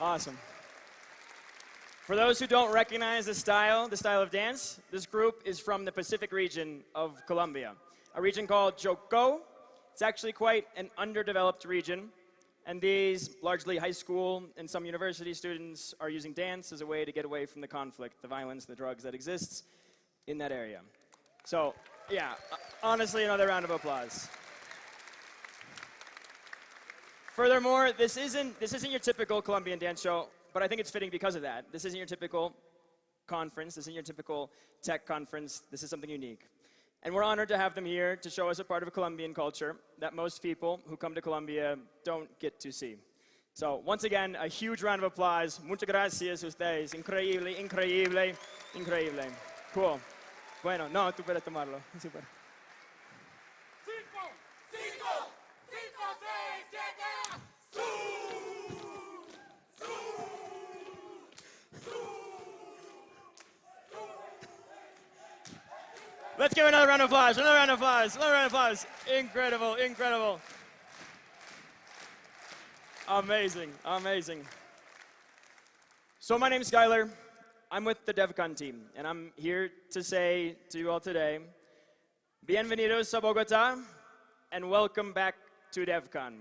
Awesome. For those who don't recognize the style of dance, this group is from the Pacific region of Colombia, a region called Chocó. It's actually quite an underdeveloped region, and these largely high school and some university students are using dance as a way to get away from the conflict, the violence, the drugs that exists in that area. So, yeah, honestly, another round of applause. Furthermore, this isn't your typical Colombian dance show, but I think it's fitting because of that. This isn't your typical conference. This isn't your typical tech conference. This is something unique. And we're honored to have them here to show us a part of Colombian culture that most people who come to Colombia don't get to see. So, once again, a huge round of applause. Muchas gracias a ustedes. Increíble, increíble, increíble. Cool. Bueno, no, tú puedes tomarlo. Super. Let's give another round of applause, another round of applause, another round of applause. Incredible, incredible. Amazing, amazing. So my name's Skylar. I'm with the Devcon team, and I'm here to say to you all today, bienvenidos a Bogotá, and welcome back to Devcon.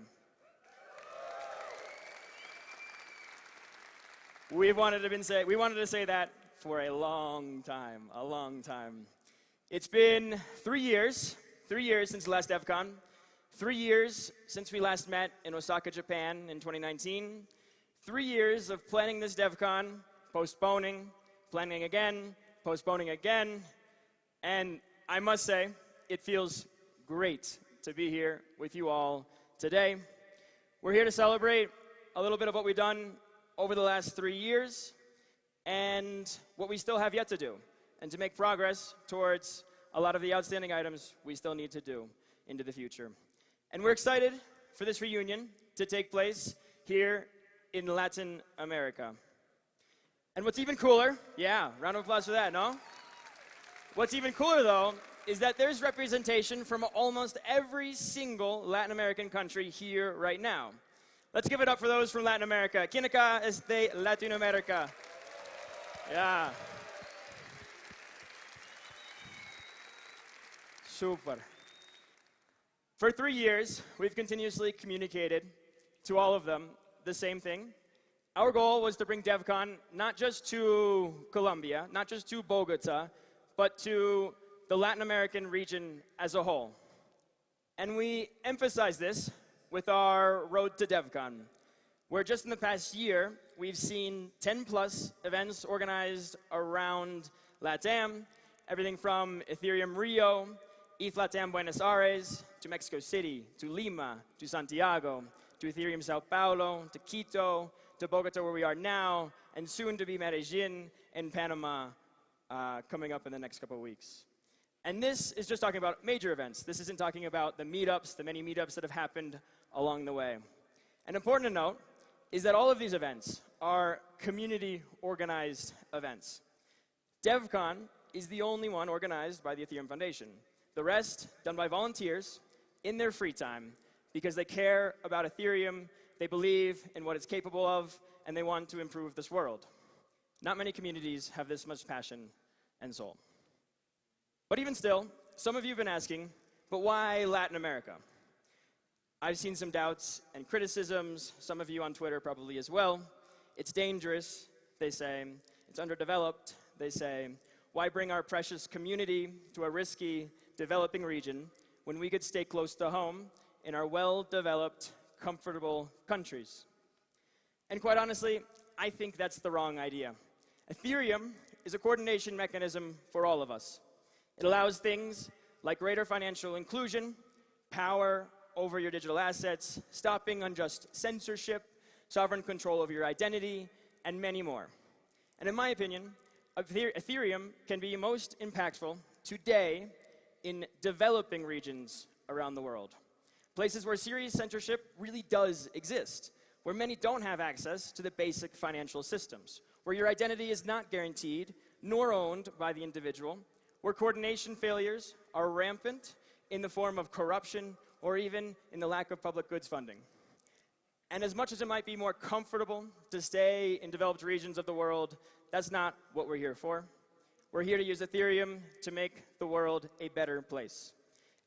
We wanted to say that for a long time, a long time. It's been 3 years since the last Devcon, 3 years since we last met in Osaka, Japan in 2019, 3 years of planning this Devcon, postponing, planning again, postponing again, and I must say, it feels great to be here with you all today. We're here to celebrate a little bit of what we've done over the last 3 years and what we still have yet to do, and to make progress towards a lot of the outstanding items we still need to do into the future. And we're excited for this reunion to take place here in Latin America. And what's even cooler, yeah, round of applause for that, no? What's even cooler, though, is that there's representation from almost every single Latin American country here right now. Let's give it up for those from Latin America. ¿Quién acá es de Latinoamérica? Yeah. Super. For 3 years, we've continuously communicated to all of them the same thing. Our goal was to bring Devcon not just to Colombia, not just to Bogotá, but to the Latin American region as a whole. And we emphasize this with our Road to Devcon, where just in the past year, we've seen 10+ events organized around LATAM, everything from Ethereum Rio, ETH LATAM Buenos Aires, to Mexico City, to Lima, to Santiago, to Ethereum Sao Paulo, to Quito, to Bogotá where we are now, and soon to be Medellin and Panama coming up in the next couple of weeks. And this is just talking about major events. This isn't talking about the meetups, the many meetups that have happened along the way. And important to note is that all of these events are community-organized events. Devcon is the only one organized by the Ethereum Foundation. The rest done by volunteers in their free time because they care about Ethereum, they believe in what it's capable of, and they want to improve this world. Not many communities have this much passion and soul. But even still, some of you have been asking, but why Latin America? I've seen some doubts and criticisms, some of you on Twitter probably as well. It's dangerous, they say. It's underdeveloped, they say. Why bring our precious community to a risky, developing region when we could stay close to home in our well-developed, comfortable countries? And quite honestly, I think that's the wrong idea. Ethereum is a coordination mechanism for all of us. It allows things like greater financial inclusion, power over your digital assets, stopping unjust censorship, sovereign control over your identity, and many more. And in my opinion, Ethereum can be most impactful today in developing regions around the world. Places where serious censorship really does exist, where many don't have access to the basic financial systems, where your identity is not guaranteed nor owned by the individual, where coordination failures are rampant in the form of corruption or even in the lack of public goods funding. And as much as it might be more comfortable to stay in developed regions of the world, that's not what we're here for. We're here to use Ethereum to make the world a better place.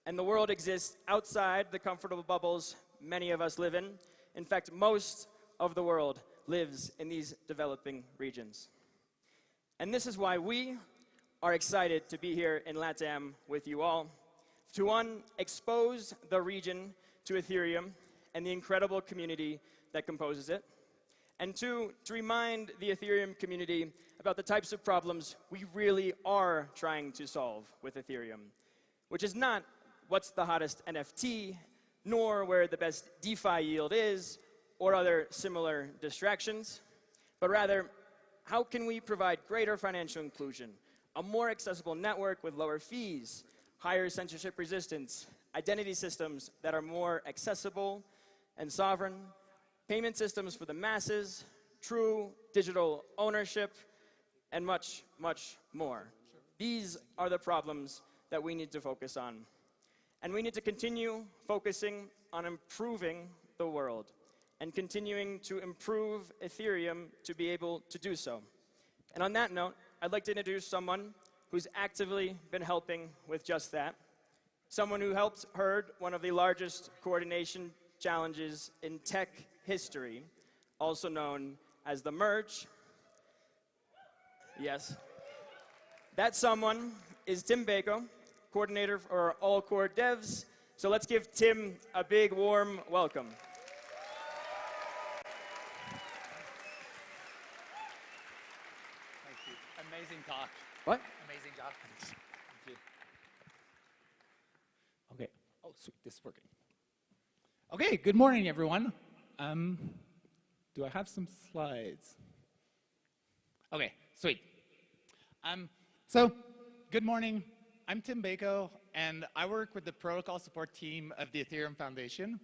And the world exists outside the comfortable bubbles many of us live in. In fact, most of the world lives in these developing regions. And this is why we are excited to be here in LATAM with you all, to one, expose the region to Ethereum and the incredible community that composes it, and two, to remind the Ethereum community about the types of problems we really are trying to solve with Ethereum, which is not what's the hottest NFT, nor where the best DeFi yield is, or other similar distractions, but rather, how can we provide greater financial inclusion, a more accessible network with lower fees, higher censorship resistance, identity systems that are more accessible and sovereign, payment systems for the masses, true digital ownership, and much, much more. These are the problems that we need to focus on. And we need to continue focusing on improving the world and continuing to improve Ethereum to be able to do so. And on that note, I'd like to introduce someone who's actively been helping with just that. Someone who helped herd one of the largest coordination challenges in tech history, also known as the merge. Yes. That someone is Tim Bako, coordinator for all core devs. So let's give Tim a big, warm welcome. Thank you. Amazing talk. What? Amazing job. Thank you. Okay. Oh, sweet. This is working. Okay. Good morning, everyone. Do I have some slides? Okay. Sweet. So, good morning. I'm Tim Bako, and I work with the protocol support team of the Ethereum Foundation.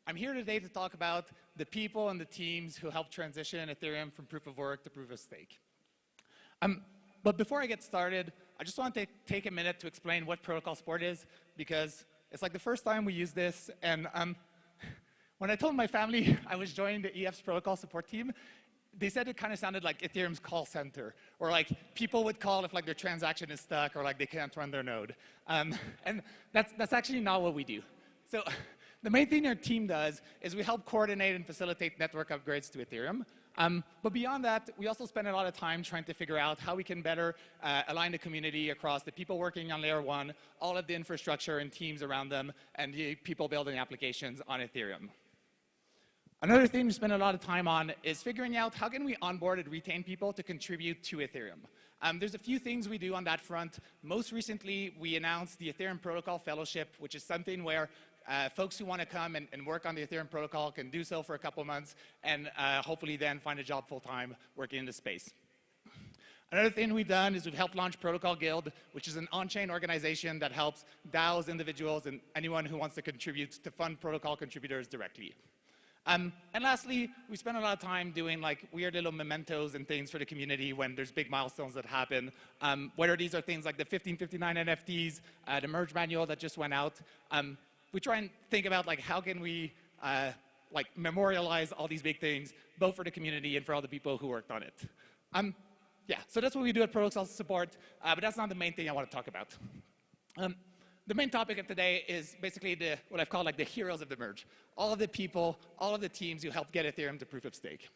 I'm here today to talk about the people and the teams who help transition Ethereum from proof of work to proof of stake. But before I get started, I just want to take a minute to explain what protocol support is, because it's like the first time we use this, and when I told my family I was joining the EF's protocol support team, they said it kind of sounded like Ethereum's call center, or like people would call if like their transaction is stuck or like they can't run their node. And that's actually not what we do. So the main thing our team does is we help coordinate and facilitate network upgrades to Ethereum. But beyond that, we also spend a lot of time trying to figure out how we can better align the community across the people working on layer 1, all of the infrastructure and teams around them, and the people building applications on Ethereum. Another thing we spend a lot of time on is figuring out how can we onboard and retain people to contribute to Ethereum. There's a few things we do on that front. Most recently, we announced the Ethereum Protocol Fellowship, which is something where folks who want to come and work on the Ethereum protocol can do so for a couple months and hopefully then find a job full-time working in the space. Another thing we've done is we've helped launch Protocol Guild, which is an on-chain organization that helps DAOs, individuals, and anyone who wants to contribute to fund protocol contributors directly. And lastly, we spend a lot of time doing like weird little mementos and things for the community when there's big milestones that happen. Whether these are things like the 1559 NFTs, the merge manual that just went out. We try and think about like how can we like memorialize all these big things, both for the community and for all the people who worked on it. Yeah, so that's what we do at Protocol Support, but that's not the main thing I want to talk about. The main topic of today is basically what I've called like the heroes of the merge. All of the people, all of the teams who helped get Ethereum to proof of stake.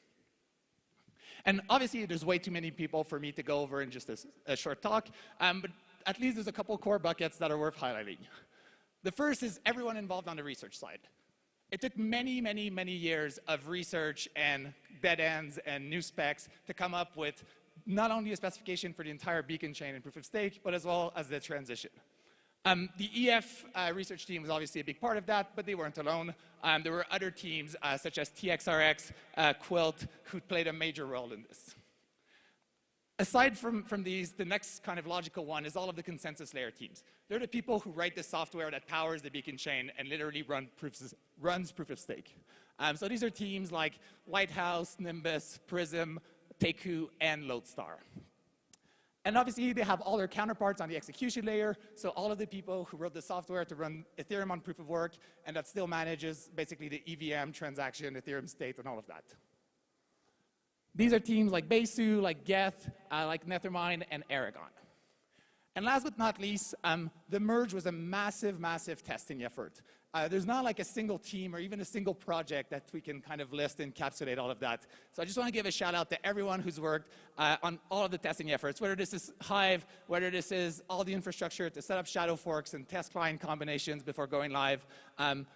And obviously, there's way too many people for me to go over in just a short talk, but at least there's a couple core buckets that are worth highlighting. The first is everyone involved on the research side. It took many, many, many years of research and dead ends and new specs to come up with not only a specification for the entire beacon chain and proof of stake, but as well as the transition. The EF research team was obviously a big part of that, but they weren't alone. There were other teams such as TXRX, Quilt, who played a major role in this. Aside from these, the next kind of logical one is all of the consensus layer teams. They're the people who write the software that powers the beacon chain and literally runs proof of stake. So these are teams like Lighthouse, Nimbus, Prism, Teku, and Lodestar. And obviously, they have all their counterparts on the execution layer, so all of the people who wrote the software to run Ethereum on proof of work, and that still manages basically the EVM transaction, Ethereum state, and all of that. These are teams like Besu, like Geth, like Nethermind, and Aragon. And last but not least, the merge was a massive, massive testing effort. There's not like a single team or even a single project that we can kind of list and encapsulate all of that. So I just want to give a shout out to everyone who's worked on all of the testing efforts, whether this is Hive, whether this is all the infrastructure to set up shadow forks and test client combinations before going live,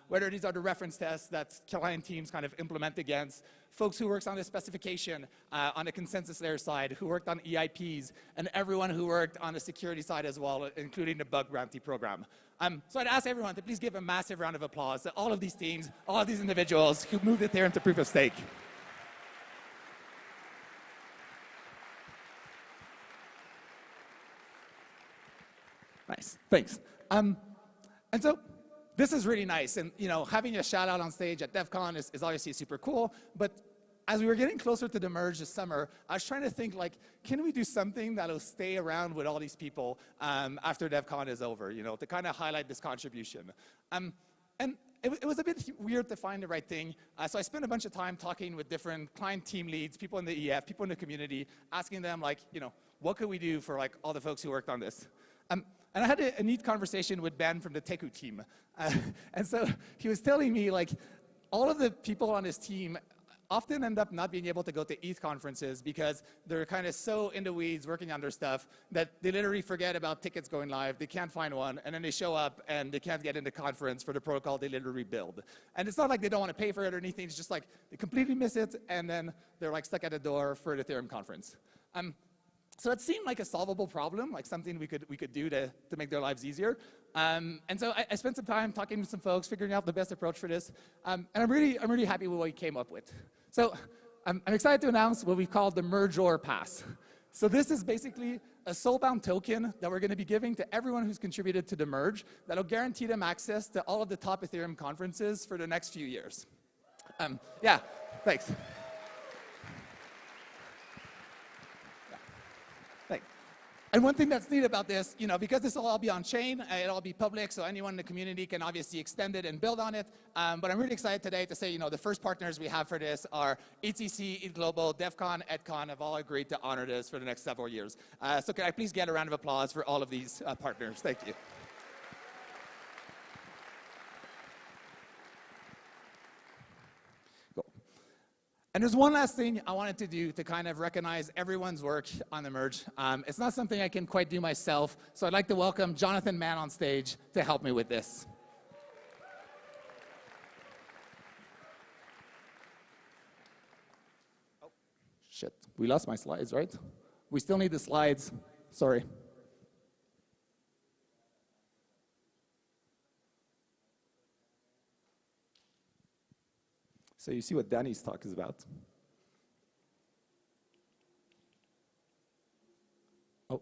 whether these are the reference tests that client teams kind of implement against, folks who works on the specification on the consensus layer side, who worked on EIPs, and everyone who worked on the security side as well, including the bug bounty program. So I'd ask everyone to please give a massive round of applause to all of these teams, all of these individuals who moved Ethereum to proof of stake. Nice, thanks. And so this is really nice, and having a shout out on stage at Defcon is obviously super cool, but as we were getting closer to the merge this summer, I was trying to think, like, can we do something that'll stay around with all these people after Devcon is over, to kind of highlight this contribution. And it was a bit weird to find the right thing, so I spent a bunch of time talking with different client team leads, people in the EF, people in the community, asking them, like, what could we do for, like, all the folks who worked on this? And I had a neat conversation with Ben from the Teku team. And so he was telling me, like, all of the people on his team often end up not being able to go to ETH conferences because they're kind of so in the weeds working on their stuff that they literally forget about tickets going live, they can't find one, and then they show up and they can't get into conference for the protocol they literally build. And it's not like they don't want to pay for it or anything, it's just like they completely miss it and then they're like stuck at the door for the Ethereum conference. So it seemed like a solvable problem, like something we could do to make their lives easier. And so I spent some time talking to some folks, figuring out the best approach for this. And I'm really happy with what we came up with. So I'm excited to announce what we call the Merge-or Pass. So this is basically a soulbound token that we're going to be giving to everyone who's contributed to the merge that'll guarantee them access to all of the top Ethereum conferences for the next few years. Yeah, thanks. And one thing that's neat about this, because this will all be on chain, it'll all be public, so anyone in the community can obviously extend it and build on it. But I'm really excited today to say, the first partners we have for this are ETC, ETH Global, Defcon, EdCon have all agreed to honor this for the next several years. So can I please get a round of applause for all of these partners? Thank you. And there's one last thing I wanted to do to kind of recognize everyone's work on the merge. It's not something I can quite do myself, so I'd like to welcome Jonathan Mann on stage to help me with this. Oh, shit. We lost my slides, right? We still need the slides. Sorry. So you see what Danny's talk is about. Oh,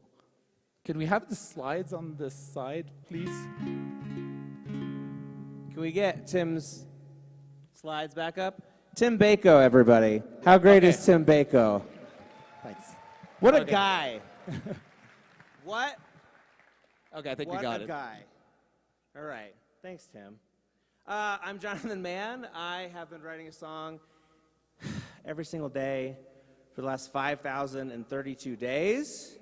can we have the slides on the side, please? Can we get Tim's slides back up? Tim Bako, everybody. How great is Tim Bako? Thanks. What a guy. What? Okay, I think we got it. What a guy. All right. Thanks, Tim. I'm Jonathan Mann. I have been writing a song every single day for the last 5,032 days.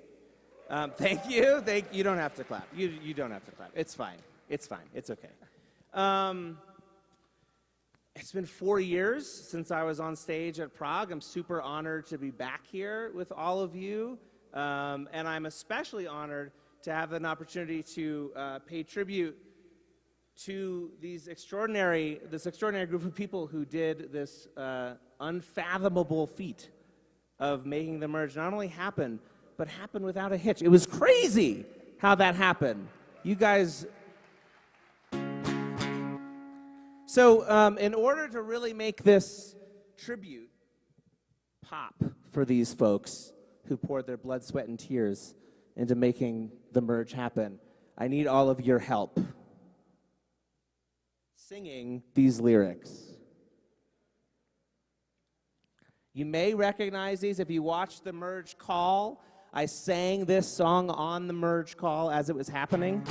Thank you. You don't have to clap. You don't have to clap. It's fine. It's fine. It's okay. It's been 4 years since I was on stage at Prague. I'm super honored to be back here with all of you. And I'm especially honored to have an opportunity to pay tribute to this extraordinary group of people who did this unfathomable feat of making the merge not only happen, but happen without a hitch. It was crazy how that happened. You guys. So in order to really make this tribute pop for these folks who poured their blood, sweat, and tears into making the merge happen, I need all of your help singing these lyrics. You may recognize these if you watched the merge call. I sang this song on the merge call as it was happening.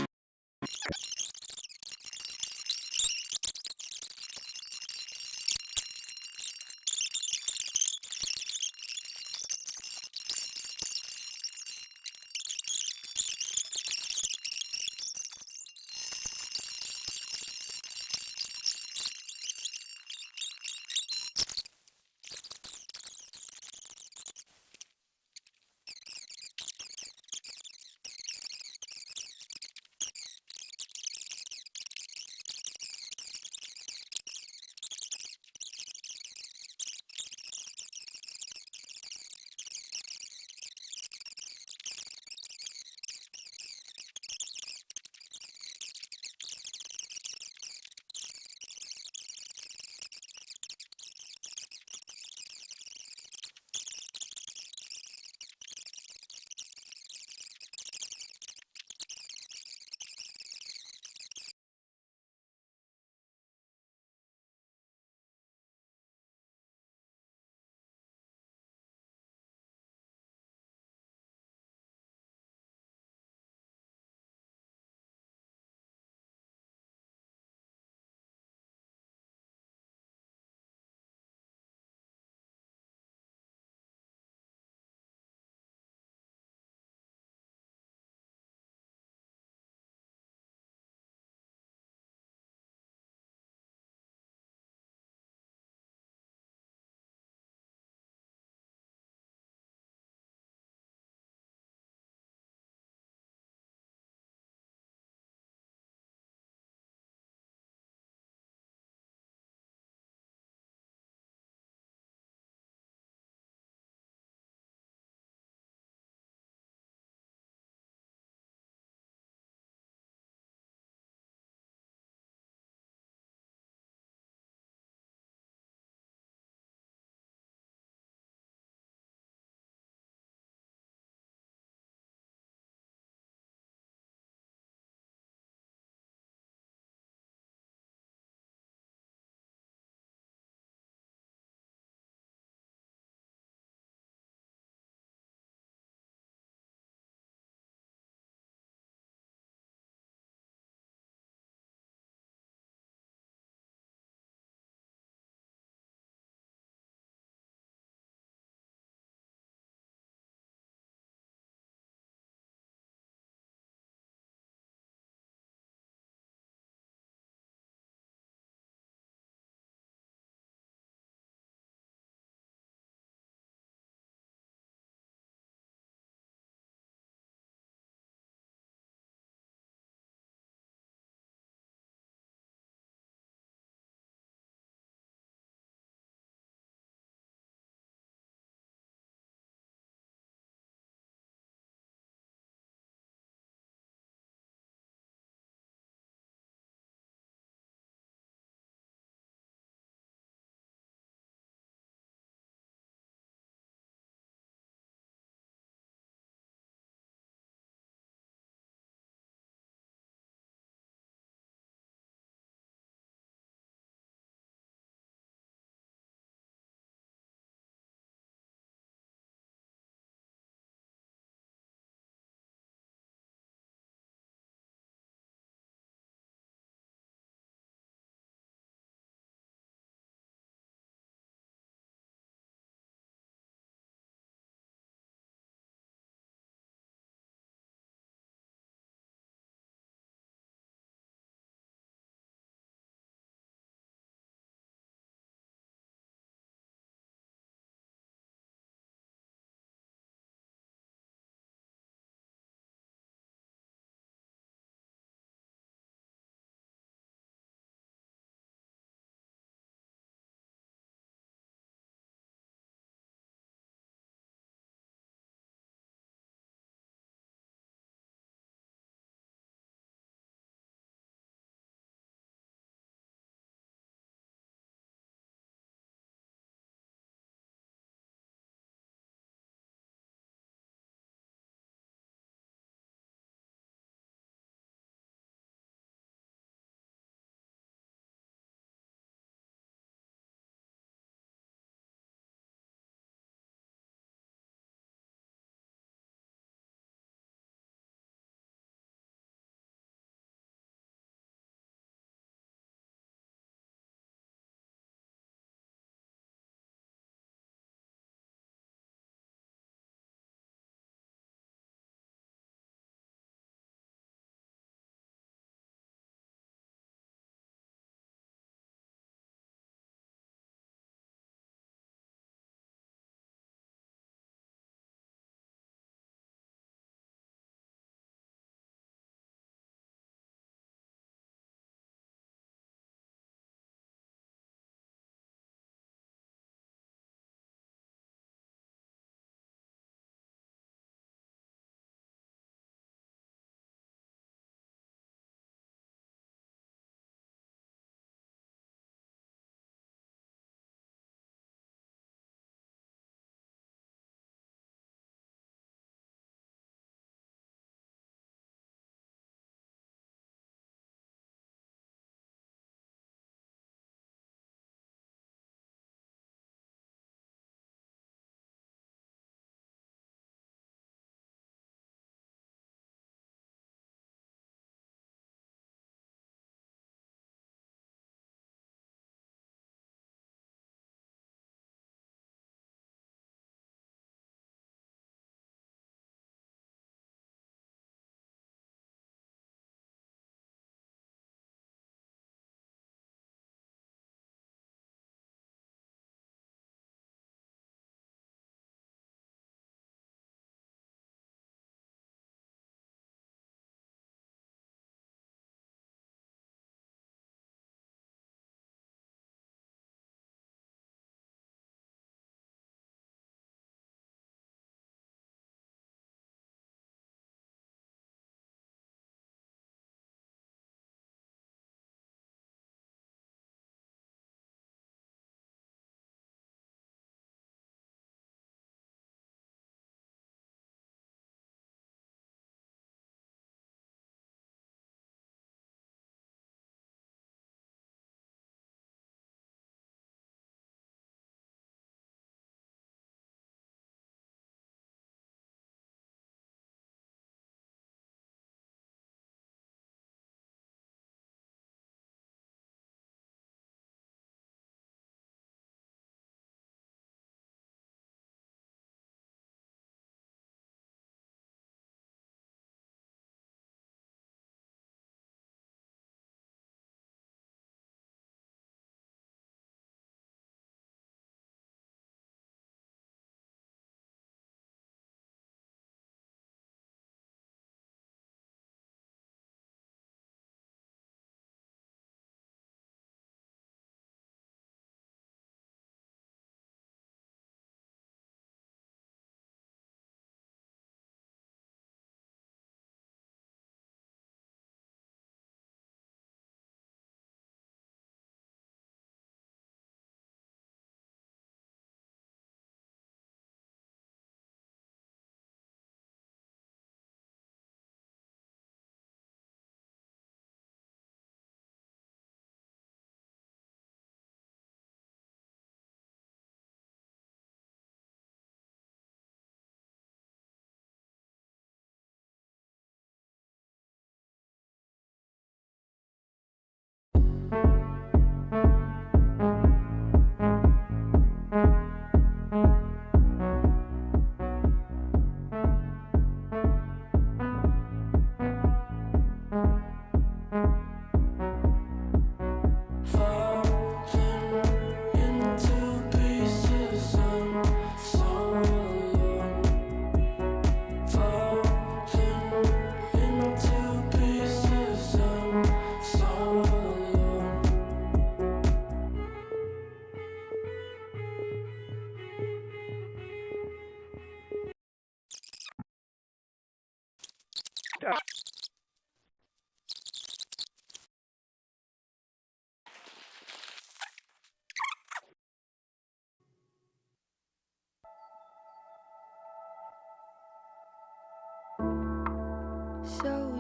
So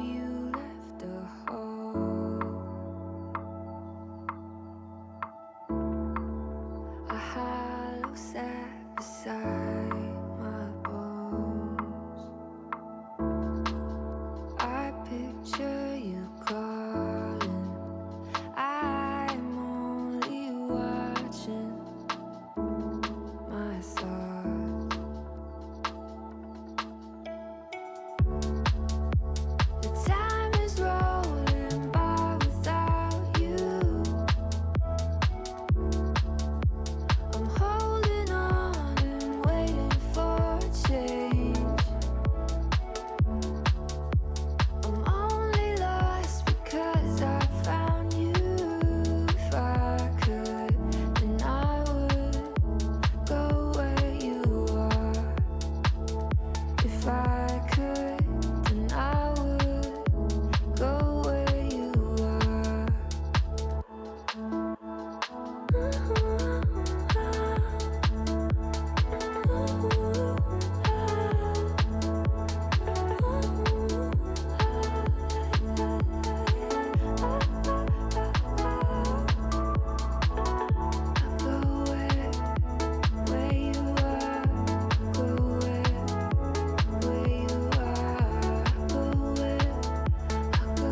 you left a hole, a hollow sat beside my bones. I picture you calling, I'm only watching my thoughts. The time is rolling by without you. I'm holding on and waiting for change. I'm only lost because I found you. If I could, then I would go where you are. If I could, then I would go where you are. Go where you are. Go where you are. Go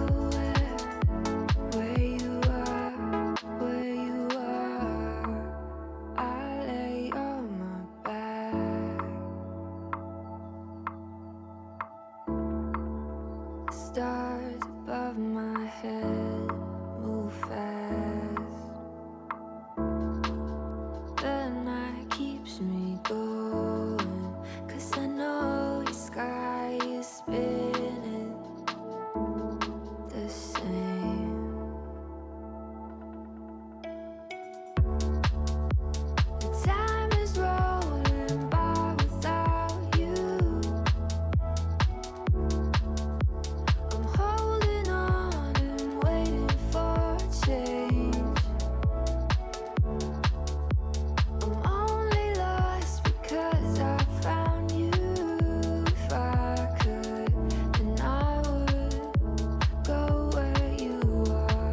where you are. Where you are. I lay on my back. The stars above my head move fast. The night keeps me going, 'cause I know your sky is spinning the same. The time is rolling by without you. I'm holding on and waiting for change. I'm only lost because I found you. If I could, then I would go where you are.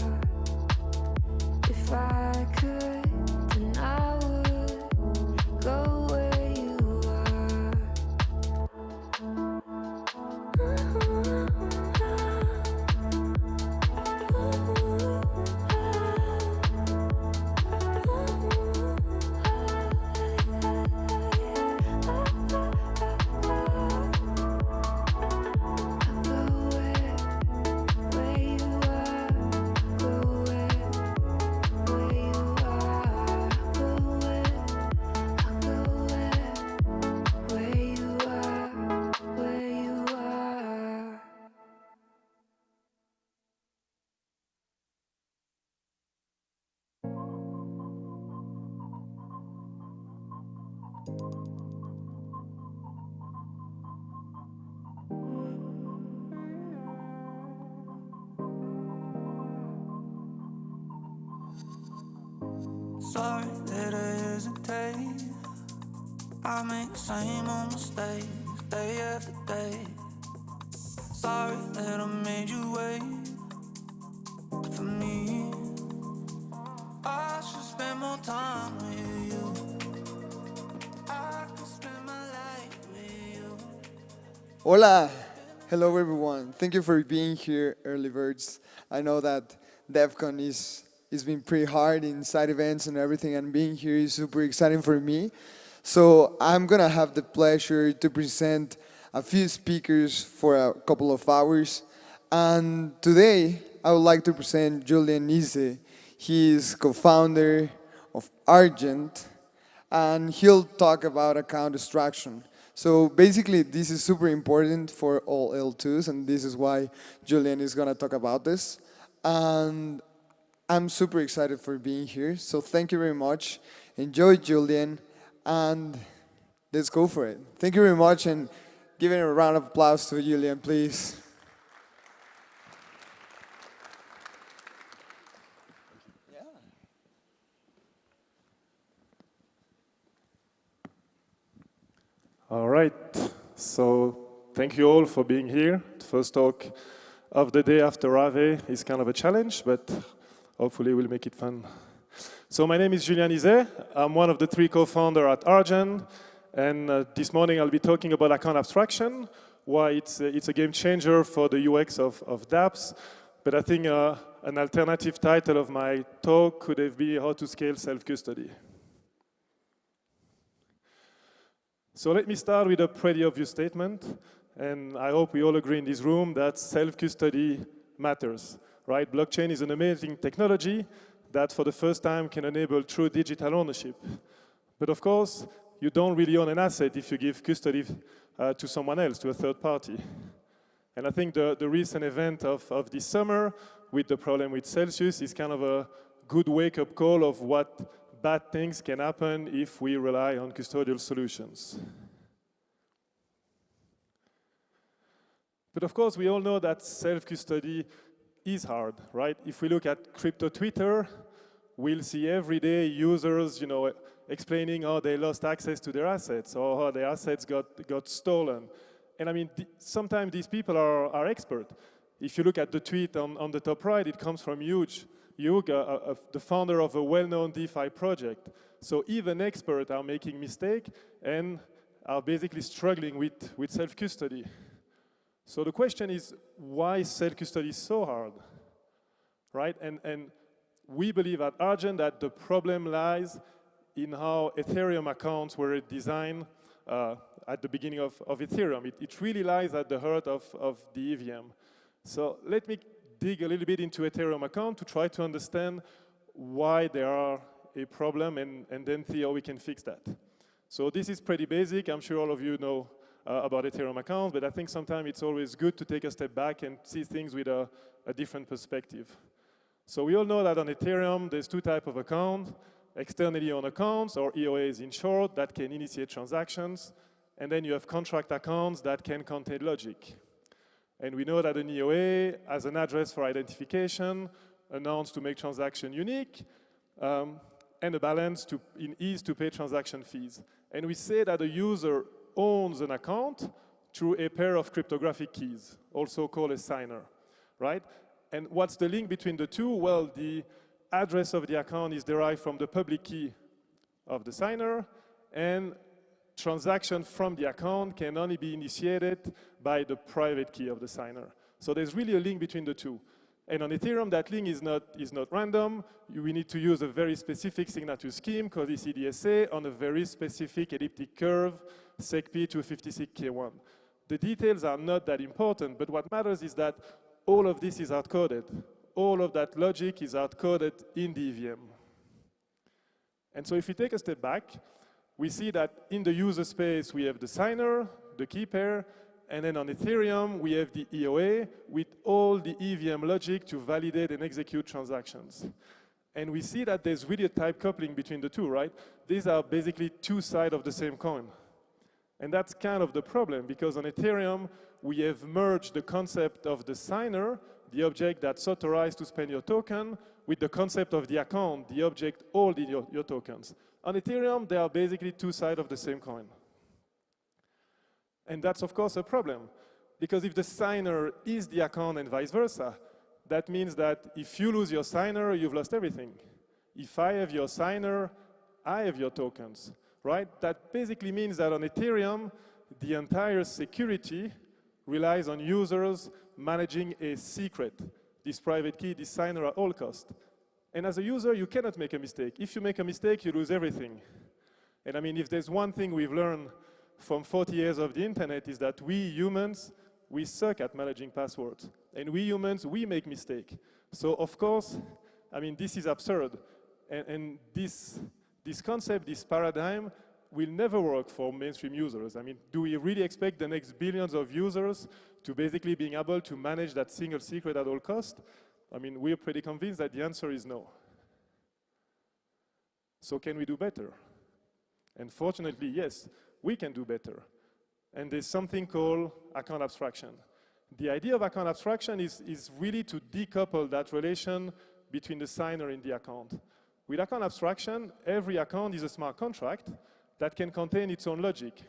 If I could, then I would go where you are. Go where you are. Go where you are. Go where you are. Where you are. Sorry that I hesitate. I make the same old mistakes day after day. Sorry that I made you wait for me. I should spend more time with you. I could spend my life with you. Hola, hello everyone. Thank you for being here, early birds. I know that Defcon is been pretty hard in side events and everything, and being here is super exciting for me. So I'm gonna have the pleasure to present a few speakers for a couple of hours. And today I would like to present Julian Ise. He is co-founder of Argent, and he'll talk about account extraction. So basically, this is super important for all L2s, and this is why Julian is gonna talk about this. And I'm super excited for being here, so thank you very much. Enjoy, Julian, and let's go for it. Thank you very much, and give it a round of applause to Julian, please. All right, so thank you all for being here. The first talk of the day after Rave is kind of a challenge, but hopefully we'll make it fun. So my name is Julien Izet. I'm one of the 3 co-founders at Argent, and this morning I'll be talking about account abstraction, why it's a game changer for the UX of dApps, but I think an alternative title of my talk could have been how to scale self-custody. So let me start with a pretty obvious statement, and I hope we all agree in this room that self-custody matters, right? Blockchain is an amazing technology that for the first time can enable true digital ownership. But of course, you don't really own an asset if you give custody to someone else, to a third party. And I think the recent event of this summer with the problem with Celsius is kind of a good wake-up call of what bad things can happen if we rely on custodial solutions. But of course, we all know that self-custody is hard, right? If we look at crypto Twitter, we'll see every day users, explaining how they lost access to their assets or how their assets got stolen. And I mean, sometimes these people are expert. If you look at the tweet on the top right, it comes from Hugh, the founder of a well-known DeFi project. So even experts are making mistakes and are basically struggling with self-custody. So the question is, why self-custody is so hard, right? And we believe at Argent that the problem lies in how Ethereum accounts were designed at the beginning of Ethereum. It really lies at the heart of the EVM. So let me dig a little bit into Ethereum account to try to understand why there are a problem and then see how we can fix that. So this is pretty basic. I'm sure all of you know about Ethereum accounts, but I think sometimes it's always good to take a step back and see things with a different perspective. So we all know that on Ethereum, there's 2 types of accounts, externally owned accounts, or EOAs in short, that can initiate transactions, and then you have contract accounts that can contain logic. And we know that an EOA has an address for identification, announced to make transaction unique, and a balance in ease to pay transaction fees. And we say that a user owns an account through a pair of cryptographic keys, also called a signer, right? And what's the link between the two? Well, the address of the account is derived from the public key of the signer, and transaction from the account can only be initiated by the private key of the signer. So there's really a link between the two. And on Ethereum, that link is not random. We need to use a very specific signature scheme called ECDSA on a very specific elliptic curve, SecP 256K1. The details are not that important, but what matters is that all of this is hard-coded. All of that logic is hard-coded in the EVM. And so if we take a step back, we see that in the user space, we have the signer, the key pair, and then on Ethereum, we have the EOA with all the EVM logic to validate and execute transactions. And we see that there's really a type coupling between the two, right? These are basically 2 sides of the same coin. And that's kind of the problem, because on Ethereum, we have merged the concept of the signer, the object that's authorized to spend your token, with the concept of the account, the object holding your tokens. On Ethereum, they are basically 2 sides of the same coin. And that's, of course, a problem, because if the signer is the account and vice versa, that means that if you lose your signer, you've lost everything. If I have your signer, I have your tokens, right? That basically means that on Ethereum, the entire security relies on users managing a secret, this private key, this signer at all costs. And as a user, you cannot make a mistake. If you make a mistake, you lose everything. And I mean, if there's one thing we've learned from 40 years of the internet is that we humans, we suck at managing passwords. And we humans, we make mistakes. So of course, I mean, this is absurd. And this concept, this paradigm, will never work for mainstream users. I mean, do we really expect the next billions of users to basically being able to manage that single secret at all costs? I mean, we're pretty convinced that the answer is no. So can we do better? And fortunately, yes, we can do better. And there's something called account abstraction. The idea of account abstraction is really to decouple that relation between the signer and the account. With account abstraction, every account is a smart contract that can contain its own logic.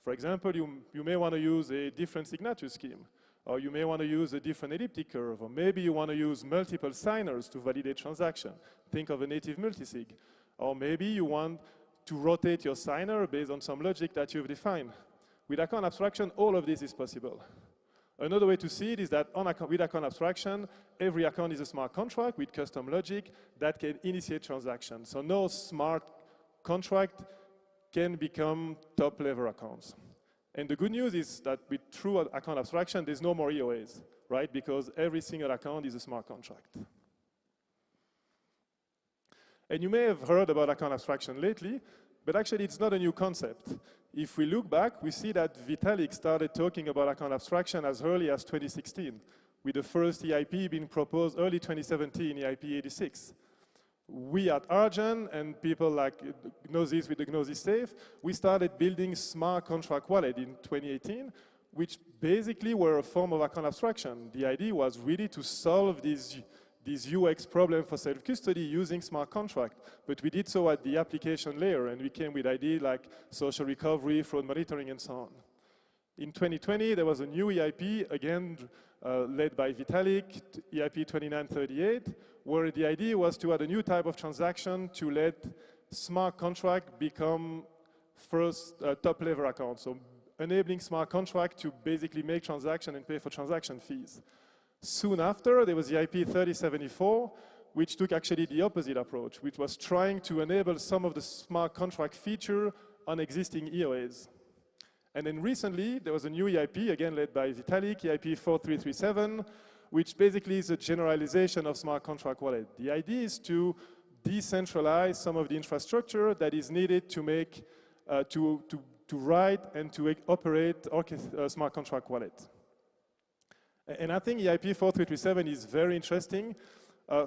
For example, you may want to use a different signature scheme, or you may want to use a different elliptic curve, or maybe you want to use multiple signers to validate transaction. Think of a native multisig. Or maybe you want to rotate your signer based on some logic that you've defined. With account abstraction, all of this is possible. Another way to see it is that with account abstraction, every account is a smart contract with custom logic that can initiate transactions. So no smart contract can become top-level accounts. And the good news is that with true account abstraction, there's no more EOAs, right? Because every single account is a smart contract. And you may have heard about account abstraction lately, but actually it's not a new concept. If we look back, we see that Vitalik started talking about account abstraction as early as 2016, with the first EIP being proposed early 2017, EIP 86. We at Argent and people like Gnosis with the Gnosis Safe, we started building smart contract wallet in 2018, which basically were a form of account abstraction. The idea was really to solve these UX problem for self-custody using smart contract. But we did so at the application layer, and we came with ideas like social recovery, fraud monitoring, and so on. In 2020, there was a new EIP, again, led by Vitalik, EIP 2938, where the idea was to add a new type of transaction to let smart contract become first top-level account. So enabling smart contract to basically make transaction and pay for transaction fees. Soon after, there was the EIP 3074, which took actually the opposite approach, which was trying to enable some of the smart contract feature on existing EOAs. And then recently, there was a new EIP, again led by Vitalik, EIP 4337, which basically is a generalization of smart contract wallet. The idea is to decentralize some of the infrastructure that is needed to make, to write and to operate smart contract wallet. And I think EIP 4337 is very interesting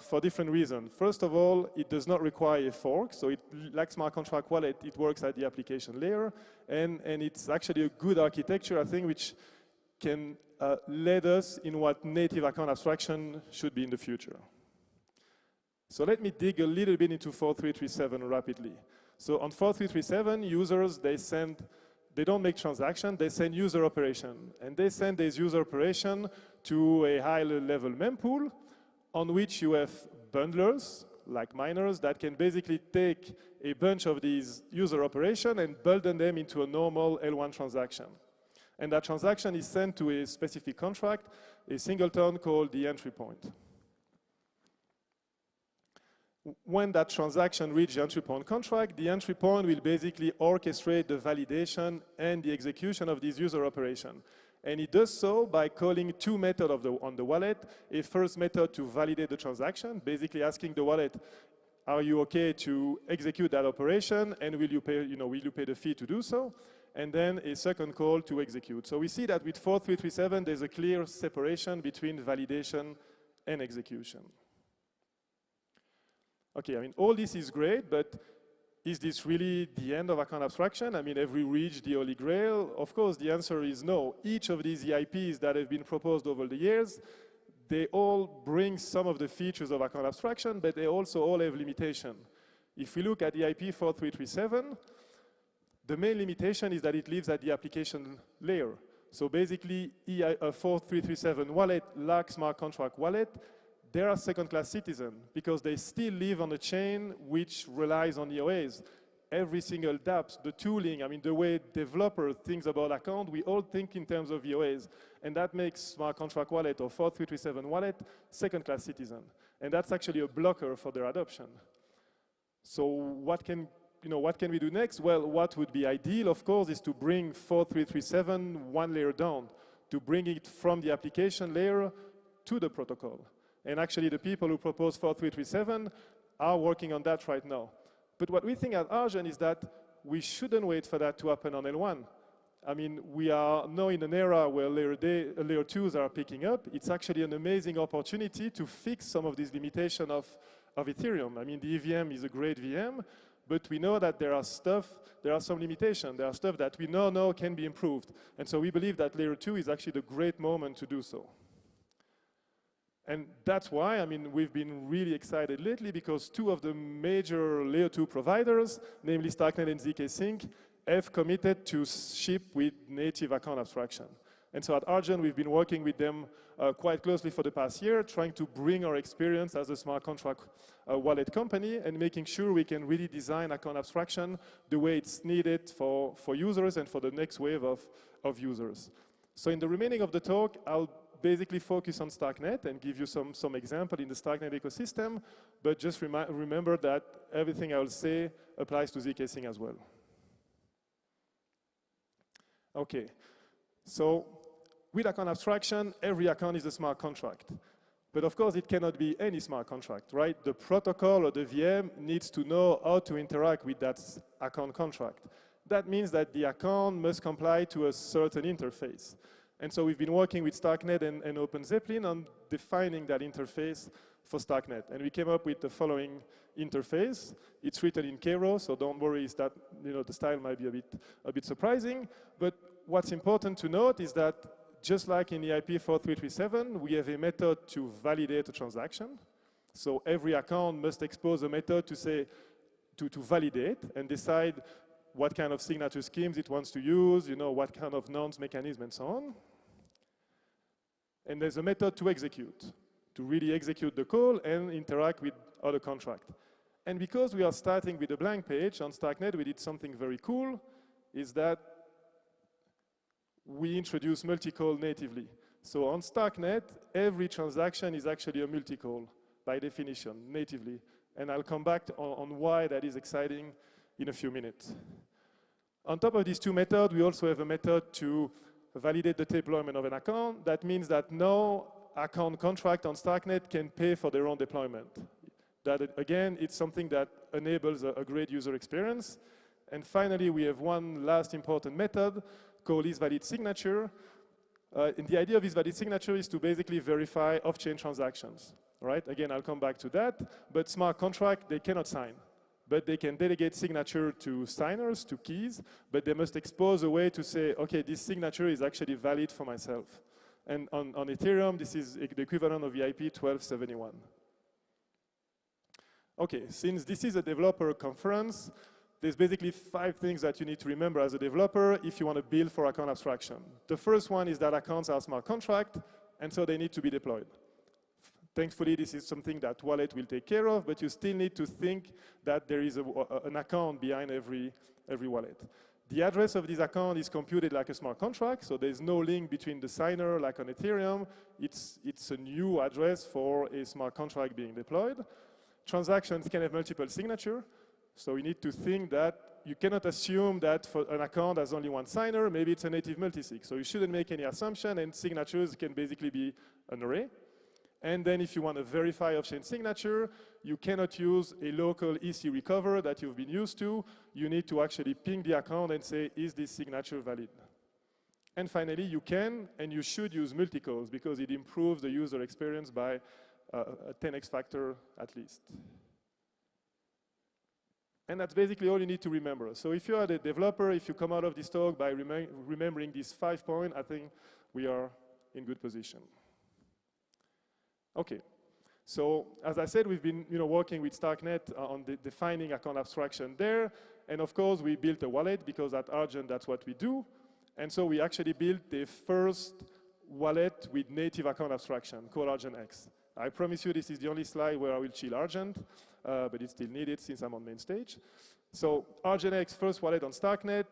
for different reasons. First of all, it does not require a fork, so like smart contract wallet, it works at the application layer, and it's actually a good architecture, I think, which can lead us in what native account abstraction should be in the future. So let me dig a little bit into 4337 rapidly. So on 4337, users, they don't make transaction, they send user operation. And they send this user operation to a higher level mempool on which you have bundlers, like miners, that can basically take a bunch of these user operation and bundle them into a normal L1 transaction. And that transaction is sent to a specific contract, a singleton called the entry point. When that transaction reaches the entry point contract, the entry point will basically orchestrate the validation and the execution of this user operation. And it does so by calling two methods on the wallet. A first method to validate the transaction, basically asking the wallet, are you okay to execute that operation, and will you pay the fee to do so? And then a second call to execute. So we see that with 4337, there's a clear separation between validation and execution. Okay, I mean, all this is great, but is this really the end of account abstraction? I mean, have we reached the Holy Grail? Of course, the answer is no. Each of these EIPs that have been proposed over the years, they all bring some of the features of account abstraction, but they also all have limitation. If we look at EIP 4337, the main limitation is that it lives at the application layer. So basically, 4337 wallet lacks smart contract wallet. They are second-class citizens because they still live on a chain which relies on EOAs. Every single dApps, the tooling, I mean, the way developer thinks about account, we all think in terms of EOAs. And that makes smart contract wallet or 4337 wallet second-class citizen. And that's actually a blocker for their adoption. So what can we do next? Well, what would be ideal, of course, is to bring 4337 one layer down, to bring it from the application layer to the protocol. And actually, the people who propose 4337 are working on that right now. But what we think at Argent is that we shouldn't wait for that to happen on L1. I mean, we are now in an era where layer 2s are picking up. It's actually an amazing opportunity to fix some of these limitations of Ethereum. I mean, the EVM is a great VM, but we know that there are some limitations. There are stuff that we know can be improved. And so we believe that layer 2 is actually the great moment to do so. And that's why, I mean, we've been really excited lately because two of the major layer 2 providers, namely Starknet and zk Sync, have committed to ship with native account abstraction. And so at Argent, we've been working with them quite closely for the past year, trying to bring our experience as a smart contract wallet company and making sure we can really design account abstraction the way it's needed for users and for the next wave of users. So in the remaining of the talk, I'll basically focus on StarkNet and give you some example in the StarkNet ecosystem, but just remember that everything I will say applies to zk-sync as well. Okay, so with account abstraction, every account is a smart contract. But of course, it cannot be any smart contract, right? The protocol or the VM needs to know how to interact with that account contract. That means that the account must comply to a certain interface. And so we've been working with StarkNet and OpenZeppelin on defining that interface for StarkNet. And we came up with the following interface. It's written in Cairo, so don't worry, that the style might be a bit surprising. But what's important to note is that just like in EIP 4337, we have a method to validate a transaction. So every account must expose a method to say, to validate and decide what kind of signature schemes it wants to use, what kind of nonce mechanism and so on. And there's a method to execute, to really execute the call and interact with other contract. And because we are starting with a blank page on StarkNet, we did something very cool, is that we introduce multi-call natively. So on StarkNet, every transaction is actually a multi-call by definition, natively. And I'll come back on why that is exciting in a few minutes. On top of these two methods, we also have a method to validate the deployment of an account. That means that no account contract on StarkNet can pay for their own deployment. That, again, it's something that enables a great user experience. And finally, we have one last important method called isValidSignature. And the idea of isValidSignature is to basically verify off-chain transactions. Right? Again, I'll come back to that. But smart contract, they cannot sign. But they can delegate signature to signers, to keys, but they must expose a way to say, okay, this signature is actually valid for myself. And on Ethereum, this is the equivalent of EIP 1271. Okay, since this is a developer conference, there's basically 5 things that you need to remember as a developer if you want to build for account abstraction. The first one is that accounts are smart contract, and so they need to be deployed. Thankfully, this is something that wallet will take care of, but you still need to think that there is an account behind every wallet. The address of this account is computed like a smart contract, so there's no link between the signer like on Ethereum. It's a new address for a smart contract being deployed. Transactions can have multiple signatures, so you need to think that you cannot assume that for an account has only one signer, maybe it's a native multisig. So you shouldn't make any assumption, and signatures can basically be an array. And then if you want to verify off-chain signature, you cannot use a local EC recover that you've been used to. You need to actually ping the account and say, is this signature valid? And finally, you can and you should use multi-calls because it improves the user experience by a 10x factor at least. And that's basically all you need to remember. So if you are the developer, if you come out of this talk by remembering these 5 points, I think we are in good position. Okay, so as I said, we've been working with StarkNet on defining account abstraction there. And of course, we built a wallet because at Argent, that's what we do. And so we actually built the first wallet with native account abstraction called Argent X. I promise you this is the only slide where I will chill Argent, but it's still needed since I'm on main stage. So Argent X, first wallet on StarkNet,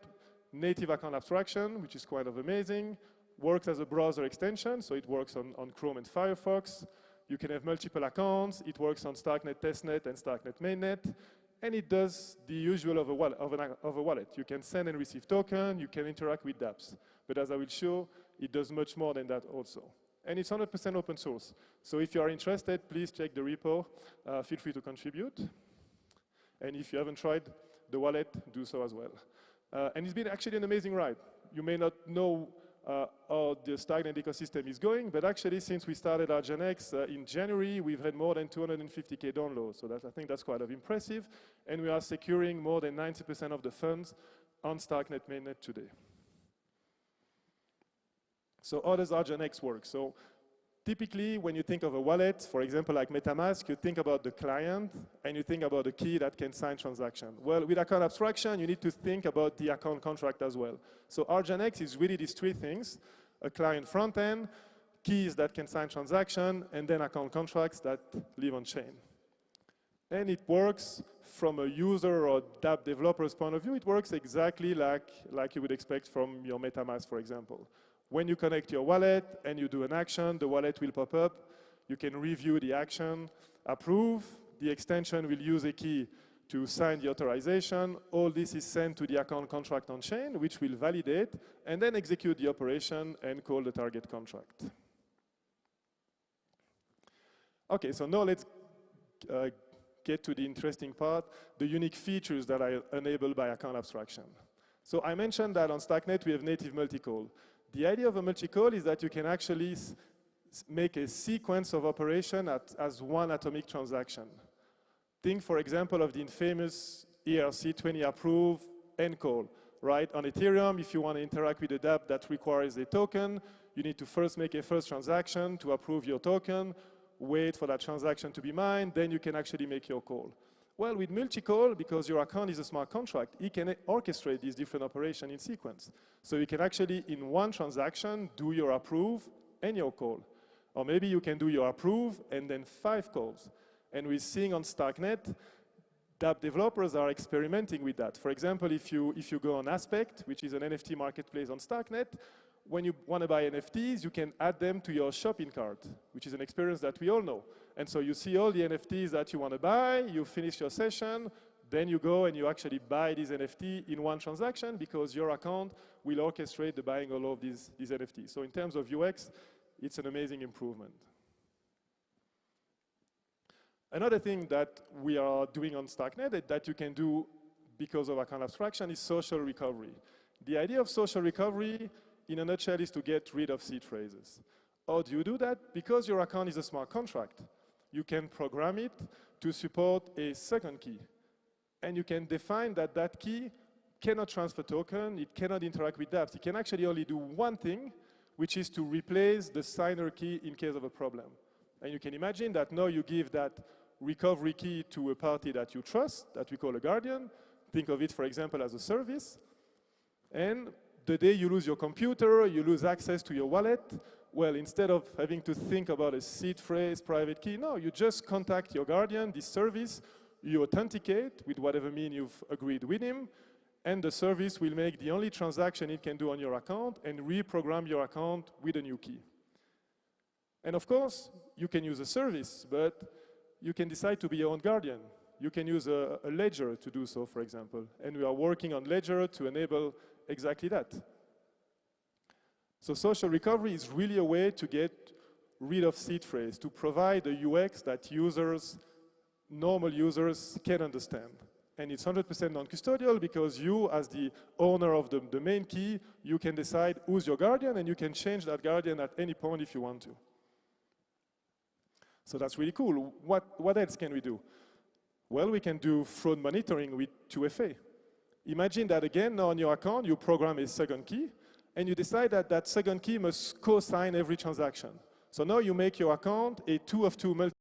native account abstraction, which is quite amazing, works as a browser extension, so it works on Chrome and Firefox. You can have multiple accounts. It works on StarkNet testnet and StarkNet mainnet. And it does the usual of a wallet. You can send and receive token. You can interact with dApps. But as I will show, it does much more than that also. And it's 100% open source. So if you are interested, please check the repo. Feel free to contribute. And if you haven't tried the wallet, do so as well. And it's been actually an amazing ride. You may not know how the StarkNet ecosystem is going, but actually since we started Argent X in January, we've had more than 250K downloads, so I think that's quite impressive, and we are securing more than 90% of the funds on StarkNet mainnet today. So how does Argent X work? So Typically, when you think of a wallet, for example, like MetaMask, you think about the client and you think about the key that can sign transaction. Well, with account abstraction, you need to think about the account contract as well. So RGNX is really these three things: a client front end, keys that can sign transaction, and then account contracts that live on chain. And it works from a user or dApp developer's point of view. It works exactly like you would expect from your MetaMask, for example. When you connect your wallet and you do an action, the wallet will pop up. You can review the action, approve. The extension will use a key to sign the authorization. All this is sent to the account contract on chain, which will validate and then execute the operation and call the target contract. Okay, so now let's get to the interesting part, the unique features that are enabled by account abstraction. So I mentioned that on StackNet we have native multi-call. The idea of a multi-call is that you can actually make a sequence of operation as one atomic transaction. Think, for example, of the infamous ERC20 approve and call, right? On Ethereum, if you want to interact with a dApp that requires a token, you need to first make a first transaction to approve your token, wait for that transaction to be mined, then you can actually make your call. Well, with multi-call, because your account is a smart contract, it can orchestrate these different operations in sequence. So you can actually, in one transaction, do your approve and your call. Or maybe you can do your approve and then 5 calls. And we're seeing on StackNet, dApp developers are experimenting with that. For example, if you go on Aspect, which is an NFT marketplace on StackNet, when you want to buy NFTs, you can add them to your shopping cart, which is an experience that we all know. And so you see all the NFTs that you want to buy, you finish your session, then you go and you actually buy these NFT in one transaction because your account will orchestrate the buying of all of these NFTs. So in terms of UX, it's an amazing improvement. Another thing that we are doing on StackNet that you can do because of account abstraction is social recovery. The idea of social recovery, in a nutshell, is to get rid of seed phrases. How do you do that? Because your account is a smart contract, you can program it to support a second key. And you can define that that key cannot transfer token, it cannot interact with dApps. It can actually only do one thing, which is to replace the signer key in case of a problem. And you can imagine that now you give that recovery key to a party that you trust, that we call a guardian. Think of it, for example, as a service. And the day you lose your computer, you lose access to your wallet, well, instead of having to think about a seed phrase, private key, no, you just contact your guardian, this service, you authenticate with whatever mean you've agreed with him, and the service will make the only transaction it can do on your account and reprogram your account with a new key. And of course, you can use a service, but you can decide to be your own guardian. You can use a ledger to do so, for example. And we are working on ledger to enable exactly that. So social recovery is really a way to get rid of seed phrase, to provide a UX that users, normal users, can understand. And it's 100% non-custodial because you, as the owner of the main key, you can decide who's your guardian and you can change that guardian at any point if you want to. So that's really cool. What else can we do? Well, we can do fraud monitoring with 2FA. Imagine that again, now on your account, you program a second key, and you decide that that second key must co-sign every transaction. So now you make your account a 2 of 2 multi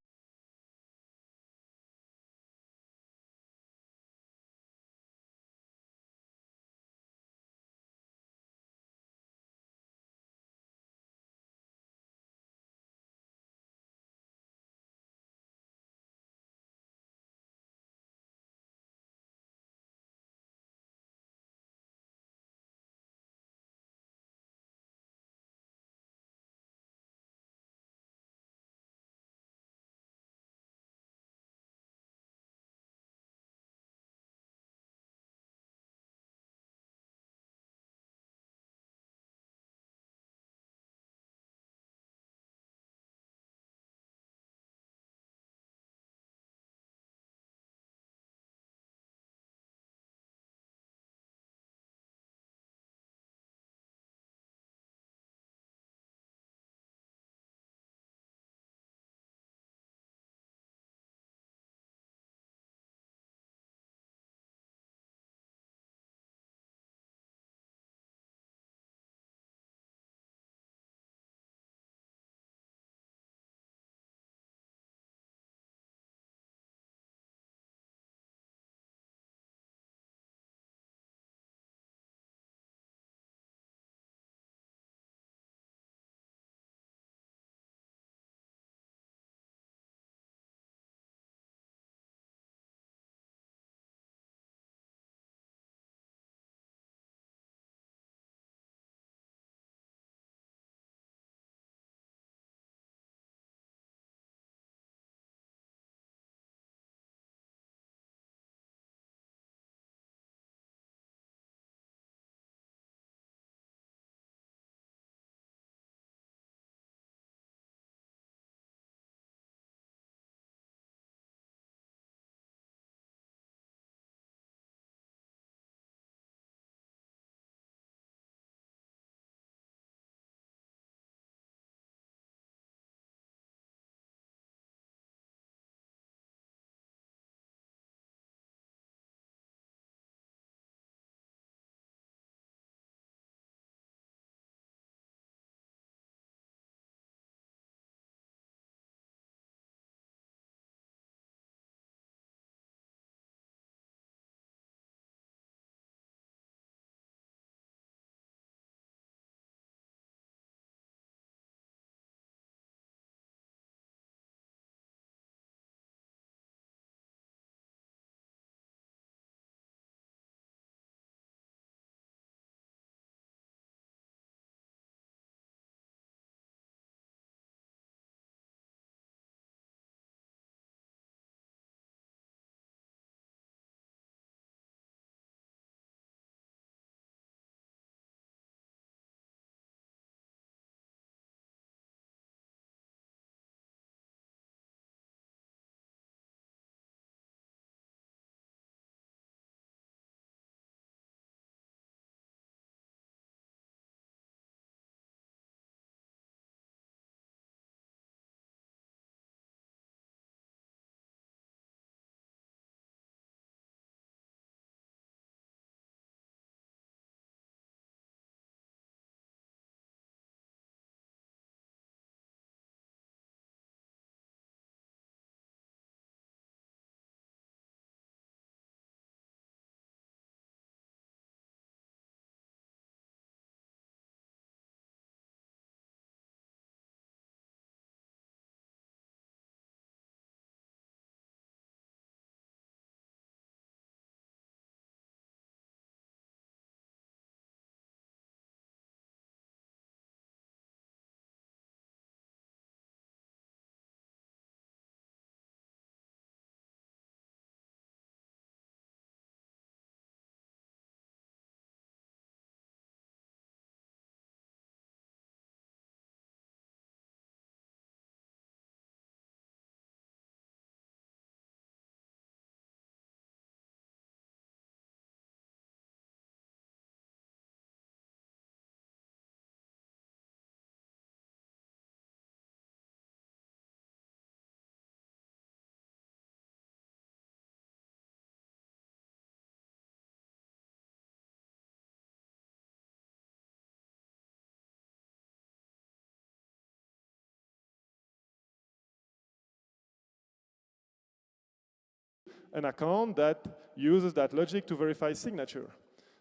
an account that uses that logic to verify signature.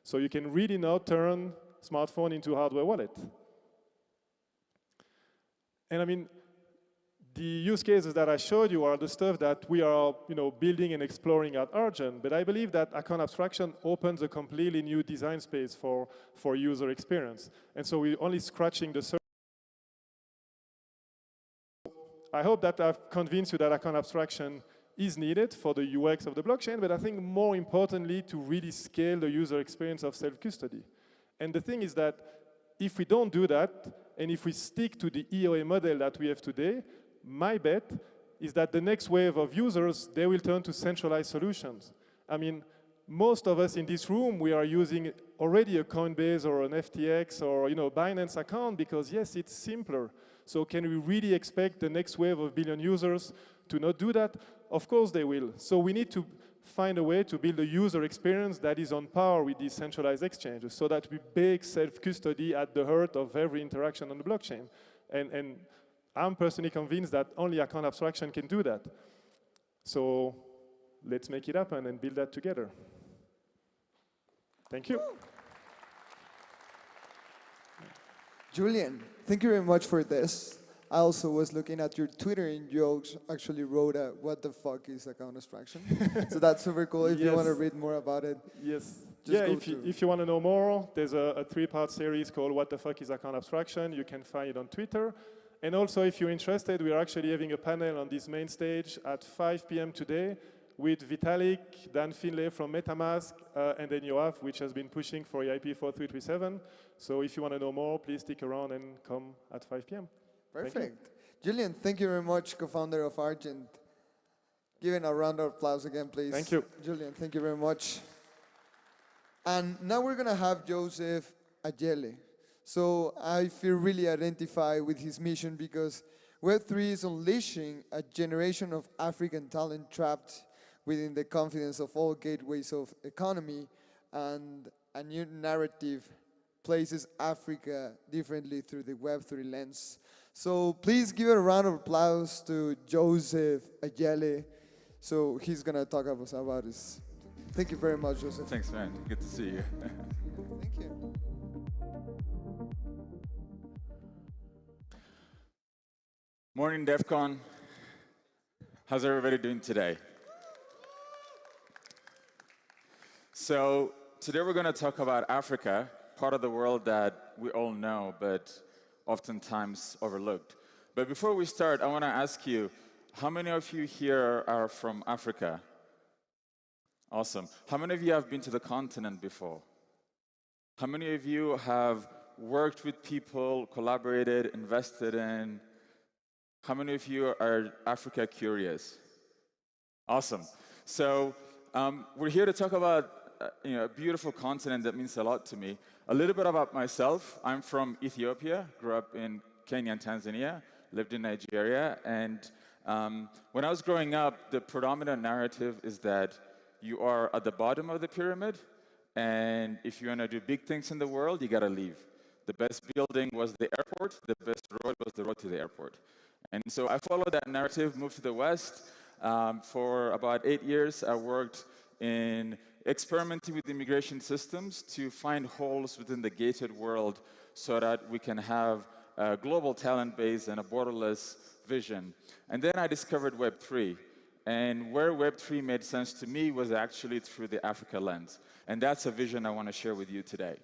So you can really now turn smartphone into hardware wallet. And I mean, the use cases that I showed you are the stuff that we are building and exploring at Argent, but I believe that account abstraction opens a completely new design space for user experience. And so we're only scratching the surface. I hope that I've convinced you that account abstraction is needed for the UX of the blockchain, but I think more importantly to really scale the user experience of self-custody. And the thing is that if we don't do that, and if we stick to the EOA model that we have today, my bet is that the next wave of users, they will turn to centralized solutions. I mean, most of us in this room, we are using already a Coinbase or an FTX or Binance account because yes, it's simpler. So can we really expect the next wave of billion users to not do that? Of course they will. So we need to find a way to build a user experience that is on par with these centralized exchanges so that we bake self-custody at the heart of every interaction on the blockchain. And I'm personally convinced that only account abstraction can do that. So let's make it happen and build that together. Thank you. Julian, thank you very much for this. I also was looking at your Twitter and you actually wrote what the fuck is account abstraction. So that's super cool if you want to read more about it. Yes. Yeah, if you want to know more, there's a 3-part series called What the Fuck is Account Abstraction. You can find it on Twitter. And also, if you're interested, we're actually having a panel on this main stage at 5 p.m. today with Vitalik, Dan Finlay from MetaMask, and then EOAs, which has been pushing for EIP 4337. So if you want to know more, please stick around and come at 5 p.m. Perfect. Julian, thank you very much, co-founder of Argent. Give a round of applause again, please. Thank you. Julian, thank you very much. And now we're going to have Joseph Ayele. So I feel really identified with his mission because Web3 is unleashing a generation of African talent trapped within the confidence of all gateways of economy, and a new narrative places Africa differently through the Web3 lens. So please give a round of applause to Joseph Ayele. So he's going to talk about this. Thank you very much, Joseph. Thanks, man. Good to see you. Thank you. Morning, Defcon. How's everybody doing today? So today we're going to talk about Africa, part of the world that we all know, but oftentimes overlooked. But before we start, I want to ask you, how many of you here are from Africa? Awesome. How many of you have been to the continent before? How many of you have worked with people, collaborated, invested in? How many of you are Africa curious? Awesome. So we're here to talk about a beautiful continent that means a lot to me. A little bit about myself. I'm from Ethiopia, grew up in Kenya and Tanzania, lived in Nigeria, and when I was growing up, the predominant narrative is that you are at the bottom of the pyramid, and if you want to do big things in the world, you got to leave. The best building was the airport, the best road was the road to the airport. And so I followed that narrative, moved to the West. For about 8 years, I worked in experimenting with immigration systems to find holes within the gated world so that we can have a global talent base and a borderless vision. And then I discovered Web3. And where Web3 made sense to me was actually through the Africa lens. And that's a vision I want to share with you today.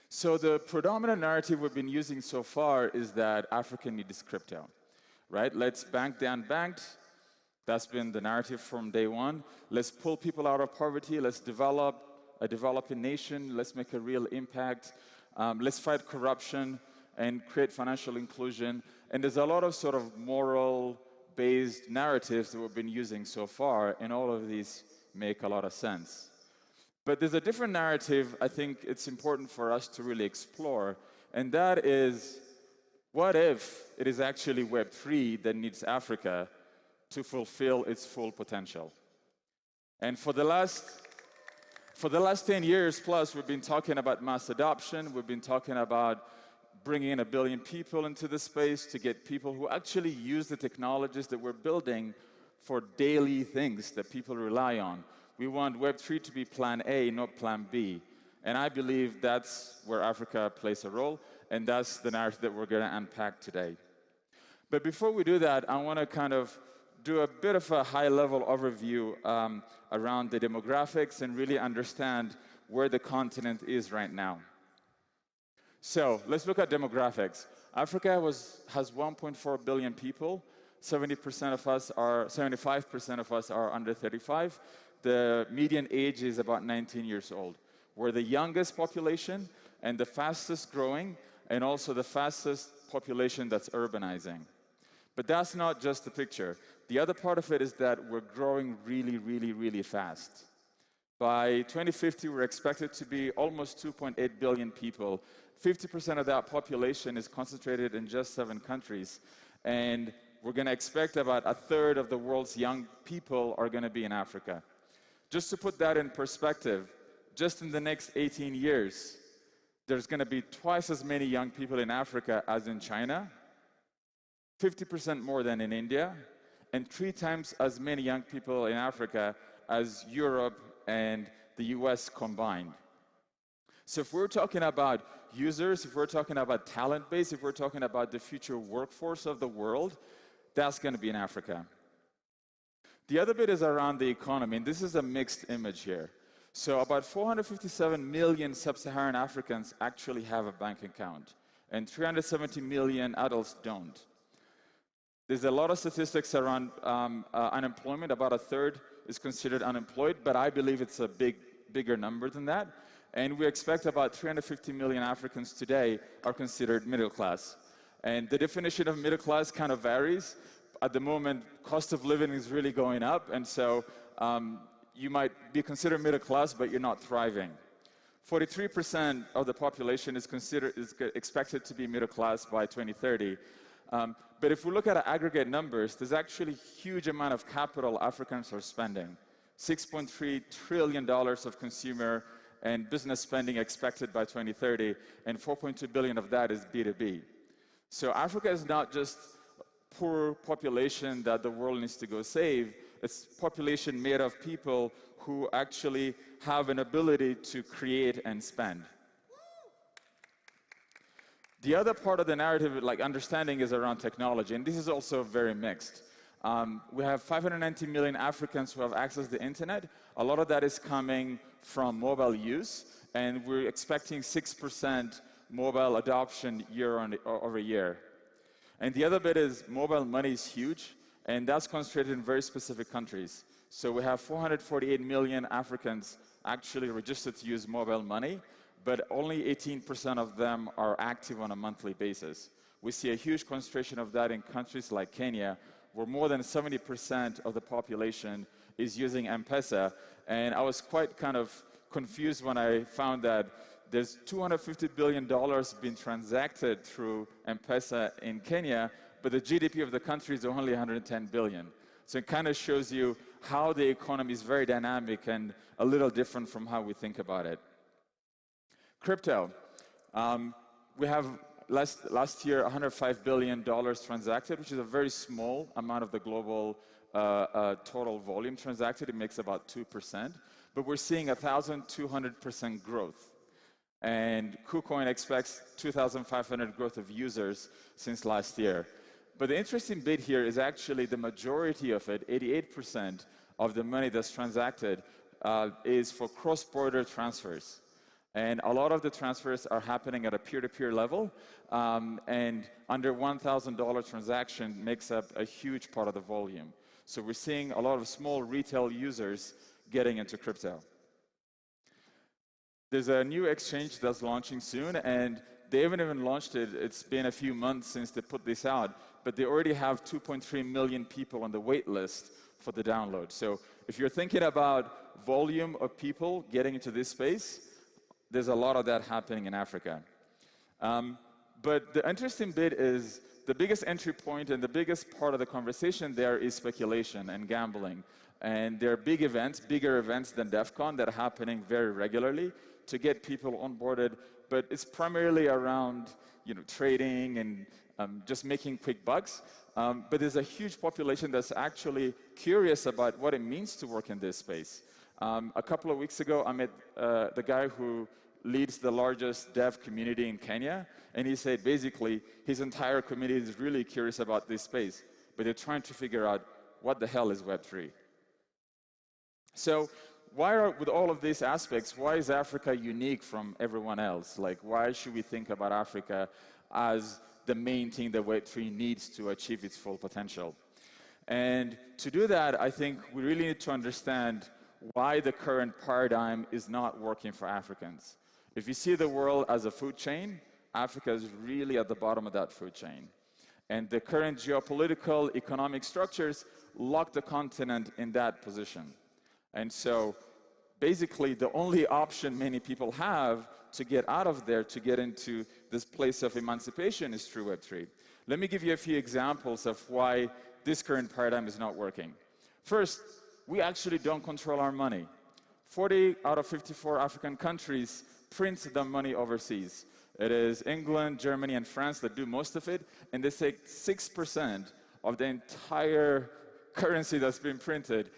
So the predominant narrative we've been using so far is that Africa needs crypto, right? Let's bank the unbanked. That's been the narrative from day one. Let's pull people out of poverty. Let's develop a developing nation. Let's make a real impact. Let's fight corruption and create financial inclusion. And there's a lot of sort of moral-based narratives that we've been using so far, and all of these make a lot of sense. But there's a different narrative I think it's important for us to really explore, and that is, what if it is actually Web3 that needs Africa to fulfill its full potential? And for the last 10 years plus, we've been talking about mass adoption. We've been talking about bringing in 1 billion people into the space to get people who actually use the technologies that we're building for daily things that people rely on. We want Web3 to be plan A, not plan B. And I believe that's where Africa plays a role, and that's the narrative that we're going to unpack today. But before we do that, I want to kind of do a bit of a high-level overview around the demographics and really understand where the continent is right now. So let's look at demographics. Africa has 1.4 billion people. 75% of us are under 35. The median age is about 19 years old. We're the youngest population and the fastest growing, and also the fastest population that's urbanizing. But that's not just the picture. The other part of it is that we're growing really, really, really fast. By 2050, we're expected to be almost 2.8 billion people. 50% of that population is concentrated in just 7 countries. And we're going to expect about a third of the world's young people are going to be in Africa. Just to put that in perspective, just in the next 18 years, there's going to be twice as many young people in Africa as in China, 50% more than in India, and 3 times as many young people in Africa as Europe and the US combined. So if we're talking about users, if we're talking about talent base, if we're talking about the future workforce of the world, that's going to be in Africa. The other bit is around the economy, and this is a mixed image here. So about 457 million sub-Saharan Africans actually have a bank account, and 370 million adults don't. There's a lot of statistics around unemployment. About a third is considered unemployed, but I believe it's a bigger number than that. And we expect about 350 million Africans today are considered middle class. And the definition of middle class kind of varies. At the moment, cost of living is really going up, and so you might be considered middle class, but you're not thriving. 43% of the population is expected to be middle class by 2030. But if we look at aggregate numbers, there's actually a huge amount of capital Africans are spending. $6.3 trillion of consumer and business spending expected by 2030, and 4.2 billion of that is B2B. So Africa is not just poor population that the world needs to go save. It's population made of people who actually have an ability to create and spend. The other part of the narrative, like understanding, is around technology, and this is also very mixed. We have 590 million Africans who have access to the internet. A lot of that is coming from mobile use, and we're expecting 6% mobile adoption over year. And the other bit is mobile money is huge, and that's concentrated in very specific countries. So we have 448 million Africans actually registered to use mobile money, but only 18% of them are active on a monthly basis. We see a huge concentration of that in countries like Kenya, where more than 70% of the population is using M-Pesa. And I was quite kind of confused when I found that there's $250 billion being transacted through M-Pesa in Kenya, but the GDP of the country is only 110 billion. So it kind of shows you how the economy is very dynamic and a little different from how we think about it. Crypto. We have last year $105 billion transacted, which is a very small amount of the global total volume transacted. It makes about 2%, but we're seeing 1,200% growth. And KuCoin expects 2,500 growth of users since last year. But the interesting bit here is actually the majority of it, 88% of the money that's transacted is for cross-border transfers. And a lot of the transfers are happening at a peer-to-peer level, and under $1,000 transaction makes up a huge part of the volume. So we're seeing a lot of small retail users getting into crypto. There's a new exchange that's launching soon, and they haven't even launched it. It's been a few months since they put this out, but they already have 2.3 million people on the wait list for the download. So if you're thinking about volume of people getting into this space, there's a lot of that happening in Africa. But the interesting bit is the biggest entry point and the biggest part of the conversation there is speculation and gambling. And there are big events, bigger events than Defcon that are happening very regularly to get people onboarded but it's primarily around trading and just making quick bucks. But there's a huge population that's actually curious about what it means to work in this space. A couple of weeks ago, I met the guy who leads the largest dev community in Kenya, and he said basically his entire community is really curious about this space, but they're trying to figure out what the hell is Web3. So with all of these aspects, why is Africa unique from everyone else? Like, why should we think about Africa as the main thing that Web3 needs to achieve its full potential? And to do that, I think we really need to understand why the current paradigm is not working for Africans. If you see the world as a food chain, Africa is really at the bottom of that food chain. And the current geopolitical, economic structures lock the continent in that position. And so basically the only option many people have to get out of there, to get into this place of emancipation, is through Web3. Let me give you a few examples of why this current paradigm is not working. First, we actually don't control our money. 40 out of 54 African countries print the money overseas. It is England, Germany, and France that do most of it, and they take 6% of the entire currency that's been printed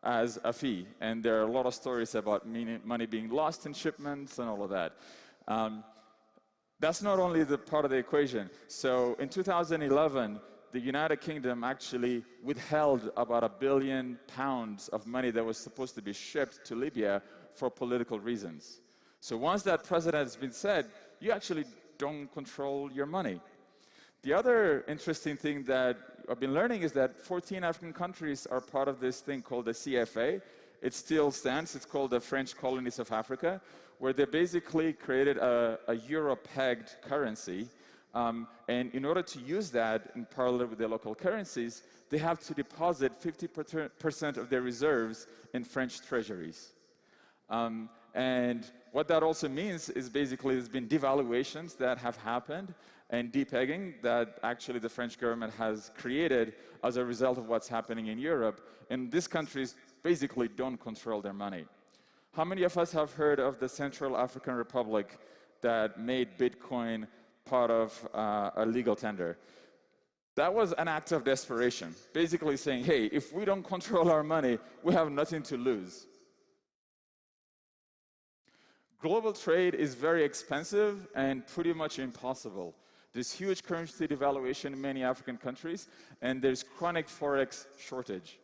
as a fee. And there are a lot of stories about money being lost in shipments and all of that. That's not only the part of the equation. So in 2011, the United Kingdom actually withheld about £1 billion of money that was supposed to be shipped to Libya for political reasons. So once that precedent has been set, you actually don't control your money. The other interesting thing that I've been learning is that 14 African countries are part of this thing called the CFA. It still stands. It's called the French Colonies of Africa, where they basically created a euro-pegged currency. And in order to use that in parallel with their local currencies, they have to deposit 50% of their reserves in French treasuries. And what that also means is basically there's been devaluations that have happened and depegging that actually the French government has created as a result of what's happening in Europe. And these countries basically don't control their money. How many of us have heard of the Central African Republic that made Bitcoin part of a legal tender? That was an act of desperation, basically saying, hey, if we don't control our money, we have nothing to lose. Global trade is very expensive and pretty much impossible. There's huge currency devaluation in many African countries, and there's chronic forex shortage.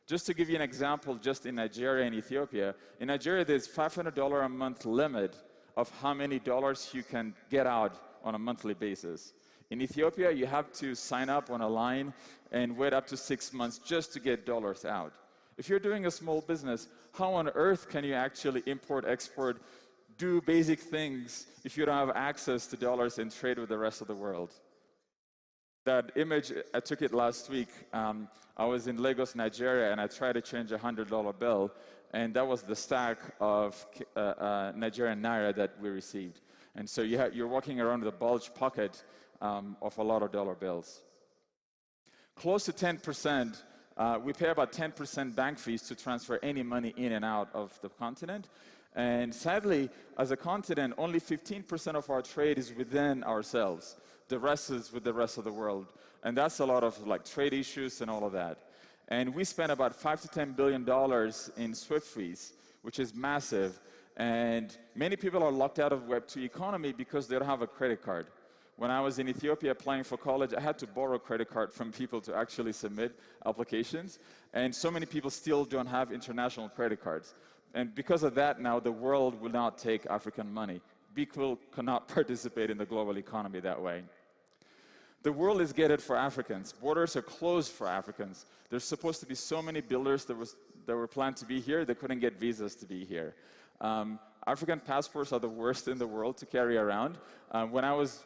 Just to give you an example, just in Nigeria and Ethiopia, in Nigeria there's $500 a month limit of how many dollars you can get out on a monthly basis. In Ethiopia, you have to sign up on a line and wait up to 6 months just to get dollars out. If you're doing a small business, how on earth can you actually import, export, do basic things if you don't have access to dollars and trade with the rest of the world? That image, I took it last week. I was in Lagos, Nigeria, and I tried to change a $100 bill, and that was the stack of Nigerian Naira that we received. And so you're walking around with a bulge pocket of a lot of dollar bills. Close to 10%, we pay about 10% bank fees to transfer any money in and out of the continent. And sadly, as a continent, only 15% of our trade is within ourselves. The rest is with the rest of the world. And that's a lot of like trade issues and all of that. And we spend about $5 to $10 billion in SWIFT fees, which is massive. And many people are locked out of Web2 economy because they don't have a credit card. When I was in Ethiopia applying for college, I had to borrow a credit card from people to actually submit applications. And so many people still don't have international credit cards. And because of that, now the world will not take African money. People cannot participate in the global economy that way. The world is gated for Africans. Borders are closed for Africans. There's supposed to be so many builders that were planned to be here, they couldn't get visas to be here. African passports are the worst in the world to carry around. When I was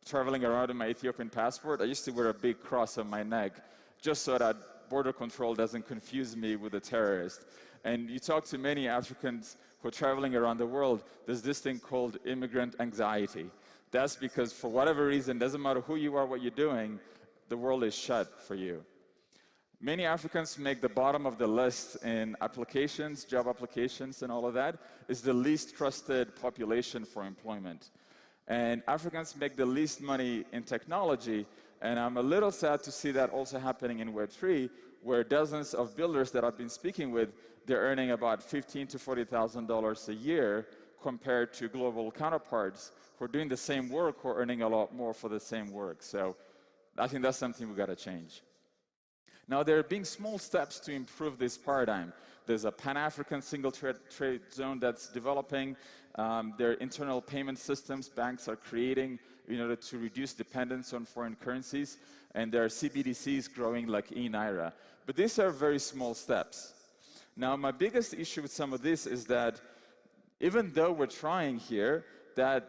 traveling around in my Ethiopian passport, I used to wear a big cross on my neck just so that border control doesn't confuse me with a terrorist. And you talk to many Africans who are traveling around the world, there's this thing called immigrant anxiety. That's because for whatever reason, doesn't matter who you are, what you're doing, the world is shut for you. Many Africans make the bottom of the list in applications, job applications, and all of that. It's the least trusted population for employment. And Africans make the least money in technology, and I'm a little sad to see that also happening in Web3, where dozens of builders that I've been speaking with, they're earning about $15,000 to $40,000 a year compared to global counterparts who are doing the same work, who are earning a lot more for the same work. So I think that's something we've got to change. Now, there are being small steps to improve this paradigm. There's a Pan-African single trade zone that's developing. There are internal payment systems banks are creating in order to reduce dependence on foreign currencies. And there are CBDCs growing like e-Naira. But these are very small steps. Now, my biggest issue with some of this is that even though we're trying here, that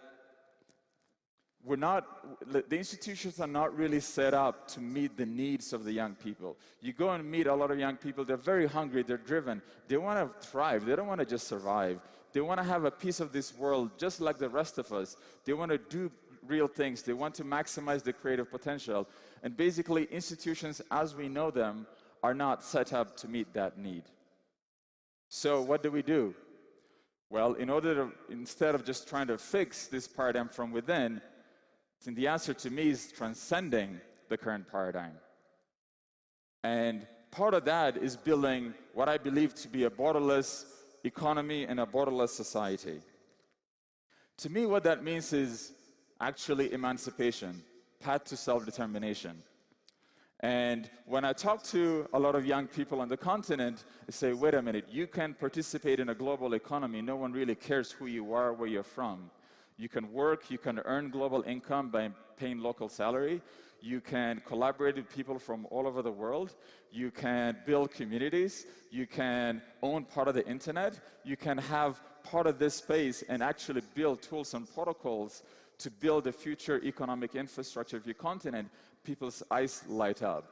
the institutions are not really set up to meet the needs of the young people. You go and meet a lot of young people, they're very hungry, they're driven, they want to thrive, they don't want to just survive. They want to have a piece of this world just like the rest of us. They want to do real things, they want to maximize their creative potential. And basically, institutions as we know them are not set up to meet that need. So what do? Well, instead of just trying to fix this paradigm from within, and the answer to me is transcending the current paradigm. And part of that is building what I believe to be a borderless economy and a borderless society. To me, what that means is actually emancipation, path to self-determination. And when I talk to a lot of young people on the continent, they say, wait a minute, you can participate in a global economy. No one really cares who you are, where you're from. You can work, you can earn global income by paying local salary. You can collaborate with people from all over the world. You can build communities. You can own part of the internet. You can have part of this space and actually build tools and protocols to build the future economic infrastructure of your continent. People's eyes light up.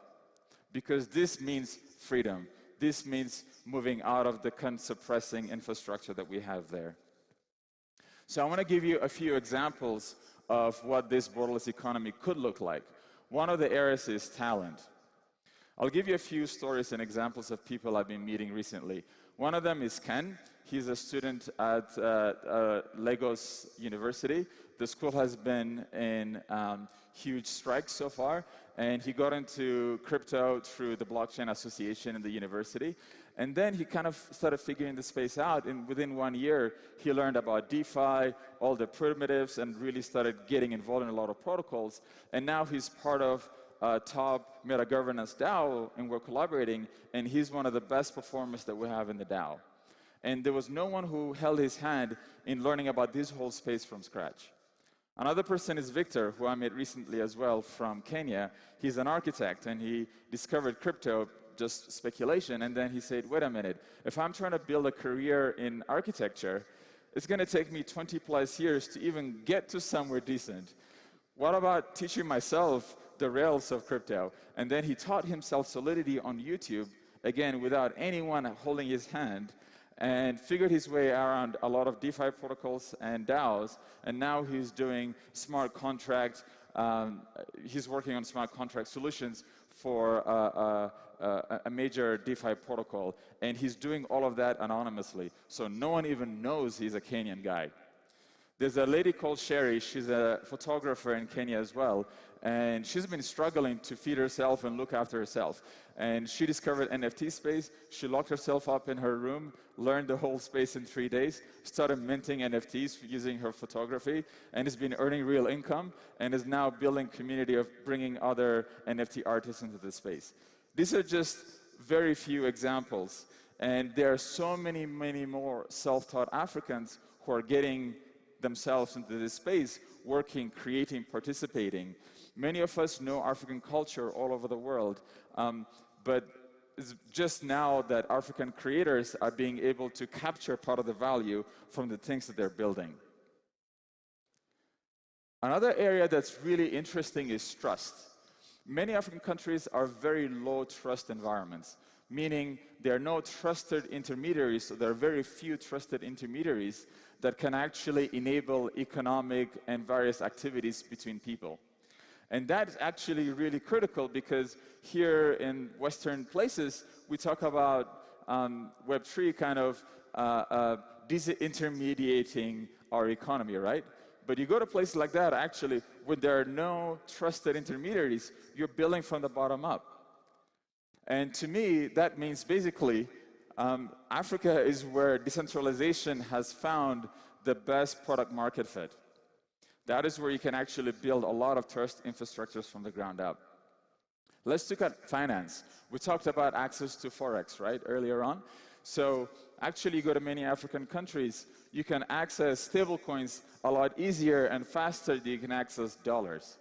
Because this means freedom. This means moving out of the suppressing infrastructure that we have there. So I want to give you a few examples of what this borderless economy could look like. One of the areas is talent. I'll give you a few stories and examples of people I've been meeting recently. One of them is Ken. He's a student at Lagos University. The school has been in huge strikes so far, and he got into crypto through the Blockchain Association in the university. And then he kind of started figuring the space out, and within 1 year, he learned about DeFi, all the primitives, and really started getting involved in a lot of protocols. And now he's part of top meta governance DAO, and we're collaborating, and he's one of the best performers that we have in the DAO. And there was no one who held his hand in learning about this whole space from scratch. Another person is Victor, who I met recently as well from Kenya. He's an architect, and he discovered crypto, just speculation, and then he said, wait a minute, if I'm trying to build a career in architecture, it's going to take me 20+ years to even get to somewhere decent. What about teaching myself the rails of crypto? And then he taught himself Solidity on YouTube, again, without anyone holding his hand, and figured his way around a lot of DeFi protocols and DAOs, and now he's doing smart contract, he's working on smart contract solutions for a major DeFi protocol, and he's doing all of that anonymously, so no one even knows he's a Kenyan guy. There's a lady called Sherry, she's a photographer in Kenya as well, and she's been struggling to feed herself and look after herself. And she discovered NFT space, she locked herself up in her room, learned the whole space in 3 days, started minting NFTs using her photography, and has been earning real income, and is now building community of bringing other NFT artists into the space. These are just very few examples, and there are so many, many more self-taught Africans who are getting themselves into this space, working, creating, participating. Many of us know African culture all over the world, but it's just now that African creators are being able to capture part of the value from the things that they're building. Another area that's really interesting is trust. Many African countries are very low trust environments, meaning there are no trusted intermediaries, so there are very few trusted intermediaries that can actually enable economic and various activities between people. And that's actually really critical because here in Western places, we talk about Web3 kind of disintermediating our economy, right? But you go to places like that, actually, where there are no trusted intermediaries, you're building from the bottom up. And to me, that means basically, Africa is where decentralization has found the best product market fit. That is where you can actually build a lot of trust infrastructures from the ground up. Let's look at finance. We talked about access to Forex, right, earlier on. So actually, you go to many African countries, you can access stablecoins a lot easier and faster than you can access dollars.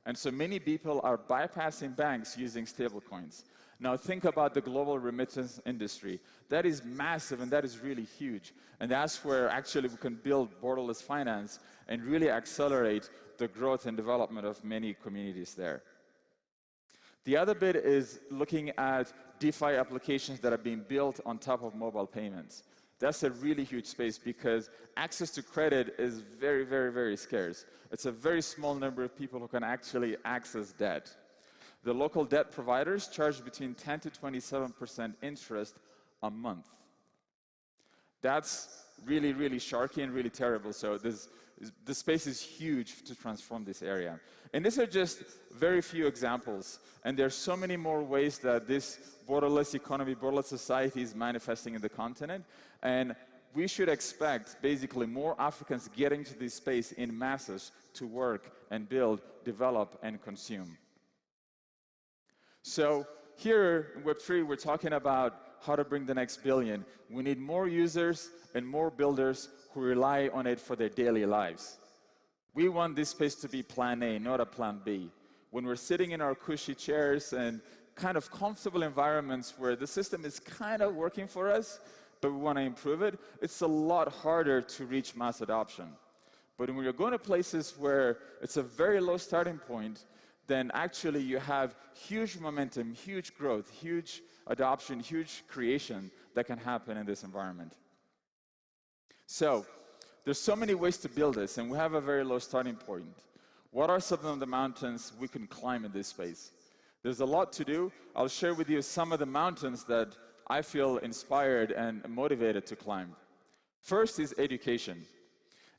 And so many people are bypassing banks using stablecoins. Now think about the global remittance industry. That is massive and that is really huge. And that's where actually we can build borderless finance and really accelerate the growth and development of many communities there. The other bit is looking at DeFi applications that are being built on top of mobile payments. That's a really huge space because access to credit is very, very, very scarce. It's a very small number of people who can actually access debt. The local debt providers charge between 10 to 27% interest a month. That's really, really sharky and really terrible. So the space is huge to transform this area. And these are just very few examples. And there's so many more ways that this borderless economy, borderless society is manifesting in the continent. And we should expect basically more Africans getting to this space in masses to work and build, develop, and consume. So here in Web3, we're talking about how to bring the next billion. We need more users and more builders who rely on it for their daily lives. We want this space to be plan A, not a plan B. When we're sitting in our cushy chairs and kind of comfortable environments where the system is kind of working for us, but we want to improve it, it's a lot harder to reach mass adoption. But when you're going to places where it's a very low starting point, then actually you have huge momentum, huge growth, huge adoption, huge creation that can happen in this environment. So there's so many ways to build this, and we have a very low starting point. What are some of the mountains we can climb in this space? There's a lot to do. I'll share with you some of the mountains that I feel inspired and motivated to climb. First is education.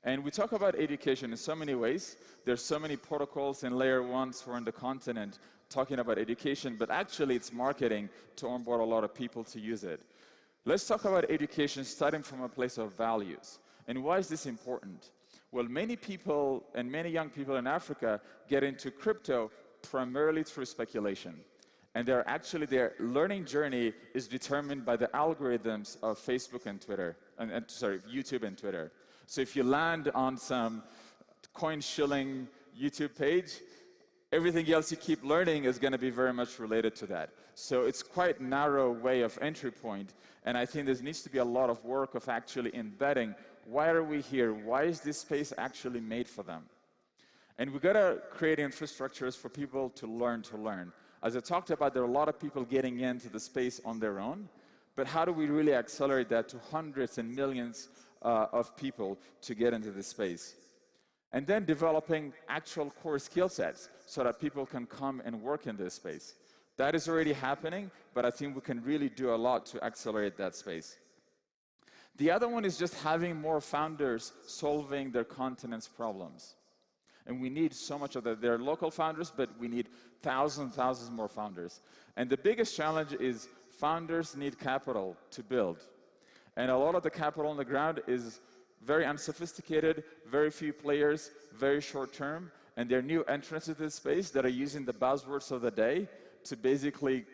And we talk about education in so many ways. There's so many protocols and layer ones who are on the continent talking about education, but actually it's marketing to onboard a lot of people to use it. Let's talk about education starting from a place of values. And why is this important? Well, many people and many young people in Africa get into crypto primarily through speculation. And their learning journey is determined by the algorithms of Facebook and Twitter, YouTube and Twitter. So if you land on some coin shilling YouTube page, everything else you keep learning is going to be very much related to that. So it's quite narrow way of entry point. And I think there needs to be a lot of work of actually embedding, why are we here? Why is this space actually made for them? And we've got to create infrastructures for people to learn. As I talked about, there are a lot of people getting into the space on their own. But how do we really accelerate that to hundreds and millions of people to get into this space? And then developing actual core skill sets so that people can come and work in this space. That is already happening, but I think we can really do a lot to accelerate that space. The other one is just having more founders solving their continent's problems. And we need so much of that. There are local founders, but we need thousands more founders. And the biggest challenge is founders need capital to build. And a lot of the capital on the ground is very unsophisticated, very few players, very short term, and there are new entrants into this space that are using the buzzwords of the day to basically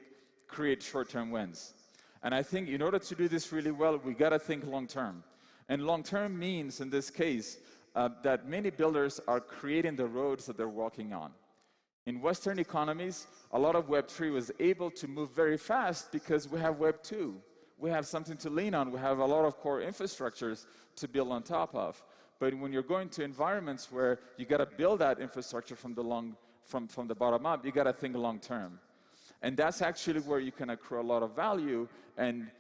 create short-term wins. And I think in order to do this really well, we got to think long-term. And long-term means, in this case, that many builders are creating the roads that they're walking on. In Western economies, a lot of Web3 was able to move very fast because we have Web 2. We have something to lean on. We have a lot of core infrastructures to build on top of. But when you're going to environments where you got to build that infrastructure from the bottom up, you got to think long-term. And that's actually where you can accrue a lot of value and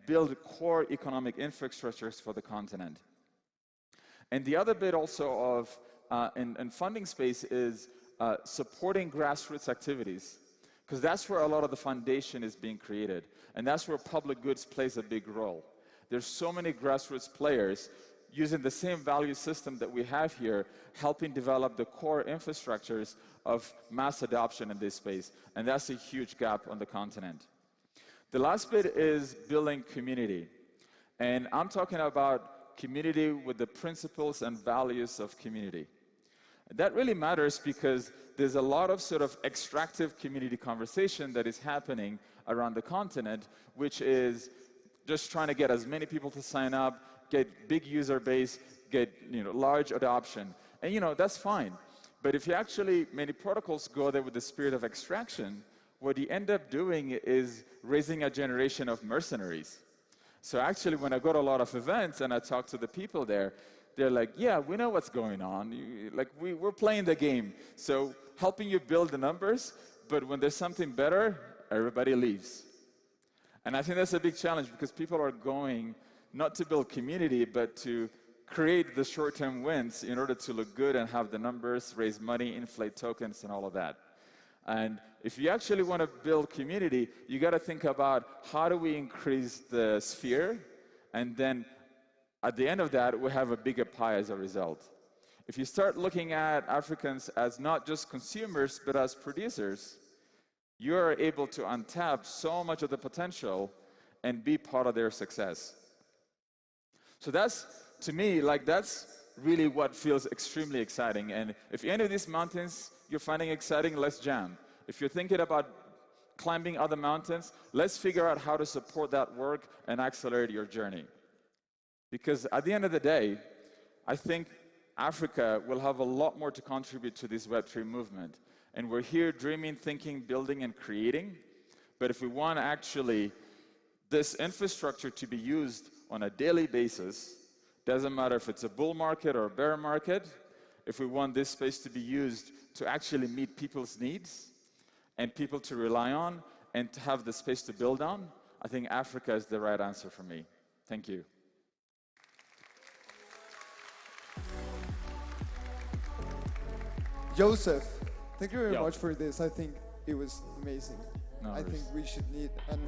build core economic infrastructures for the continent. And the other bit also of in funding space is supporting grassroots activities, because that's where a lot of the foundation is being created, and that's where public goods plays a big role. There's so many grassroots players using the same value system that we have here, helping develop the core infrastructures of mass adoption in this space, and that's a huge gap on the continent. The last bit is building community, and I'm talking about community with the principles and values of community. That really matters because there's a lot of sort of extractive community conversation that is happening around the continent, which is just trying to get as many people to sign up, get big user base, get large adoption. And that's fine. But if you actually, many protocols go there with the spirit of extraction, what you end up doing is raising a generation of mercenaries. So actually, when I go to a lot of events and I talk to the people there, they're like, yeah, we know what's going on. We're playing the game. So helping you build the numbers, but when there's something better, everybody leaves. And I think that's a big challenge because people are going not to build community, but to create the short-term wins in order to look good and have the numbers, raise money, inflate tokens, and all of that. And if you actually want to build community, you got to think about how do we increase the sphere, and then at the end of that, we have a bigger pie as a result. If you start looking at Africans as not just consumers, but as producers, you are able to untap so much of the potential and be part of their success. So that's, to me, that's really what feels extremely exciting. And if any of these mountains you're finding exciting, let's jam. If you're thinking about climbing other mountains, let's figure out how to support that work and accelerate your journey. Because at the end of the day, I think Africa will have a lot more to contribute to this Web3 movement. And we're here dreaming, thinking, building, and creating. But if we want actually this infrastructure to be used on a daily basis, doesn't matter if it's a bull market or a bear market, if we want this space to be used to actually meet people's needs and people to rely on and to have the space to build on, I think Africa is the right answer for me. Thank you. Joseph, thank you very much for this. I think it was amazing. No I worries. think we should need, and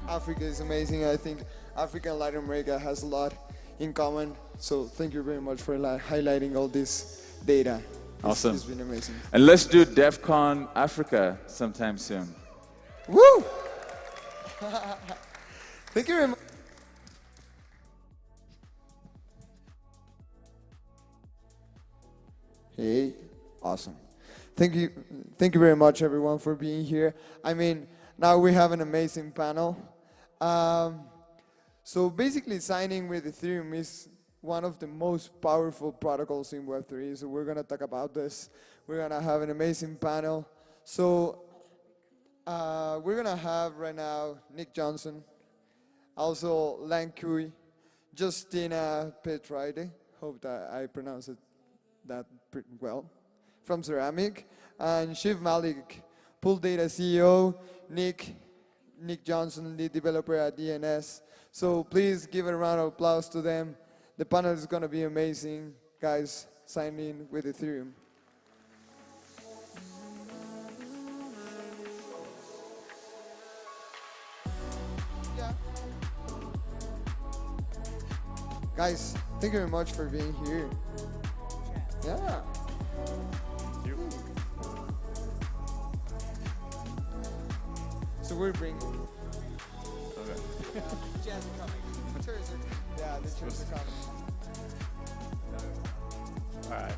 Africa is amazing. I think Africa and Latin America has a lot in common. So thank you very much for highlighting all this data. Awesome. It's been amazing. And let's do Defcon Africa sometime soon. Woo! Thank you very much. Hey, awesome. Thank you very much, everyone, for being here. I mean, now we have an amazing panel. So basically, signing with Ethereum is one of the most powerful protocols in Web3. So we're going to talk about this. We're going to have an amazing panel. So we're going to have right now Nick Johnson, also Lang Kui, Justina Petraide, hope that I pronounced that pretty well, from Ceramic, and Shiv Malik, Pool Data CEO, Nick Johnson, lead developer at DNS. So please give a round of applause to them. The panel is going to be amazing. Guys, sign in with Ethereum. Yeah. Guys, thank you very much for being here. Yeah. Thank you. So we're bringing. Okay. Jazz are coming. Chairs are, yeah, the chairs are coming. All right.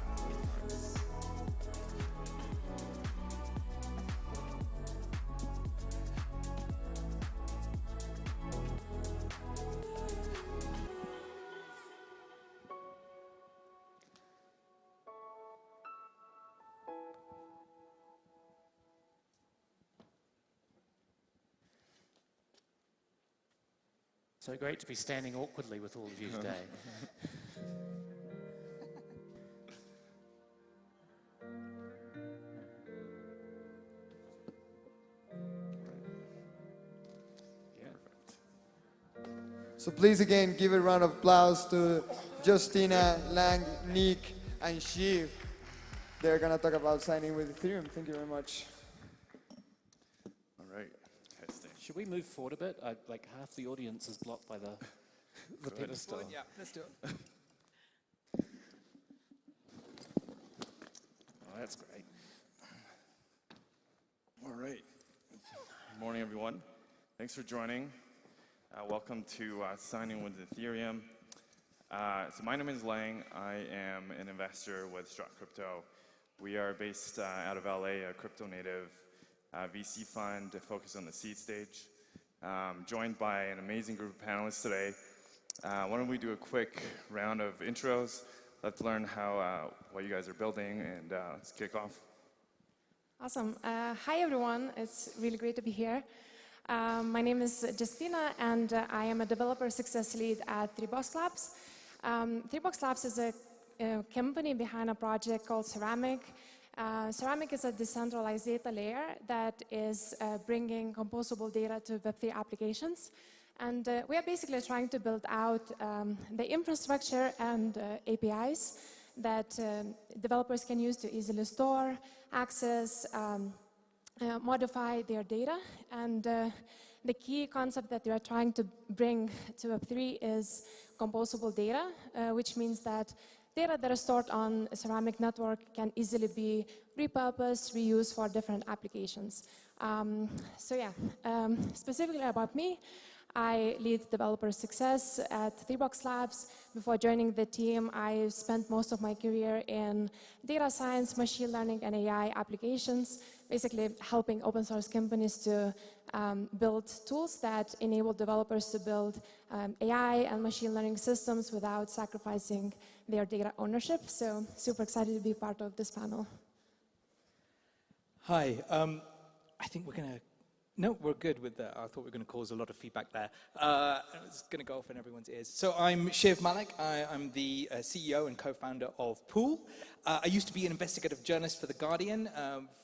So great to be standing awkwardly with all of you today. So please again give a round of applause to Justina, Lang, Nick, and Shiv. They're going to talk about signing with Ethereum. Thank you very much. All right. Testing. Should we move forward a bit? Like half the audience is blocked by the pedestal. Yeah, let's do it. Oh, that's great. All right. Good morning, everyone. Thanks for joining. Welcome to Signing with Ethereum. So my name is Lang. I am an investor with Struck Crypto. We are based out of LA, a crypto native VC fund focused on the seed stage. Joined by an amazing group of panelists today. Why don't we do a quick round of intros? Let's learn what you guys are building, and let's kick off. Awesome. Hi, everyone. It's really great to be here. My name is Justina, and I am a developer success lead at 3Box Labs. 3Box Labs is a company behind a project called Ceramic. Ceramic is a decentralized data layer that is bringing composable data to Web3 applications. And we are basically trying to build out the infrastructure and APIs that developers can use to easily store, access, modify their data. And the key concept that we are trying to bring to Web3 is composable data, which means that data that is stored on a Ceramic network can easily be repurposed, reused for different applications. Specifically about me, I lead developer success at 3Box Labs. Before joining the team, I spent most of my career in data science, machine learning, and AI applications, basically helping open source companies to build tools that enable developers to build AI and machine learning systems without sacrificing their data ownership. So super excited to be part of this panel. Hi. I think we're going to... No, we're good with that. I thought we were going to cause a lot of feedback there. It's going to go off in everyone's ears. So I'm Shiv Malik. I'm the CEO and co-founder of Pool. I used to be an investigative journalist for The Guardian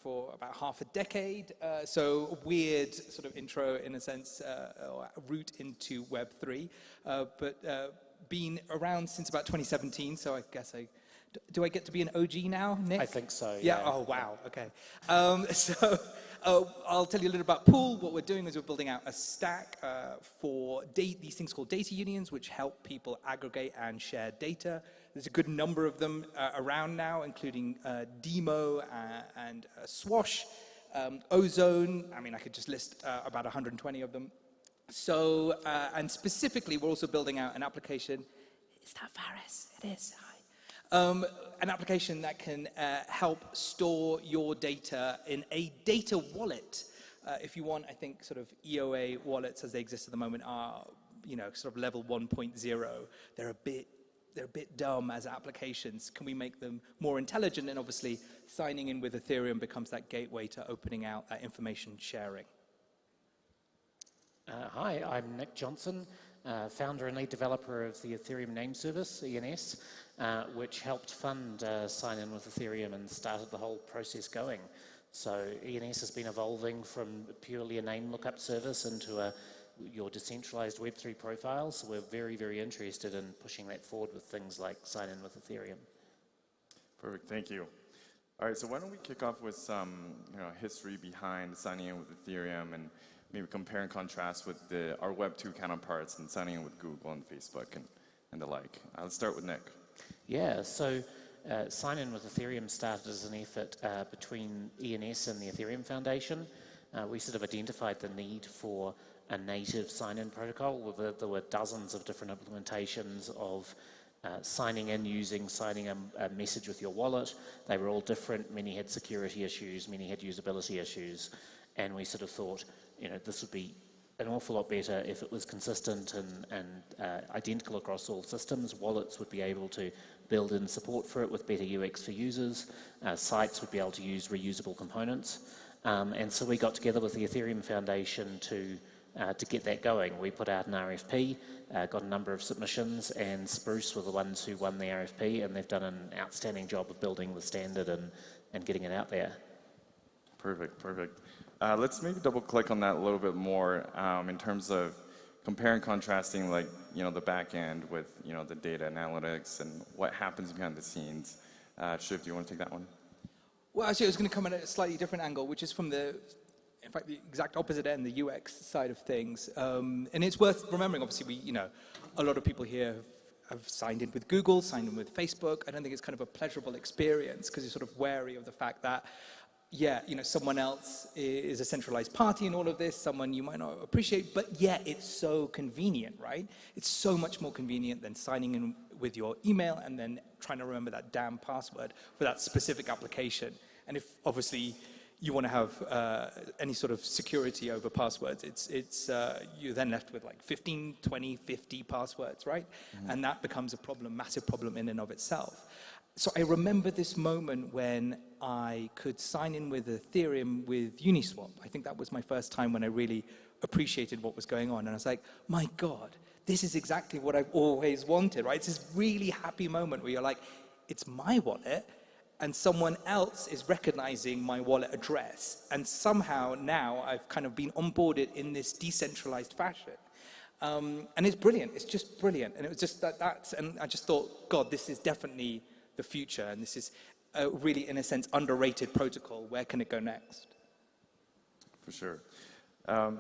for about half a decade. So a weird sort of intro, in a sense, or route into Web3. But been around since about 2017, so I guess do I get to be an OG now, Nick? I think so, yeah. Oh, wow, okay. I'll tell you a little about Pool. What we're doing is we're building out a stack for these things called data unions, which help people aggregate and share data. There's a good number of them around now, including Demo and Swash, Ozone. I mean, I could just list about 120 of them. So, and specifically, we're also building out an application. Is that Faris? It is. Hi. An application that can help store your data in a data wallet. If you want, I think sort of EOA wallets as they exist at the moment are, sort of level 1.0. They're a bit dumb as applications. Can we make them more intelligent? And obviously, signing in with Ethereum becomes that gateway to opening out that information sharing. Hi, I'm Nick Johnson, founder and lead developer of the Ethereum name service, ENS, which helped fund sign-in with Ethereum and started the whole process going. So ENS has been evolving from purely a name lookup service into your decentralized Web3 profile. So we're very, very interested in pushing that forward with things like sign-in with Ethereum. Perfect, thank you. All right, so why don't we kick off with some history behind signing in with Ethereum and maybe compare and contrast with our Web 2 counterparts and signing in with Google and Facebook and the like. Let's start with Nick. Yeah, so sign-in with Ethereum started as an effort between ENS and the Ethereum Foundation. We sort of identified the need for a native sign-in protocol. There were dozens of different implementations of signing a message with your wallet. They were all different. Many had security issues, many had usability issues. And we sort of thought, this would be an awful lot better if it was consistent and identical across all systems. Wallets would be able to build in support for it with better UX for users. Sites would be able to use reusable components. And so we got together with the Ethereum Foundation to get that going. We put out an RFP, got a number of submissions, and Spruce were the ones who won the RFP, and they've done an outstanding job of building the standard and getting it out there. Perfect, perfect. Let's maybe double click on that a little bit more in terms of compare and contrasting the back end with the data analytics and what happens behind the scenes. Shiv, do you want to take that one? Well, actually, I was going to come at a slightly different angle, which is from the, in fact, the exact opposite end, the UX side of things. And it's worth remembering, obviously, a lot of people here have signed in with Google, signed in with Facebook. I don't think it's kind of a pleasurable experience because you're sort of wary of the fact that, yeah, someone else is a centralized party in all of this, someone you might not appreciate, but yet it's so convenient, right? It's so much more convenient than signing in with your email and then trying to remember that damn password for that specific application. And if, obviously, you want to have any sort of security over passwords, you're then left with like 15, 20, 50 passwords, right? Mm-hmm. And that becomes a problem, massive problem in and of itself. So I remember this moment when I could sign in with Ethereum with Uniswap. I think that was my first time when I really appreciated what was going on. And I was like, my God, this is exactly what I've always wanted, right? It's this really happy moment where you're like, it's my wallet, and someone else is recognizing my wallet address. And somehow now I've kind of been onboarded in this decentralized fashion. And it's brilliant. It's just brilliant. And it was just and I just thought, God, this is definitely the future, and this is a really, in a sense, underrated protocol. Where can it go next? For sure.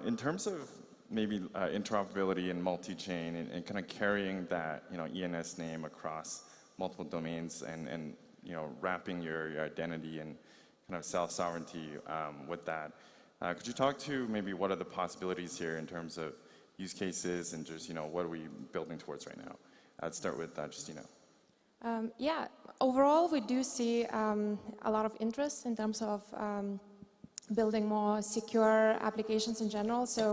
In terms of maybe interoperability and multi-chain and kind of carrying that ENS name across multiple domains and wrapping your identity and kind of self-sovereignty with that, could you talk to maybe what are the possibilities here in terms of use cases and just what are we building towards right now? I'd start with Justina. Yeah, overall we do see a lot of interest in terms of building more secure applications in general. So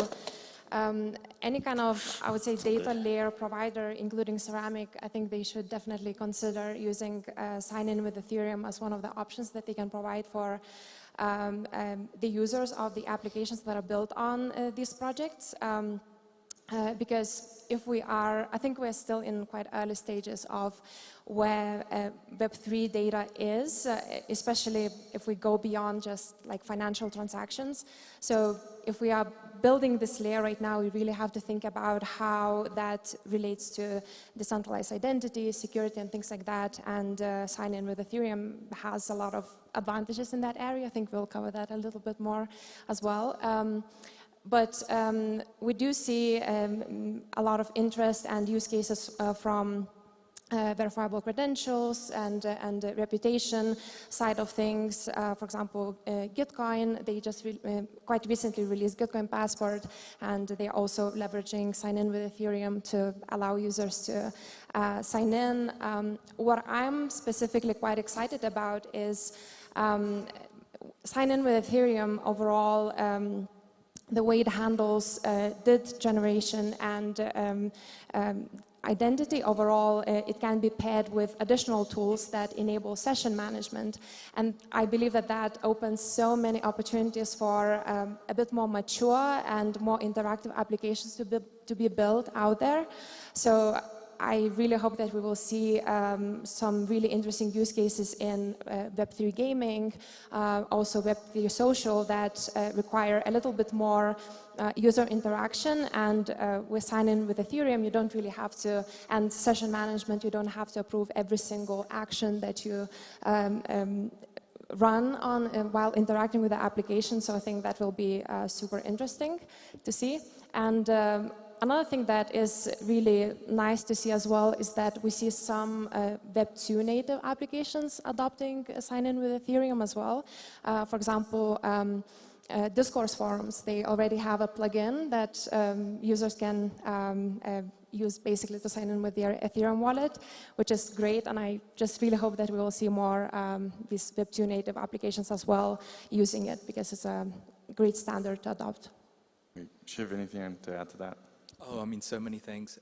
any kind of, I would say, data layer provider, including Ceramic, I think they should definitely consider using sign-in with Ethereum as one of the options that they can provide for the users of the applications that are built on these projects. Because I think we're still in quite early stages of where Web3 data is, especially if we go beyond just like financial transactions. So if we are building this layer right now, we really have to think about how that relates to decentralized identity, security, and things like that. And sign-in with Ethereum has a lot of advantages in that area. I think we'll cover that a little bit more as well. But we do see a lot of interest and use cases from verifiable credentials and reputation side of things. For example, Gitcoin, they just quite recently released Gitcoin Passport, and they're also leveraging sign-in with Ethereum to allow users to sign in. What I'm specifically quite excited about is sign-in with Ethereum overall. The way it handles DID generation and identity overall, it can be paired with additional tools that enable session management. And I believe that that opens so many opportunities for a bit more mature and more interactive applications to be built out there. So I really hope that we will see some really interesting use cases in Web3 gaming, also Web3 social that require a little bit more user interaction. And with sign-in with Ethereum, you don't really have to, and session management, you don't have to approve every single action that you run on while interacting with the application. So I think that will be super interesting to see. And another thing that is really nice to see as well is that we see some Web 2 native applications adopting sign-in with Ethereum as well. For example, discourse forums, they already have a plugin that users can use basically to sign in with their Ethereum wallet, which is great. And I just really hope that we will see more these Web 2 native applications as well using it, because it's a great standard to adopt. Shiv, anything to add to that? Oh, I mean, so many things.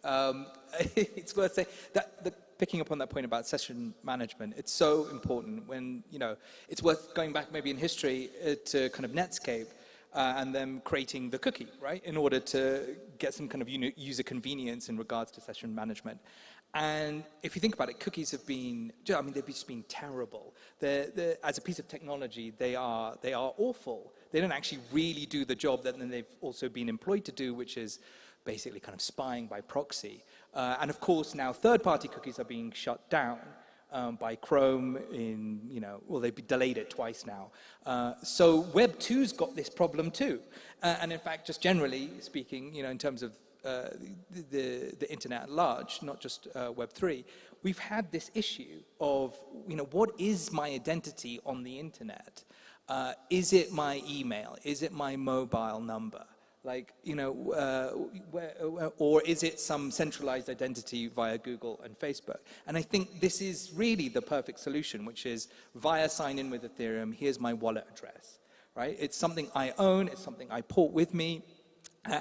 It's worth saying that picking up on that point about session management, it's so important when, it's worth going back maybe in history to kind of Netscape and them creating the cookie, right? In order to get some kind of user convenience in regards to session management. And if you think about it, cookies have been, they've just been terrible. As a piece of technology, they are awful. They don't actually really do the job that they've also been employed to do, which is basically kind of spying by proxy. And of course, now third-party cookies are being shut down. by Chrome in, well, they've delayed it twice now. So Web 2's got this problem too. And in fact, just generally speaking, in terms of the internet at large, not just Web 3, we've had this issue of, what is my identity on the internet? Is it my email? Is it my mobile number? Like, or is it some centralized identity via Google and Facebook? And I think this is really the perfect solution, which is via sign-in with Ethereum, here's my wallet address, right? It's something I own, it's something I port with me,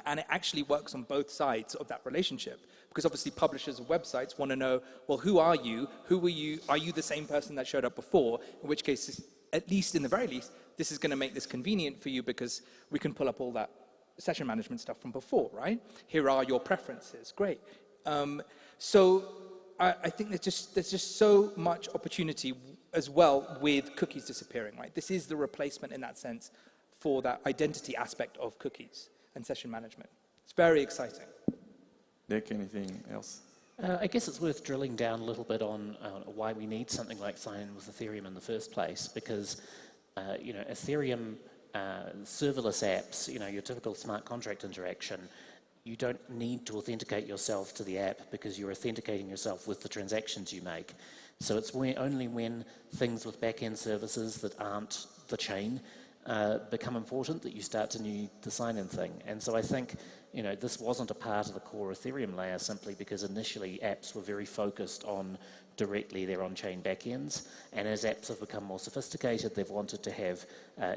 and it actually works on both sides of that relationship. Because obviously publishers of websites want to know, well, who are you? Who were you? Are you the same person that showed up before? In which case, at least in the very least, this is going to make this convenient for you because we can pull up all that session management stuff from before, right? Here are your preferences, great. So I think there's just so much opportunity as well with cookies disappearing, right? This is the replacement in that sense for that identity aspect of cookies and session management. It's very exciting. Nick, anything else? I guess it's worth drilling down a little bit on why we need something like sign-in with Ethereum in the first place, because Ethereum serverless apps, your typical smart contract interaction, you don't need to authenticate yourself to the app because you're authenticating yourself with the transactions you make. So it's only when things with back-end services that aren't the chain become important that you start to need the sign-in thing. And so I think, this wasn't a part of the core Ethereum layer simply because initially apps were very focused on directly their on-chain backends, and as apps have become more sophisticated, they've wanted to have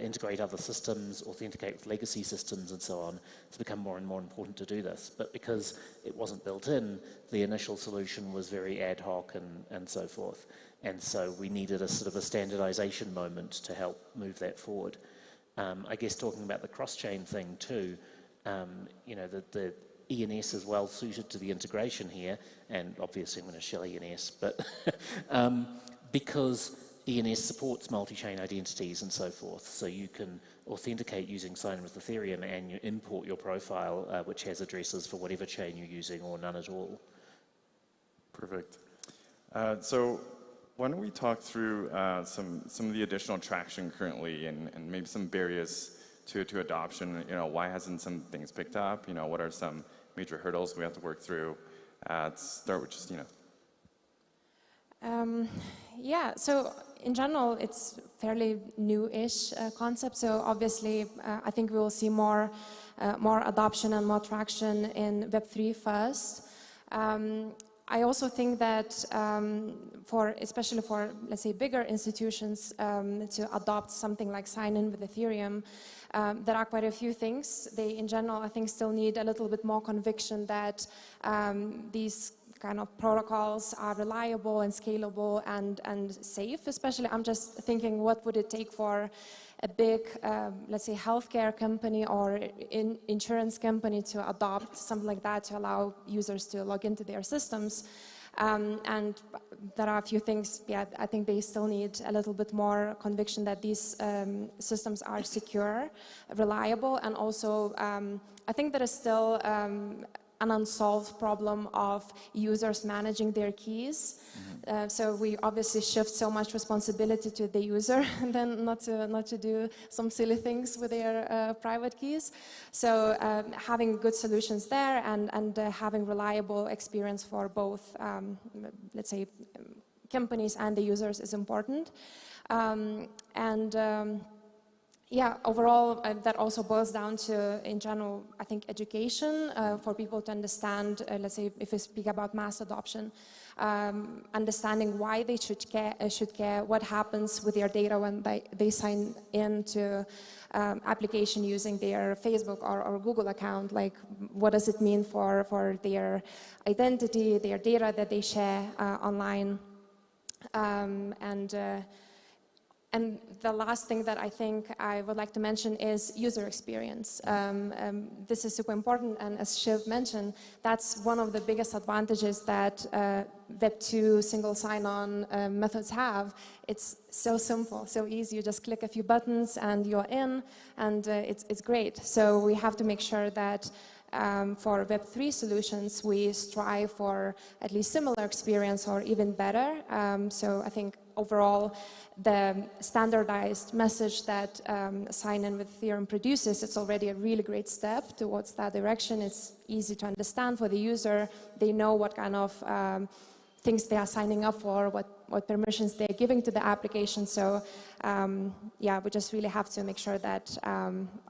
integrate other systems, authenticate with legacy systems, and so on. It's become more and more important to do this. But because it wasn't built in, the initial solution was very ad hoc and so forth. And so we needed a sort of a standardization moment to help move that forward. I guess talking about the cross-chain thing too, the ENS is well suited to the integration here, and obviously I'm going to shell ENS, but because ENS supports multi-chain identities and so forth, so you can authenticate using sign-in with Ethereum and you import your profile, which has addresses for whatever chain you're using or none at all. Perfect. So why don't we talk through some of the additional traction currently and maybe some barriers to adoption. Why hasn't some things picked up? What are some major hurdles we have to work through? Let's start with Justina. Yeah, so in general, it's fairly new-ish concept. So obviously, I think we will see more adoption and more traction in Web3 first. I also think that especially for, let's say, bigger institutions to adopt something like sign-in with Ethereum, there are quite a few things. They, in general, I think still need a little bit more conviction that these kind of protocols are reliable and scalable and safe. Especially, I'm just thinking, what would it take for a big, let's say, healthcare company or insurance company to adopt something like that to allow users to log into their systems. And there are a few things, I think they still need a little bit more conviction that these systems are secure, reliable, and also I think there is still an unsolved problem of users managing their keys. So we obviously shift so much responsibility to the user and then not to do some silly things with their private keys. So having good solutions there and having reliable experience for both, let's say, companies and the users is important. Yeah, overall, that also boils down to, in general, I think education for people to understand, let's say, if we speak about mass adoption, understanding why they should care, what happens with their data when they sign into application using their Facebook or Google account, like what does it mean for their identity, their data that they share online, and the last thing that I think I would like to mention is user experience. This is super important, and as Shiv mentioned, that's one of the biggest advantages that Web2 single sign-on methods have. It's so simple, so easy. You just click a few buttons and you're in, and it's great. So we have to make sure that for Web3 solutions, we strive for at least similar experience or even better. So I think overall, the standardized message that sign-in with Ethereum produces, it's already a really great step towards that direction. It's easy to understand for the user. They know what kind of things they are signing up for, what permissions they're giving to the application. So yeah, we just really have to make sure that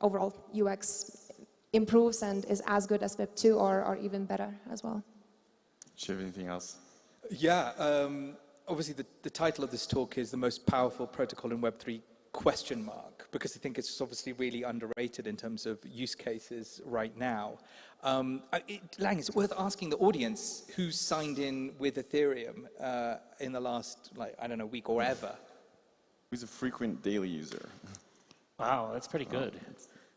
overall UX improves and is as good as Web 2 or even better as well. Do you have anything else? Yeah, obviously the title of this talk is the most powerful protocol in Web3 ? Because I think it's obviously really underrated in terms of use cases right now. Lang, is it worth asking the audience who's signed in with Ethereum in the last, like, I don't know, week or ever? Who's a frequent daily user? Wow, that's pretty good.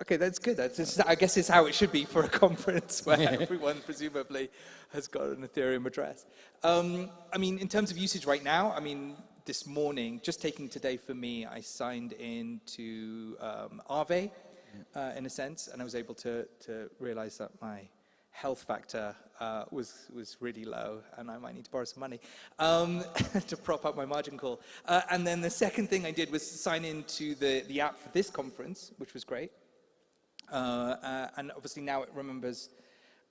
Okay, that's good. I guess it's how it should be for a conference where everyone presumably has got an Ethereum address. I mean, in terms of usage right now, I mean, this morning, just taking today for me, I signed in to Aave, in a sense, and I was able to realize that my health factor was really low, and I might need to borrow some money to prop up my margin call. And then the second thing I did was sign into the app for this conference, which was great. And obviously now it remembers,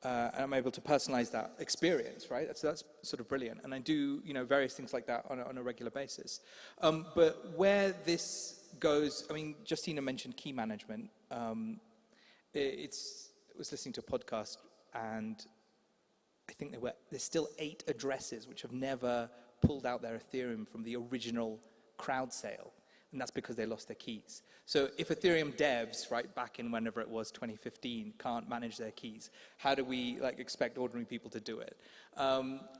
and I'm able to personalize that experience, right? So that's sort of brilliant. And I do, you know, various things like that on a regular basis. But where this goes, I mean, Justina mentioned key management. I was listening to a podcast, and I think there's still 8 addresses which have never pulled out their Ethereum from the original crowd sale. And that's because they lost their keys. So if Ethereum devs, right, back in whenever it was, 2015, can't manage their keys, how do we expect ordinary people to do it?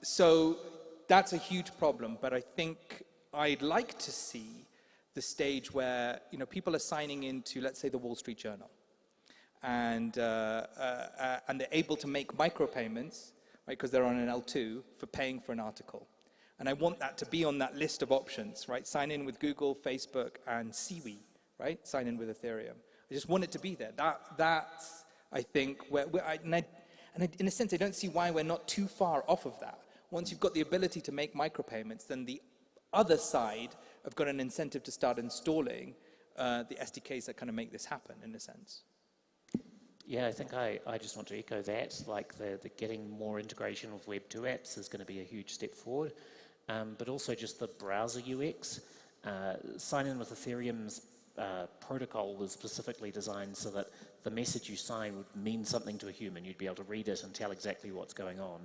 So that's a huge problem. But I think I'd like to see the stage where, you know, people are signing into, let's say, the Wall Street Journal, and they're able to make micropayments, right, because they're on an L2 for paying for an article. And I want that to be on that list of options, right? Sign in with Google, Facebook, and Siwi, right? Sign in with Ethereum. I just want it to be there. That's, I think, in a sense, I don't see why we're not too far off of that. Once you've got the ability to make micropayments, then the other side have got an incentive to start installing the SDKs that kind of make this happen, in a sense. Yeah, I think I just want to echo that. Like the getting more integration with Web 2 apps is going to be a huge step forward. But also just the browser UX. Sign-in with Ethereum's protocol was specifically designed so that the message you sign would mean something to a human. You'd be able to read it and tell exactly what's going on,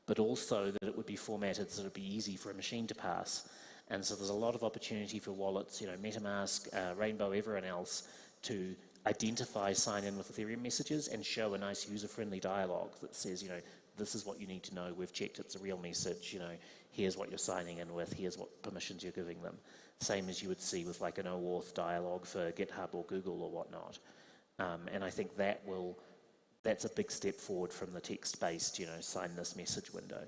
but also that it would be formatted so it would be easy for a machine to pass. And so there's a lot of opportunity for wallets, you know, MetaMask, Rainbow, everyone else, to identify sign-in with Ethereum messages and show a nice user-friendly dialogue that says, you know, this is what you need to know. We've checked it's a real message. You know, here's what you're signing in with. Here's what permissions you're giving them. Same as you would see with like an OAuth dialogue for GitHub or Google or whatnot. And I think that's a big step forward from the text-based, you know, sign this message window.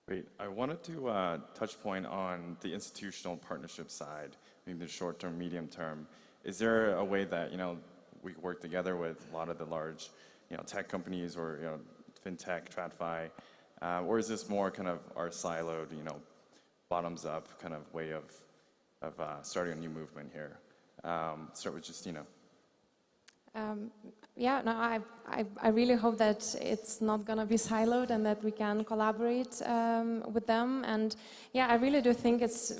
Great. I wanted to touch point on the institutional partnership side, maybe the short term, medium term. Is there a way that, you know, we work together with a lot of the large, you know, tech companies or, you know, fintech, TradFi, or is this more kind of our siloed, you know, bottoms up kind of way of starting a new movement here? Start with Justina. Yeah, no, I really hope that it's not going to be siloed and that we can collaborate with them. And yeah, I really do think it's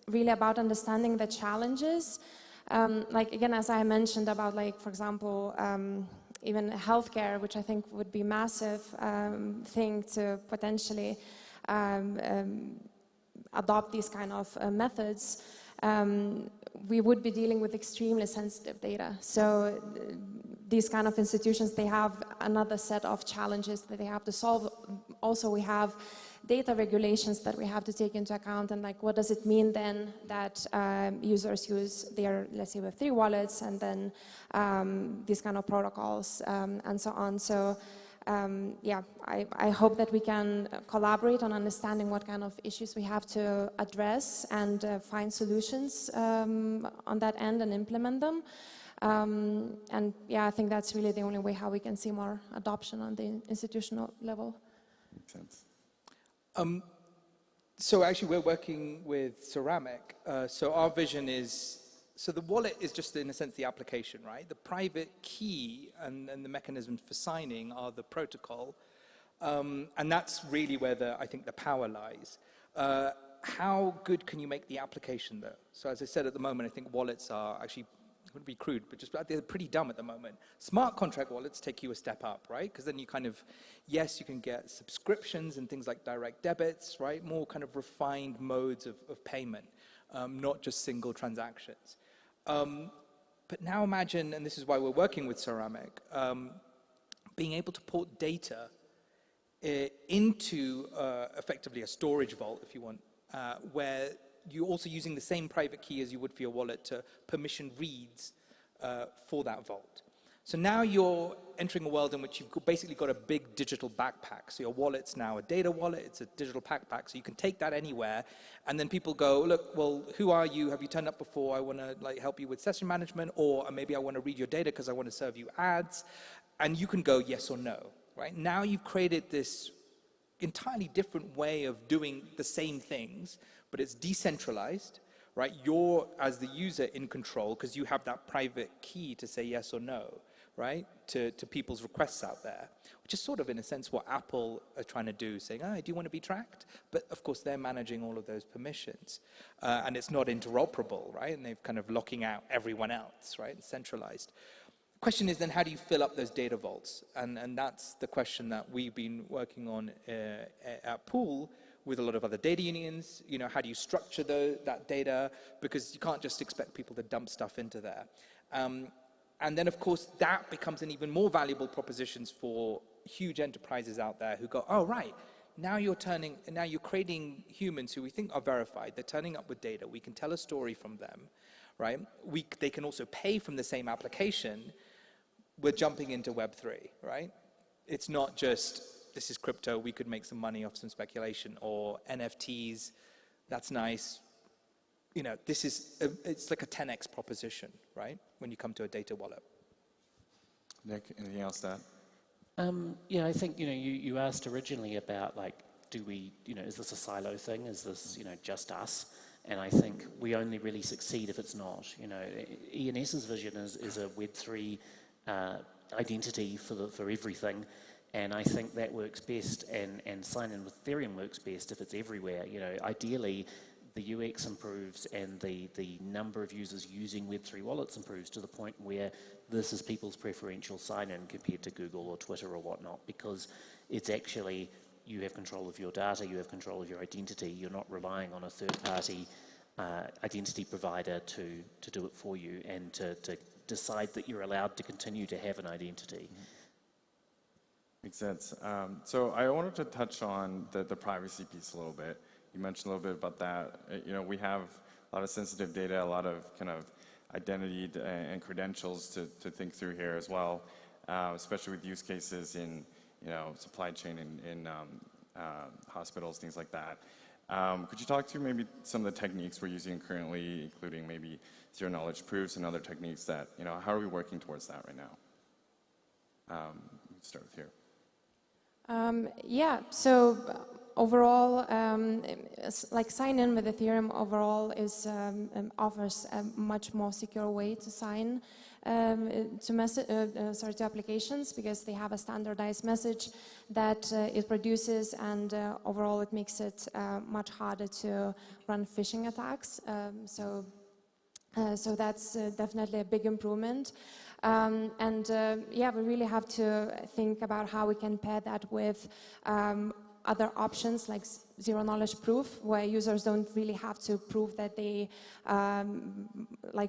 really about understanding the challenges. Like, again, as I mentioned about, like, for example, even healthcare, which I think would be a massive thing to potentially adopt these kind of methods. We would be dealing with extremely sensitive data. So these kind of institutions, they have another set of challenges that they have to solve. Also, we have data regulations that we have to take into account, and like, what does it mean then that users use their, let's say, Web3 wallets, and then these kind of protocols and so on. So yeah, I hope that we can collaborate on understanding what kind of issues we have to address and find solutions on that end and implement them. And yeah, I think that's really the only way how we can see more adoption on the institutional level. Makes sense. So actually, we're working with Ceramic. So our vision is, so the wallet is just, in a sense, the application, right? The private key and the mechanisms for signing are the protocol. And that's really where I think the power lies. How good can you make the application, though? So as I said, at the moment, I think wallets are actually, it would be crude, but just they're pretty dumb at the moment. Smart contract wallets take you a step up, right? Because then you kind of, yes, you can get subscriptions and things like direct debits, right? More kind of refined modes of payment, not just single transactions. But now imagine, and this is why we're working with Ceramic, being able to port data into effectively a storage vault, if you want, where you're also using the same private key as you would for your wallet to permission reads for that vault. So now you're entering a world in which you've basically got a big digital backpack. So your wallet's now a data wallet, it's a digital backpack, so you can take that anywhere, and then people go, look, well, who are you? Have you turned up before? I want to help you with session management, or maybe I want to read your data because I want to serve you ads, and you can go yes or no, right? Now you've created this entirely different way of doing the same things, but it's decentralized, right? You're, as the user, in control because you have that private key to say yes or no, right, to people's requests out there, which is sort of, in a sense, what Apple are trying to do, saying, do you want to be tracked? But, of course, they're managing all of those permissions, and it's not interoperable, right? And they're kind of locking out everyone else, right? It's centralized. Question is then, how do you fill up those data vaults? And that's the question that we've been working on at Pool with a lot of other data unions. You know, how do you structure that data? Because you can't just expect people to dump stuff into there. And then, of course, that becomes an even more valuable proposition for huge enterprises out there who go, oh, right, now you're creating humans who we think are verified. They're turning up with data. We can tell a story from them, right? They can also pay from the same application. We're jumping into Web3, right? It's not just, this is crypto, we could make some money off some speculation, or NFTs, that's nice. You know, it's like a 10x proposition, right? When you come to a data wallet. Nick, anything else to add? Yeah, I think, you asked originally about, do we, is this a silo thing? Is this, just us? And I think we only really succeed if it's not. ENS's vision is a Web3 identity for everything, and I think that works best, and sign-in with Ethereum works best if it's everywhere. Ideally, the UX improves and the number of users using Web3 wallets improves to the point where this is people's preferential sign-in compared to Google or Twitter or whatnot, because it's actually, you have control of your data, you have control of your identity, you're not relying on a third-party identity provider to do it for you and to decide that you're allowed to continue to have an identity. Makes sense. So I wanted to touch on the privacy piece a little bit. You mentioned a little bit about that. We have a lot of sensitive data, a lot of kind of identity and credentials to think through here as well, especially with use cases in supply chain in hospitals, things like that. Could you talk to maybe some of the techniques we're using currently, including maybe zero-knowledge proofs and other techniques that, how are we working towards that right now? Let's start with here. Yeah, so overall, sign-in with Ethereum overall offers a much more secure way to sign to applications, because they have a standardized message that it produces, and overall it makes it much harder to run phishing attacks. So that's definitely a big improvement. Yeah, we really have to think about how we can pair that with other options like zero-knowledge proof, where users don't really have to prove that they,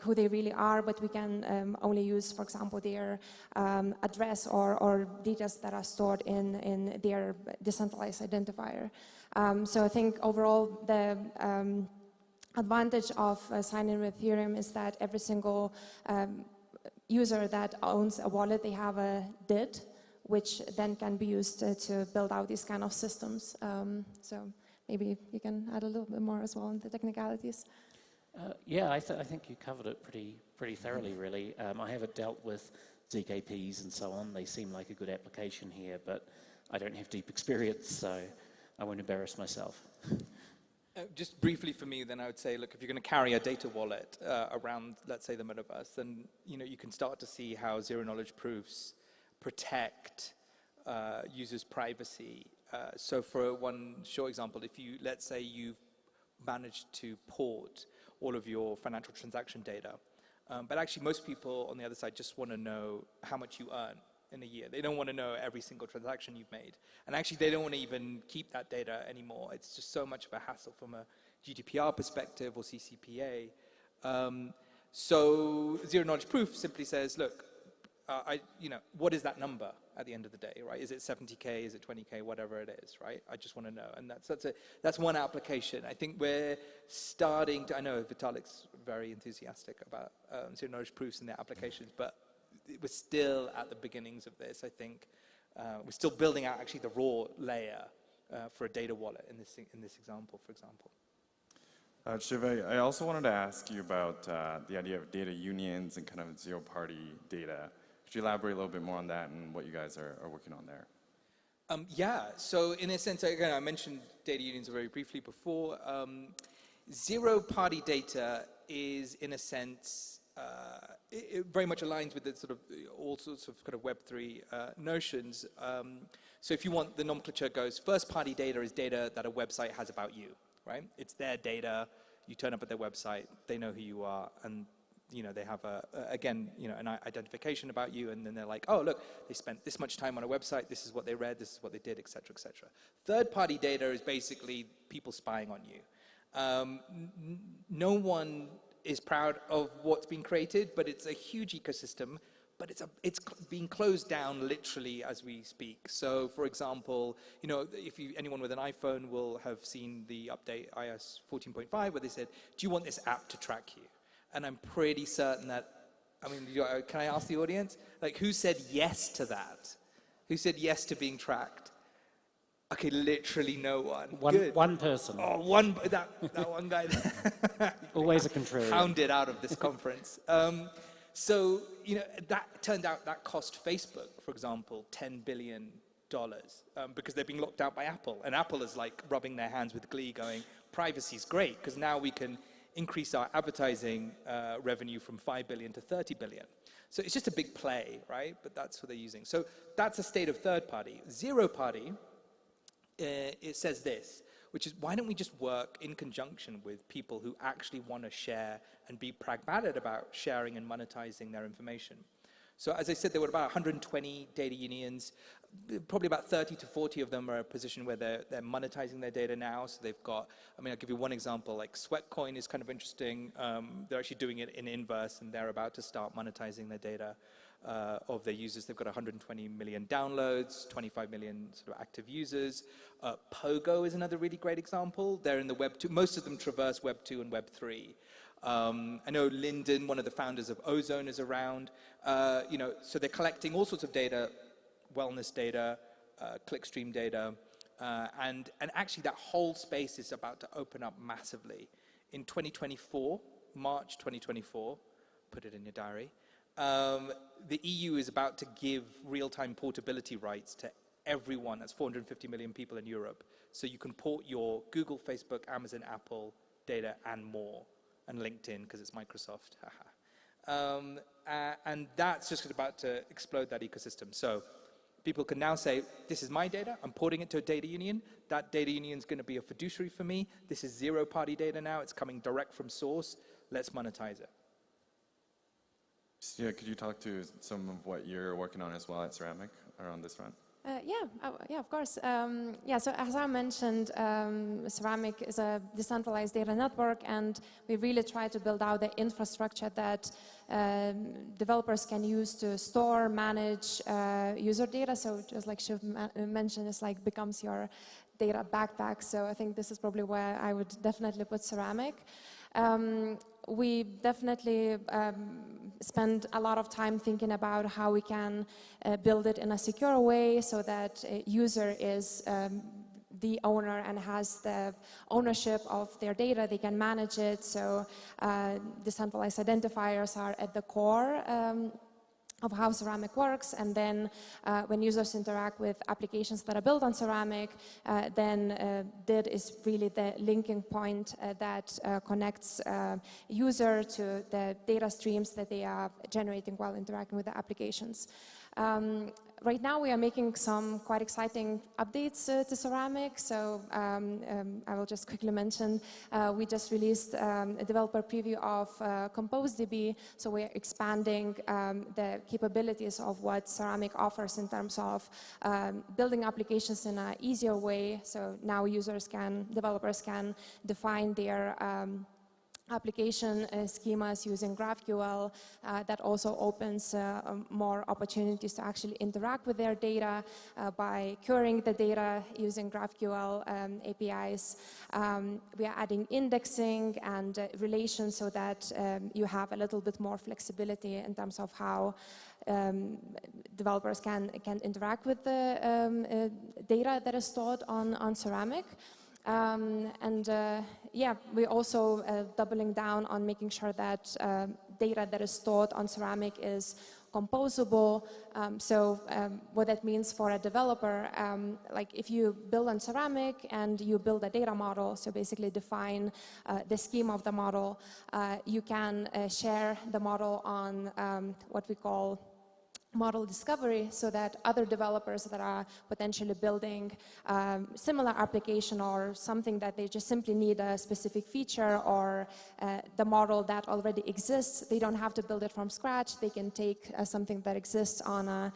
who they really are, but we can only use, for example, their address or details that are stored in their decentralized identifier. So I think overall the advantage of signing with Ethereum is that every single user that owns a wallet, they have a DID, which then can be used to build out these kind of systems. So maybe you can add a little bit more as well on the technicalities. Yeah, I think you covered it pretty thoroughly, really. I haven't dealt with ZKPs and so on. They seem like a good application here, but I don't have deep experience, so I won't embarrass myself. Just briefly for me, then I would say, look, if you're going to carry a data wallet around, let's say, the metaverse, then you can start to see how zero-knowledge proofs protect users' privacy. So for one short example, if you, let's say you've managed to port all of your financial transaction data, but actually most people on the other side just want to know how much you earn in a year. They don't want to know every single transaction you've made. And actually they don't want to even keep that data anymore. It's just so much of a hassle from a GDPR perspective or CCPA. So zero-knowledge proof simply says, look, what is that number at the end of the day, right? Is it 70K, is it 20K, whatever it is, right? I just want to know. And that's one application. I think we're starting to, I know Vitalik's very enthusiastic about zero-knowledge proofs and their applications, but we're still at the beginnings of this, I think. We're still building out actually the raw layer for a data wallet in this example, for example. Shiv, I also wanted to ask you about the idea of data unions and kind of zero-party data. Could you elaborate a little bit more on that and what you guys are working on there? Yeah, so in a sense, again, I mentioned data unions very briefly before. Zero-party data is, in a sense, it very much aligns with the sort of all sorts of kind of Web3 notions. So if you want, the nomenclature goes, first-party data is data that a website has about you, right? It's their data. You turn up at their website, they know who you are, and they have an identification about you, and then they're like, oh, look, they spent this much time on a website, this is what they read, this is what they did, et cetera, et cetera. Third-party data is basically people spying on you. No one is proud of what's been created, but it's a huge ecosystem, but it's being closed down literally as we speak. So, for example, if anyone with an iPhone will have seen the update iOS 14.5, where they said, do you want this app to track you? And I'm pretty certain that, can I ask the audience? Like, who said yes to that? Who said yes to being tracked? Okay, literally no one. One person. Oh, that one guy. Always a contrarian. Hounded out of this conference. So, that turned out that cost Facebook, for example, $10 billion because they're being locked out by Apple. And Apple is like rubbing their hands with glee going, privacy's great because now we can increase our advertising revenue from 5 billion to 30 billion. So it's just a big play, right? But that's what they're using. So that's a state of third party. Zero party, it says this, which is why don't we just work in conjunction with people who actually want to share and be pragmatic about sharing and monetizing their information. So as I said, there were about 120 data unions. Probably about 30 to 40 of them are in a position where they're monetizing their data now. So they've got, I'll give you one example, like Sweatcoin is kind of interesting. They're actually doing it in inverse, and they're about to start monetizing their data of their users. They've got 120 million downloads, 25 million sort of active users. Pogo is another really great example. They're in the Web 2. Most of them traverse Web 2 and Web 3. I know Lyndon, one of the founders of Ozone, is around. So they're collecting all sorts of data, wellness data, clickstream data, and actually that whole space is about to open up massively. In 2024, March 2024, put it in your diary, the EU is about to give real-time portability rights to everyone. That's 450 million people in Europe. So you can port your Google, Facebook, Amazon, Apple data and more, and LinkedIn because it's Microsoft. And that's just about to explode that ecosystem. So people can now say, this is my data, I'm porting it to a data union. That data union is going to be a fiduciary for me. This is zero-party data now. It's coming direct from source. Let's monetize it. Yeah, could you talk to some of what you're working on as well at Ceramic around this front? Yeah, of course. So as I mentioned, Ceramic is a decentralized data network, and we really try to build out the infrastructure that developers can use to store, manage user data. So just like Shiv mentioned, it's like becomes your data backpack. So I think this is probably where I would definitely put Ceramic. We definitely spend a lot of time thinking about how we can build it in a secure way so that a user is the owner and has the ownership of their data. They can manage it. So decentralized identifiers are at the core of how Ceramic works, and then when users interact with applications that are built on Ceramic, then DID is really the linking point that connects user to the data streams that they are generating while interacting with the applications. Right now we are making some quite exciting updates to Ceramic, so I will just quickly mention we just released a developer preview of ComposeDB, so we're expanding the capabilities of what Ceramic offers in terms of building applications in an easier way, so now developers can define their application schemas using GraphQL. That also opens more opportunities to actually interact with their data by querying the data using GraphQL APIs. We are adding indexing and relations so that you have a little bit more flexibility in terms of how developers can interact with the data that is stored on Ceramic. Yeah, we're also doubling down on making sure that data that is stored on Ceramic is composable. What that means for a developer, like if you build on Ceramic and you build a data model, so basically define the scheme of the model, you can share the model on what we call model discovery, so that other developers that are potentially building similar application or something that they just simply need a specific feature or the model that already exists, they don't have to build it from scratch. They can take something that exists on a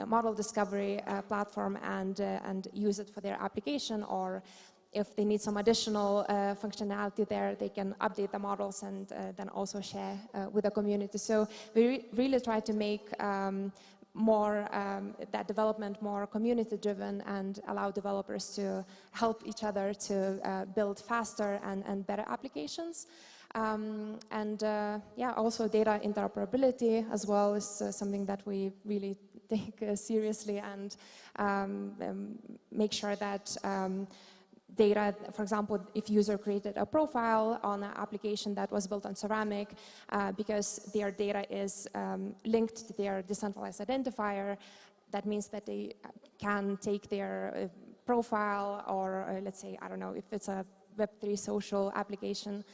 model discovery platform and use it for their application, or if they need some additional functionality there, they can update the models and then also share with the community. So we really try to make that development more community-driven and allow developers to help each other to build faster and better applications. Yeah, also data interoperability as well is something that we really take seriously and make sure that data, for example, if user created a profile on an application that was built on Ceramic, because their data is linked to their decentralized identifier, that means that they can take their profile or let's say, I don't know, if it's a Web3 social application,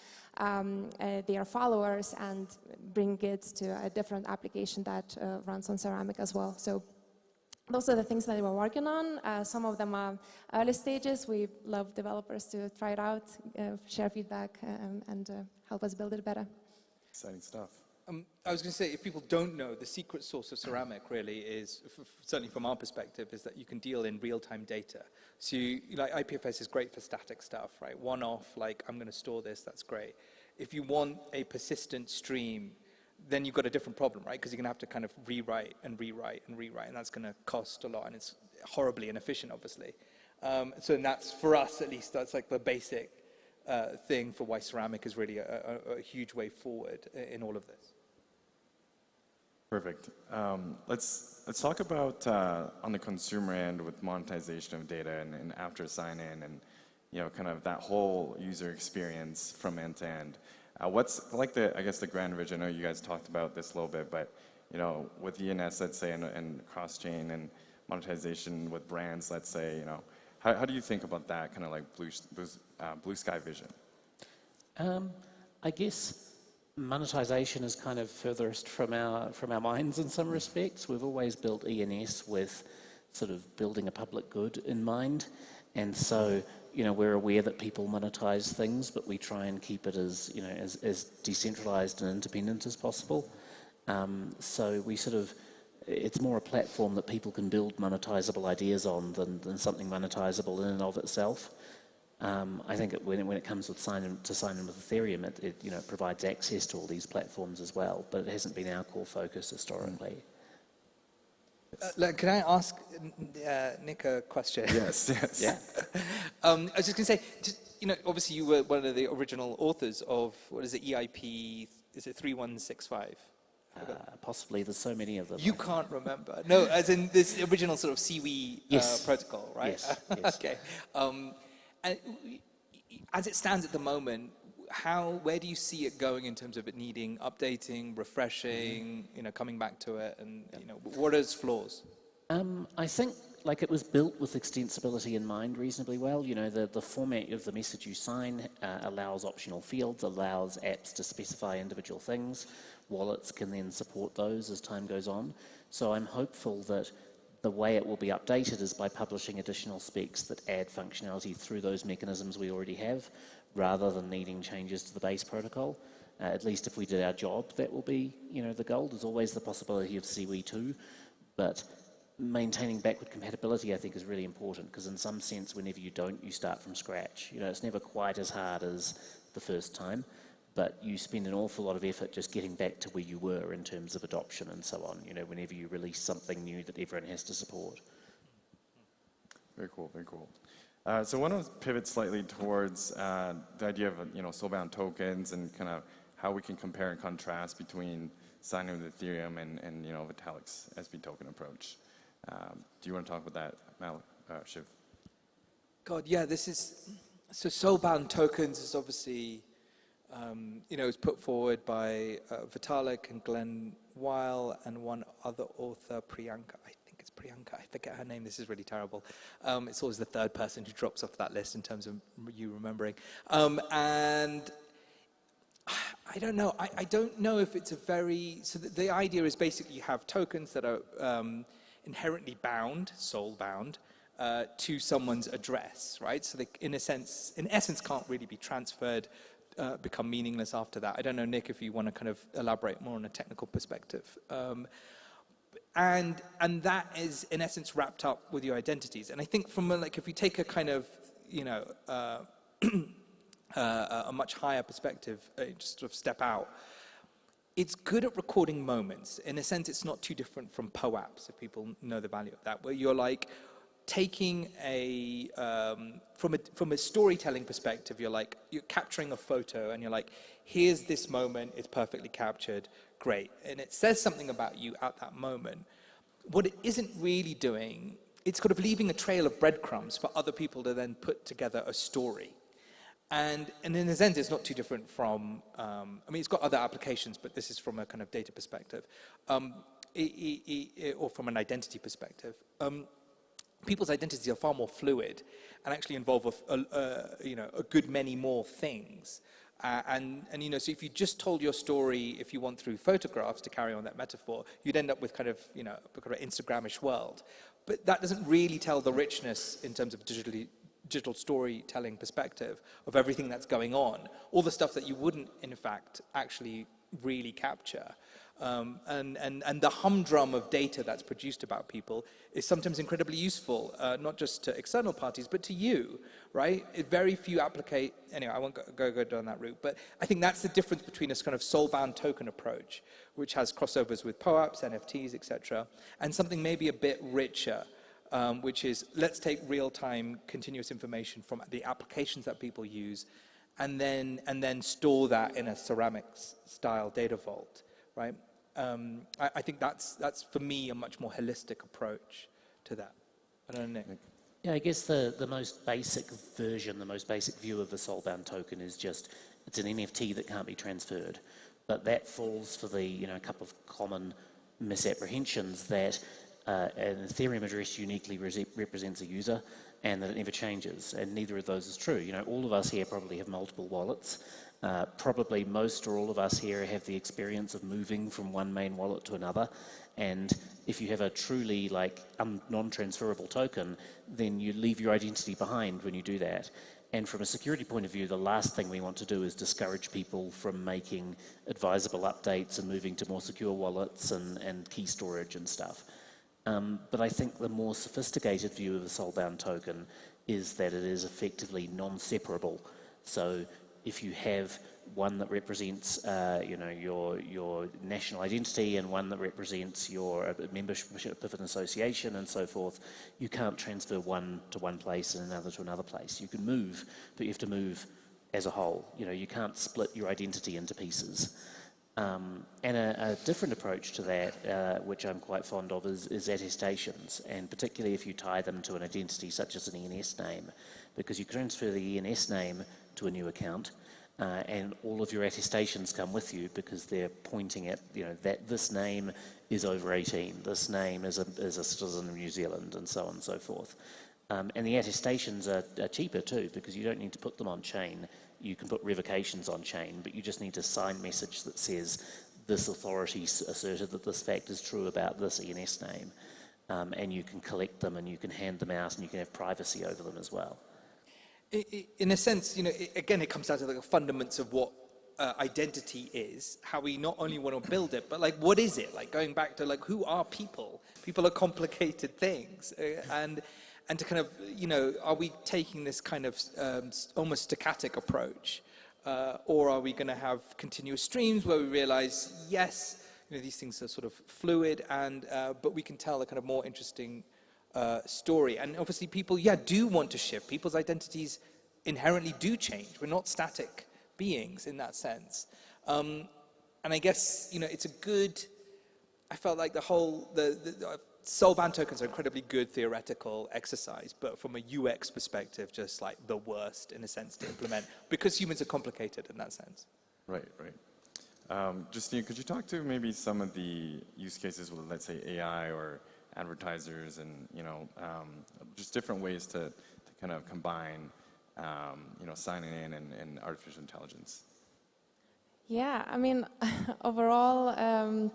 their followers, and bring it to a different application that runs on Ceramic as well. So those are the things that we're working on. Some of them are early stages. We love developers to try it out, share feedback, and help us build it better. Exciting stuff. I was going to say, if people don't know, the secret sauce of Ceramic really is, certainly from our perspective, is that you can deal in real-time data. So like IPFS is great for static stuff, right? One-off, like I'm going to store this, that's great. If you want a persistent stream, then you've got a different problem, right? Because you're going to have to kind of rewrite, and that's going to cost a lot, and it's horribly inefficient, obviously. So that's, for us at least, that's like the basic thing for why Ceramic is really a huge way forward in all of this. Perfect. Let's talk about on the consumer end with monetization of data and after sign-in, and kind of that whole user experience from end to end. What's like I guess the grand vision? I know you guys talked about this a little bit, but with ENS, let's say, and cross-chain and monetization with brands, let's say, how do you think about that kind of like blue sky vision? I guess monetization is kind of furthest from our minds in some respects. We've always built ENS with sort of building a public good in mind, and so we're aware that people monetize things, but we try and keep it as as decentralized and independent as possible. So we it's more a platform that people can build monetizable ideas on than something monetizable in and of itself. I think when it comes with sign in with Ethereum, it provides access to all these platforms as well, but it hasn't been our core focus historically. Can I ask Nick a question? Yes. Yeah. I was just going to say, obviously you were one of the original authors of, what is it, EIP, is it 3165? possibly. There's so many of them. You can't remember. No, as in this original sort of CWE Yes. protocol, right? Yes, yes. Okay. And as it stands at the moment, where do you see it going in terms of it needing updating, refreshing, coming back to it, and what are its flaws? I think it was built with extensibility in mind reasonably well. The format of the message you sign allows optional fields, allows apps to specify individual things. Wallets can then support those as time goes on. So I'm hopeful that the way it will be updated is by publishing additional specs that add functionality through those mechanisms we already have, rather than needing changes to the base protocol. At least if we did our job, that will be, the goal. There's always the possibility of CWE2, but maintaining backward compatibility, I think, is really important, because in some sense, whenever you don't, you start from scratch. It's never quite as hard as the first time, but you spend an awful lot of effort just getting back to where you were in terms of adoption and so on, whenever you release something new that everyone has to support. Very cool, very cool. So I want to pivot slightly towards the idea of soulbound tokens and kind of how we can compare and contrast between signing with Ethereum and Vitalik's SP token approach. Do you want to talk about that, Shiv? God, yeah, so soulbound tokens is obviously, it's put forward by Vitalik and Glenn Weil and one other author, Priyanka. I think it's Priyanka. I forget her name. This is really terrible. It's always the third person who drops off that list in terms of you remembering. And I don't know. I don't know if it's so the idea is basically you have tokens that are inherently bound, soul-bound, to someone's address, right? So they, in essence, can't really be transferred, become meaningless after that. I don't know, Nick, if you want to kind of elaborate more on a technical perspective. And that is, in essence, wrapped up with your identities. And I think from if you take a kind of, a much higher perspective, just sort of step out, it's good at recording moments. In a sense, it's not too different from POAPs, if people know the value of that, where you're taking from a storytelling perspective, you're capturing a photo and you're here's this moment, it's perfectly captured, great. And it says something about you at that moment. What it isn't really doing, it's kind of leaving a trail of breadcrumbs for other people to then put together a story. And in a sense, it's not too different from, it's got other applications, but this is from a kind of data perspective, or from an identity perspective. People's identities are far more fluid and actually involve a good many more things. So if you just told your story, if you want, through photographs, to carry on that metaphor, you'd end up with kind of a kind of Instagramish world. But that doesn't really tell the richness in terms of digital storytelling perspective of everything that's going on, all the stuff that you wouldn't, in fact, actually really capture. And the humdrum of data that's produced about people is sometimes incredibly useful, not just to external parties, but to you, right? Very few anyway, I won't go down that route, but I think that's the difference between this kind of soul-bound token approach, which has crossovers with POAPs, NFTs, etc., and something maybe a bit richer, which is, let's take real-time continuous information from the applications that people use and then store that in a ceramics-style data vault, right? I think that's for me a much more holistic approach to that. I don't know, Nick. Yeah, I guess the most basic version, the most basic view of the soul-bound token is just, it's an NFT that can't be transferred. But that falls for the, couple of common misapprehensions that an Ethereum address uniquely represents a user and that it never changes, and neither of those is true. All of us here probably have multiple wallets. Probably most or all of us here have the experience of moving from one main wallet to another, and if you have a truly non-transferable token, then you leave your identity behind when you do that. And from a security point of view, the last thing we want to do is discourage people from making advisable updates and moving to more secure wallets and key storage and stuff. But I think the more sophisticated view of the soul-bound token is that it is effectively non-separable. So if you have one that represents, your national identity and one that represents your membership of an association and so forth, you can't transfer one to one place and another to another place. You can move, but you have to move as a whole. You can't split your identity into pieces. And a different approach to that, which I'm quite fond of, is attestations, and particularly if you tie them to an identity such as an ENS name, because you transfer the ENS name to a new account, and all of your attestations come with you because they're pointing at, that this name is over 18, this name is a citizen of New Zealand, and so on and so forth. And the attestations are cheaper too, because you don't need to put them on chain. You can put revocations on chain, but you just need a signed message that says this authority asserted that this fact is true about this ENS name. And you can collect them and you can hand them out and you can have privacy over them as well. In a sense, again, it comes down to the fundaments of what identity is, how we not only want to build it, but what is it? Going back to who are people? People are complicated things. And to kind of, are we taking this kind of almost staccatic approach? Or are we going to have continuous streams where we realize, yes, these things are sort of fluid, but we can tell a kind of more interesting story. And obviously people, do want to shift. People's identities inherently do change. We're not static beings in that sense. And I guess, it's a good, I felt like the Solvan tokens are incredibly good theoretical exercise, but from a UX perspective, just the worst in a sense to implement, because humans are complicated in that sense. Right. Justine, could you talk to maybe some of the use cases with, let's say, AI or advertisers and, just different ways to kind of combine, signing in and artificial intelligence? Yeah, I mean, overall,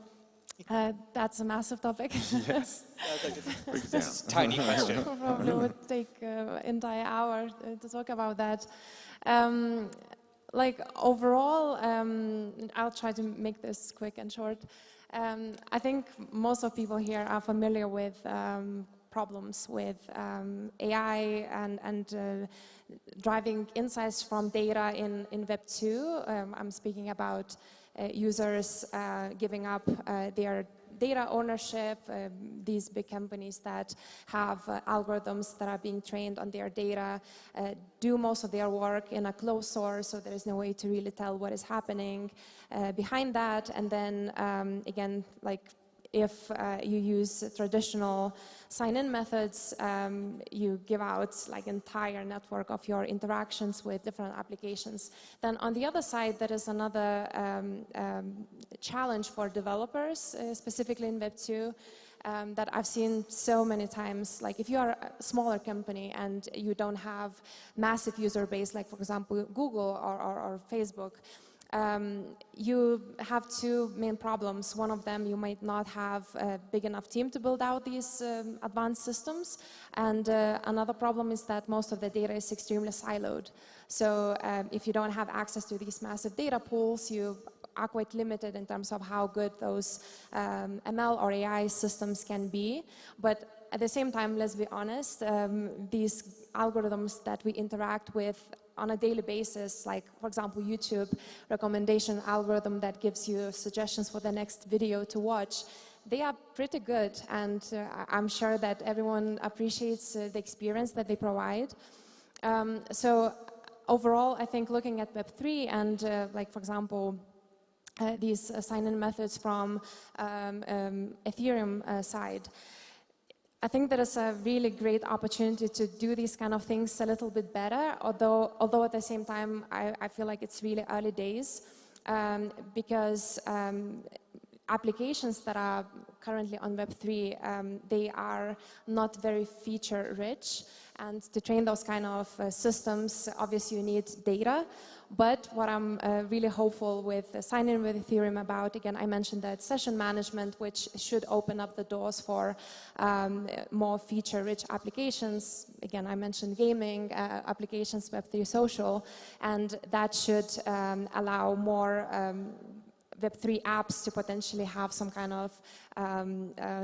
that's a massive topic. Yes. This is a tiny question. Probably would take an entire hour to talk about that. Overall, I'll try to make this quick and short. I think most of people here are familiar with problems with AI and driving insights from data in Web 2. I'm speaking about users giving up their data ownership, these big companies that have algorithms that are being trained on their data, do most of their work in a closed source, so there is no way to really tell what is happening behind that. And then again, if you use traditional sign-in methods, you give out entire network of your interactions with different applications. Then on the other side, there is another challenge for developers, specifically in Web 2, that I've seen so many times. If you are a smaller company and you don't have massive user base, for example, Google or Facebook, you have two main problems. One of them, you might not have a big enough team to build out these advanced systems. And another problem is that most of the data is extremely siloed. So if you don't have access to these massive data pools, you are quite limited in terms of how good those ML or AI systems can be. But at the same time, let's be honest, these algorithms that we interact with on a daily basis, for example, YouTube recommendation algorithm that gives you suggestions for the next video to watch, they are pretty good, and I'm sure that everyone appreciates the experience that they provide. So overall, I think looking at Web3 and, for example, these sign-in methods from Ethereum side, I think there is a really great opportunity to do these kind of things a little bit better, although at the same time, I feel like it's really early days, because applications that are currently on Web3, they are not very feature rich. And to train those kind of systems, obviously you need data. But what I'm really hopeful with sign-in with Ethereum about, again, I mentioned that session management, which should open up the doors for more feature-rich applications. Again, I mentioned gaming, applications, Web3 social, and that should allow more Web3 apps to potentially have some kind of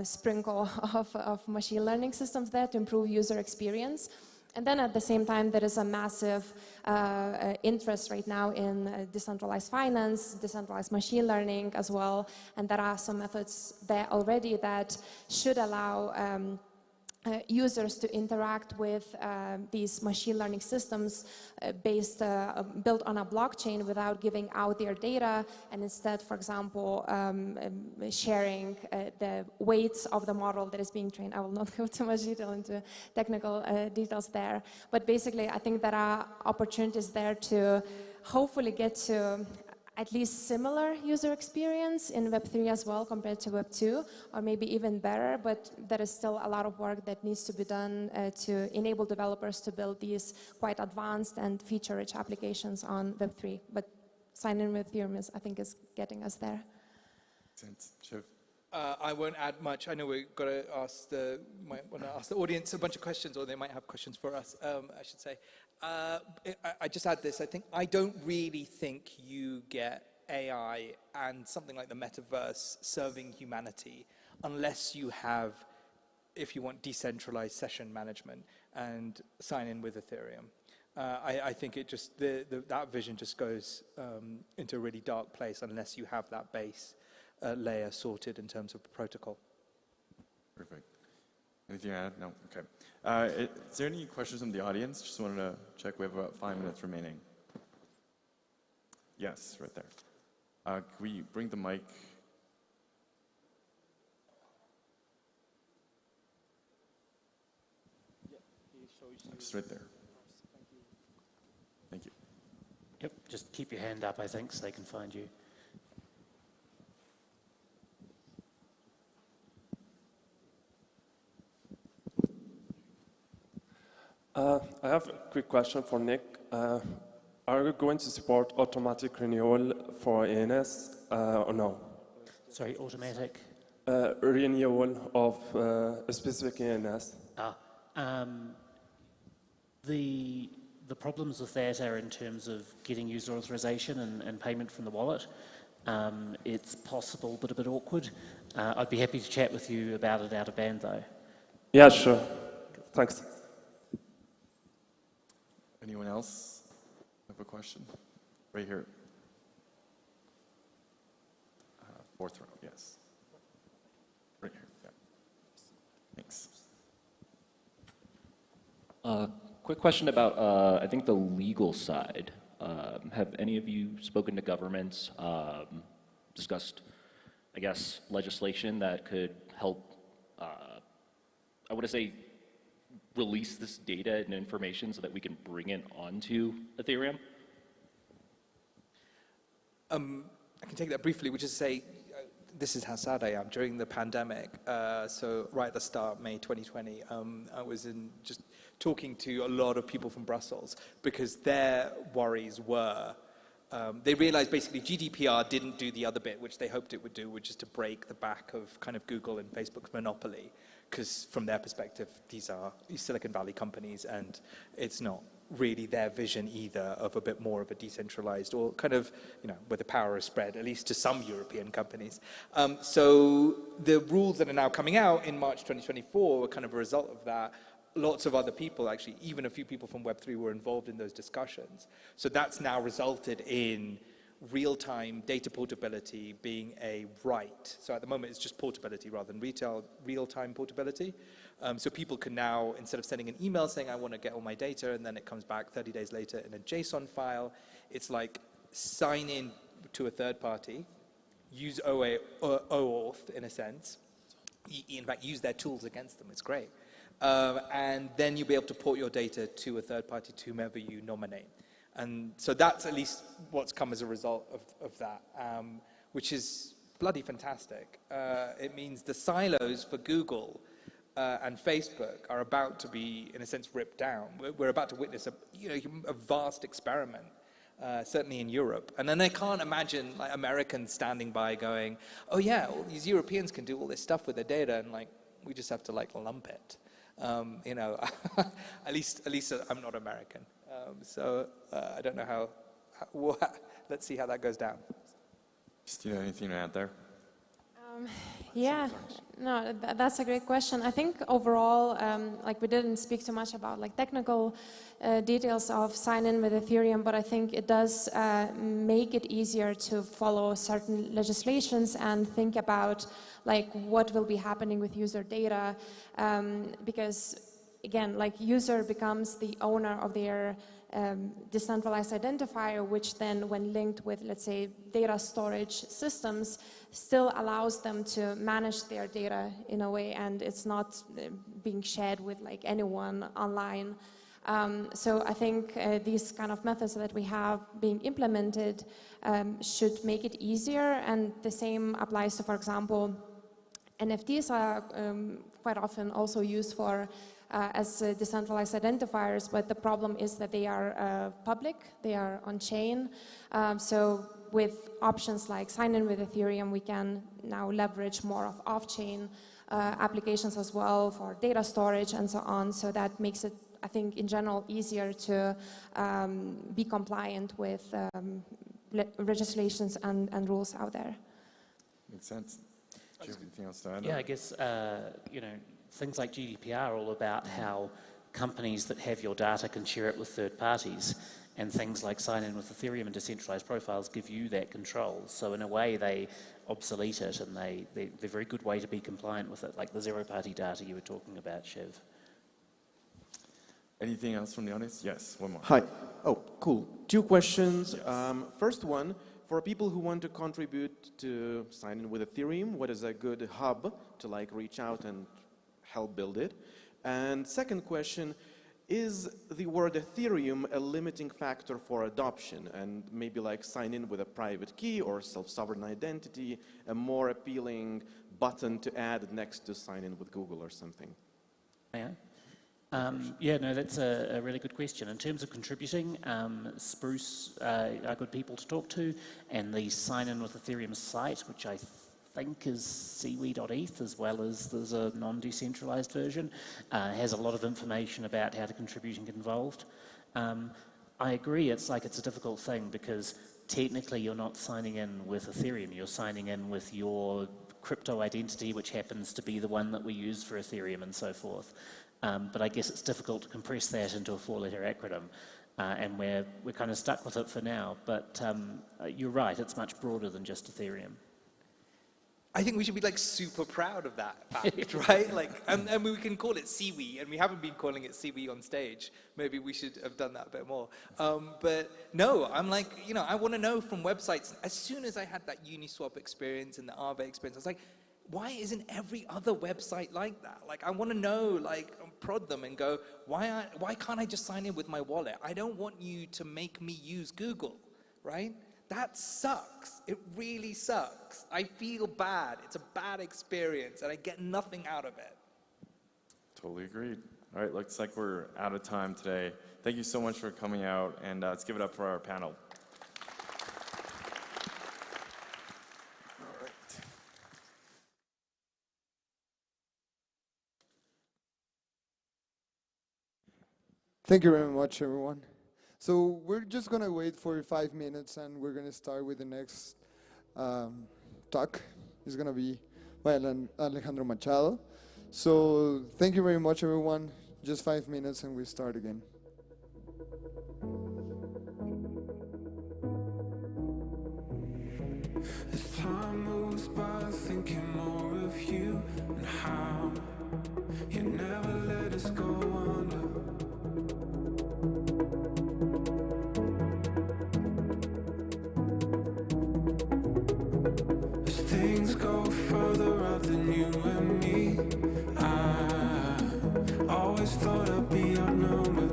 sprinkle of machine learning systems there to improve user experience. And then at the same time, there is a massive interest right now in decentralized finance, decentralized machine learning as well. And there are some methods there already that should allow users to interact with these machine learning systems built on a blockchain without giving out their data, and instead, for example, sharing the weights of the model that is being trained. I will not go too much detail into technical details there, but basically I think there are opportunities there to hopefully get to at least similar user experience in Web3 as well compared to Web2, or maybe even better, but there is still a lot of work that needs to be done to enable developers to build these quite advanced and feature-rich applications on Web3. But sign-in with Ethereum I think is getting us there. Sure. I won't add much. I know we've got to might want to ask the audience a bunch of questions, or they might have questions for us, I should say. I just add this. I don't really think you get AI and something like the metaverse serving humanity unless you have, if you want, decentralized session management and sign in with Ethereum. I think it just, that vision just goes into a really dark place unless you have that base layer sorted in terms of protocol. Perfect. Anything to add? No? Okay. Is there any questions from the audience? Just wanted to check. We have about 5 minutes remaining. Yes, right there. Can we bring the mic? Just right there. Thank you. Yep, just keep your hand up, I think, so they can find you. I have a quick question for Nick. Are you going to support automatic renewal for ENS or no? Sorry, automatic? Renewal of a specific ENS. The problems with that are in terms of getting user authorization and payment from the wallet. It's possible, but a bit awkward. I'd be happy to chat with you about it out of band, though. Yeah, sure. Thanks. Anyone else have a question? Right here. Fourth row, yes. Right here, yeah. Thanks. Quick question about, I think, the legal side. Have any of you spoken to governments, discussed, I guess, legislation that could help, I want to say, release this data and information so that we can bring it onto Ethereum? I can take that briefly, which is to say, this is how sad I am. During the pandemic, so right at the start, May 2020, I was just talking to a lot of people from Brussels because their worries were, they realized basically GDPR didn't do the other bit, which they hoped it would do, which is to break the back of kind of Google and Facebook's monopoly. Because from their perspective, these are Silicon Valley companies, and it's not really their vision either of a bit more of a decentralized or kind of, where the power is spread, at least to some European companies. So the rules that are now coming out in March 2024 were kind of a result of that. Lots of other people, actually, even a few people from Web3 were involved in those discussions. So that's now resulted in real-time data portability being a right. So at the moment, it's just portability rather than real-time portability. So people can now, instead of sending an email saying, I want to get all my data, and then it comes back 30 days later in a JSON file, it's like sign in to a third party, use OAuth in a sense, in fact, use their tools against them. It's great. And then you'll be able to port your data to a third party, to whomever you nominate. And so that's at least what's come as a result of that, which is bloody fantastic. It means the silos for Google and Facebook are about to be, in a sense, ripped down. We're about to witness a vast experiment, certainly in Europe. And then I can't imagine like Americans standing by going, oh yeah, all these Europeans can do all this stuff with their data, and like we just have to like lump it. At least I'm not American. So I don't know how let's see how that goes down. Christina, anything to add there? Yeah, no, that's a great question. I think overall, like we didn't speak too much about like technical details of sign-in with Ethereum, but I think it does make it easier to follow certain legislations and think about like what will be happening with user data, because again, like user becomes the owner of their decentralized identifier, which then when linked with, let's say, data storage systems, still allows them to manage their data in a way, and it's not being shared with like anyone online. So I think these kind of methods that we have being implemented should make it easier, and the same applies to, for example, NFTs are quite often also used for as decentralized identifiers, but the problem is that they are public, they are on-chain. So with options like sign-in with Ethereum, we can now leverage more of off-chain applications as well for data storage and so on. So that makes it, I think, in general, easier to be compliant with legislations and rules out there. Makes sense. Do you have anything else to add? Yeah, I guess, you know, things like GDPR are all about how companies that have your data can share it with third parties, and things like sign-in with Ethereum and decentralized profiles give you that control. So in a way, they obsolete it, and they're a very good way to be compliant with it, like the zero-party data you were talking about, Shiv. Anything else from the audience? Yes, one more. Hi. Oh, cool. Two questions. Yes. First one, for people who want to contribute to sign in with Ethereum, what is a good hub to like reach out and help build it? And second question, is the word Ethereum a limiting factor for adoption, and maybe like sign in with a private key or self-sovereign identity, a more appealing button to add next to sign in with Google or something? Yeah. Yeah, no, that's a really good question. In terms of contributing, Spruce are good people to talk to, and the sign-in with Ethereum site, which I think is seaweed.eth, as well as there's a non-decentralized version, has a lot of information about how to contribute and get involved. I agree, it's a difficult thing because technically you're not signing in with Ethereum, you're signing in with your crypto identity, which happens to be the one that we use for Ethereum and so forth. But I guess it's difficult to compress that into a four-letter acronym, and we're kind of stuck with it for now. But you're right, it's much broader than just Ethereum. I think we should be like super proud of that fact, right? Like, and we can call it Seaweed, and we haven't been calling it Seaweed on stage. Maybe we should have done that a bit more. But no, I'm like, you know, I want to know from websites. As soon as I had that Uniswap experience and the Aave experience, I was like, why isn't every other website like that? Like, I want to know, like, prod them and go, why can't I just sign in with my wallet? I don't want you to make me use Google, right? That sucks. It really sucks. I feel bad. It's a bad experience, and I get nothing out of it. Totally agreed. All right, looks like we're out of time today. Thank you so much for coming out, and let's give it up for our panel. Thank you very much, everyone. So we're just going to wait for 5 minutes, and we're going to start with the next talk. It's going to be by Alejandro Machado. So thank you very much, everyone. Just 5 minutes, and we start again. As time moves by, thinking more of you and how you never let us go under. As things go further out than you and me, I always thought I'd be outnumbered.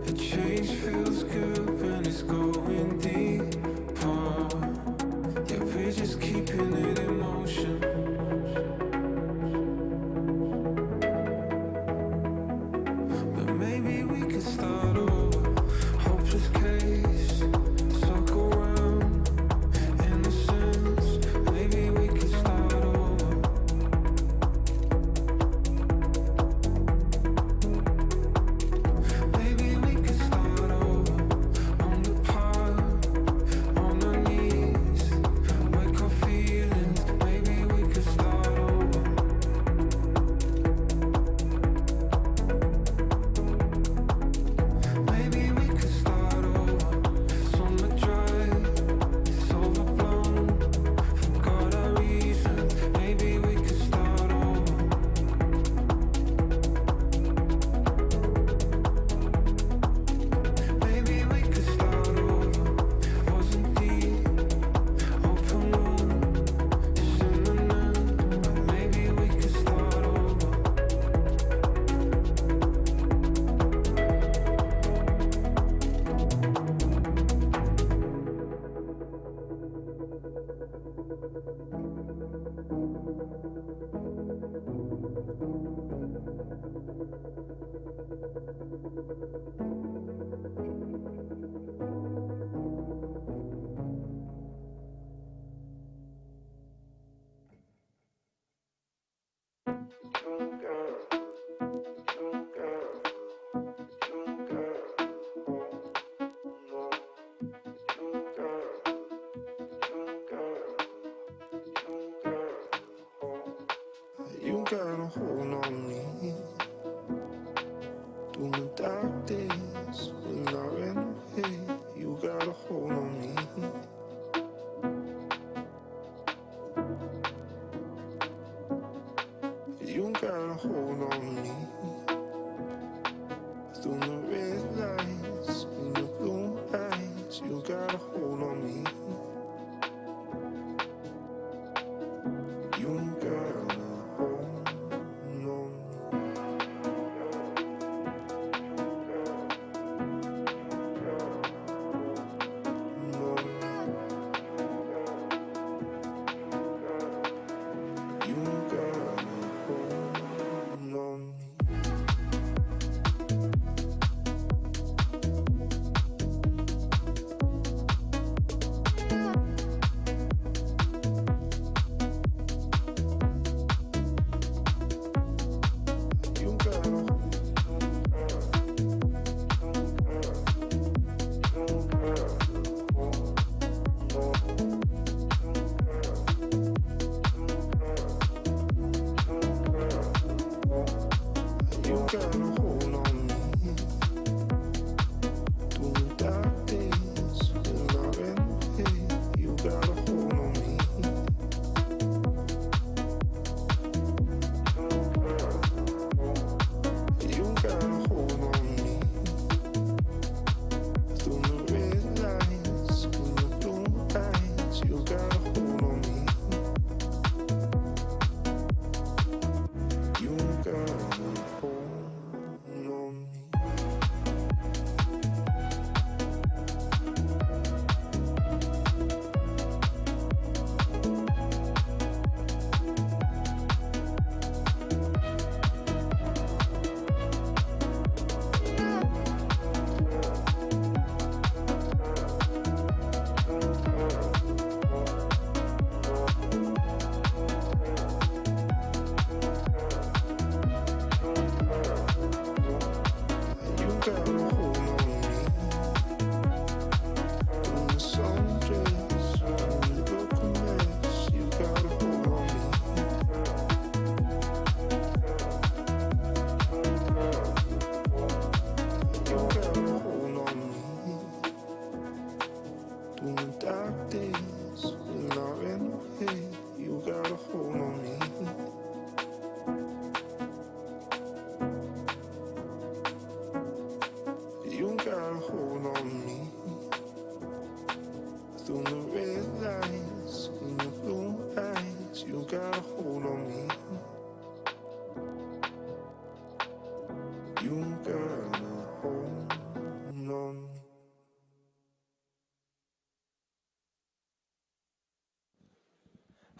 The change feels good when it's going deeper. Yeah, days, you got a hold on me. You got a hold on me.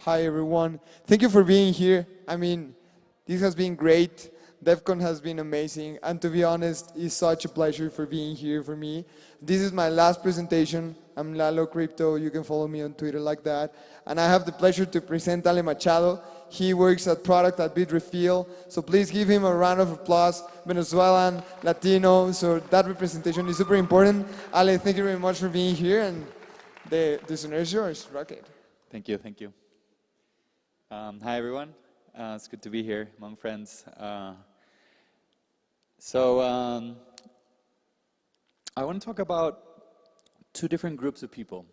Hi everyone. Thank you for being here. I mean, this has been great. Defcon has been amazing. And to be honest, it's such a pleasure for being here for me. This is my last presentation. I'm Lalo Crypto. You can follow me on Twitter like that. And I have the pleasure to present Ale Machado. He works at product at Bitrefill. So please give him a round of applause. Venezuelan, Latino. So that representation is super important. Ale, thank you very much for being here. And the scenario is yours. Rock it. Thank you. Thank you. Hi, everyone. It's good to be here among friends. I want to talk about two different groups of people.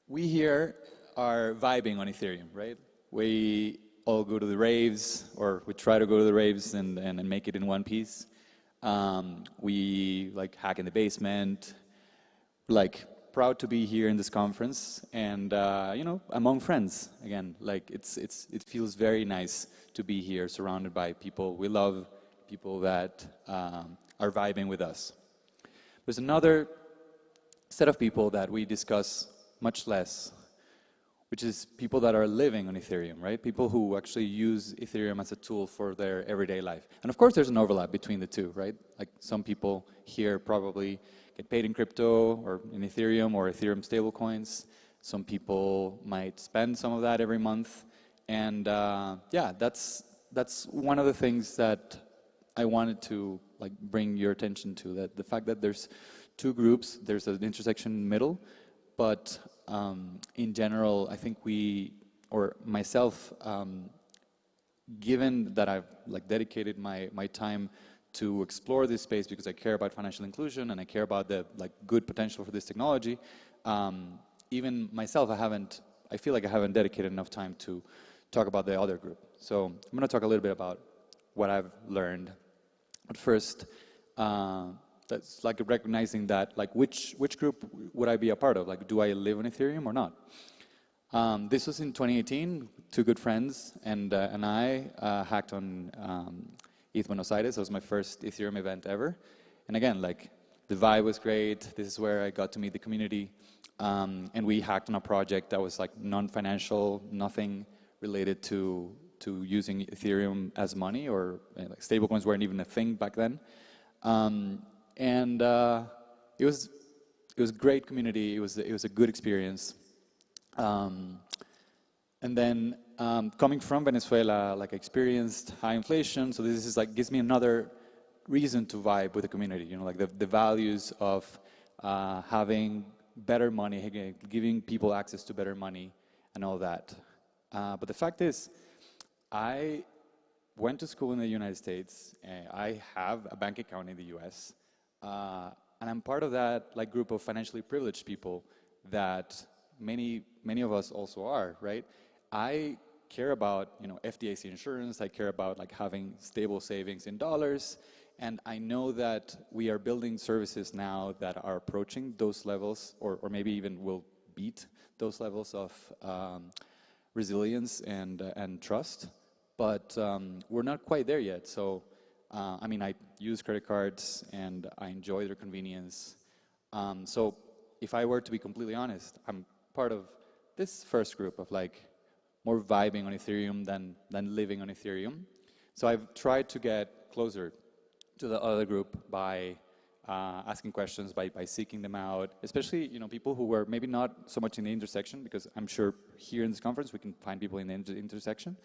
We here are vibing on Ethereum, right? We all go to the raves, or we try to go to the raves and make it in one piece. We like hack in the basement, like proud to be here in this conference and you know, among friends again. Like it feels very nice to be here surrounded by people we love, people that are vibing with us. There's another set of people that we discuss much less, which is people that are living on Ethereum, right? People who actually use Ethereum as a tool for their everyday life. And of course there's an overlap between the two, right? Like some people here probably get paid in crypto or in Ethereum or Ethereum stablecoins. Some people might spend some of that every month. And yeah, that's one of the things that I wanted to like bring your attention to, that the fact that there's two groups, there's an intersection in the middle, but in general, I think we, or myself, given that I've like dedicated my time to explore this space because I care about financial inclusion and I care about the like good potential for this technology, even myself, I feel like I haven't dedicated enough time to talk about the other group. So I'm going to talk a little bit about what I've learned. But first, that's like recognizing that, like, which group would I be a part of? Like, do I live on Ethereum or not? This was in 2018. Two good friends and I hacked on ETH Buenos Aires. It was my first Ethereum event ever. And again, like, the vibe was great. This is where I got to meet the community. And we hacked on a project that was like non-financial, nothing related to using Ethereum as money, or like stablecoins weren't even a thing back then. It was a great community. It was a good experience. And then coming from Venezuela, like, experienced high inflation, so this is like gives me another reason to vibe with the community. You know, like the values of having better money, giving people access to better money, and all that. But the fact is, I went to school in the United States. I have a bank account in the US, and I'm part of that like group of financially privileged people that many of us also are, right? I care about, you know, FDIC insurance. I care about like having stable savings in dollars, and I know that we are building services now that are approaching those levels, or maybe even will beat those levels of resilience and trust. But we're not quite there yet. So, I mean, I use credit cards and I enjoy their convenience. So, if I were to be completely honest, I'm part of this first group of like more vibing on Ethereum than living on Ethereum. So I've tried to get closer to the other group by asking questions, by seeking them out, especially, you know, people who were maybe not so much in the intersection, because I'm sure here in this conference we can find people in the intersection,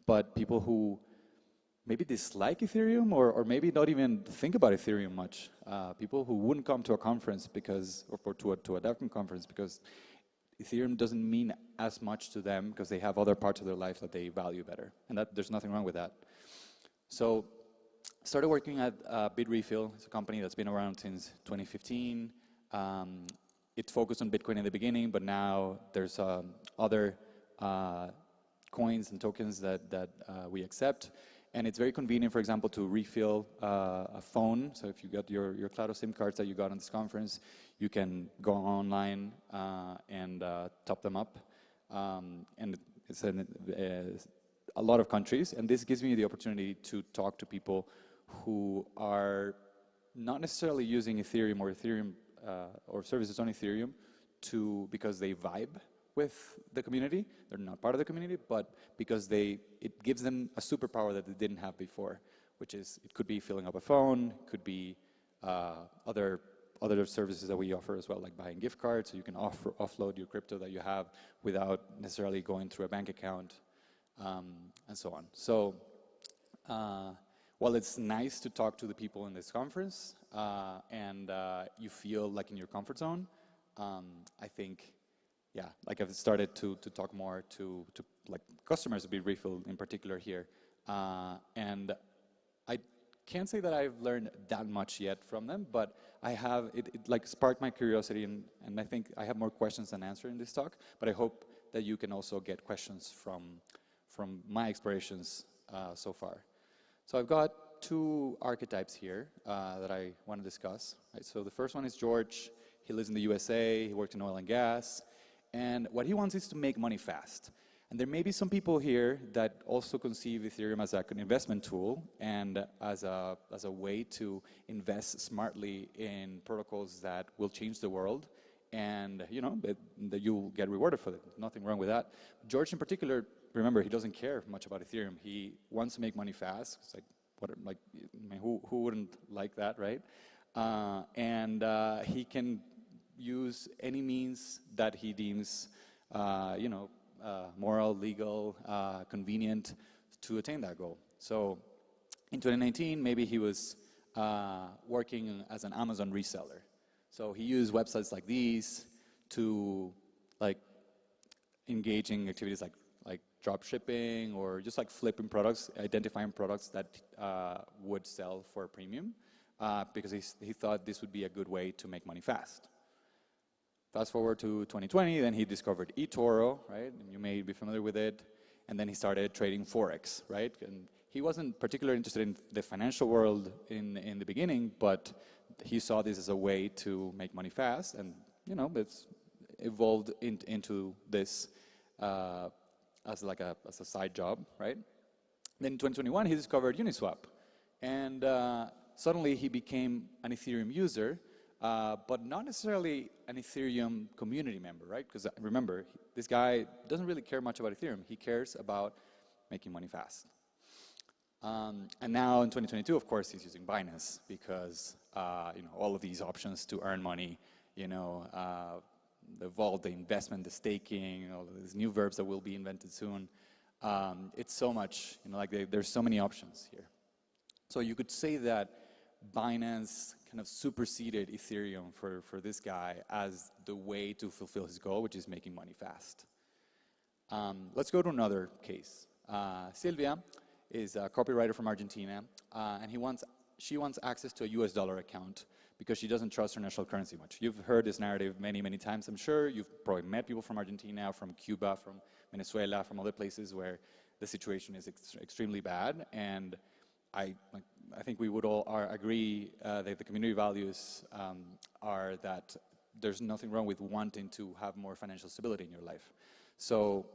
but people who maybe dislike Ethereum or maybe not even think about Ethereum much. People who wouldn't come to a conference because, or to a Defcon conference because Ethereum doesn't mean as much to them because they have other parts of their life that they value better. And that there's nothing wrong with that. So started working at Bitrefill. It's a company that's been around since 2015. It focused on Bitcoin in the beginning, but now there's other coins and tokens that we accept. And it's very convenient, for example, to refill a phone. So if you got your Claro SIM cards that you got on this conference, you can go online and top them up. And it's in a lot of countries. And this gives me the opportunity to talk to people who are not necessarily using Ethereum or services on Ethereum because they vibe with the community. They're not part of the community, but because it gives them a superpower that they didn't have before, which is, it could be filling up a phone, it could be other services that we offer as well, like buying gift cards, so you can offload your crypto that you have without necessarily going through a bank account, and so on. So while it's nice to talk to the people in this conference, and you feel like in your comfort zone, I think, yeah, like I've started to talk more to like customers of Bitrefill in particular here, and I can't say that I've learned that much yet from them, but I have it like sparked my curiosity, and I think I have more questions than answers in this talk. But I hope that you can also get questions from my explorations so far. So I've got two archetypes here that I want to discuss. Right? So the first one is George. He lives in the USA. He worked in oil and gas. And what he wants is to make money fast. And there may be some people here that also conceive Ethereum as an investment tool and as a way to invest smartly in protocols that will change the world, and you know that you'll get rewarded for it. Nothing wrong with that. George in particular, remember, he doesn't care much about Ethereum. He wants to make money fast. It's like, I mean, who wouldn't like that, right? And he can use any means that he deems, moral, legal, convenient to attain that goal. So in 2019, maybe he was working as an Amazon reseller. So he used websites like these to engage in activities like drop shipping, or just like flipping products, identifying products that would sell for a premium, because he thought this would be a good way to make money fast. Fast forward to 2020, then he discovered eToro, right? And you may be familiar with it. And then he started trading Forex, right? And he wasn't particularly interested in the financial world in the beginning, but he saw this as a way to make money fast, and it's evolved into this as a side job, right? Then in 2021, he discovered Uniswap, and suddenly he became an Ethereum user, but not necessarily an Ethereum community member, right? Because remember, this guy doesn't really care much about Ethereum. He cares about making money fast. And now in 2022, of course, he's using Binance because all of these options to earn money, the vault, the investment, the staking, all of these new verbs that will be invented soon. It's so much, there's so many options here. So you could say that Binance kind of superseded Ethereum for this guy as the way to fulfill his goal, which is making money fast. Let's go to another case. Silvia is a copywriter from Argentina, and she wants access to a US dollar account because she doesn't trust her national currency much. You've heard this narrative many, many times, I'm sure. You've probably met people from Argentina, from Cuba, from Venezuela, from other places where the situation is extremely bad. And I think we would all agree that the community values are that there's nothing wrong with wanting to have more financial stability in your life. So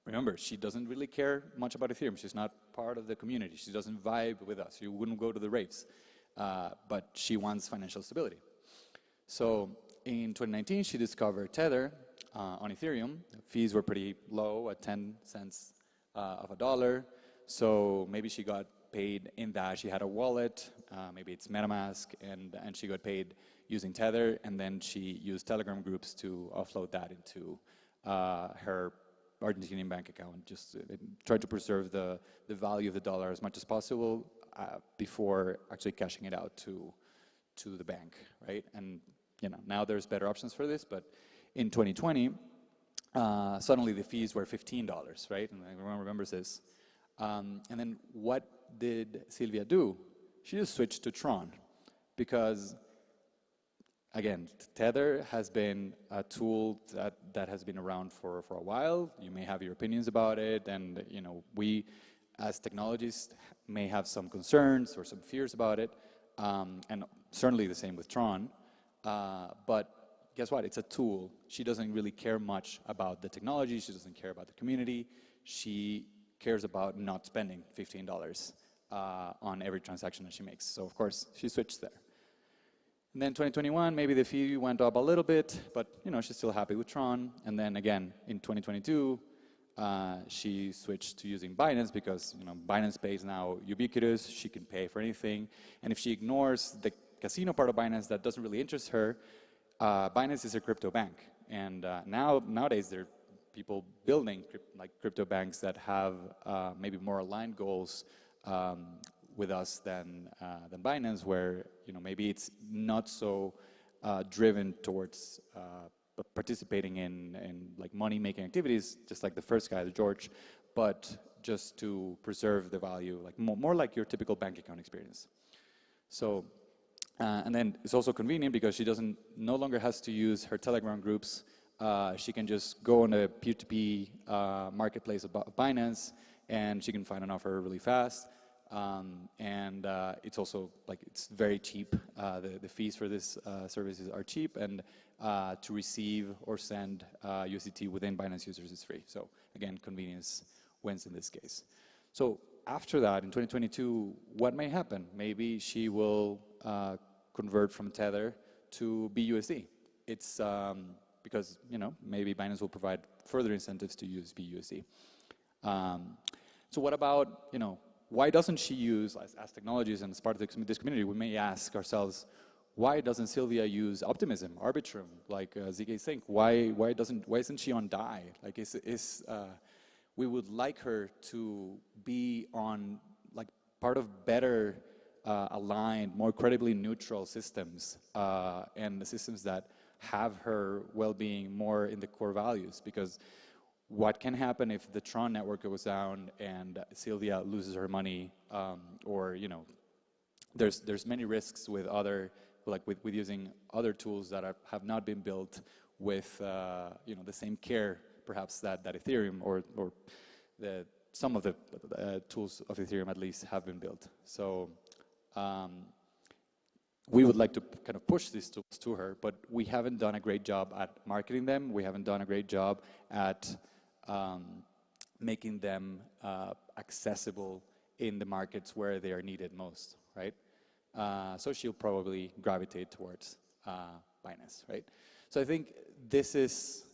remember, she doesn't really care much about Ethereum. She's not part of the community. She doesn't vibe with us. You wouldn't go to the raves. But she wants financial stability. So in 2019, she discovered Tether on Ethereum. Fees were pretty low at 10 cents of a dollar. So maybe she got paid in that. She had a wallet, maybe it's MetaMask, and she got paid using Tether, and then she used Telegram groups to offload that into her Argentinian bank account. Just tried to preserve the value of the dollar as much as possible before actually cashing it out to the bank, right? And now there's better options for this, but in 2020, suddenly the fees were $15, right? And everyone remembers this. And then what did Silvia do? She just switched to Tron because, again, Tether has been a tool that has been around for a while. You may have your opinions about it, and we as technologists may have some concerns or some fears about it, and certainly the same with Tron. But guess what? It's a tool. She doesn't really care much about the technology. She doesn't care about the community. She cares about not spending $15 on every transaction that she makes. So of course, she switched there. And then 2021, maybe the fee went up a little bit, but she's still happy with Tron. And then again, in 2022, she switched to using Binance because Binance Pay is now ubiquitous. She can pay for anything. And if she ignores the casino part of Binance that doesn't really interest her, Binance is a crypto bank. And nowadays, there are people building crypto banks that have maybe more aligned goals with us than Binance, where maybe it's not so driven towards participating in money-making activities, just like the first guy, the George, but just to preserve the value, more like your typical bank account experience. So, and then it's also convenient because she no longer has to use her Telegram groups. She can just go on a peer-to-peer marketplace of Binance, and she can find an offer really fast. And it's also it's very cheap. The fees for this services are cheap, and to receive or send USDT within Binance users is free. So again, convenience wins in this case. So after that, in 2022, what may happen? Maybe she will convert from Tether to BUSD. It's because maybe Binance will provide further incentives to use BUSD. So what about why doesn't she use, as technologies and as part of this community, we may ask ourselves, why doesn't Silvia use Optimism, Arbitrum, like ZK Sync? Why isn't she on DAI? We would like her to be on part of better aligned, more credibly neutral systems, and the systems that have her well-being more in the core values, because what can happen if the Tron network goes down and Silvia loses her money, or there's many risks with with using other tools that have not been built with the same care perhaps that Ethereum or some of the tools of Ethereum at least have been built. So we would like to kind of push these tools to her, but we haven't done a great job at marketing them. We haven't done a great job at making them accessible in the markets where they are needed most, right? So she'll probably gravitate towards Binance, right? So I think this is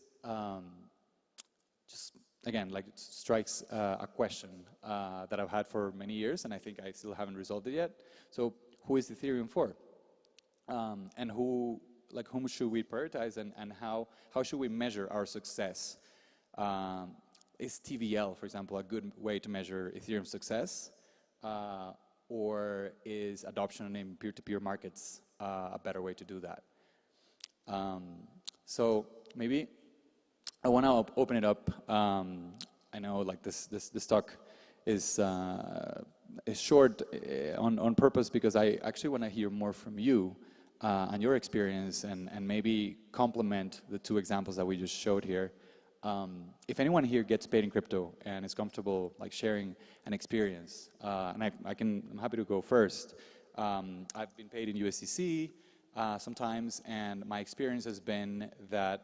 just, again, like it strikes a question that I've had for many years, and I think I still haven't resolved it yet. So who is Ethereum for? And whom should we prioritize, and how should we measure our success? Is TVL, for example, a good way to measure Ethereum success? Or is adoption in peer-to-peer markets a better way to do that? So maybe I want to open it up. I know like this talk is short on purpose because I actually want to hear more from you and your experience, and maybe complement the two examples that we just showed here. If anyone here gets paid in crypto and is comfortable like sharing an experience, and I'm happy to go first. I've been paid in USDC sometimes, and my experience has been that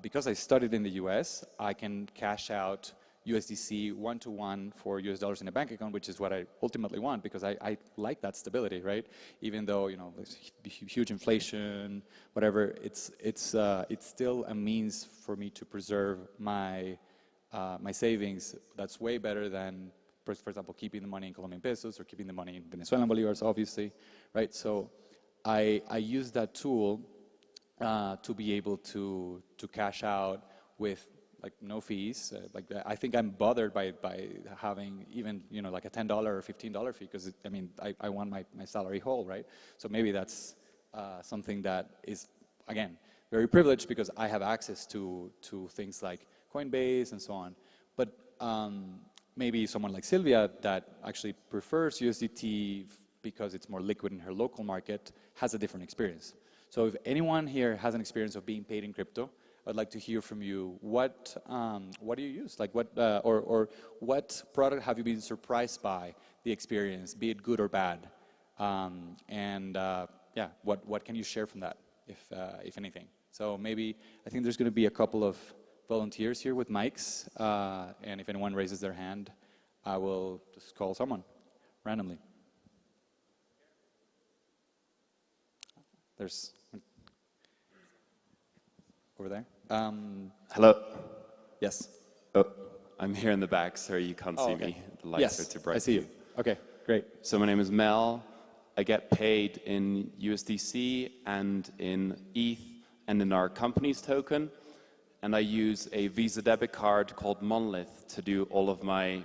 because I studied in the US, I can cash out USDC one-to-one for US dollars in a bank account, which is what I ultimately want, because I like that stability, right? Even though, you know, there's huge inflation, whatever, it's still a means for me to preserve my my savings. That's way better than, for example, keeping the money in Colombian pesos or keeping the money in Venezuelan bolivars, obviously, right? So I use that tool to be able to cash out with like no fees. I think I'm bothered by having even, you know, like a $10 or $15 fee, because I mean I want my salary whole, right? So maybe that's something that is, again, very privileged because I have access to things like Coinbase and so on. But maybe someone like Sylvia that actually prefers USDT because it's more liquid in her local market has a different experience. So if anyone here has an experience of being paid in crypto, I'd like to hear from you. What do you use? Like what or what product have you been surprised by the experience, be it good or bad? Yeah, what can you share from that, if anything? So maybe I think there's going to be a couple of volunteers here with mics, and if anyone raises their hand, I will just call someone randomly. There's over there. Hello. Yes. Oh, I'm here in the back. Sorry, you can't see okay. me. The lights are too bright. I see you. Okay, great. So my name is Mel. I get paid in USDC and in ETH and in our company's token. And I use a Visa debit card called Monolith to do all of my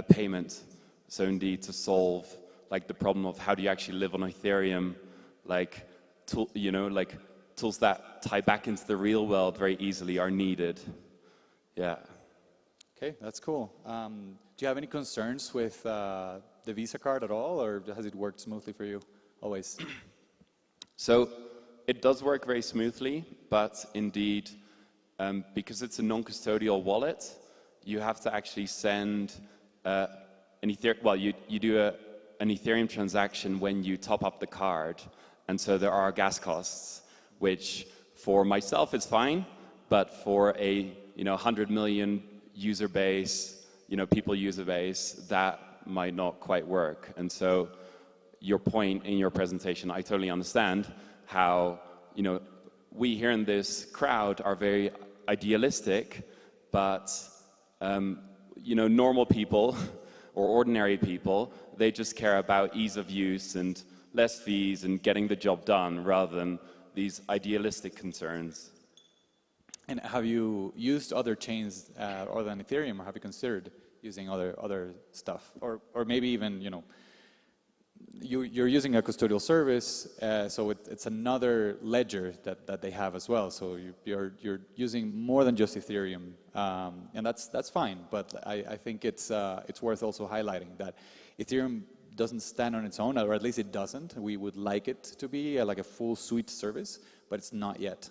payments. So indeed, to solve like the problem of how do you actually live on Ethereum, like tools that tie back into the real world very easily are needed. Yeah. Okay, that's cool. Do you have any concerns with the Visa card at all, or has it worked smoothly for you always? So it does work very smoothly, but indeed, because it's a non-custodial wallet, you have to actually send an Ethereum. Well, you do an Ethereum transaction when you top up the card, and so there are gas costs, which for myself is fine, but for a 100 million user base, people user base, that might not quite work. And so your point in your presentation, I totally understand how we here in this crowd are very idealistic, but normal people or ordinary people, they just care about ease of use and less fees and getting the job done rather than these idealistic concerns. And have you used other chains other than Ethereum, or have you considered using other stuff, or maybe even you're using a custodial service, so it's another ledger that they have as well. So you're using more than just Ethereum, and that's fine. But I think it's worth also highlighting that Ethereum doesn't stand on its own, or at least it doesn't. We would like it to be like a full suite service, but it's not yet,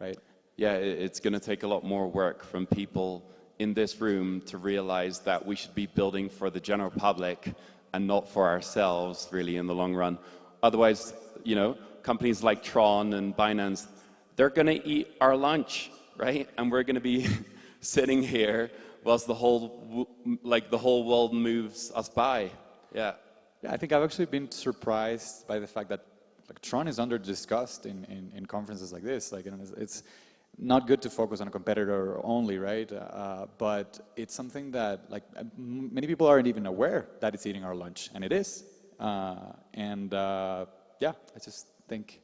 right? Yeah, it's going to take a lot more work from people in this room to realize that we should be building for the general public and not for ourselves, really, in the long run. Otherwise, you know, companies like Tron and Binance, they're going to eat our lunch, right? And we're going to be sitting here whilst the whole world moves us by. Yeah. Yeah, I think I've actually been surprised by the fact that like Tron is under discussed in conferences like this. Like, you know, it's not good to focus on a competitor only, right? But it's something that like many people aren't even aware that it's eating our lunch, and it is. Yeah, I just think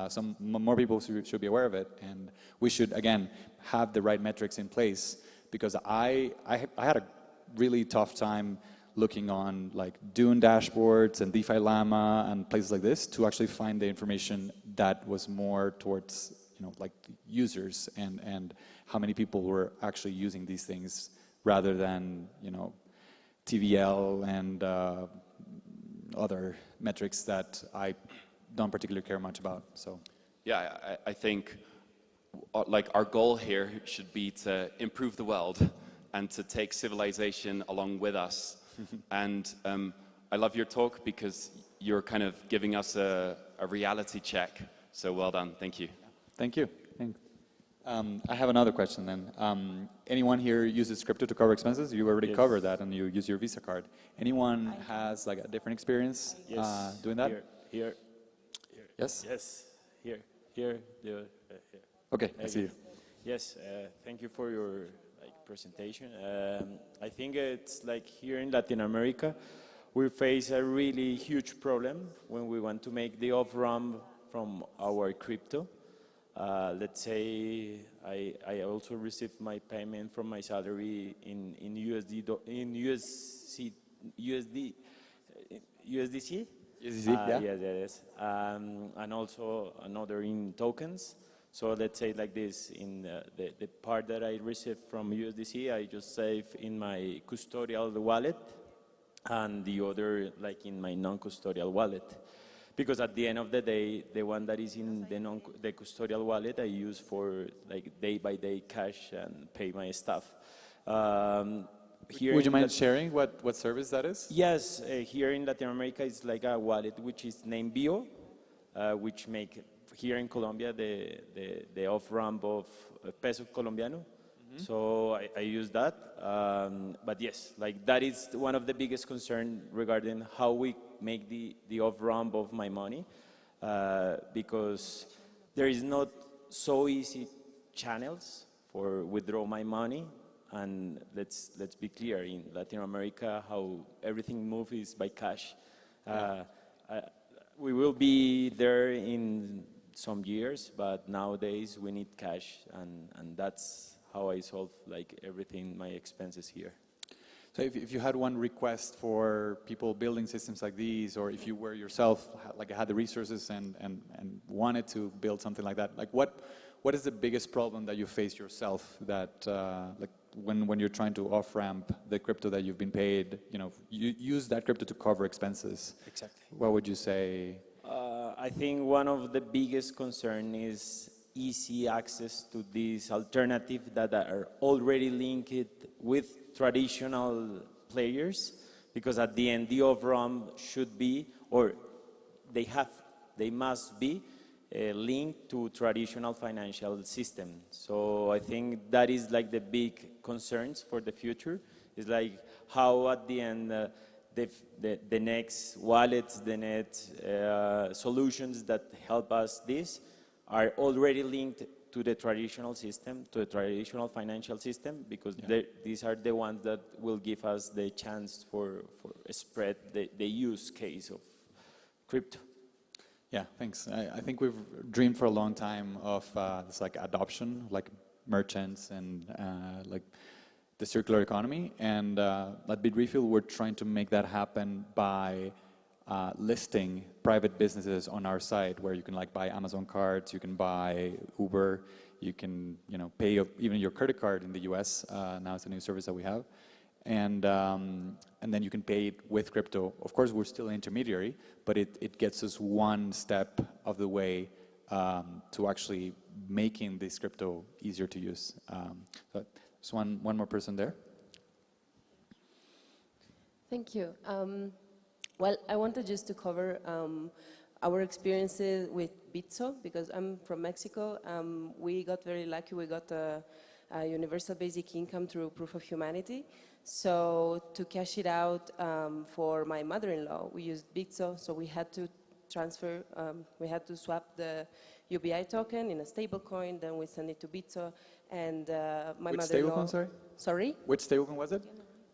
some more people should be aware of it, and we should again have the right metrics in place, because I had a really tough time looking on like Dune dashboards and DeFi Llama and places like this to actually find the information that was more towards, you know, like users and how many people were actually using these things rather than, you know, TVL and other metrics that I don't particularly care much about. So yeah, I think like our goal here should be to improve the world and to take civilization along with us. And I love your talk because you're kind of giving us a reality check. So well done. Thank you. Thank you. Thanks. I have another question then. Anyone here uses crypto to cover expenses? You already covered that, and you use your Visa card. Anyone has like a different experience doing that? Here. Yes? Yes, here. Here. Okay, I see you. Yes, thank you for your presentation. I think it's like here in Latin America, we face a really huge problem when we want to make the off-ramp from our crypto. Let's say I also receive my payment from my salary in USDC. USDC, yeah. Yes. And also another in tokens. So let's say like this, in the part that I receive from USDC, I just save in my custodial wallet, and the other like in my non-custodial wallet. Because at the end of the day, the one that is in the custodial wallet, I use for like day-by-day cash and pay my stuff. Would you mind sharing what service that is? Yes, here in Latin America, it's like a wallet which is named Bio, which make here in Colombia the off-ramp of peso colombiano. So I use that. But yes, like that is one of the biggest concerns regarding how we make the off-ramp of my money, because there is not so easy channels for withdraw my money. And let's be clear, in Latin America, how everything moves is by cash. We will be there in some years, but nowadays we need cash, and that's how I solve like everything, my expenses here. So if you had one request for people building systems like these, or if you were yourself like had the resources and wanted to build something like that, like what is the biggest problem that you face yourself that like when you're trying to off-ramp the crypto that you've been paid, you know, you use that crypto to cover expenses? Exactly. What would you say? I think one of the biggest concern is easy access to these alternatives that are already linked with traditional players, because at the end the off-ramp should be, or they must be linked to traditional financial system. So I think that is like the big concerns for the future, is like how at the end the next wallets, the next solutions that help us this are already linked to the traditional system, to the traditional financial system, because these are the ones that will give us the chance for spread the use case of crypto. Yeah, thanks. I think we've dreamed for a long time of this like adoption, like merchants and like the circular economy. And at Bitrefill, we're trying to make that happen by listing private businesses on our site, where you can like buy Amazon cards, you can buy Uber, you can pay even your credit card in the US. Now it's a new service that we have. And then you can pay it with crypto. Of course, we're still an intermediary, but it gets us one step of the way to actually making this crypto easier to use. So there's one more person there. Thank you. Well, I wanted just to cover our experiences with Bitso, because I'm from Mexico. We got very lucky. We got a universal basic income through proof of humanity. So to cash it out for my mother-in-law, we used Bitso. So we had to transfer, we had to swap the UBI token in a stable coin, then we send it to Bitso. And my Which mother-in-law... stablecoin, sorry? Sorry? Which stablecoin was it?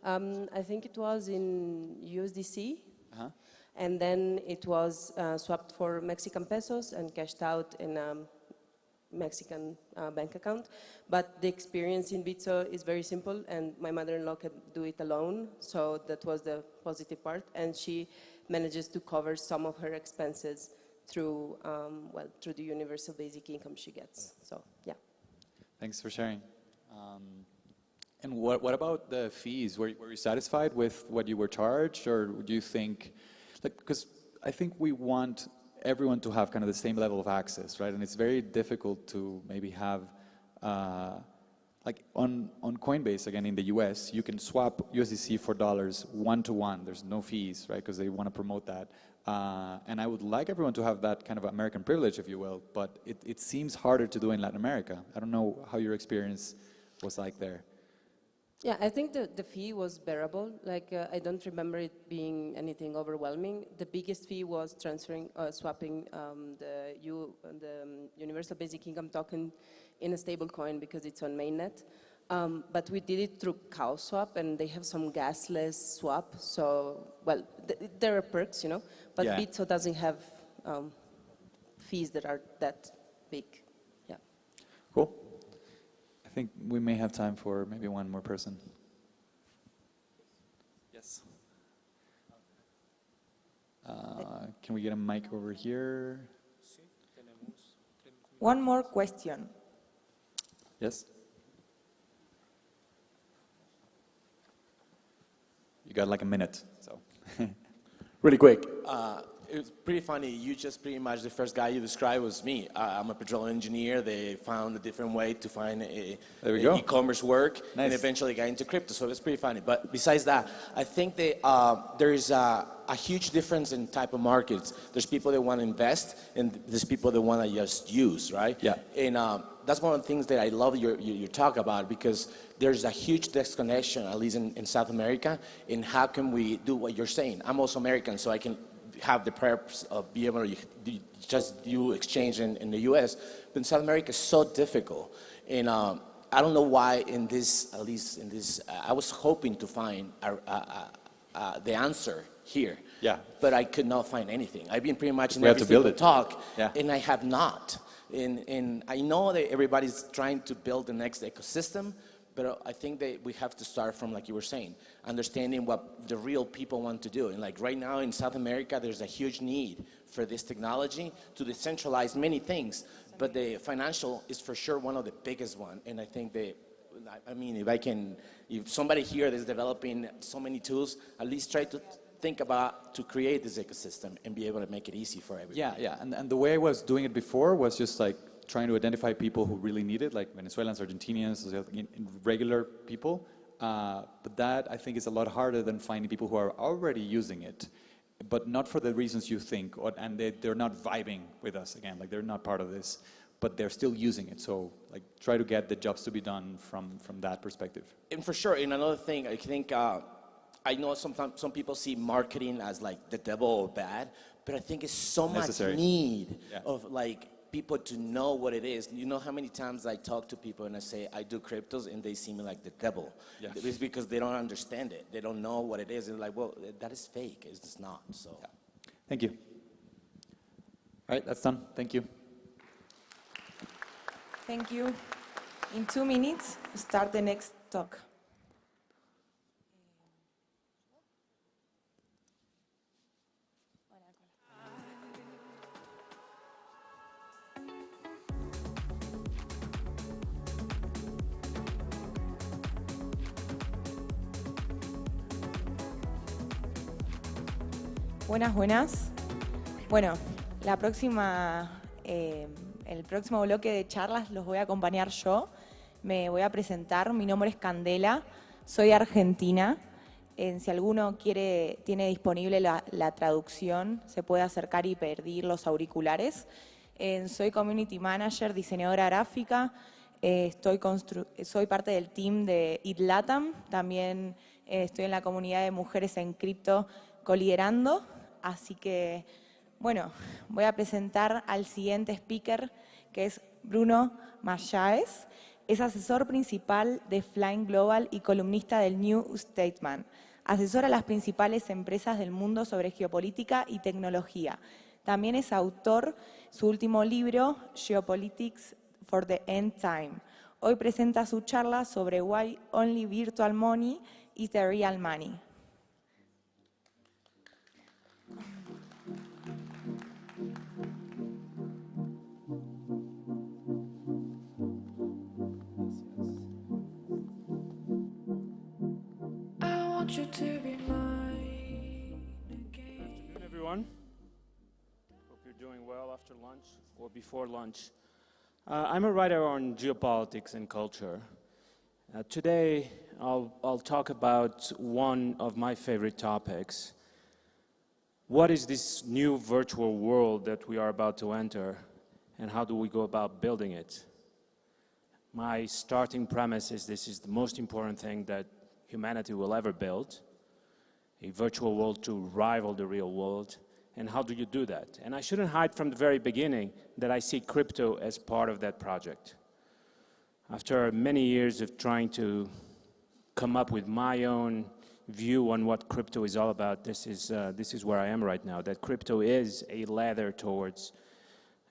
I think it was in USDC. Uh-huh. And then it was swapped for Mexican pesos and cashed out in a Mexican bank account. But the experience in Bitso is very simple, and my mother-in-law can do it alone, so that was the positive part. And she manages to cover some of her expenses through, well, through the universal basic income she gets. So, yeah. Thanks for sharing. And what about the fees? Were you satisfied with what you were charged, or do you think, like, because I think we want everyone to have kind of the same level of access, right? And it's very difficult to maybe have, like on Coinbase, again, in the US, you can swap USDC for dollars one-to-one. There's no fees, right? Because they want to promote that. And I would like everyone to have that kind of American privilege, if you will, but it seems harder to do in Latin America. I don't know how your experience was like there. Yeah, I think the fee was bearable. Like, I don't remember it being anything overwhelming. The biggest fee was transferring, swapping the universal basic income token in a stable coin because it's on mainnet. But we did it through CowSwap, and they have some gasless swap. So, well, there are perks, you know, but Yeah. Bitso doesn't have fees that are that big. Yeah. Cool. I think we may have time for maybe one more person. Yes. Can we get a mic over here? One more question. Yes? You got like a minute, so. Really quick. It was pretty funny. You just pretty much, the first guy you described was me. I'm a petroleum engineer. They found a different way to find e-commerce work, Nice. and eventually got into crypto. So it's pretty funny. But besides that, I think that there is a huge difference in type of markets. There's people that want to invest, and there's people that want to just use, right? Yeah. And that's one of the things that I love your talk about, because there's a huge disconnection, at least in South America, in how can we do what you're saying. I'm also American, so I can have the purpose of being able to just do exchange in the US. But in South America, it's so difficult. And I don't know why in this, at least in this, I was hoping to find the answer here. Yeah. But I could not find anything. I've been pretty much in We have every to build single it. talk, Yeah. and I have not. And I know that everybody's trying to build the next ecosystem, but I think that we have to start from, like you were saying, understanding what the real people want to do. And like right now in South America, there's a huge need for this technology to decentralize many things. But the financial is for sure one of the biggest one. And I think that, I mean, if somebody here that's developing so many tools, at least try to think about to create this ecosystem and be able to make it easy for everybody. Yeah. And the way I was doing it before was just like trying to identify people who really need it, like Venezuelans, Argentinians, regular people. But that, I think, is a lot harder than finding people who are already using it, but not for the reasons you think, and they're not vibing with us again, like they're not part of this, but they're still using it. So like try to get the jobs to be done from that perspective. And for sure, and another thing, I think, I know sometimes some people see marketing as like the devil or bad, but I think it's so Necessary. much need Yeah. of like people to know what it is. You know how many times I talk to people and I say, I do cryptos, and they see me like the devil. Yeah. It's because they don't understand it. They don't know what it is. And like, well, that is fake. It's just not, so. Yeah. Thank you. All right, that's done. Thank you. Thank you. In 2 minutes, start the next talk. Buenas, buenas. Bueno, el próximo bloque de charlas los voy a acompañar yo. Me voy a presentar. Mi nombre es Candela, soy argentina Si alguno tiene disponible la traducción, se puede acercar y pedir los auriculares. Soy Community Manager, diseñadora gráfica. Soy parte del team de LATAM. También estoy en la comunidad de mujeres en cripto coliderando. Así que, bueno, voy a presentar al siguiente speaker, que es Bruno Machaes. Es asesor principal de Flying Global y columnista del New Statesman. Asesora a las principales empresas del mundo sobre geopolítica y tecnología. También es autor su último libro, Geopolitics for the End Time. Hoy presenta su charla sobre Why Only Virtual Money is the Real Money. You to be mine again. Good afternoon, everyone. Hope you're doing well after lunch or before lunch. I'm a writer on geopolitics and culture. Today, I'll talk about one of my favorite topics. What is this new virtual world that we are about to enter, and how do we go about building it? My starting premise is this is the most important thing that humanity will ever build, a virtual world to rival the real world. And how do you do that? And I shouldn't hide from the very beginning that I see crypto as part of that project. After many years of trying to come up with my own view on what crypto is all about, this is where I am right now, that crypto is a ladder towards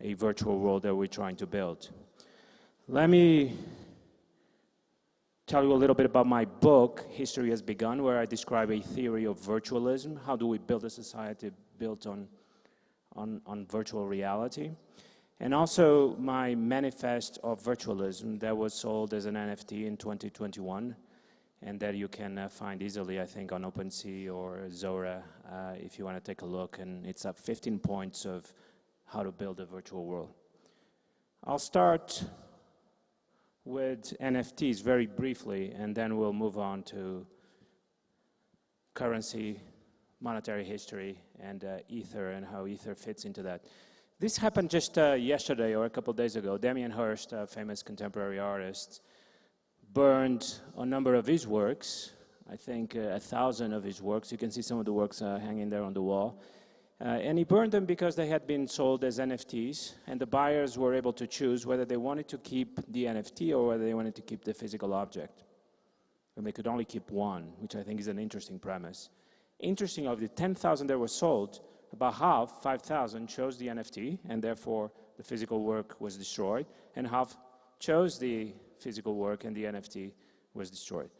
a virtual world that we're trying to build. Let me tell you a little bit about my book, History Has Begun, where I describe a theory of virtualism. How do we build a society built on virtual reality? And also my manifest of virtualism that was sold as an NFT in 2021, and that you can find easily, I think, on OpenSea or Zora if you want to take a look. And it's 15 points of how to build a virtual world. I'll start with NFTs very briefly, and then we'll move on to currency, monetary history, and Ether and how Ether fits into that. This happened just yesterday or a couple days ago. Damien Hirst, a famous contemporary artist, burned a number of his works, I think 1,000 of his works. You can see some of the works hanging there on the wall. And he burned them because they had been sold as NFTs, and the buyers were able to choose whether they wanted to keep the NFT or whether they wanted to keep the physical object. And they could only keep one, which I think is an interesting premise. Interesting, of the 10,000 that were sold, about half, 5,000, chose the NFT, and therefore the physical work was destroyed, and half chose the physical work and the NFT was destroyed.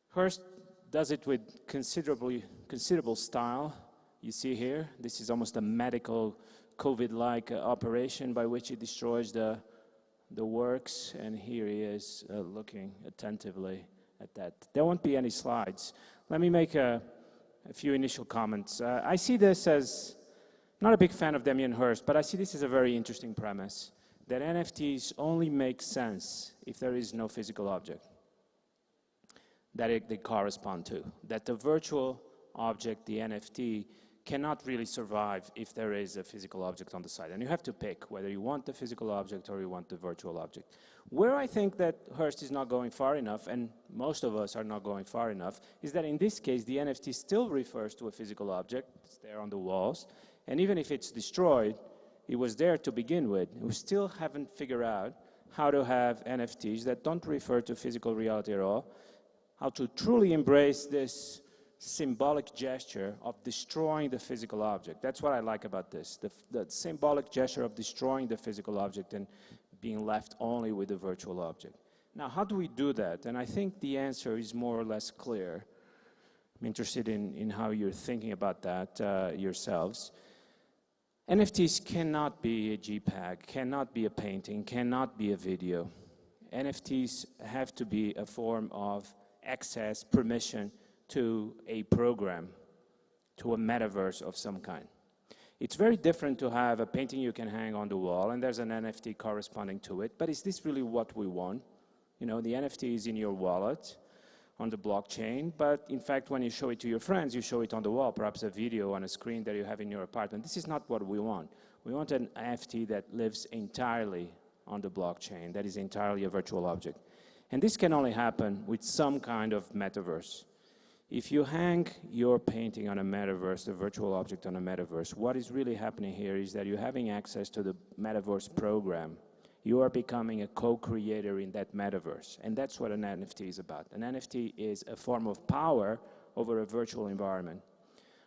Hirst does it with considerable style. You see here, this is almost a medical COVID-like operation by which he destroys the works, and here he is looking attentively at that. There won't be any slides. Let me make a few initial comments. I see this as, not a big fan of Damien Hirst, but I see this as a very interesting premise, that NFTs only make sense if there is no physical object that they correspond to, that the virtual object, the NFT, cannot really survive if there is a physical object on the side. And you have to pick whether you want the physical object or you want the virtual object. Where I think that Hirst is not going far enough, and most of us are not going far enough, is that in this case, the NFT still refers to a physical object. It's there on the walls. And even if it's destroyed, it was there to begin with. We still haven't figured out how to have NFTs that don't refer to physical reality at all, how to truly embrace this symbolic gesture of destroying the physical object. That's what I like about this, the symbolic gesture of destroying the physical object and being left only with the virtual object. Now, how do we do that? And I think the answer is more or less clear. I'm interested in how you're thinking about that yourselves. NFTs cannot be a JPEG, cannot be a painting, cannot be a video. NFTs have to be a form of access, permission, to a program, to a metaverse of some kind. It's very different to have a painting you can hang on the wall and there's an NFT corresponding to it, but is this really what we want? You know, the NFT is in your wallet, on the blockchain, but in fact, when you show it to your friends, you show it on the wall, perhaps a video on a screen that you have in your apartment. This is not what we want. We want an NFT that lives entirely on the blockchain, that is entirely a virtual object. And this can only happen with some kind of metaverse. If you hang your painting on a metaverse, the virtual object on a metaverse, what is really happening here is that you're having access to the metaverse program. You are becoming a co-creator in that metaverse, and that's what an NFT is about. An NFT is a form of power over a virtual environment.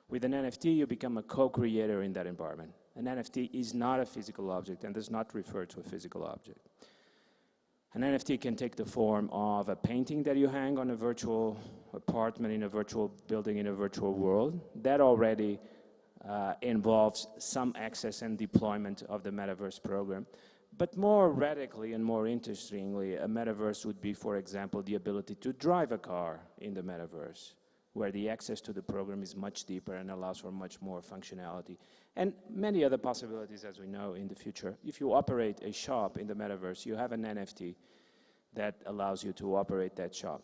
With an NFT, you become a co-creator in that environment. An NFT is not a physical object and does not refer to a physical object. An NFT can take the form of a painting that you hang on a virtual apartment in a virtual building in a virtual world. That already involves some access and deployment of the metaverse program. But more radically and more interestingly, a metaverse would be, for example, the ability to drive a car in the metaverse, where the access to the program is much deeper and allows for much more functionality. And many other possibilities, as we know, in the future. If you operate a shop in the metaverse, you have an NFT that allows you to operate that shop.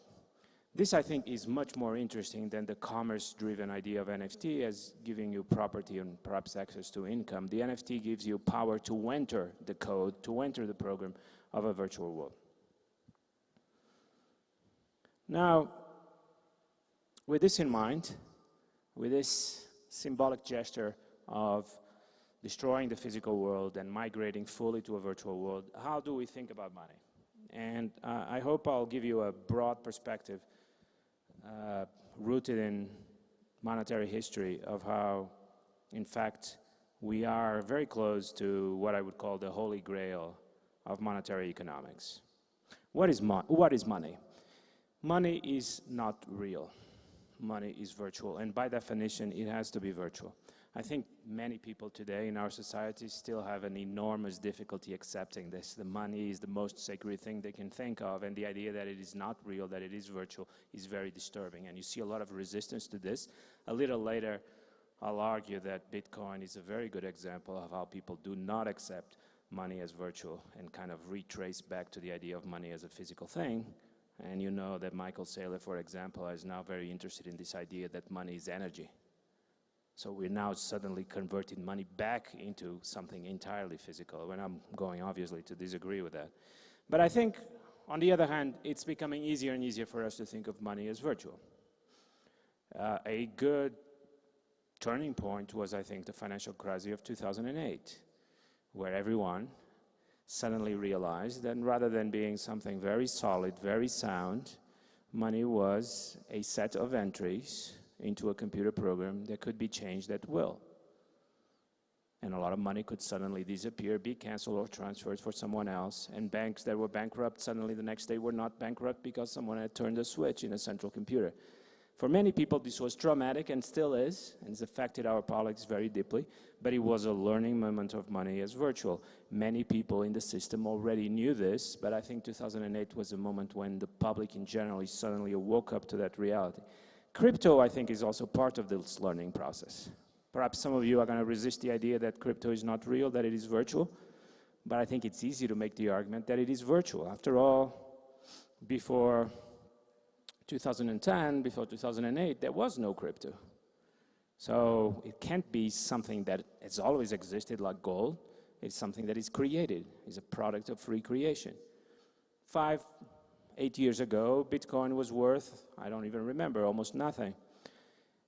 This, I think, is much more interesting than the commerce-driven idea of NFT as giving you property and perhaps access to income. The NFT gives you power to enter the code, to enter the program of a virtual world. Now, with this in mind, with this symbolic gesture of destroying the physical world and migrating fully to a virtual world, how do we think about money? And I hope I'll give you a broad perspective rooted in monetary history of how, in fact, we are very close to what I would call the holy grail of monetary economics. What is money? Money is not real. Money is virtual, and by definition, it has to be virtual. I think many people today in our society still have an enormous difficulty accepting this. The money is the most sacred thing they can think of, and the idea that it is not real, that it is virtual, is very disturbing. And you see a lot of resistance to this. A little later, I'll argue that Bitcoin is a very good example of how people do not accept money as virtual and kind of retrace back to the idea of money as a physical thing. And you know that Michael Saylor, for example, is now very interested in this idea that money is energy. So we're now suddenly converting money back into something entirely physical, and I'm going, obviously, to disagree with that. But I think, on the other hand, it's becoming easier and easier for us to think of money as virtual. A good turning point was, I think, the financial crisis of 2008, where everyone suddenly realized that rather than being something very solid, very sound, money was a set of entries into a computer program that could be changed at will. And a lot of money could suddenly disappear, be canceled or transferred for someone else, and banks that were bankrupt suddenly the next day were not bankrupt because someone had turned a switch in a central computer. For many people, this was traumatic and still is, and it's affected our politics very deeply, but it was a learning moment of money as virtual. Many people in the system already knew this, but I think 2008 was a moment when the public in general suddenly woke up to that reality. Crypto, I think, is also part of this learning process. Perhaps some of you are going to resist the idea that crypto is not real, that it is virtual, but I think it's easy to make the argument that it is virtual. After all, before 2010, before 2008, there was no crypto. So it can't be something that has always existed like gold. It's something that is created. It's a product of free creation. 8 years ago, Bitcoin was worth, I don't even remember, almost nothing.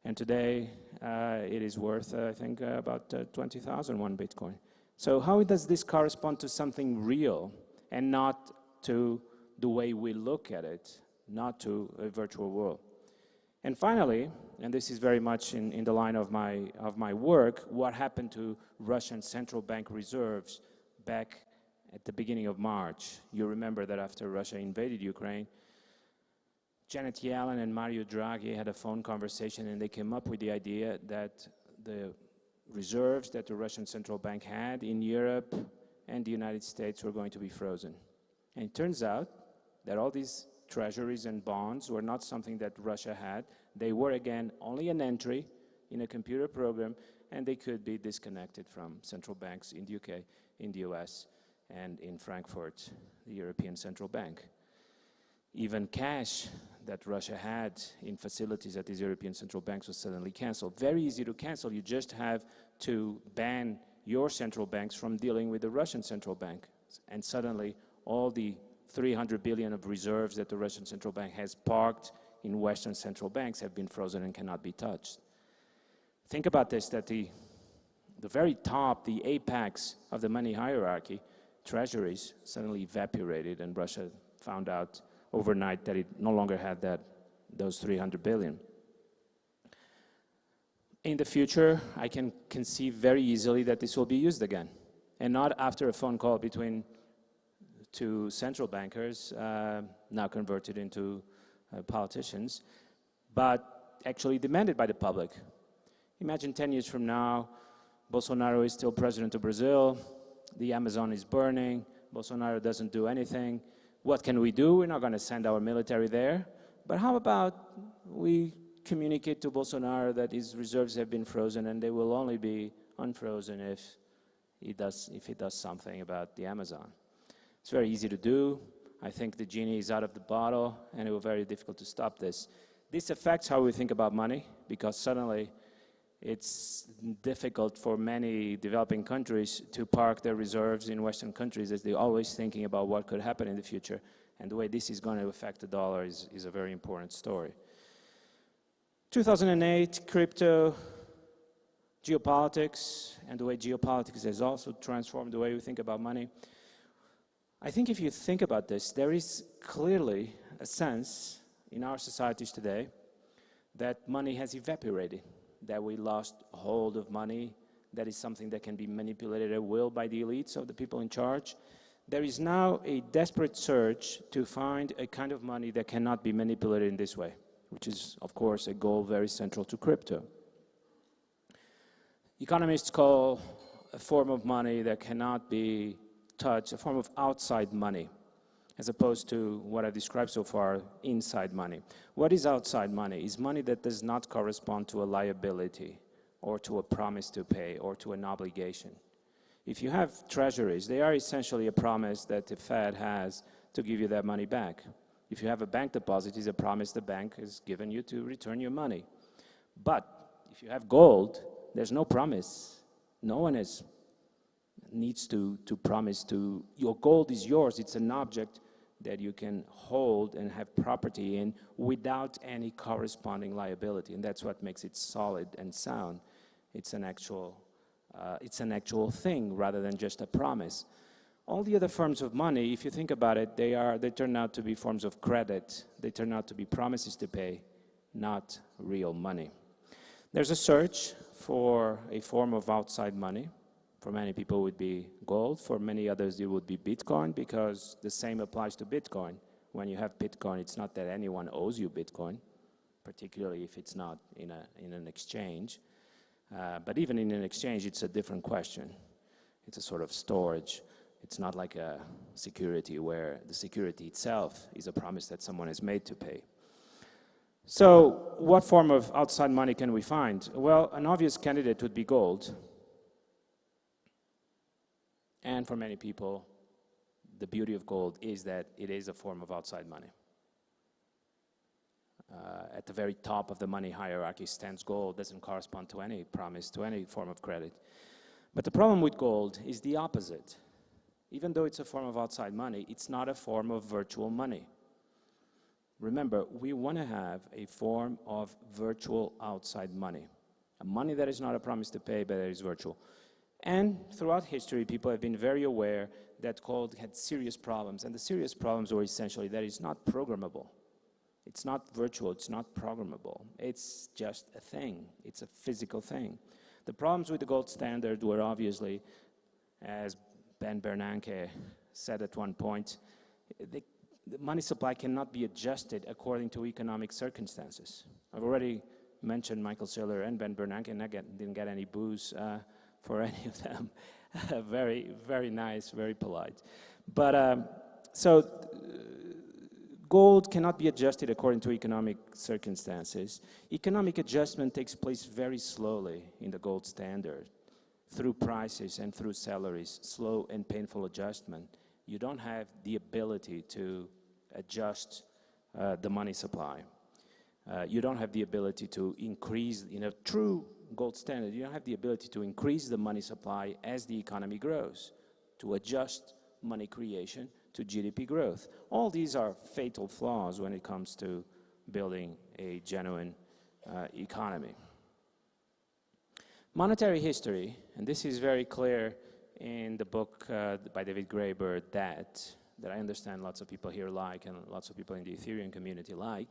And today, it is worth, I think, about 20,000 one Bitcoin. So how does this correspond to something real and not to the way we look at it, not to a virtual world? And finally, and this is very much in the line of my work, what happened to Russian central bank reserves back at the beginning of March? You remember that after Russia invaded Ukraine, Janet Yellen and Mario Draghi had a phone conversation, and they came up with the idea that the reserves that the Russian central bank had in Europe and the United States were going to be frozen. And it turns out that all these treasuries and bonds were not something that Russia had. They were, again, only an entry in a computer program, and they could be disconnected from central banks in the UK, in the US, and in Frankfurt, the European Central Bank. even cash that Russia had in facilities at these European central banks was suddenly canceled. Very easy to cancel. You just have to ban your central banks from dealing with the Russian central bank. And suddenly, all the 300 billion of reserves that the Russian central bank has parked in Western central banks have been frozen and cannot be touched. Think about this, that the very top, the apex of the money hierarchy, treasuries, suddenly evaporated, and Russia found out overnight that it no longer had those 300 billion. In the future, I can conceive very easily that this will be used again, and not after a phone call between two central bankers, now converted into politicians, but actually demanded by the public. Imagine 10 years from now, Bolsonaro is still president of Brazil, the Amazon is burning, Bolsonaro doesn't do anything. What can we do? We're not going to send our military there, but how about we communicate to Bolsonaro that his reserves have been frozen and they will only be unfrozen if he does something about the Amazon. It's very easy to do. I think the genie is out of the bottle, and it will be very difficult to stop this. This affects how we think about money, because suddenly it's difficult for many developing countries to park their reserves in Western countries, as they're always thinking about what could happen in the future. And the way this is going to affect the dollar is a very important story. 2008, crypto, geopolitics, and the way geopolitics has also transformed the way we think about money. I think if you think about this, there is clearly a sense in our societies today that money has evaporated, that we lost hold of money, that is something that can be manipulated at will by the elites of the people in charge. There is now a desperate search to find a kind of money that cannot be manipulated in this way, which is, of course, a goal very central to crypto. Economists call a form of money that cannot be touched a form of outside money, as opposed to what I've described so far, inside money. What is outside money? It's money that does not correspond to a liability or to a promise to pay or to an obligation. If you have treasuries, they are essentially a promise that the Fed has to give you that money back. If you have a bank deposit, it's a promise the bank has given you to return your money. But if you have gold, there's no promise. No one needs to promise to, your gold is yours. It's an object that you can hold and have property in without any corresponding liability, and that's what makes it solid and sound. It's an actual thing rather than just a promise. All the other forms of money, if you think about it, they turn out to be forms of credit. They turn out to be promises to pay, not real money. There's a search for a form of outside money. For many people it would be gold. For many others it would be Bitcoin, because the same applies to Bitcoin. When you have Bitcoin, it's not that anyone owes you Bitcoin, particularly if it's not in an exchange. But even in an exchange, it's a different question. It's a sort of storage. It's not like a security where the security itself is a promise that someone has made to pay. So what form of outside money can we find? Well, an obvious candidate would be gold. And for many people, the beauty of gold is that it is a form of outside money. At the very top of the money hierarchy stands gold. Doesn't correspond to any promise, to any form of credit. But the problem with gold is the opposite. Even though it's a form of outside money, it's not a form of virtual money. Remember, we want to have a form of virtual outside money. A money that is not a promise to pay, but that is virtual. And throughout history, people have been very aware that gold had serious problems. And the serious problems were essentially that it's not programmable. It's not virtual, it's not programmable. It's just a thing. It's a physical thing. The problems with the gold standard were obviously, as Ben Bernanke said at one point, the money supply cannot be adjusted according to economic circumstances. I've already mentioned Michael Saylor and Ben Bernanke, and I didn't get any boos for any of them. Very, very nice, very polite. But gold cannot be adjusted according to economic circumstances. Economic adjustment takes place very slowly in the gold standard, through prices and through salaries, slow and painful adjustment. You don't have the ability to adjust the money supply. You don't have the ability to increase, in a true gold standard, you don't have the ability to increase the money supply as the economy grows, to adjust money creation to GDP growth. All these are fatal flaws when it comes to building a genuine economy. Monetary history, and this is very clear in the book by David Graeber, that I understand lots of people here like and lots of people in the Ethereum community like.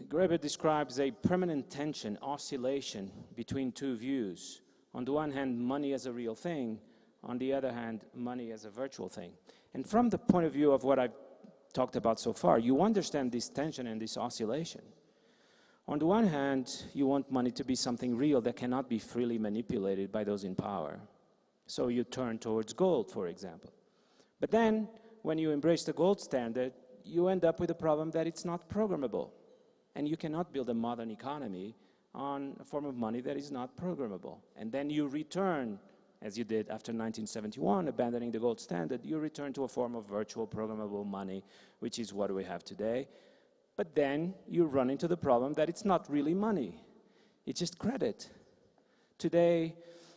Graeber describes a permanent tension, oscillation between two views. On the one hand, money as a real thing. On the other hand, money as a virtual thing. And from the point of view of what I've talked about so far, you understand this tension and this oscillation. On the one hand, you want money to be something real that cannot be freely manipulated by those in power. So you turn towards gold, for example. But then, when you embrace the gold standard, you end up with a problem that it's not programmable. And you cannot build a modern economy on a form of money that is not programmable. And then you return, as you did after 1971, abandoning the gold standard, you return to a form of virtual programmable money, which is what we have today. But then you run into the problem that it's not really money. It's just credit. Today,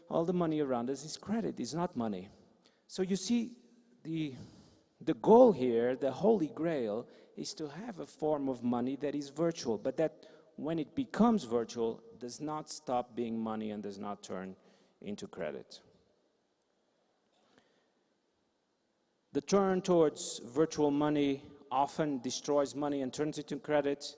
all the money around us is credit, it's not money. So you see, the goal here, the holy grail, is to have a form of money that is virtual, but that when it becomes virtual, does not stop being money and does not turn into credit. The turn towards virtual money often destroys money and turns it into credit,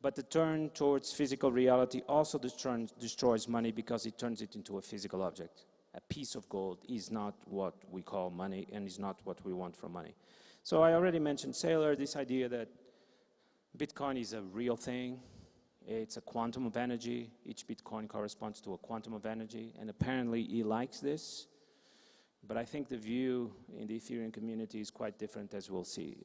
but the turn towards physical reality also destroys money because it turns it into a physical object. A piece of gold is not what we call money and is not what we want from money. So I already mentioned Saylor, this idea that Bitcoin is a real thing. It's a quantum of energy. Each Bitcoin corresponds to a quantum of energy, and apparently he likes this. But I think the view in the Ethereum community is quite different, as we'll see.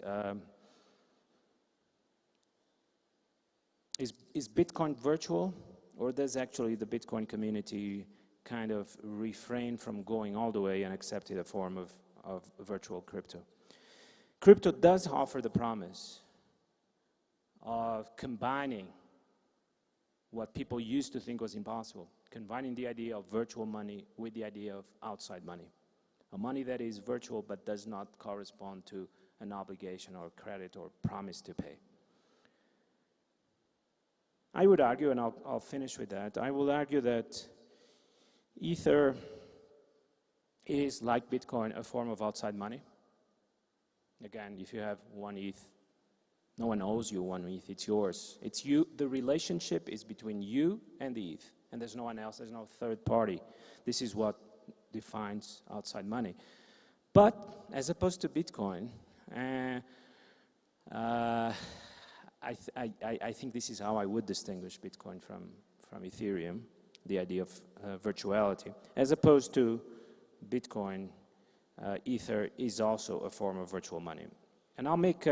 Is Bitcoin virtual, or does actually the Bitcoin community kind of refrain from going all the way and accepting a form of virtual crypto? Crypto does offer the promise of combining what people used to think was impossible, combining the idea of virtual money with the idea of outside money. A money that is virtual but does not correspond to an obligation or credit or promise to pay. I would argue, and I'll finish with that, I will argue that Ether is, like Bitcoin, a form of outside money. Again, if you have one ETH, no one owes you one ETH, it's yours. It's you, the relationship is between you and the ETH, and there's no one else, there's no third party. This is what defines outside money. But, as opposed to Bitcoin, I think this is how I would distinguish Bitcoin from Ethereum, the idea of virtuality. As opposed to Bitcoin, Ether is also a form of virtual money. And I'll make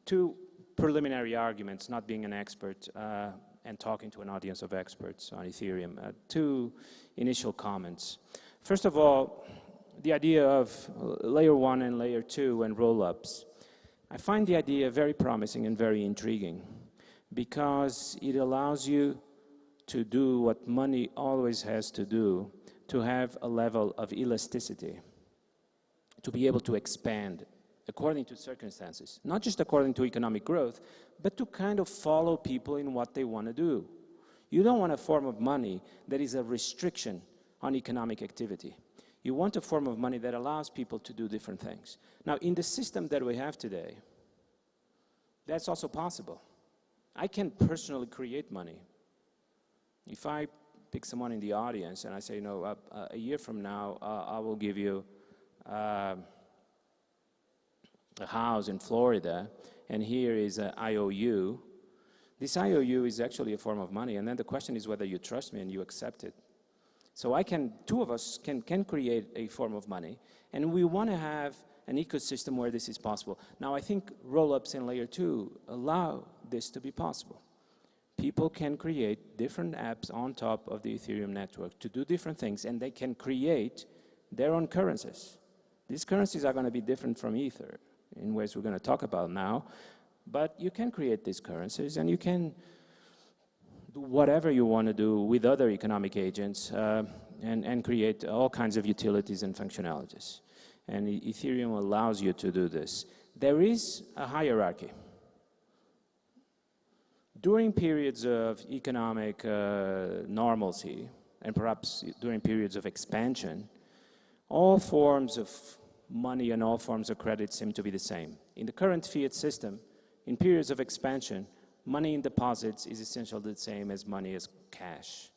two preliminary arguments, not being an expert and talking to an audience of experts on Ethereum. Two initial comments. First of all, the idea of layer 1 and layer 2 and roll-ups. I find the idea very promising and very intriguing because it allows you to do what money always has to do, to have a level of elasticity, to be able to expand according to circumstances, not just according to economic growth, but to kind of follow people in what they want to do. You don't want a form of money that is a restriction on economic activity. You want a form of money that allows people to do different things. Now, in the system that we have today, that's also possible. I can personally create money. If I pick someone in the audience and I say, no, a year from now, I will give you a house in Florida, and here is an IOU. This IOU is actually a form of money, and then the question is whether you trust me and you accept it. So two of us can create a form of money, and we want to have an ecosystem where this is possible. Now, I think roll-ups in layer 2 allow this to be possible. People can create different apps on top of the Ethereum network to do different things, and they can create their own currencies. These currencies are going to be different from Ether. in ways we're going to talk about now. But you can create these currencies, and you can do whatever you want to do with other economic agents and create all kinds of utilities and functionalities. And Ethereum allows you to do this. There is a hierarchy. During periods of economic normalcy, and perhaps during periods of expansion, all forms of money and all forms of credit seem to be the same. In the current fiat system, in periods of expansion, money in deposits is essentially the same as money as cash.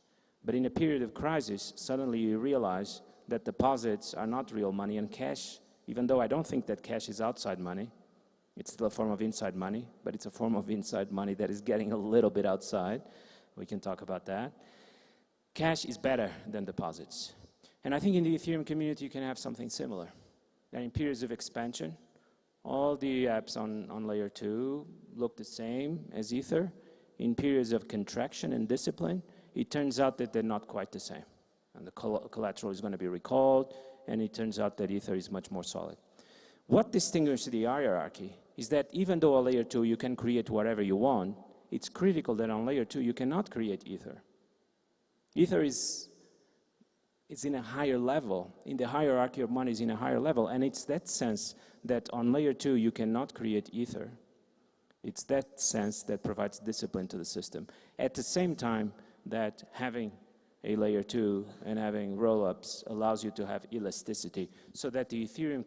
But in a period of crisis, suddenly you realize that deposits are not real money, and cash, even though I don't think that cash is outside money, it's still a form of inside money, but it's a form of inside money that is getting a little bit outside. We can talk about that. Cash is better than deposits. And I think in the Ethereum community you can have something similar. And in periods of expansion, all the apps on layer 2 look the same as Ether. In periods of contraction and discipline, it turns out that they're not quite the same. And the collateral is going to be recalled, and it turns out that Ether is much more solid. What distinguishes the hierarchy is that even though on layer 2 you can create whatever you want, it's critical that on layer 2 you cannot create Ether. Ether is in a higher level. In the hierarchy of money is in a higher level, and it's that sense that on layer 2 you cannot create Ether. It's that sense that provides discipline to the system. At the same time that having a layer 2 and having roll-ups allows you to have elasticity, so that the Ethereum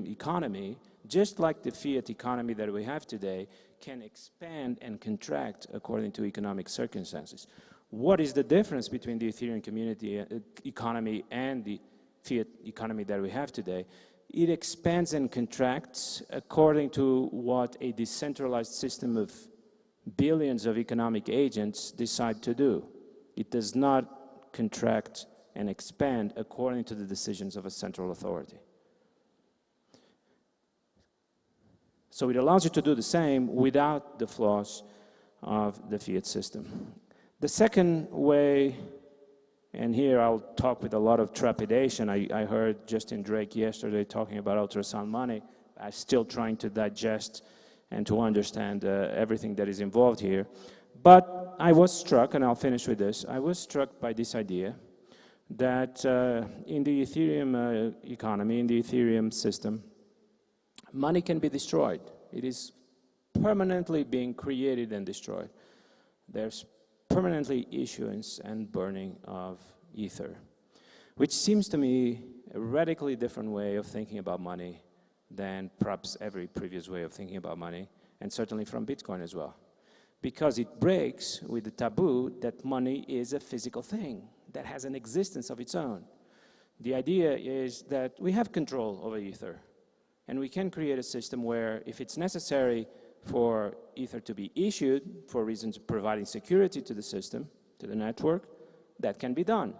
economy, just like the fiat economy that we have today, can expand and contract according to economic circumstances. What is the difference between the Ethereum community economy and the fiat economy that we have today? It expands and contracts according to what a decentralized system of billions of economic agents decide to do. It does not contract and expand according to the decisions of a central authority. So it allows you to do the same without the flaws of the fiat system. The second way, and here I'll talk with a lot of trepidation. I heard Justin Drake yesterday talking about ultrasound money. I'm still trying to digest and to understand everything that is involved here. But I was struck, and I'll finish with this, I was struck by this idea that in the Ethereum economy, in the Ethereum system, money can be destroyed. It is permanently being created and destroyed. There's permanently issuance and burning of Ether, which seems to me a radically different way of thinking about money than perhaps every previous way of thinking about money, and certainly from Bitcoin as well. Because it breaks with the taboo that money is a physical thing that has an existence of its own. The idea is that we have control over Ether, and we can create a system where if it's necessary for Ether to be issued for reasons of providing security to the system, to the network, that can be done.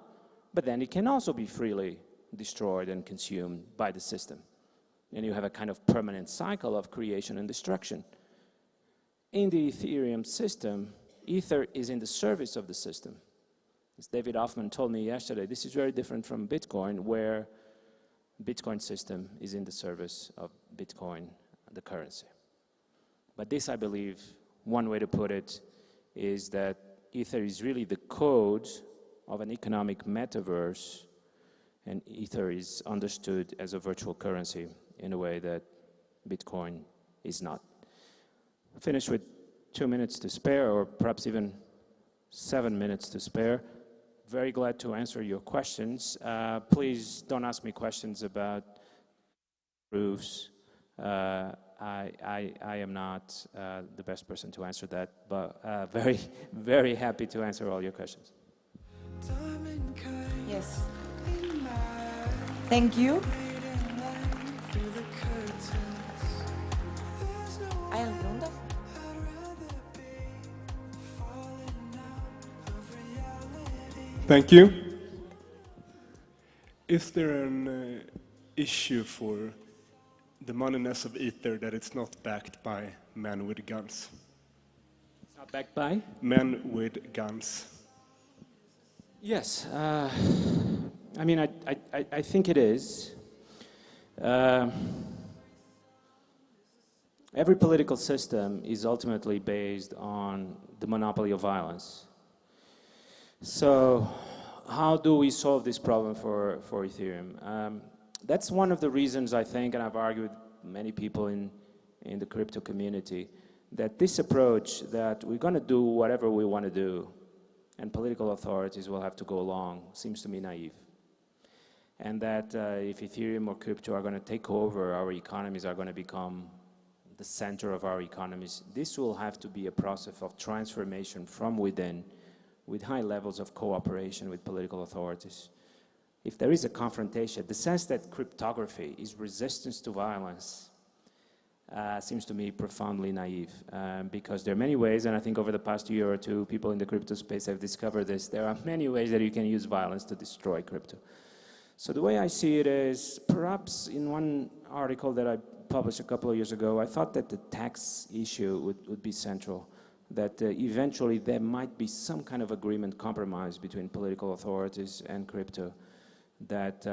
But then it can also be freely destroyed and consumed by the system. And you have a kind of permanent cycle of creation and destruction. In the Ethereum system, Ether is in the service of the system. As David Hoffman told me yesterday, this is very different from Bitcoin, where Bitcoin system is in the service of Bitcoin, the currency. But this, I believe, one way to put it is that Ether is really the code of an economic metaverse, and Ether is understood as a virtual currency in a way that Bitcoin is not. I'll finish with 2 minutes to spare, or perhaps even 7 minutes to spare. Very glad to answer your questions. Please don't ask me questions about proofs. I am not the best person to answer that, but very, very happy to answer all your questions. Yes. Thank you. ¿Hay alguna pregunta? Thank you. Is there an issue for the moneyness of Ether that it's not backed by men with guns? It's not backed by? Men with guns. Yes. I mean, I think it is. every political system is ultimately based on the monopoly of violence. So how do we solve this problem for Ethereum? That's one of the reasons I think, and I've argued with many people in the crypto community, that this approach that we're going to do whatever we want to do and political authorities will have to go along seems to me naive. And that if Ethereum or crypto are going to take over, our economies are going to become the center of our economies, this will have to be a process of transformation from within with high levels of cooperation with political authorities. If there is a confrontation, the sense that cryptography is resistance to violence seems to me profoundly naive, because there are many ways, and I think over the past year or two, people in the crypto space have discovered this, there are many ways that you can use violence to destroy crypto. So the way I see it is, perhaps in one article that I published a couple of years ago, I thought that the tax issue would be central, that eventually there might be some kind of agreement, compromise between political authorities and crypto, that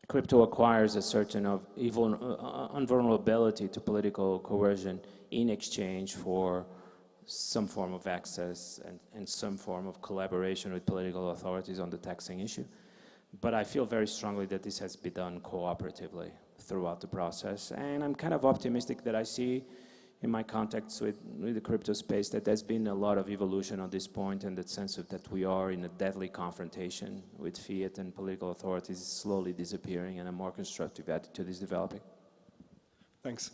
crypto acquires a certain invulnerability to political coercion in exchange for some form of access and some form of collaboration with political authorities on the taxing issue. But I feel very strongly that this has been done cooperatively throughout the process. And I'm kind of optimistic that I see in my contacts with the crypto space that there's been a lot of evolution on this point, and that sense of that we are in a deadly confrontation with fiat and political authorities is slowly disappearing, and a more constructive attitude is developing. Thanks.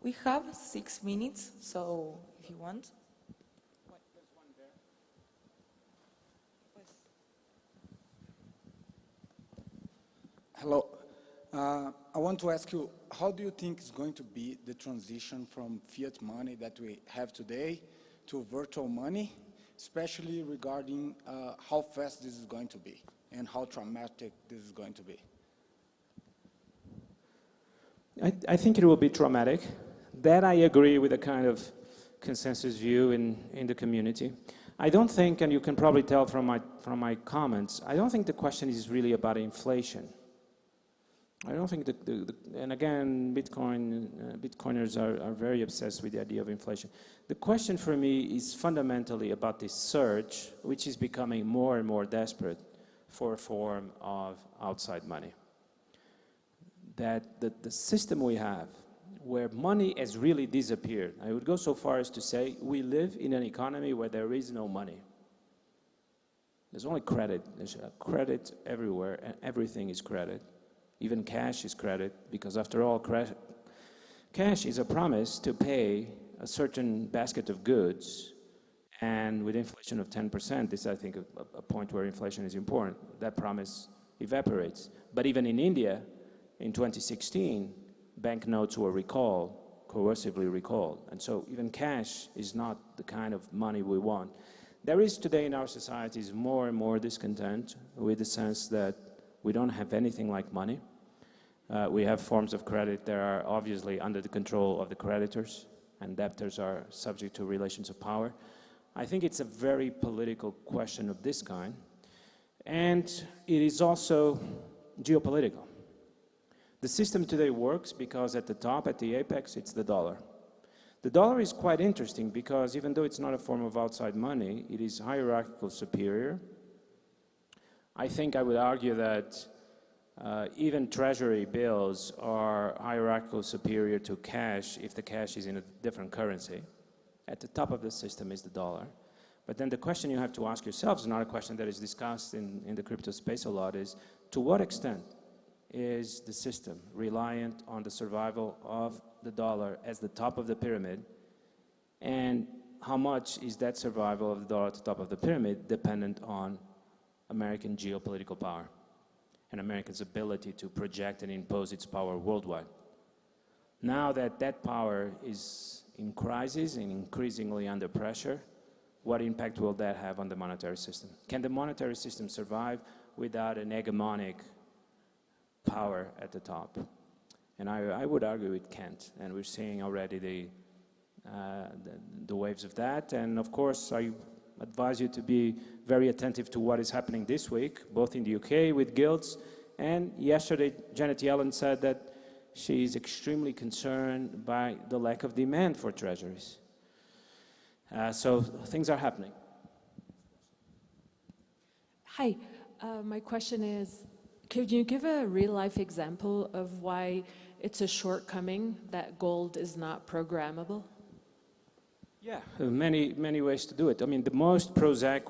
We have 6 minutes, so if you want. Hello. I want to ask you, how do you think is going to be the transition from fiat money that we have today to virtual money, especially regarding how fast this is going to be and how traumatic this is going to be? I think it will be traumatic. That I agree with a kind of consensus view in the community. I don't think, and you can probably tell from my comments, I don't think the question is really about inflation. I don't think and again, Bitcoiners are very obsessed with the idea of inflation. The question for me is fundamentally about this surge, which is becoming more and more desperate for a form of outside money. That the system we have, where money has really disappeared, I would go so far as to say we live in an economy where there is no money. There's only credit. There's credit everywhere, and everything is credit. Even cash is credit, because after all, cash is a promise to pay a certain basket of goods, and with inflation of 10%, this I think a point where inflation is important, that promise evaporates. But even in India, in 2016, banknotes were recalled, coercively recalled, and so even cash is not the kind of money we want. There is today in our societies more and more discontent with the sense that we don't have anything like money. We have forms of credit that are obviously under the control of the creditors, and debtors are subject to relations of power. I think it's a very political question of this kind, and it is also geopolitical. The system today works because at the top, at the apex, it's the dollar. The dollar is quite interesting because even though it's not a form of outside money, it is hierarchical superior. I think I would argue that even treasury bills are hierarchical superior to cash if the cash is in a different currency. At the top of the system is the dollar. But then the question you have to ask yourselves, not a question that is discussed in the crypto space a lot, is to what extent is the system reliant on the survival of the dollar as the top of the pyramid, and how much is that survival of the dollar at the top of the pyramid dependent on American geopolitical power and America's ability to project and impose its power worldwide. Now that that power is in crisis and increasingly under pressure, what impact will that have on the monetary system? Can the monetary system survive without an hegemonic power at the top? And I would argue it can't, and we're seeing already the waves of that. And of course, I advise you to be very attentive to what is happening this week, both in the UK with guilds And yesterday, Janet Yellen said that she's extremely concerned by the lack of demand for treasuries. So things are happening. Hi, my question is, could you give a real-life example of why it's a shortcoming that gold is not programmable? Yeah, many ways to do it. I mean, the most prosaic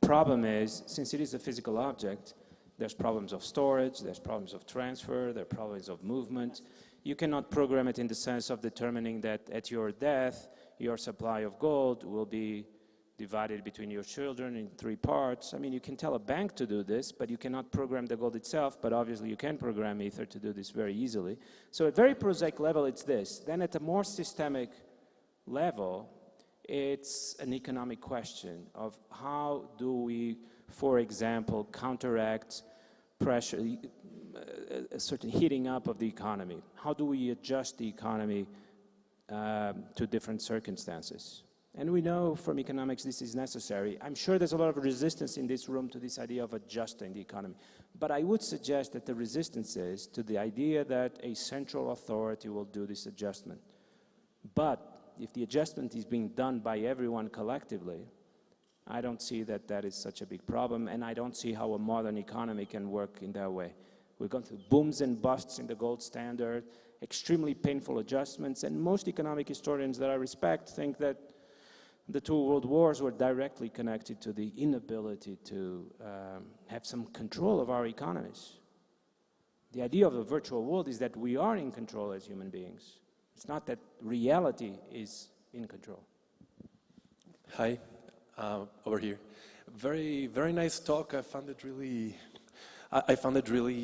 problem is, since it is a physical object, there's problems of storage, there's problems of transfer, there are problems of movement. You cannot program it in the sense of determining that at your death, your supply of gold will be divided between your children in 3 parts. I mean, you can tell a bank to do this, but you cannot program the gold itself, but obviously you can program Ether to do this very easily. So at a very prosaic level, it's this. Then at a more systemic level, it's an economic question of how do we, for example, counteract pressure, a certain heating up of the economy. How do we adjust the economy to different circumstances? And we know from economics this is necessary. I'm sure there's a lot of resistance in this room to this idea of adjusting the economy. But I would suggest that the resistance is to the idea that a central authority will do this adjustment. But if the adjustment is being done by everyone collectively, I don't see that that is such a big problem, and I don't see how a modern economy can work in that way. We've gone through booms and busts in the gold standard, extremely painful adjustments, and most economic historians that I respect think that the 2 world wars were directly connected to the inability to have some control of our economies. The idea of a virtual world is that we are in control as human beings. It's not that reality is in control. Hi, over here. Very, very nice talk. I found it really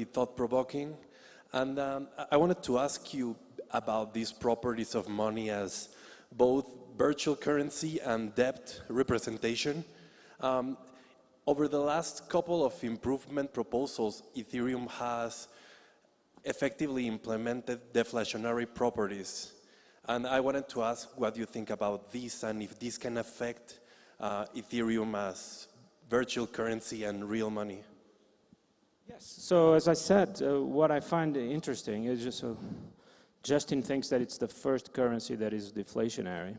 thought-provoking. And I wanted to ask you about these properties of money as both virtual currency and debt representation. Over the last couple of improvement proposals, Ethereum has effectively implemented deflationary properties. And I wanted to ask what you think about this and if this can affect Ethereum as virtual currency and real money. Yes. So as I said, what I find interesting is Justin thinks that it's the first currency that is deflationary.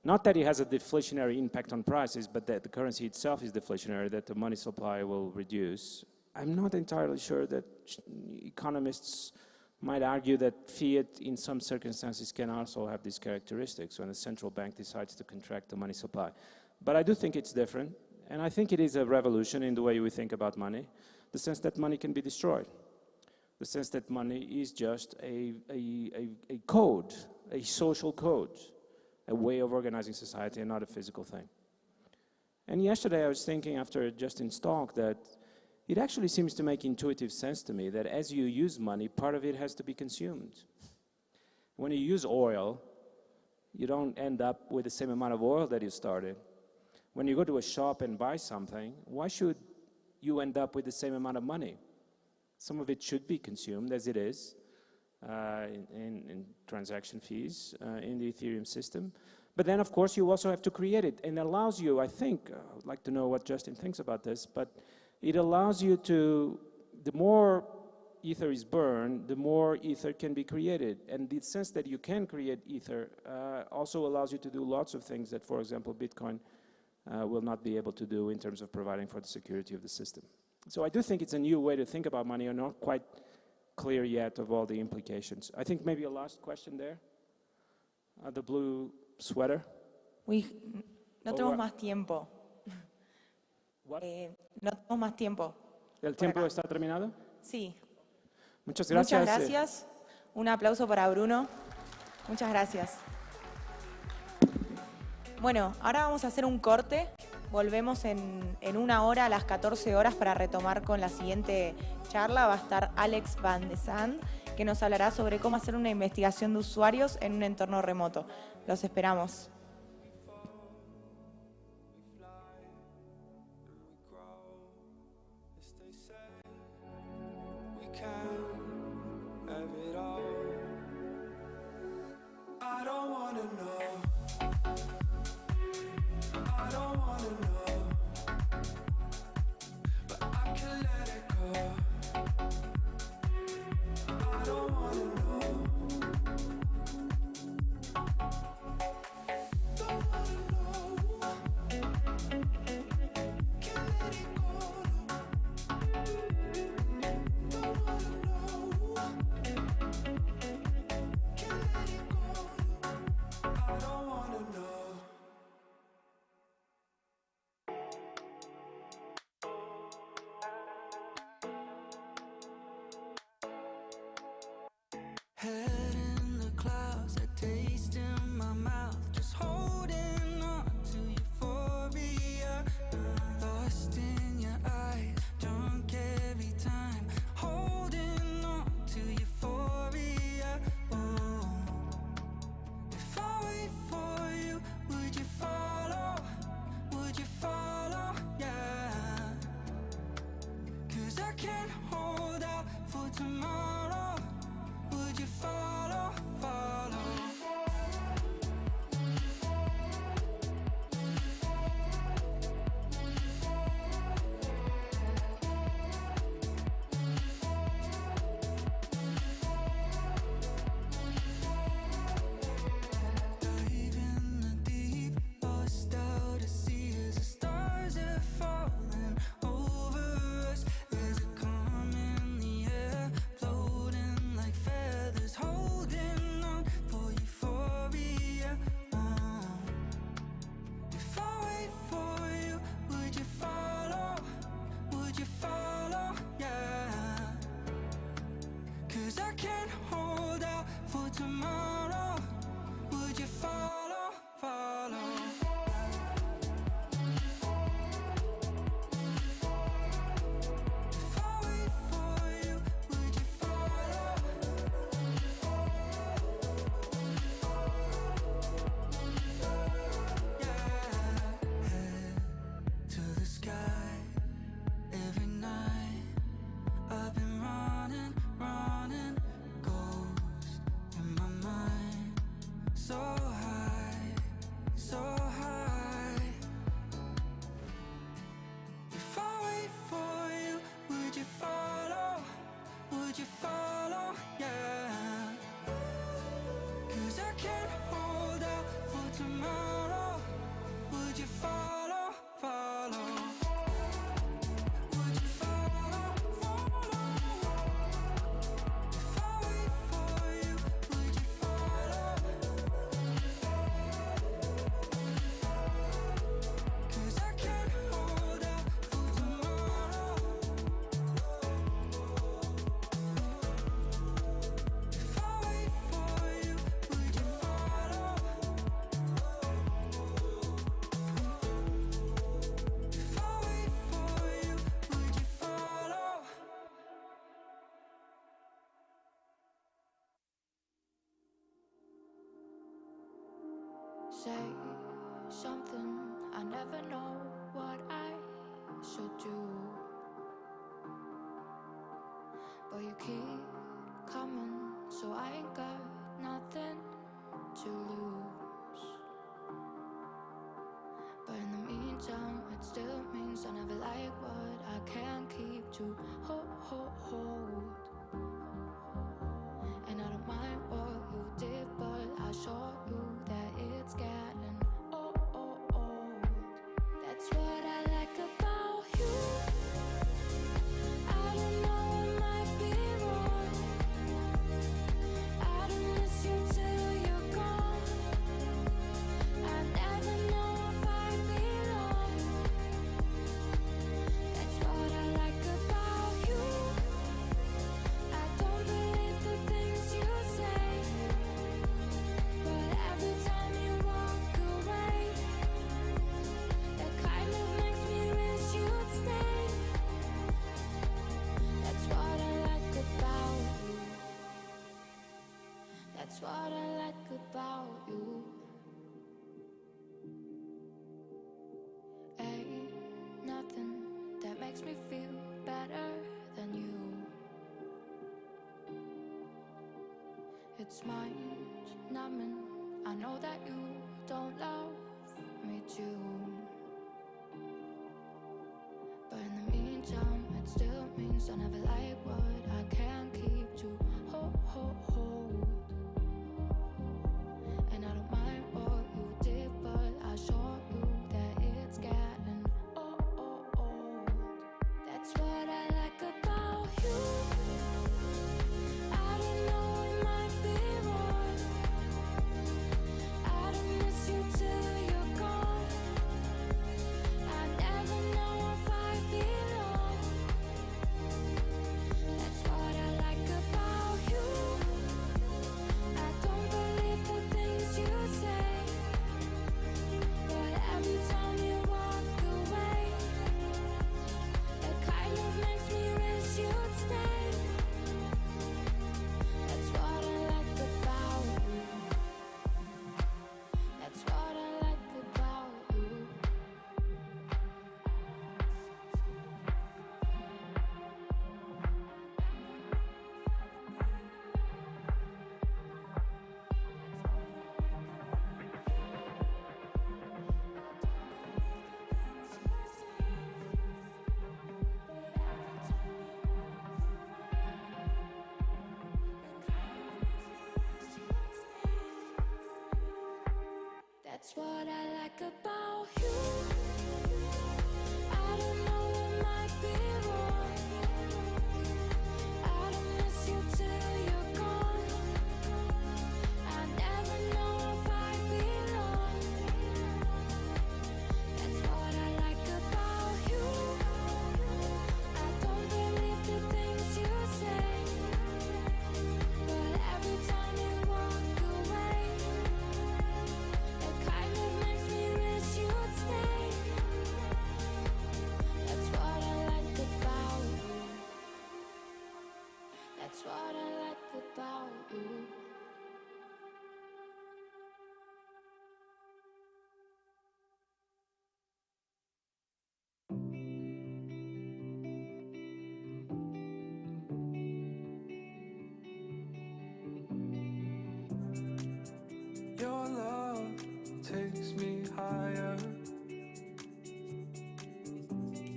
Not that it has a deflationary impact on prices, but that the currency itself is deflationary, that the money supply will reduce. I'm not entirely sure that economists might argue that fiat in some circumstances can also have these characteristics when a central bank decides to contract the money supply. But I do think it's different, and I think it is a revolution in the way we think about money, the sense that money can be destroyed, the sense that money is just a code, a social code, a way of organizing society and not a physical thing. And yesterday I was thinking after Justin's talk that it actually seems to make intuitive sense to me that as you use money, part of it has to be consumed. When you use oil, you don't end up with the same amount of oil that you started. When you go to a shop and buy something, why should you end up with the same amount of money? Some of it should be consumed as it is in transaction fees in the Ethereum system. But then, of course, you also have to create it. And it allows you, I think, I would like to know what Justin thinks about this, but it allows you to, the more Ether is burned, the more Ether can be created. And the sense that you can create Ether also allows you to do lots of things that, for example, Bitcoin will not be able to do in terms of providing for the security of the system. So I do think it's a new way to think about money. I'm not quite clear yet of all the implications. I think maybe a last question there. The blue sweater. No tenemos más tiempo. No tenemos más tiempo. ¿El tiempo está terminado? Sí. Muchas gracias. Muchas gracias. Un aplauso para Bruno. Muchas gracias. Bueno, ahora vamos a hacer un corte. Volvemos en 1 hora a las 14 horas para retomar con la siguiente charla. Va a estar Alex Van de Sand, que nos hablará sobre cómo hacer una investigación de usuarios en un entorno remoto. Los esperamos. But I can let it go. Head in the clouds, a taste in my mouth, just holding on to euphoria. Lost in your eyes, drunk every time, holding on to euphoria. Oh, if I wait for you, would you follow? Would you follow? Yeah. 'Cause I can't hold out for tomorrow. Would you follow? Follow. Dive in the deep, lost out at sea as the stars are falling over us. There's a calm in the air, floating like feathers, holding on for euphoria. If I wait for you, would you follow? Would you follow? Yeah. 'Cause I can't hold out for tomorrow. Would you follow? Follow. If I wait for you, would you follow? Yeah. Head to the sky every night. I've been running, running, ghost in my mind. So high, so high. If I wait for you, would you follow? Would you follow? Yeah. 'Cause I can't hold out for tomorrow. Would you follow? Follow. Would you follow? Follow. If I wait for you, would you follow? 'Cause I can't hold out for tomorrow. If I wait for you, would you follow? If I wait for you, would you follow? Say something, I never know what I should do. But you keep coming, so I ain't got nothing to lose. But in the meantime, it still means I never like what I can't keep to hold. And I don't mind what you did, but I show you that it's getting old. That's what I like about you. I don't know, it might be wrong. I don't miss you till you're gone. I never know if I belong. That's what I like about you. I don't believe the things you say, but every time you walk away, that kind of makes me wish you'd stay. That's what I like about you. That's what I like about you. Ain't nothing that makes me feel better than you. It's mind numbing. I know that you don't love me too. But in the meantime, it still means I never like what I can't keep to hold. And I don't mind what you did, but I show you that it's getting old. That's what I like about you. I don't know, it might be wrong. I don't miss you till you're gone. I never know if I belong. stay. That's what I like about you. That's what I like about you. That's what I like about you. I don't know, it might be wrong. I don't miss you till you're gone. I never know if I belong. That's what I like about you. I don't believe the things you say, but every time you walk away, it kind of makes me wish you'd stay. That's what I like about you. That's what I like about you. Your love takes me higher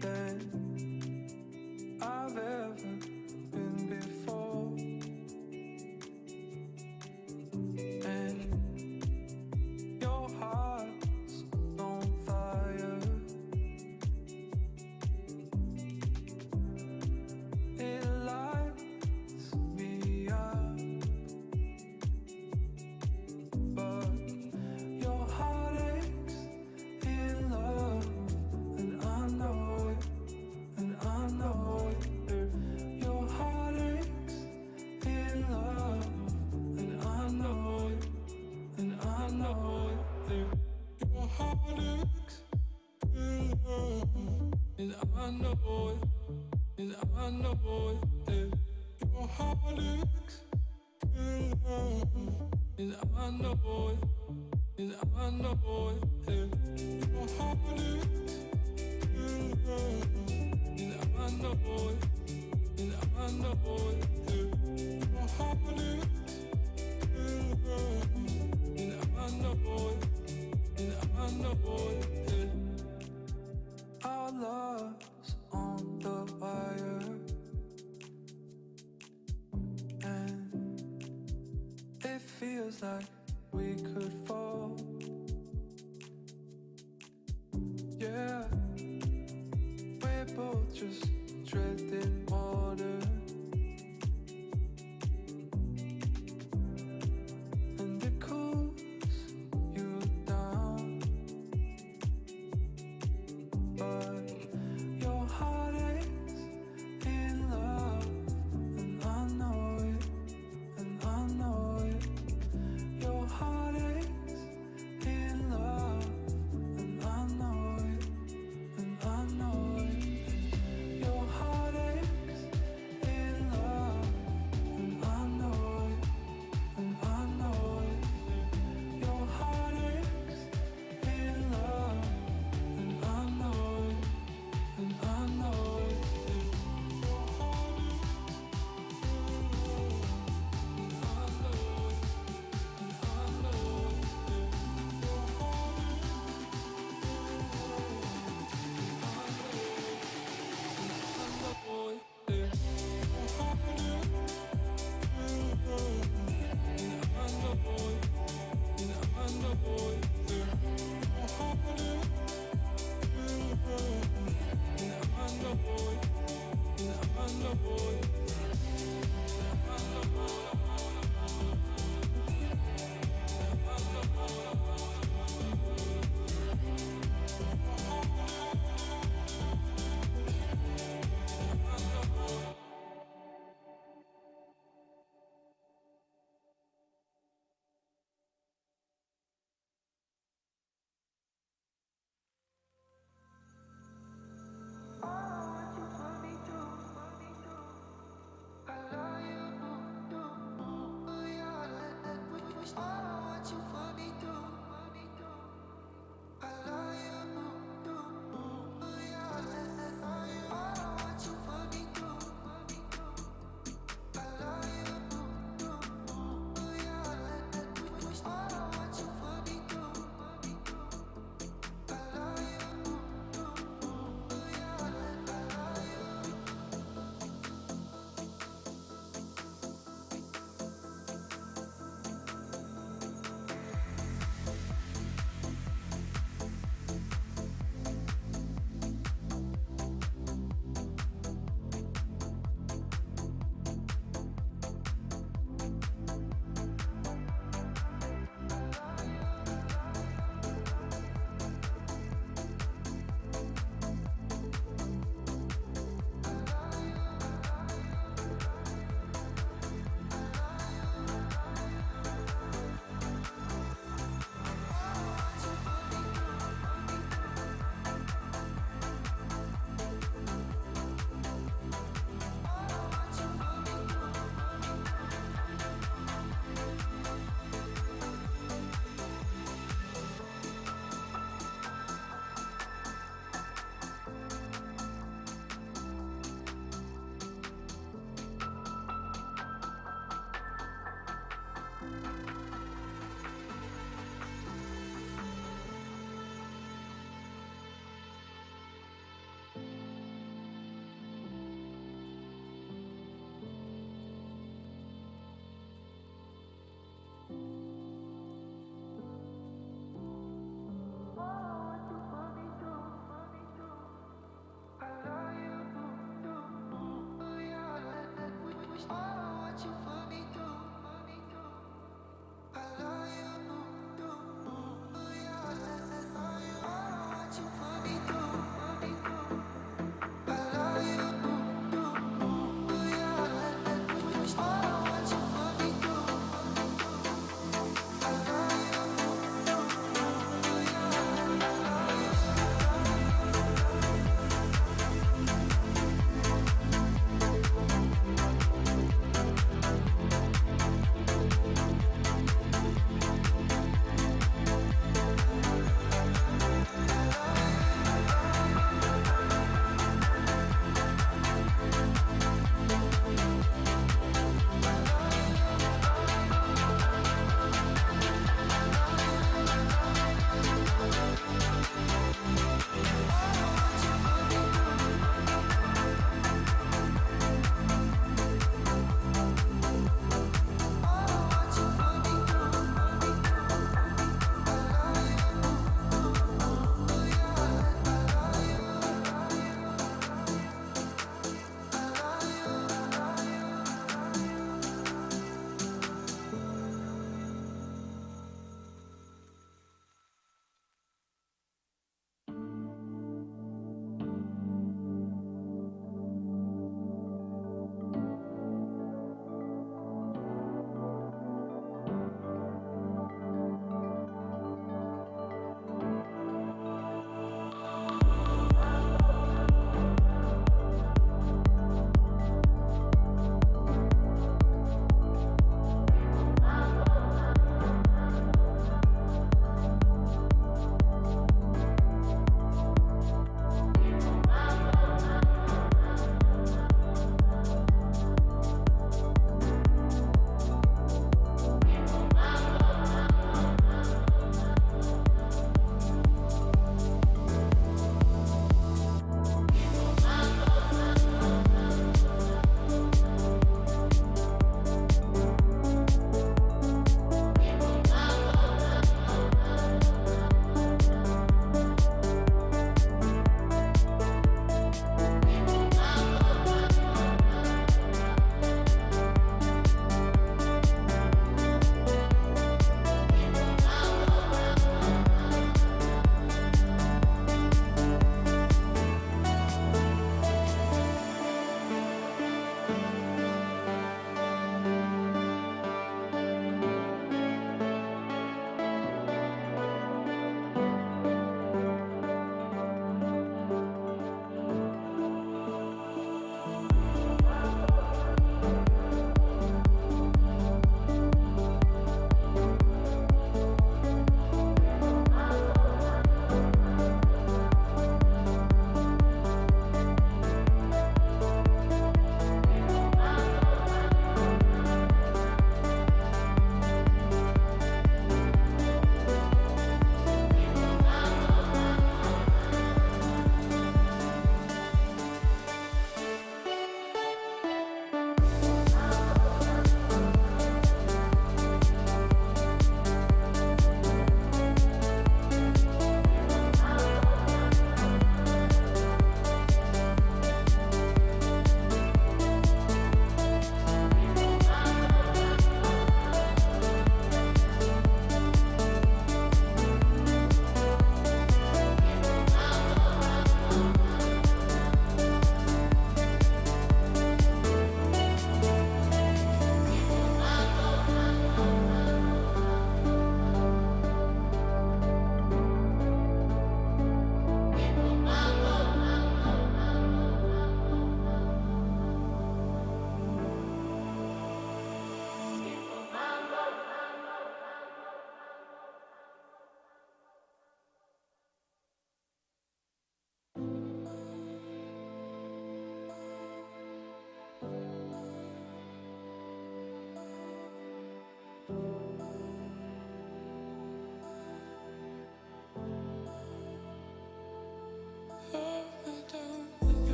than I've ever been before. And your heart's on fire. It lights me up. But your heart aches in love, and I know it, and I know it. Your heart aches in love, and I know it, and I know it. Your heart aches in love, and I know it, and I know it. Your heart aches in love. And I know it, and I know it. Your heart is in love. And I know it, and I know it. Your heart is in love. And I know it, and I know it. Our love's on the wire, and it feels like we could fall. Yeah, we're both just treading water, and it cools you down. But your heart aches in love, and I know it, and I know it. Your heart aches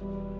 Don't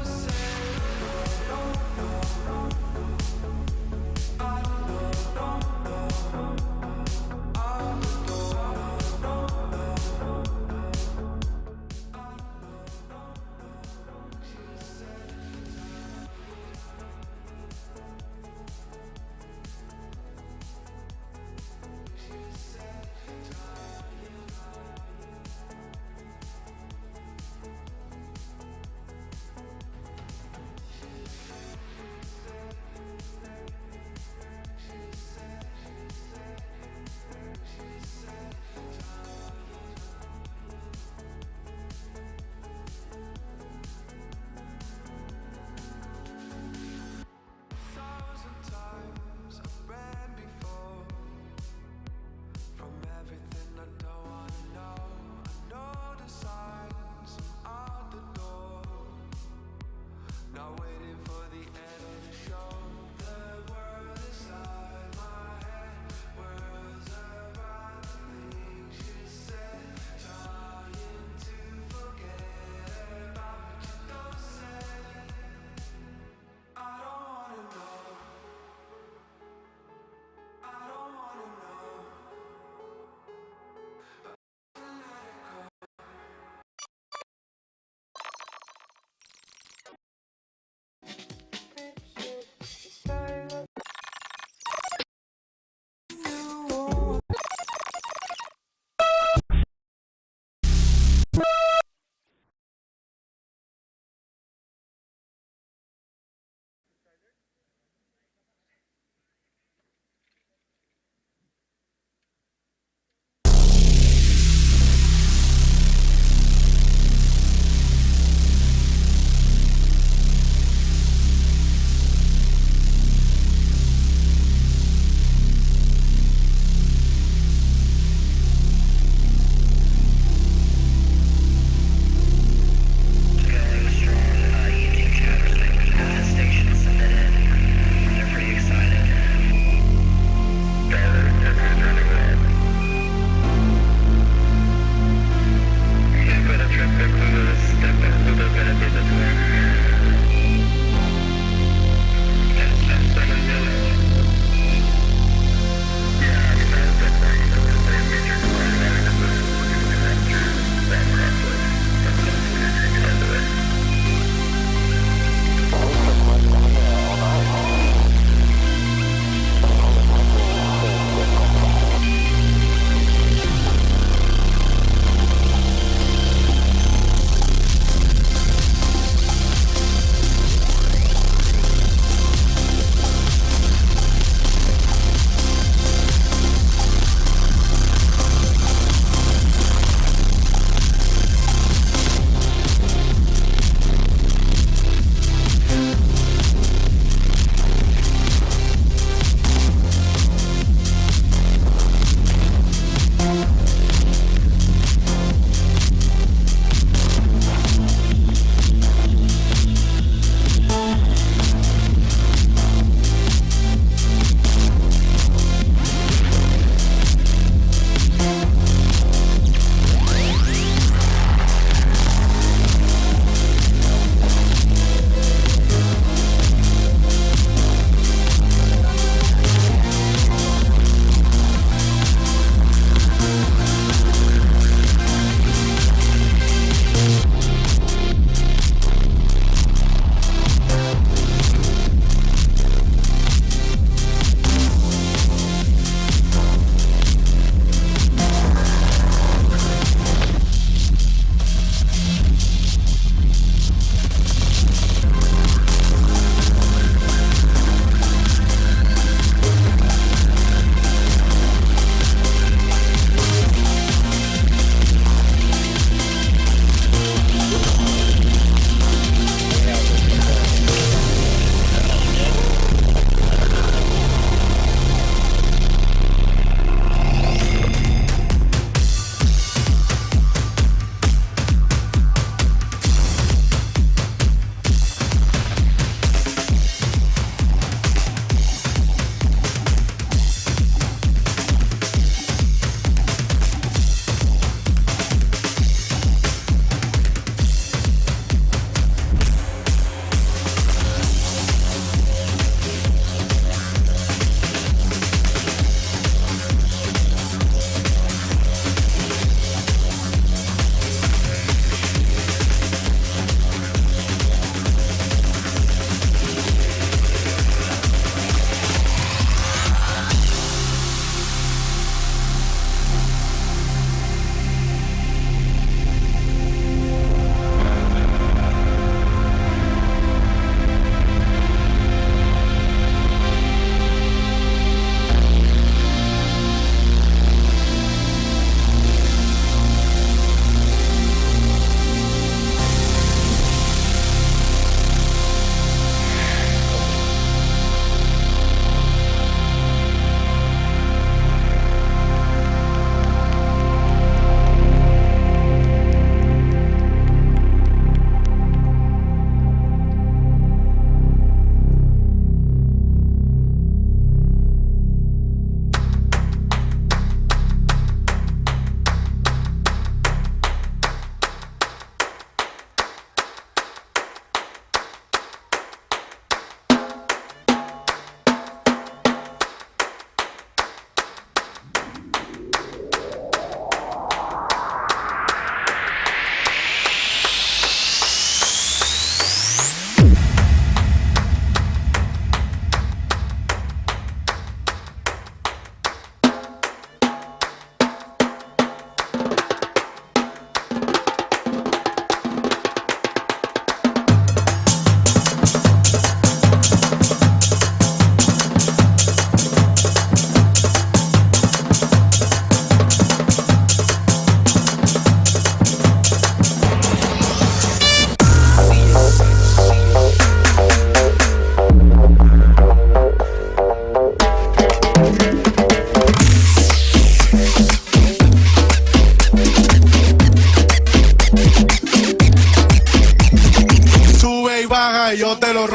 say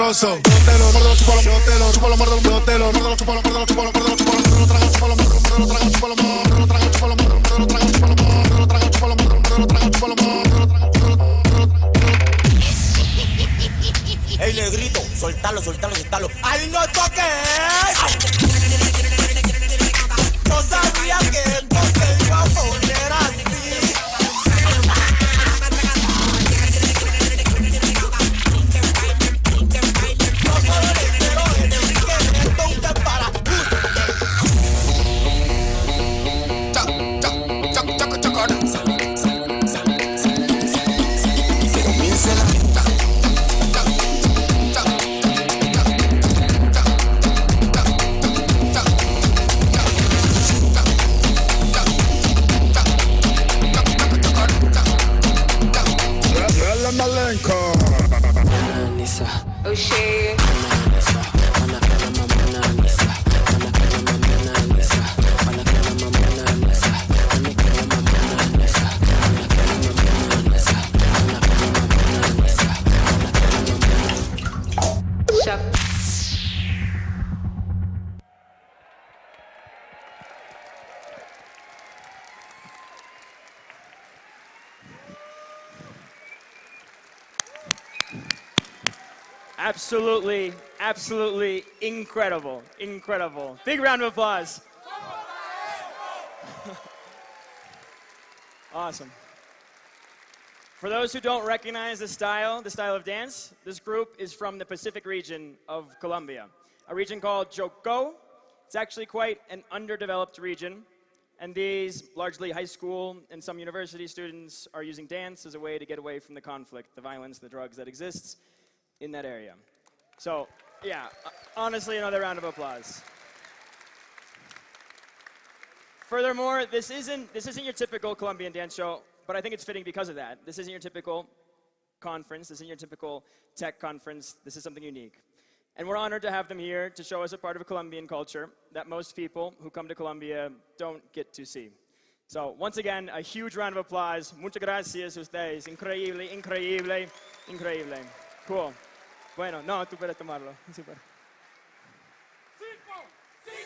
asqueroso. Yo te lo muerdo, chupo lo chupo lo muerdo, yo te lo muerdo, chupo lo muerdo, chupo lo muerdo, chupo lo muerdo, traga, chupo lo muerdo, muerdo, traga, chupo lo muerdo, traga, chupo lo muerdo, muerdo, traga, chupo lo muerdo, traga, chupo lo muerdo, muerdo, traga, chupo lo muerdo. Ey, negrito, soltalo, soltalo, soltalo. ¡Ay, no toques! No sabía que esto se iba a poner así. Oh shit. Absolutely, absolutely incredible, incredible. Big round of applause. Awesome. For those who don't recognize the style of dance, this group is from the Pacific region of Colombia, a region called Chocó. It's actually quite an underdeveloped region, and these largely high school and some university students are using dance as a way to get away from the conflict, the violence, the drugs that exists in that area. So, yeah, honestly, another round of applause. Furthermore, this isn't your typical Colombian dance show, but I think it's fitting because of that. This isn't your typical conference. This isn't your typical tech conference. This is something unique. And we're honored to have them here to show us a part of Colombian culture that most people who come to Colombia don't get to see. So, once again, a huge round of applause. Muchas gracias a ustedes. Increíble, increíble, increíble. Cool. Bueno, no, tú puedes tomarlo. Super. 5, 5, 5,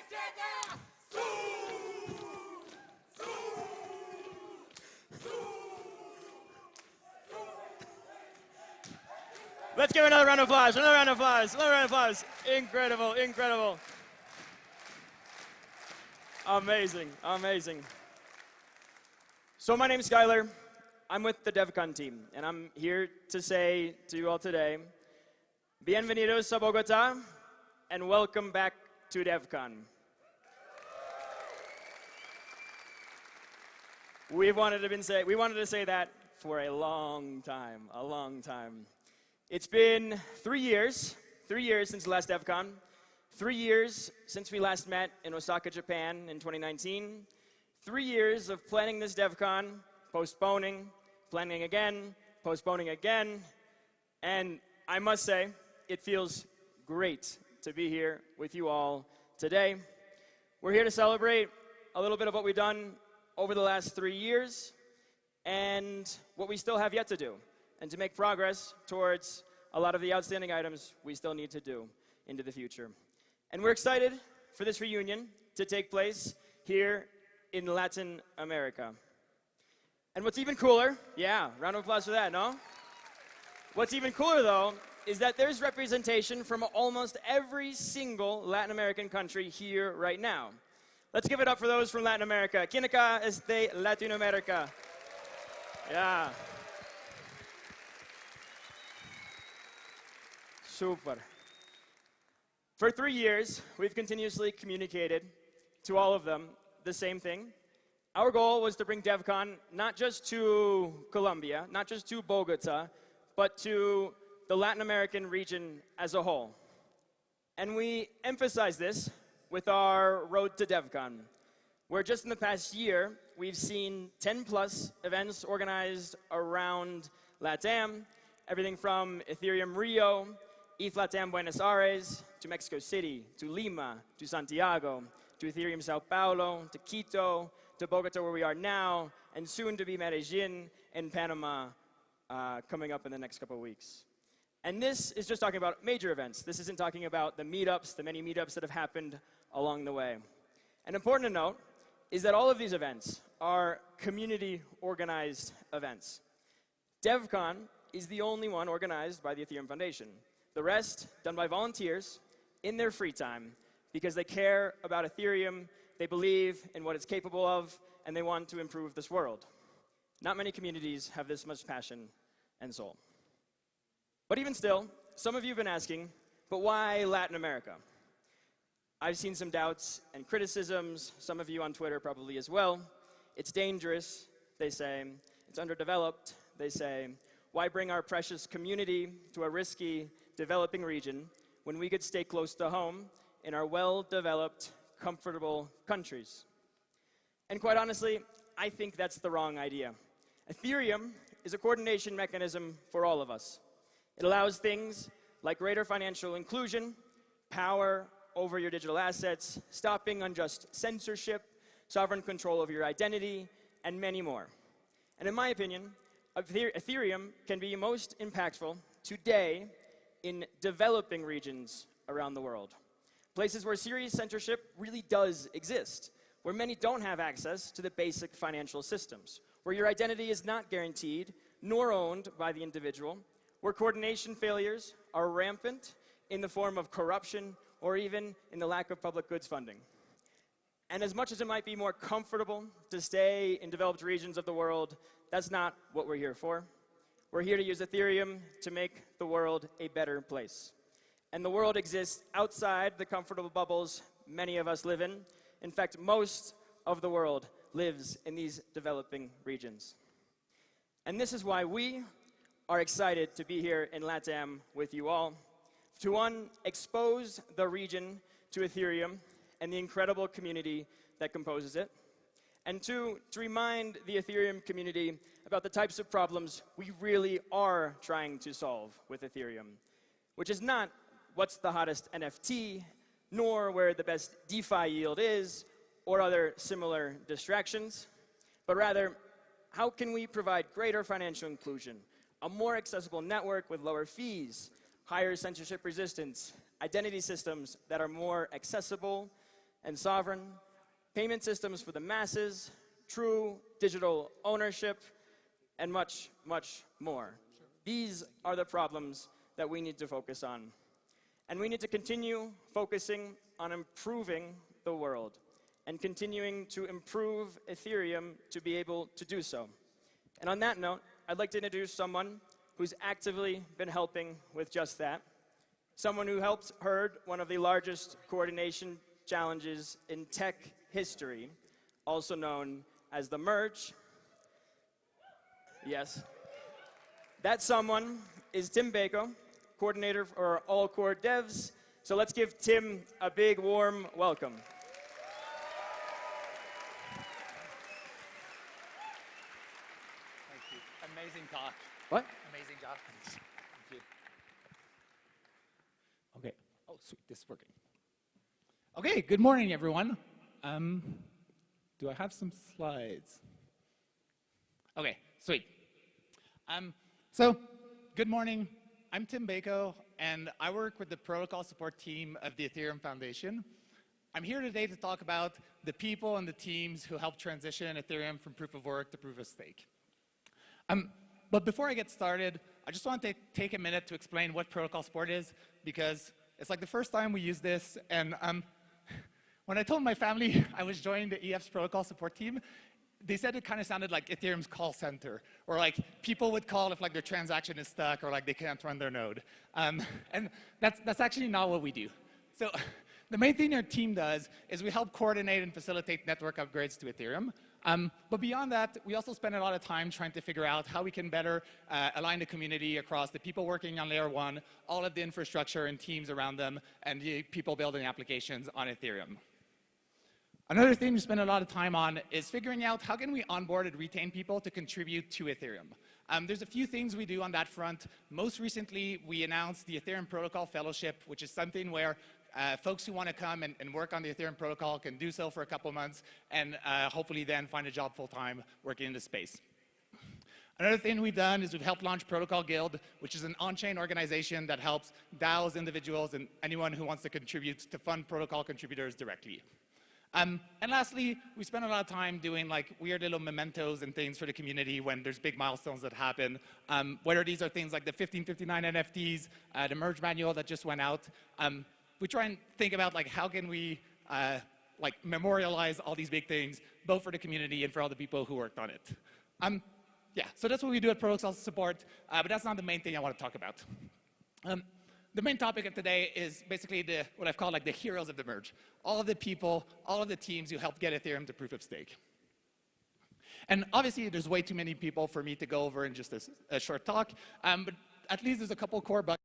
6, 7. Let's give another round of applause, another round of applause, another round of applause. Incredible, incredible. Amazing, amazing. So my name's Skylar. I'm with the Devcon team, and I'm here to say to you all today, bienvenidos a Bogotá, and welcome back to Devcon. We wanted to say that for a long time, a long time. It's been 3 years since the last Devcon, 3 years since we last met in Osaka, Japan in 2019, 3 years of planning this Devcon, postponing, planning again, postponing again, and I must say, it feels great to be here with you all today. We're here to celebrate a little bit of what we've done over the last 3 years and what we still have yet to do, and to make progress towards a lot of the outstanding items we still need to do into the future. And we're excited for this reunion to take place here in Latin America. And what's even cooler, yeah, round of applause for that, no? What's even cooler, though, is that there's representation from almost every single Latin American country here right now. Let's give it up for those from Latin America. ¿Quién acá es de Latinoamérica? Yeah. Super. For 3 years, we've continuously communicated to all of them the same thing. Our goal was to bring Devcon not just to Colombia, not just to Bogotá, but to the Latin American region as a whole. And we emphasize this with our Road to Devcon, where just in the past year, we've seen 10+ events organized around LATAM, everything from Ethereum Rio, ETH LATAM Buenos Aires, to Mexico City, to Lima, to Santiago, to Ethereum Sao Paulo, to Quito, to Bogotá, where we are now, and soon to be Medellin and Panama coming up in the next couple of weeks. And this is just talking about major events. This isn't talking about the meetups, the many meetups that have happened along the way. And important to note is that all of these events are community-organized events. Devcon is the only one organized by the Ethereum Foundation. The rest done by volunteers in their free time because they care about Ethereum, they believe in what it's capable of, and they want to improve this world. Not many communities have this much passion and soul. But even still, some of you have been asking, but why Latin America? I've seen some doubts and criticisms, some of you on Twitter probably as well. It's dangerous, they say. It's underdeveloped, they say. Why bring our precious community to a risky, developing region when we could stay close to home in our well-developed, comfortable countries? And quite honestly, I think that's the wrong idea. Ethereum is a coordination mechanism for all of us. It allows things like greater financial inclusion, power over your digital assets, stopping unjust censorship, sovereign control over your identity, and many more. And in my opinion, Ethereum can be most impactful today in developing regions around the world. Places where serious censorship really does exist, where many don't have access to the basic financial systems, where your identity is not guaranteed nor owned by the individual, where coordination failures are rampant in the form of corruption or even in the lack of public goods funding. And as much as it might be more comfortable to stay in developed regions of the world, that's not what we're here for. We're here to use Ethereum to make the world a better place. And the world exists outside the comfortable bubbles many of us live in. In fact, most of the world lives in these developing regions. And this is why we are excited to be here in LATAM with you all, to one, expose the region to Ethereum and the incredible community that composes it, and two, to remind the Ethereum community about the types of problems we really are trying to solve with Ethereum, which is not what's the hottest NFT, nor where the best DeFi yield is, or other similar distractions, but rather, how can we provide greater financial inclusion, a more accessible network with lower fees, higher censorship resistance, identity systems that are more accessible and sovereign, payment systems for the masses, true digital ownership, and much, much more. These are the problems that we need to focus on. And we need to continue focusing on improving the world and continuing to improve Ethereum to be able to do so. And on that note, I'd like to introduce someone who's actively been helping with just that. Someone who helped herd one of the largest coordination challenges in tech history, also known as the merge. Yes. That someone is Tim Bako, coordinator for all core devs. So let's give Tim a big warm welcome. Thank you. Amazing talk. What? Amazing job. Thank you. Okay. Oh, sweet. This is working. Okay. Good morning, everyone. Do I have some slides? Okay. Sweet. So, good morning. I'm Tim Bako, and I work with the protocol support team of the Ethereum Foundation. I'm here today to talk about the people and the teams who help transition Ethereum from proof of work to proof of stake. But before I get started, I just want to take a minute to explain what protocol support is, because it's like the first time we use this, and when I told my family I was joining the EF's protocol support team, they said it kind of sounded like Ethereum's call center, or like people would call if like their transaction is stuck or like they can't run their node. And that's actually not what we do. So the main thing our team does is we help coordinate and facilitate network upgrades to Ethereum. But beyond that, we also spend a lot of time trying to figure out how we can better align the community across the people working on layer 1, all of the infrastructure and teams around them, and the people building applications on Ethereum. Another thing we spend a lot of time on is figuring out how can we onboard and retain people to contribute to Ethereum. There's a few things we do on that front. Most recently, we announced the Ethereum Protocol Fellowship, which is something where folks who want to come and work on the Ethereum protocol can do so for a couple months and hopefully then find a job full-time working in the space. Another thing we've done is we've helped launch Protocol Guild, which is an on-chain organization that helps DAOs, individuals, and anyone who wants to contribute to fund protocol contributors directly. And lastly, we spend a lot of time doing like weird little mementos and things for the community when there's big milestones that happen. Whether these are things like the 1559 NFTs, the merge manual that just went out. We try and think about like how can we like memorialize all these big things, both for the community and for all the people who worked on it. Yeah, so that's what we do at Protocol Support, but that's not the main thing I want to talk about. The main topic of today is basically what I've called like the heroes of the merge. All of the people, all of the teams who helped get Ethereum to proof of stake. And obviously there's way too many people for me to go over in just a short talk, but at least there's a couple core buckets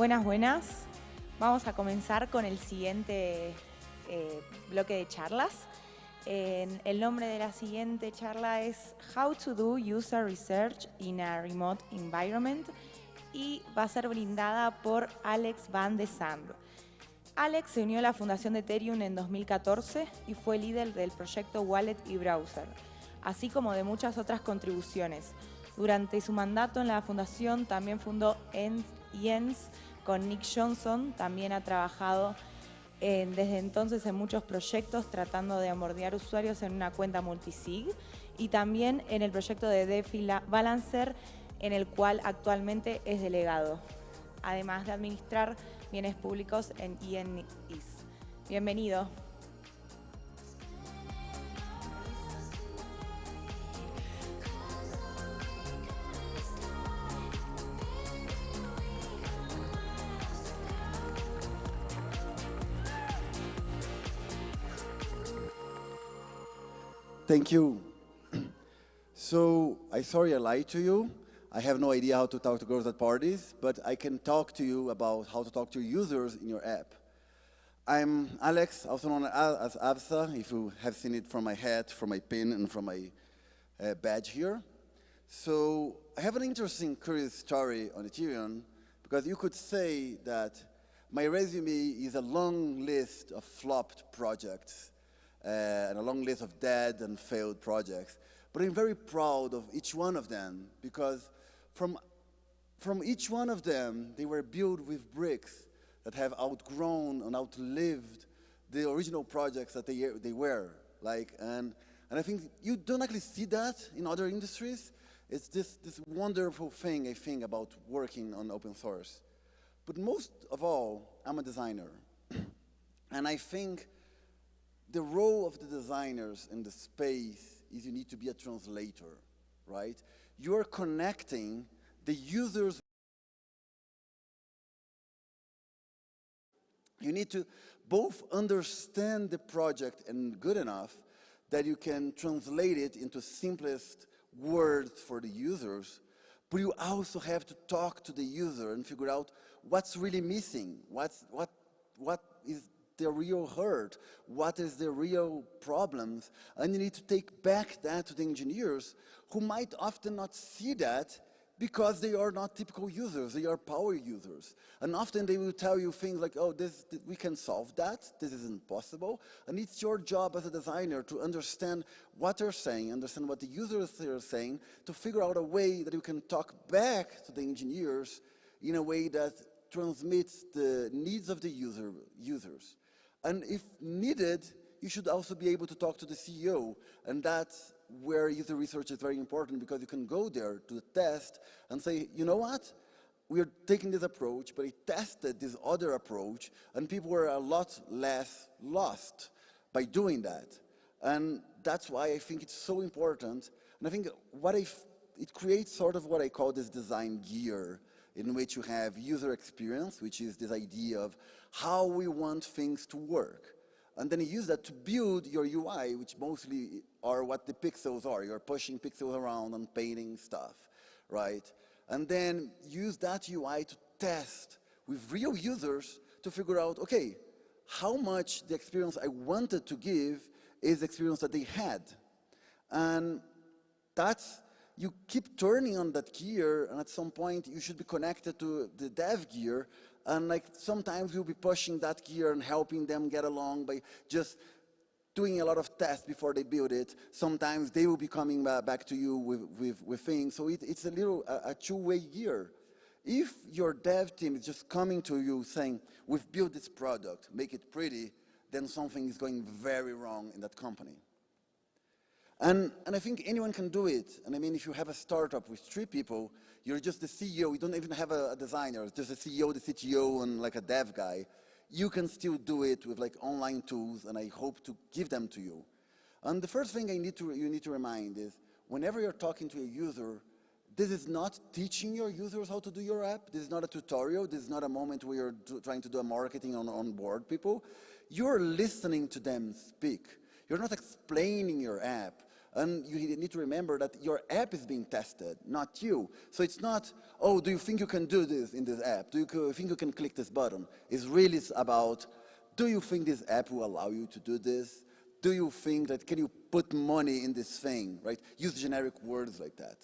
Buenas, buenas. Vamos a comenzar con el siguiente bloque de charlas. El nombre de la siguiente charla es How to do User Research in a Remote Environment y va a ser brindada por Alex Van de Sand. Alex se unió a la fundación de Ethereum en 2014 y fue líder del proyecto Wallet y Browser, así como de muchas otras contribuciones. Durante su mandato en la fundación también fundó ENS con Nick Johnson. También ha trabajado desde entonces en muchos proyectos tratando de onboardear usuarios en una cuenta multisig y también en el proyecto de DeFi Balancer, en el cual actualmente es delegado, además de administrar bienes públicos en ENS. Bienvenido. Thank you. So, sorry I lied to you. I have no idea how to talk to girls at parties, but I can talk to you about how to talk to users in your app. I'm Alex, also known as Absa, if you have seen it from my hat, from my pin, and from my badge here. So, I have an interesting, curious story on Ethereum, because you could say that my resume is a long list of flopped projects, and a long list of dead and failed projects. But I'm very proud of each one of them because from each one of them, they were built with bricks that have outgrown and outlived the original projects that they were. And I think you don't actually see that in other industries. It's this wonderful thing, I think, about working on open source. But most of all, I'm a designer. And I think the role of the designers in the space is you need to be a translator, right? You are connecting the users. You need to both understand the project and good enough that you can translate it into simplest words for the users, but you also have to talk to the user and figure out what's really missing, what is the real hurt, what is the real problems, and you need to take back that to the engineers who might often not see that because they are not typical users, they are power users. And often they will tell you things like, oh, we can solve that, this isn't possible, and it's your job as a designer to understand what they're saying, understand what the users are saying, to figure out a way that you can talk back to the engineers in a way that transmits the needs of the users. And if needed, you should also be able to talk to the CEO. And that's where user research is very important because you can go there to the test and say, you know what? We are taking this approach, but I tested this other approach, and people were a lot less lost by doing that. And that's why I think it's so important. And I think it creates sort of what I call this design gear, in which you have user experience, which is this idea of how we want things to work. And then you use that to build your UI, which mostly are what the pixels are. You're pushing pixels around and painting stuff, right? And then use that UI to test with real users to figure out, okay, how much the experience I wanted to give is the experience that they had. And you keep turning on that gear, and at some point you should be connected to the dev gear, and sometimes you'll be pushing that gear and helping them get along by just doing a lot of tests before they build it. Sometimes they will be coming back to you with things, so it's a two-way gear. If your dev team is just coming to you saying, we've built this product, make it pretty, then something is going very wrong in that company. And I think anyone can do it. And I mean, if you have a startup with 3 people, you're just the CEO, you don't even have a designer, it's just a CEO, the CTO, and a dev guy. You can still do it with online tools, and I hope to give them to you. And the first thing you need to remind is, whenever you're talking to a user, this is not teaching your users how to do your app. This is not a tutorial. This is not a moment where you're trying to do a marketing on board people. You're listening to them speak. You're not explaining your app. And you need to remember that your app is being tested, not you. So it's not, oh, do you think you can do this in this app? Do you think you can click this button? It's really about, do you think this app will allow you to do this? Do you think that, can you put money in this thing, right? Use generic words like that.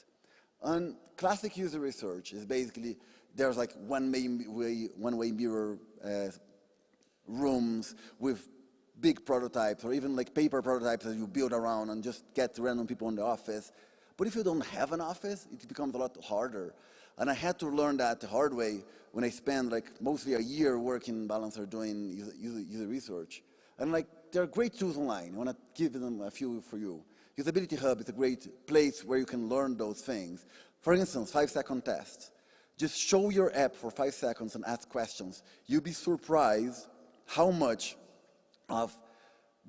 And classic user research is basically, there's like one-way mirror rooms with big prototypes, or even like paper prototypes that you build around and just get random people in the office. But if you don't have an office, it becomes a lot harder. And I had to learn that the hard way when I spent like mostly a year working in Balancer doing user research. And like, there are great tools online. I want to give them a few for you. Usability Hub is a great place where you can learn those things. For instance, 5-second test. Just show your app for 5 seconds and ask questions. You'll be surprised how much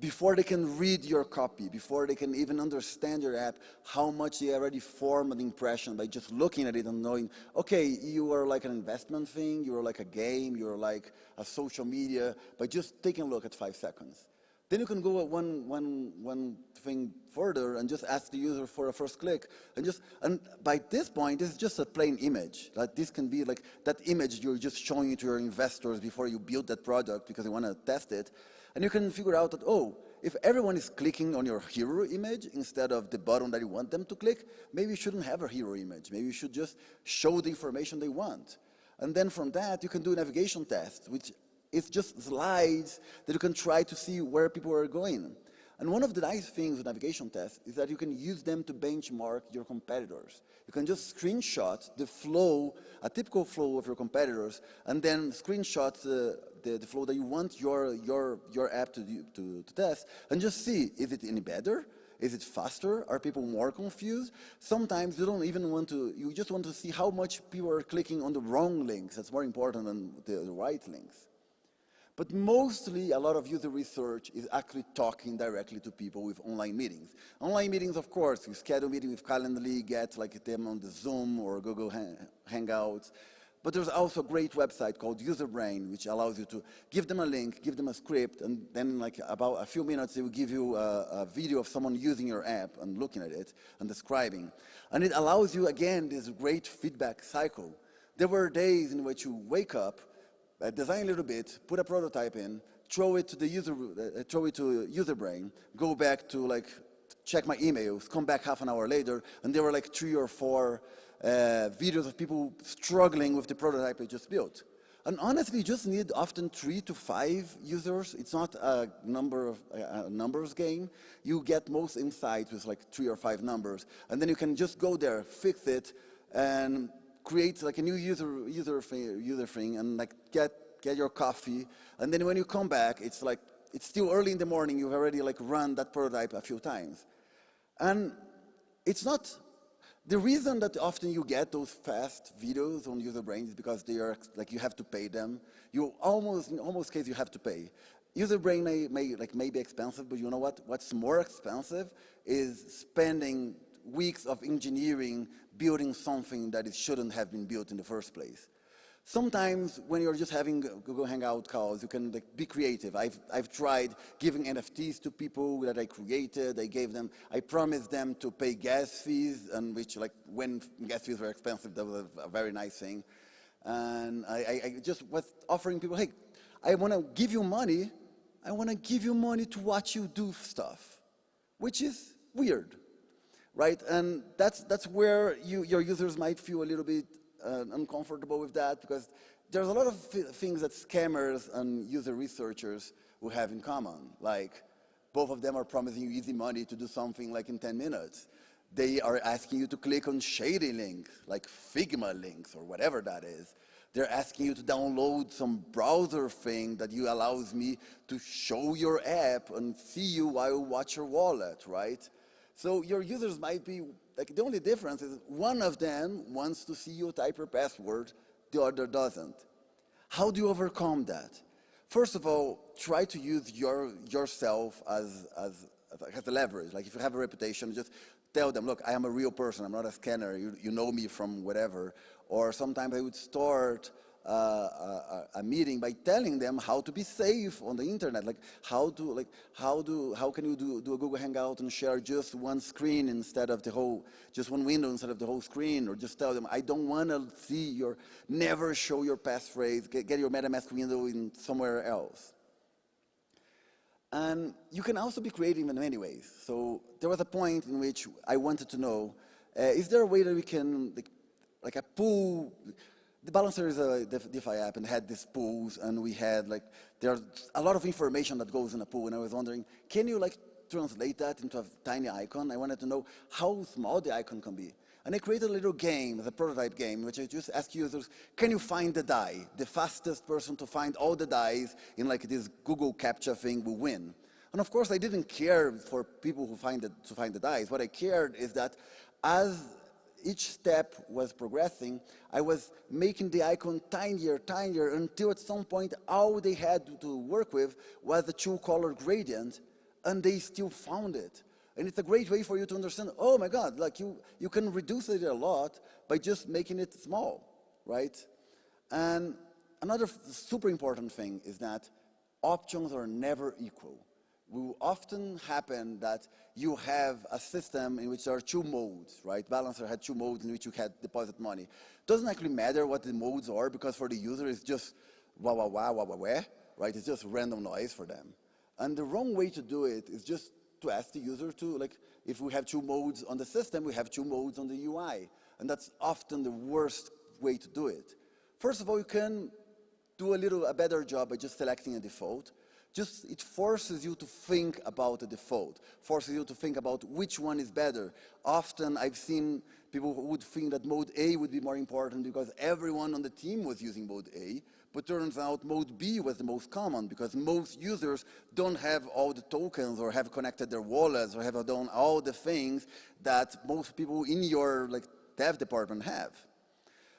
before they can read your copy, before they can even understand your app, how much they already form an impression by just looking at it and knowing, okay, you are like an investment thing, you are like a game, you are like a social media, by just taking a look at 5 seconds. Then you can go one thing further and just ask the user for a first click. And by this point, this is just a plain image. Like this can be like that image you're just showing it to your investors before you build that product because you want to test it. And you can figure out that, oh, if everyone is clicking on your hero image instead of the button that you want them to click, maybe you shouldn't have a hero image. Maybe you should just show the information they want. And then from that, you can do a navigation test, which is just slides that you can try to see where people are going. And one of the nice things with navigation tests is that you can use them to benchmark your competitors. You can just screenshot the flow, a typical flow of your competitors, and then screenshot the flow that you want your app to test, and just see, is it any better? Is it faster? Are people more confused? Sometimes you don't even want to, you just want to see how much people are clicking on the wrong links. That's more important than the right links. But mostly, a lot of user research is actually talking directly to people with online meetings. Online meetings, of course, you schedule a meeting with Calendly, get like them on the Zoom or Google Hangouts. But there's also a great website called UserBrain, which allows you to give them a link, give them a script, and then like about a few minutes, they will give you a video of someone using your app and looking at it and describing. And it allows you, again, this great feedback cycle. There were days in which you wake up, design a little bit, put a prototype in, throw it to UserBrain, go back to like check my emails, come back half an hour later, and there were like 3 or 4 videos of people struggling with the prototype I just built. And honestly, you just need often 3 to 5 users. It's not a numbers game. You get most insights with like 3 or 5 numbers, and then you can just go there, fix it, and create like a new user thing, and like get your coffee, and then when you come back, it's like it's still early in the morning. You've already like run that prototype a few times, and it's not the reason that often you get those fast videos on UserBrain is because they are like you have to pay them. In almost case you have to pay. UserBrain may be expensive, but you know what? What's more expensive is spending weeks of engineering building something that it shouldn't have been built in the first place. Sometimes when you're just having Google Hangout calls, you can like, be creative. I've tried giving NFTs to people that I created. I promised them to pay gas fees, and which like when gas fees were expensive, that was a very nice thing. And I just was offering people, hey, I want to give you money. I want to give you money to watch you do stuff, which is weird. Right, and that's where your users might feel a little bit uncomfortable with that, because there's a lot of things that scammers and user researchers will have in common. Like, both of them are promising you easy money to do something like in 10 minutes. They are asking you to click on shady links, like Figma links or whatever that is. They're asking you to download some browser thing that allows me to show your app and see you while you watch your wallet, right? So your users might be, like the only difference is one of them wants to see you type your password, the other doesn't. How do you overcome that? First of all, try to use yourself as a leverage. Like if you have a reputation, just tell them, look, I am a real person, I'm not a scanner, you know me from whatever. Or sometimes I would start a meeting by telling them how to be safe on the internet, like how can you do a Google Hangout and share just one screen instead of the whole, just one window instead of the whole screen, or just tell them, I don't want to see never show your passphrase, get your MetaMask window in somewhere else. And you can also be creative in many ways. So there was a point in which I wanted to know, is there a way that we can, like a pool, the Balancer is a DeFi app and had these pools, and we had there's a lot of information that goes in a pool, and I was wondering, can you translate that into a tiny icon? I wanted to know how small the icon can be. And I created a little game, a prototype game, which I just ask users, can you find the die? The fastest person to find all the dies in this Google CAPTCHA thing will win. And of course, I didn't care for people who to find the dies. What I cared is that as each step was progressing, I was making the icon tinier, tinier, until at some point, all they had to work with was the two-color gradient, and they still found it. And it's a great way for you to understand, oh my God, you can reduce it a lot by just making it small, right? And another super important thing is that options are never equal. It will often happen that you have a system in which there are two modes, right? Balancer had two modes in which you had deposit money. Doesn't actually matter what the modes are, because for the user it's just wah, wah, wah, wah, wah, wah, right? It's just random noise for them. And the wrong way to do it is just to ask the user to, if we have two modes on the system, we have two modes on the UI. And that's often the worst way to do it. First of all, you can do a better job by just selecting a default. It forces you to think about the default, forces you to think about which one is better. Often I've seen people who would think that mode A would be more important because everyone on the team was using mode A, but turns out mode B was the most common because most users don't have all the tokens or have connected their wallets or have done all the things that most people in your dev department have.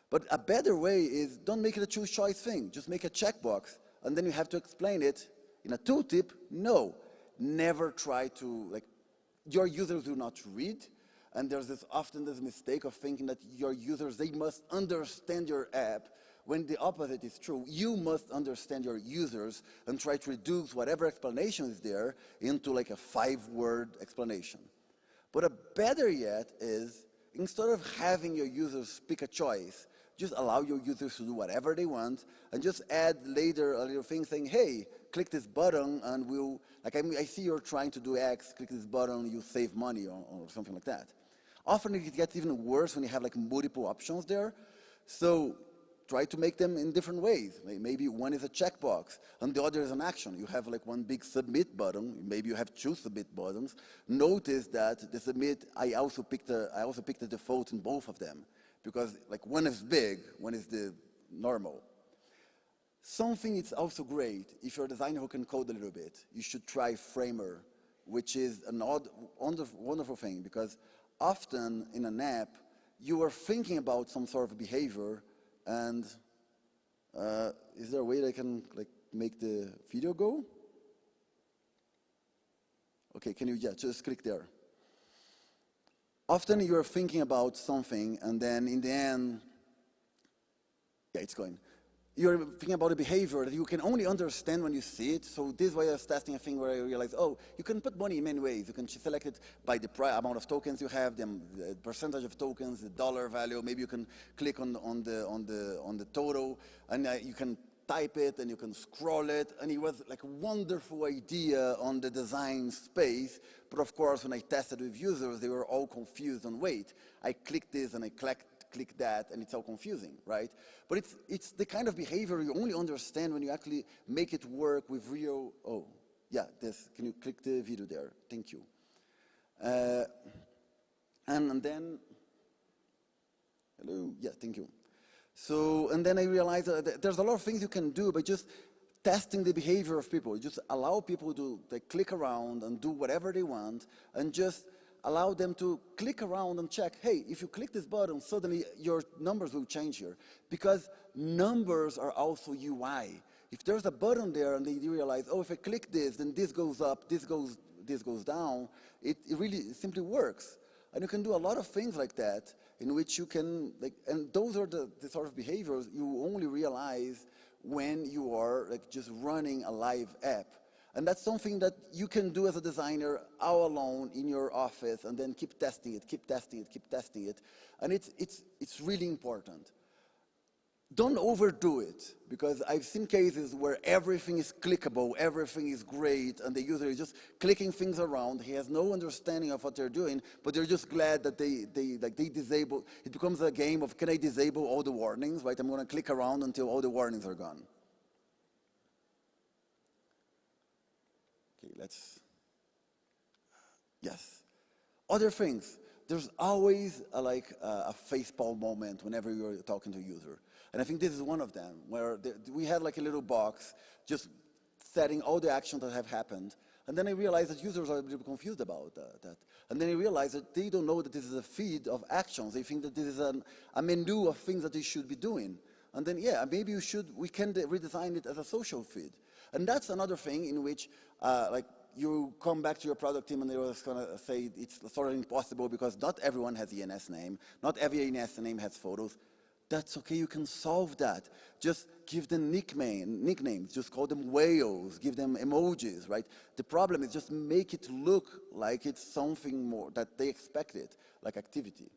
But a better way is don't make it a choose choice thing. Just make a checkbox, and then you have to explain it. In a tooltip, no, never try to, your users do not read, and there's often this mistake of thinking that your users, they must understand your app, when the opposite is true. You must understand your users and try to reduce whatever explanation is there into a 5-word explanation. But a better yet is, instead of having your users pick a choice, just allow your users to do whatever they want, and just add later a little thing saying, hey, click this button and we'll, I see you're trying to do X, click this button, you save money or something like that. Often it gets even worse when you have multiple options there. So try to make them in different ways. Maybe one is a checkbox and the other is an action. You have one big submit button. Maybe you have 2 submit buttons. Notice that the submit, I also picked the default in both of them because one is big, one is the normal. Something is also great, if you're a designer who can code a little bit, you should try Framer, which is an wonderful thing, because often in an app, you are thinking about some sort of behavior, and is there a way that I can make the video go? Okay, can you, just click there. Often you're thinking about something, and then in the end, it's going. You're thinking about a behavior that you can only understand when you see it. So this way I was testing a thing where I realized, oh, you can put money in many ways. You can select it by the amount of tokens you have, the percentage of tokens, the dollar value. Maybe you can click on the total, and you can type it and you can scroll it. And it was a wonderful idea on the design space. But of course, when I tested with users, they were all confused on, wait, I click this and I click that, and it's all confusing, right? But it's the kind of behavior you only understand when you actually make it work with real, can you click the video there? Thank you. And then, hello, thank you. So, and then I realized that there's a lot of things you can do by just testing the behavior of people. You just allow people to click around and do whatever they want, and just allow them to click around and check, hey, if you click this button, suddenly your numbers will change here. Because numbers are also UI. If there's a button there and they realize, oh, if I click this, then this goes up, this goes down, it really simply works. And you can do a lot of things like that in which you can, like, and those are the sort of behaviors you only realize when you are like just running a live app. And that's something that you can do as a designer all alone in your office and then keep testing it, keep testing it, keep testing it. And it's really important. Don't overdo it, because I've seen cases where everything is clickable, everything is great, and the user is just clicking things around. He has no understanding of what they're doing, but they're just glad that they disable. It becomes a game of, can I disable all the warnings, right? I'm going to click around until all the warnings are gone. Okay, yes. Other things. There's always a facepalm moment whenever you're talking to a user. And I think this is one of them, where we had like a little box just setting all the actions that have happened. And then I realized that users are a little confused about that. And then I realized that they don't know that this is a feed of actions. They think that this is a menu of things that they should be doing. And then, yeah, maybe we can redesign it as a social feed. And that's another thing in which, you come back to your product team and they're just going to say it's sort of impossible because not everyone has ENS name. Not every ENS name has photos. That's okay, you can solve that. Just give them nicknames, just call them whales, give them emojis, right? The problem is just make it look like it's something more that they expected, like activity.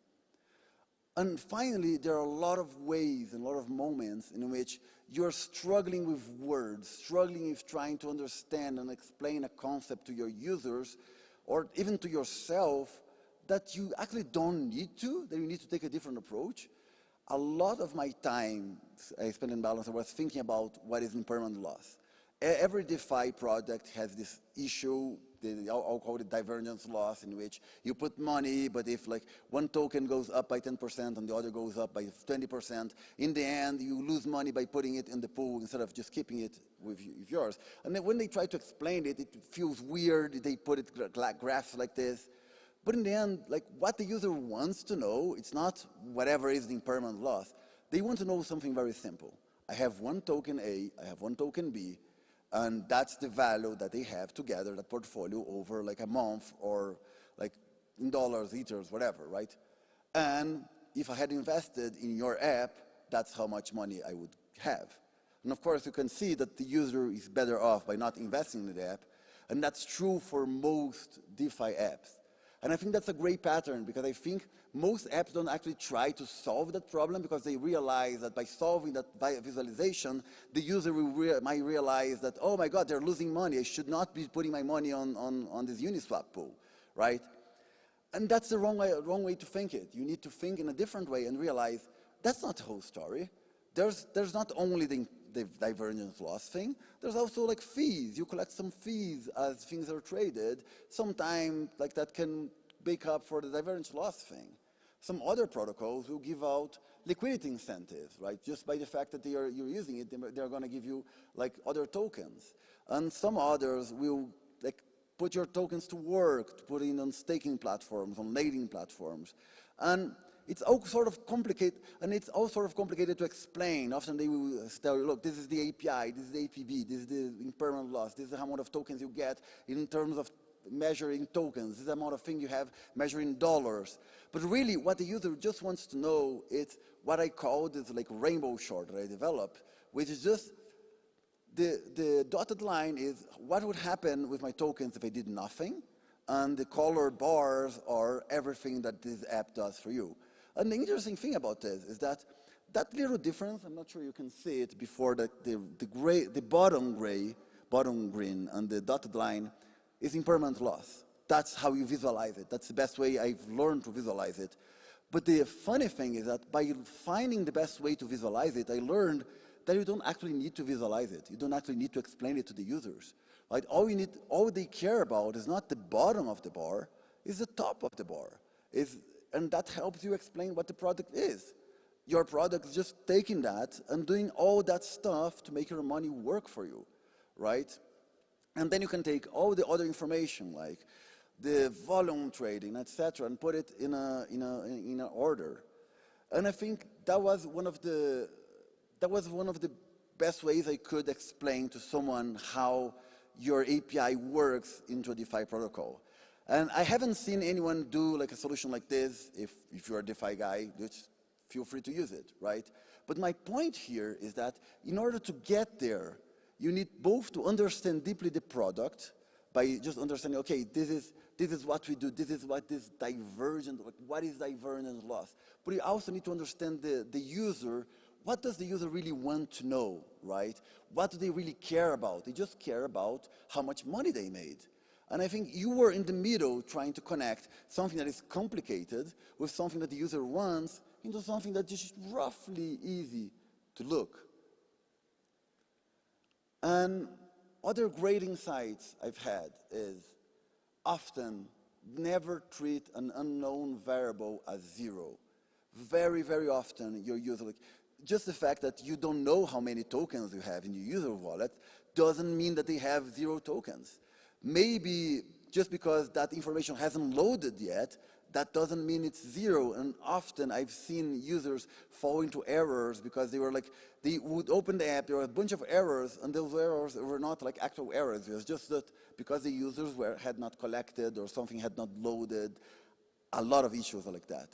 And finally, there are a lot of ways and a lot of moments in which you're struggling with words, struggling with trying to understand and explain a concept to your users, or even to yourself, that you actually don't need to, that you need to take a different approach. A lot of my time I spent in Balance, I was thinking about what is impermanent loss. Every DeFi project has this issue, I'll call it divergence loss, in which you put money, but if like one token goes up by 10% and the other goes up by 20%, in the end you lose money by putting it in the pool instead of just keeping it with yours. And then when they try to explain it, it feels weird, they put it graphs like this. But in the end, like what the user wants to know, it's not whatever is the impermanent loss. They want to know something very simple. I have one token A, I have one token B, and that's the value that they have to gather that portfolio over like a month or like in dollars, ethers, whatever, right? And if I had invested in your app, that's how much money I would have. And of course, you can see that the user is better off by not investing in the app. And that's true for most DeFi apps. And I think that's a great pattern, because I think most apps don't actually try to solve that problem, because they realize that by solving that visualization, the user might realize that, oh my God, they're losing money. I should not be putting my money on this Uniswap pool, right? And that's the wrong way to think it. You need to think in a different way and realize that's not the whole story. There's not only the divergence loss thing, there's also like fees. You collect some fees as things are traded. Sometimes like that can make up for the divergence loss thing. Some other protocols will give out liquidity incentives, right? Just by the fact that you're using it, they're going to give you like other tokens. And some others will like put your tokens to work, to put in on staking platforms, on lading platforms. And it's all sort of complicated, and it's all sort of complicated to explain. Often they will tell you, look, this is the API, this is the APB, this is the impermanent loss, this is the amount of tokens you get in terms of measuring tokens, this is the amount of thing you have measuring dollars. But really, what the user just wants to know is what I call this like rainbow chart that I developed, which is just the dotted line is what would happen with my tokens if I did nothing, and the colored bars are everything that this app does for you. And the interesting thing about this is that little difference, I'm not sure you can see it before, the bottom green, and the dotted line is impermanent loss. That's how you visualize it. That's the best way I've learned to visualize it. But the funny thing is that by finding the best way to visualize it, I learned that you don't actually need to visualize it. You don't actually need to explain it to the users. Right? All they care about is not the bottom of the bar, it's the top of the bar. And that helps you explain what the product is. Your product is just taking that and doing all that stuff to make your money work for you, right? And then you can take all the other information, like the volume trading, etc., and put it in an order. And I think that was one of the best ways I could explain to someone how your API works into a DeFi protocol. And I haven't seen anyone do like a solution like this. If you're a DeFi guy, just feel free to use it, right? But my point here is that in order to get there, you need both to understand deeply the product by just understanding, okay, this is what we do, this is what is divergent, what is divergence loss. But you also need to understand the user. What does the user really want to know, right? What do they really care about? They just care about how much money they made. And I think you were in the middle trying to connect something that is complicated with something that the user wants into something that is roughly easy to look. And other great insights I've had is often never treat an unknown variable as zero. Very, very often your user, like, just the fact that you don't know how many tokens you have in your user wallet doesn't mean that they have 0 tokens. Maybe just because that information hasn't loaded yet, that doesn't mean it's 0. And often I've seen users fall into errors because they were like, they would open the app, there were a bunch of errors, and those errors were not like actual errors. It was just that because the users had not collected or something had not loaded. A lot of issues are like that.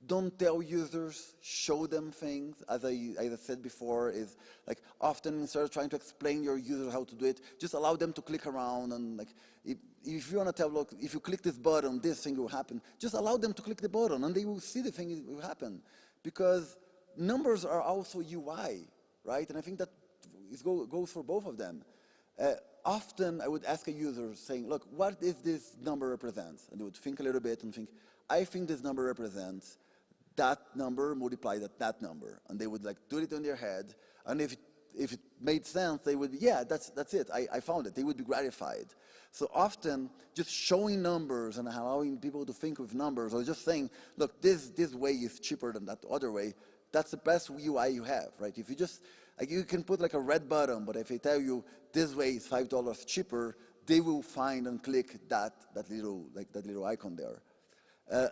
Don't tell users, show them things. As I said before, is like often instead of trying to explain your user how to do it, just allow them to click around. And like if you want to tell, look, if you click this button, this thing will happen. Just allow them to click the button, and they will see the thing will happen. Because numbers are also UI, right? And I think that goes for both of them. Often I would ask a user saying, look, what is this number represents? And they would think a little bit and think, I think this number represents that number multiplied at that number. And they would like do it in their head. And if it made sense, they would be, yeah, that's it. I found it. They would be gratified. So often just showing numbers and allowing people to think with numbers, or just saying, look, this way is cheaper than that other way, that's the best UI you have, right? If you just, like, you can put like a red button, but if I tell you this way is $5 cheaper, they will find and click that little icon there.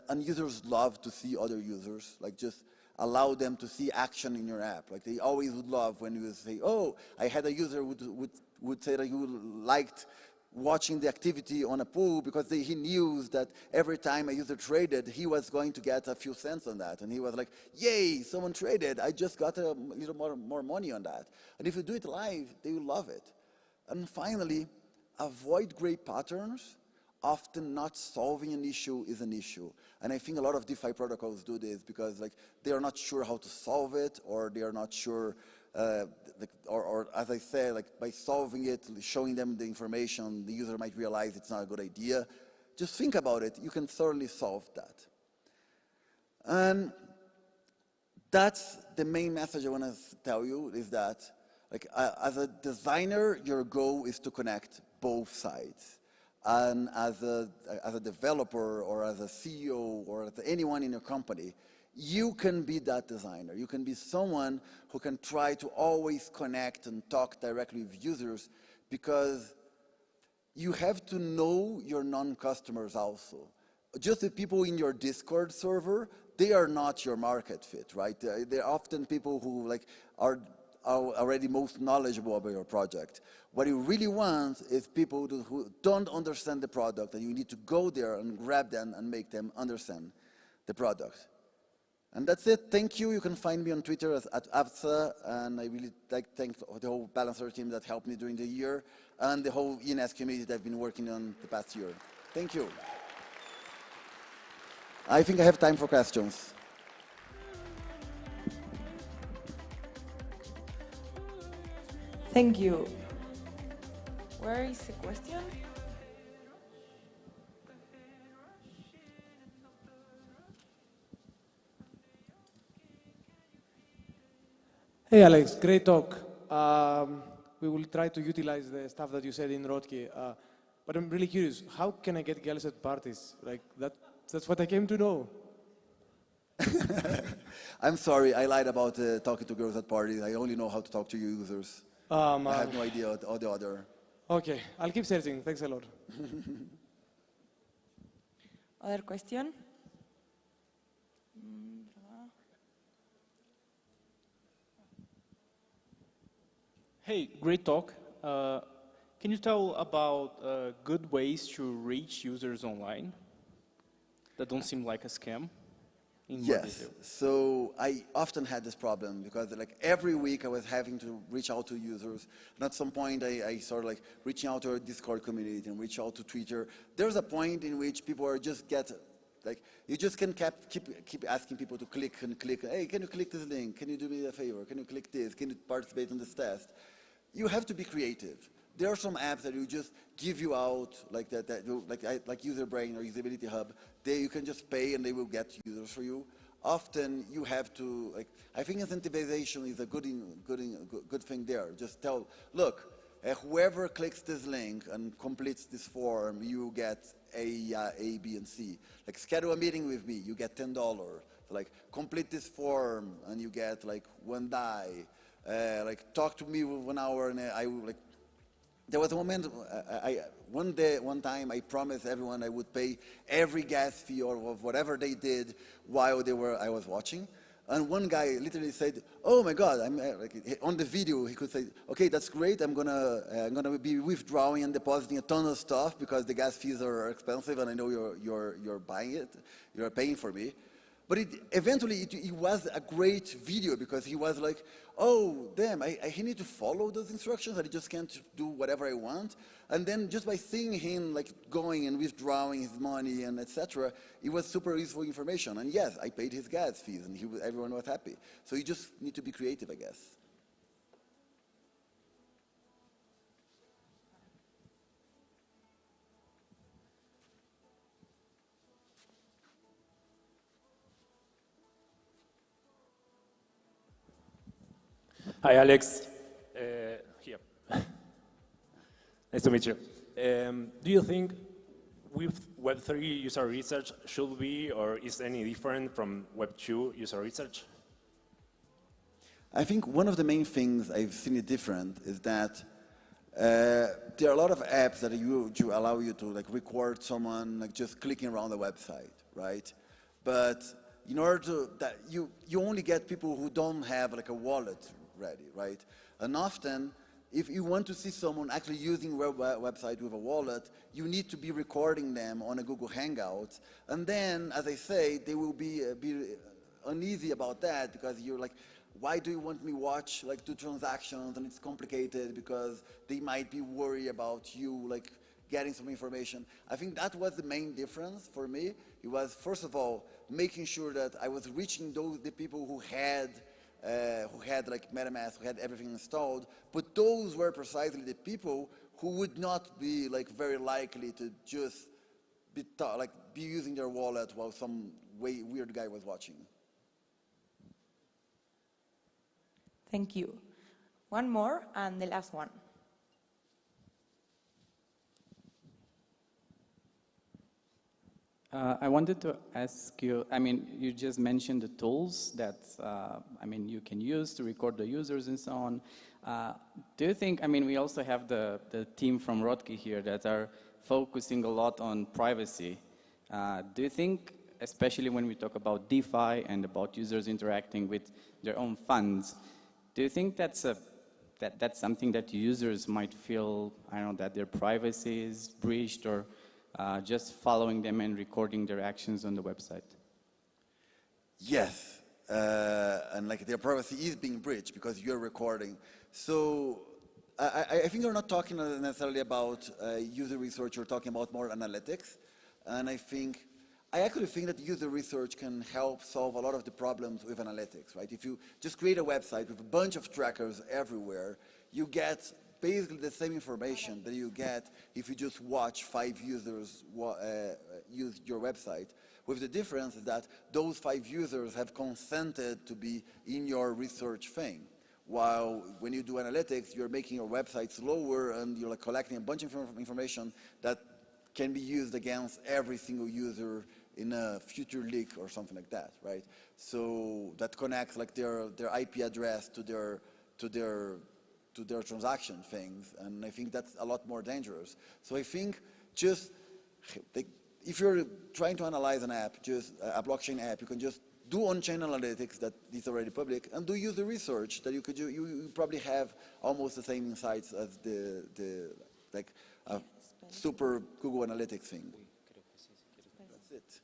And users love to see other users, like just allow them to see action in your app. Like they always would love when you say, oh, I had a user would say that he liked watching the activity on a pool because he knew that every time a user traded, he was going to get a few cents on that. And he was like, yay, someone traded. I just got a little more money on that. And if you do it live, they will love it. And finally, avoid gray patterns. Often not solving an issue is an issue. And I think a lot of DeFi protocols do this because like they are not sure how to solve it, or they are not sure, or as I said, like by solving it, showing them the information, the user might realize it's not a good idea. Just think about it. You can thoroughly solve that. And that's the main message I want to tell you, is that like as a designer, your goal is to connect both sides. And as a developer or as a CEO or as anyone in your company, you can be that designer. You can be someone who can try to always connect and talk directly with users, because you have to know your non-customers also. Just the people in your Discord server, they are not your market fit, right? They're often people who like are already most knowledgeable about your project. What you really want is people who don't understand the product, and you need to go there and grab them and make them understand the product. And that's it. Thank you. You can find me on Twitter at Avsa, and I really like to thank the whole Balancer team that helped me during the year, and the whole ENS community that I've been working on the past year. Thank you. I think I have time for questions. Thank you. Where is the question? Hey Alex, great talk. We will try to utilize the stuff that you said in Rodke, but I'm really curious, how can I get girls at parties? Like that's what I came to know. I'm sorry, I lied about talking to girls at parties. I only know how to talk to users. I have no idea all the other. Okay, I'll keep searching. Thanks a lot. Other question? Hey, great talk. Can you tell about good ways to reach users online that don't seem like a scam? In more Yes. detail? So I often had this problem because like every week I was having to reach out to users. And at some point I started like reaching out to our Discord community and reach out to Twitter. There's a point in which people are just like, you just can keep asking people to click and click. Hey, can you click this link? Can you do me a favor? Can you click this? Can you participate in this test? You have to be creative. There are some apps that will just give you out like like UserBrain or Usability Hub. You can just pay and they will get users for you. Often you have to, like, I think incentivization is a good thing there. Just tell, look, whoever clicks this link and completes this form, you get A, B, and C. Like, schedule a meeting with me, you get $10. Like, complete this form and you get like $1. Like, talk to me for 1 hour and I will like. There was a moment, one time I promised everyone I would pay every gas fee or whatever they did while I was watching. And one guy literally said, "Oh my God!" Like, on the video, he could say, "Okay, that's great. I'm gonna be withdrawing and depositing a ton of stuff because the gas fees are expensive, and I know you're buying it, you're paying for me." But eventually it was a great video because he was like, "Oh, damn, I need to follow those instructions. I just can't do whatever I want." And then just by seeing him like going and withdrawing his money and etc., it was super useful information. And yes, I paid his gas fees and everyone was happy. So you just need to be creative, I guess. Hi, Alex. Here. Nice to meet you. Do you think with Web3 user research should be or is any different from Web2 user research? I think one of the main things I've seen it different is that there are a lot of apps that allow you to like record someone like just clicking around the website, right? But in order to that you only get people who don't have like a wallet ready, right? And often, if you want to see someone actually using your website with a wallet, you need to be recording them on a Google Hangout. And then, as I say, they will be uneasy about that because you're like, why do you want me watch like 2 transactions? And it's complicated because they might be worried about you like getting some information. I think that was the main difference for me. It was, first of all, making sure that I was reaching the people who had like MetaMask, who had everything installed, but those were precisely the people who would not be like very likely to just be using their wallet while some weird guy was watching. Thank you. One more and the last one. I wanted to ask you, I mean, you just mentioned the tools that, I mean, you can use to record the users and so on. Do you think, I mean, we also have the team from Rodkey here that are focusing a lot on privacy. Do you think, especially when we talk about DeFi and about users interacting with their own funds, do you think that's something that users might feel, I don't know, that their privacy is breached or just following them and recording their actions on the website? Yes, and like their privacy is being breached because you're recording. So I think you're not talking necessarily about user research, you're talking about more analytics. And I actually think that user research can help solve a lot of the problems with analytics, right? If you just create a website with a bunch of trackers everywhere, you get basically the same information that you get if you just watch 5 users use your website, with the difference that those 5 users have consented to be in your research thing. While when you do analytics, you're making your website slower and you're like collecting a bunch of information that can be used against every single user in a future leak or something like that, right? So that connects like their IP address to their transaction things, and I think that's a lot more dangerous. So I think just if you're trying to analyze an app, just a blockchain app, you can just do on-chain analytics that is already public, and do user research that you probably have almost the same insights as like a super Google Analytics thing. That's it.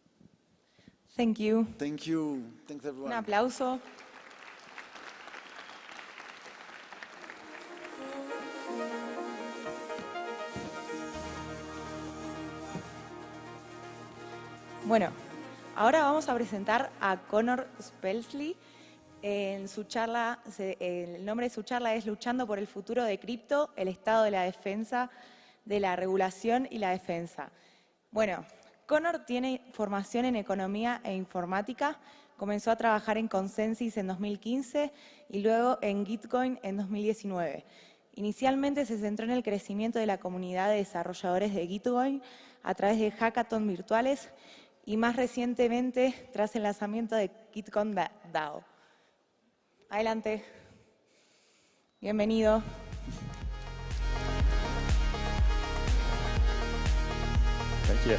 Thank you. Thank you. Thanks, everyone. Un aplauso. Bueno, ahora vamos a presentar a Connor Spelsley. En su charla, el nombre de su charla es Luchando por el futuro de cripto, el estado de la defensa, de la regulación y la defensa. Bueno, Connor tiene formación en economía e informática, comenzó a trabajar en Consensus en 2015 y luego en Gitcoin en 2019. Inicialmente se centró en el crecimiento de la comunidad de desarrolladores de Gitcoin a través de hackathons virtuales y más recientemente tras el lanzamiento de Gitcoin DAO. Adelante. Bienvenido. Thank you.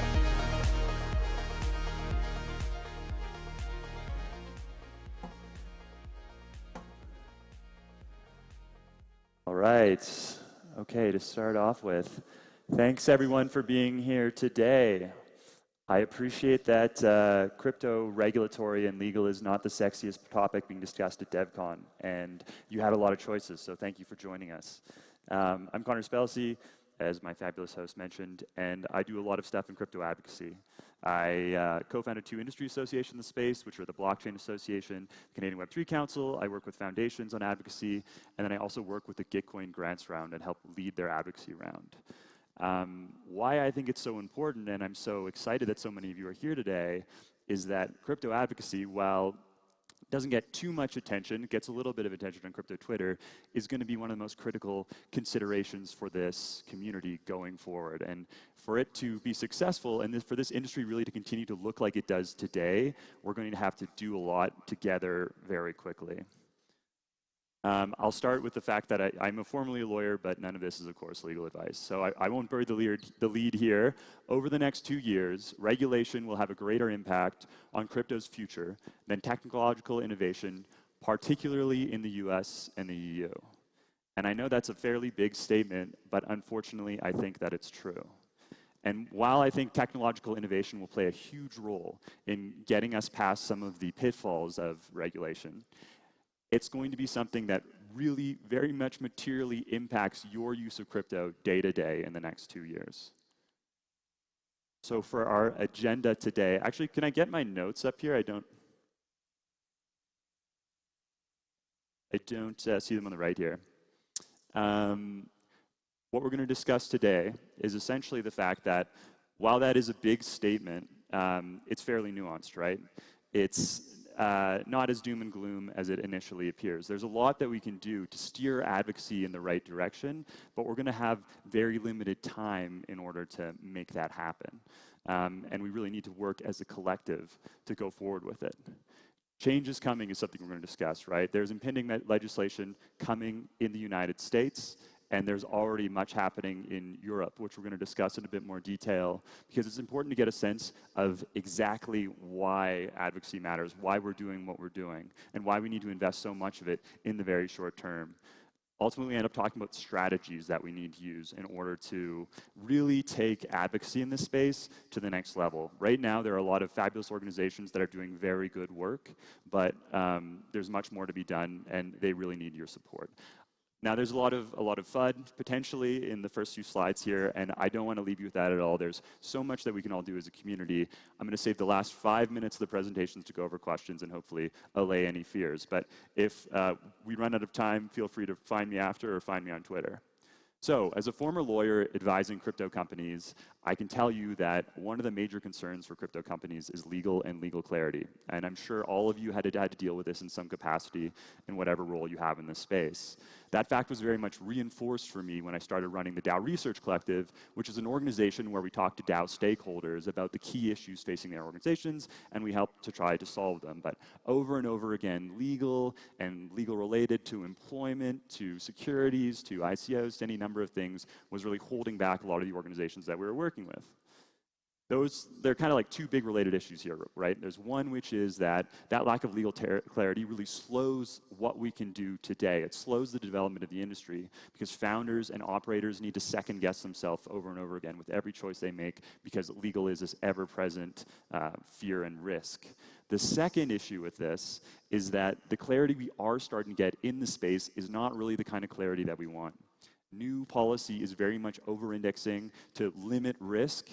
All right. Okay, to start off with, thanks everyone for being here today. I appreciate that crypto regulatory and legal is not the sexiest topic being discussed at Devcon, and you had a lot of choices, so thank you for joining us. I'm Connor Spelsley, as my fabulous host mentioned, and I do a lot of stuff in crypto advocacy. I co-founded 2 industry associations in the space, which are the Blockchain Association, Canadian Web3 Council. I work with foundations on advocacy, and then I also work with the Gitcoin Grants Round and help lead their advocacy round. Why I think it's so important, and I'm so excited that so many of you are here today, is that crypto advocacy, while it doesn't get too much attention, it gets a little bit of attention on crypto Twitter, is going to be one of the most critical considerations for this community going forward. And for it to be successful, and for this industry really to continue to look like it does today, we're going to have to do a lot together very quickly. I'll start with the fact that I'm formerly a lawyer, but none of this is, of course, legal advice. So I won't bury the lead here. Over the next 2 years, regulation will have a greater impact on crypto's future than technological innovation, particularly in the US and the EU. And I know that's a fairly big statement, but unfortunately, I think that it's true. And while I think technological innovation will play a huge role in getting us past some of the pitfalls of regulation, it's going to be something that really very much materially impacts your use of crypto day to day in the next 2 years. So for our agenda today, actually, can I get my notes up here? I don't see them on the right here. What we're going to discuss today is essentially the fact that while that is a big statement, it's fairly nuanced, right? It's not as doom and gloom as it initially appears. There's a lot that we can do to steer advocacy in the right direction, but we're going to have very limited time in order to make that happen. And we really need to work as a collective to go forward with it. Change is coming is something we're going to discuss, right? There's impending legislation coming in the United States, and there's already much happening in Europe, which we're going to discuss in a bit more detail, because it's important to get a sense of exactly why advocacy matters, why we're doing what we're doing, and why we need to invest so much of it in the very short term. Ultimately, we end up talking about strategies that we need to use in order to really take advocacy in this space to the next level. Right now, there are a lot of fabulous organizations that are doing very good work, but there's much more to be done, and they really need your support. Now, there's a lot of FUD potentially in the first few slides here, and I don't want to leave you with that at all. There's so much that we can all do as a community. I'm going to save the last 5 minutes of the presentations to go over questions and hopefully allay any fears. But if we run out of time, feel free to find me after or find me on Twitter. So, as a former lawyer advising crypto companies, I can tell you that one of the major concerns for crypto companies is legal and legal clarity. And I'm sure all of you had to deal with this in some capacity in whatever role you have in this space. That fact was very much reinforced for me when I started running the DAO Research Collective, which is an organization where we talk to DAO stakeholders about the key issues facing their organizations, and we help to try to solve them. But over and over again, legal and legal related to employment, to securities, to ICOs, to any number of things was really holding back a lot of the organizations that we were working with. They're kind of like two big related issues here, right? There's one which is that lack of legal clarity really slows what we can do today. It slows the development of the industry because founders and operators need to second guess themselves over and over again with every choice they make because legal is this ever-present fear and risk. The second issue with this is that the clarity we are starting to get in the space is not really the kind of clarity that we want. New policy is very much over-indexing to limit risk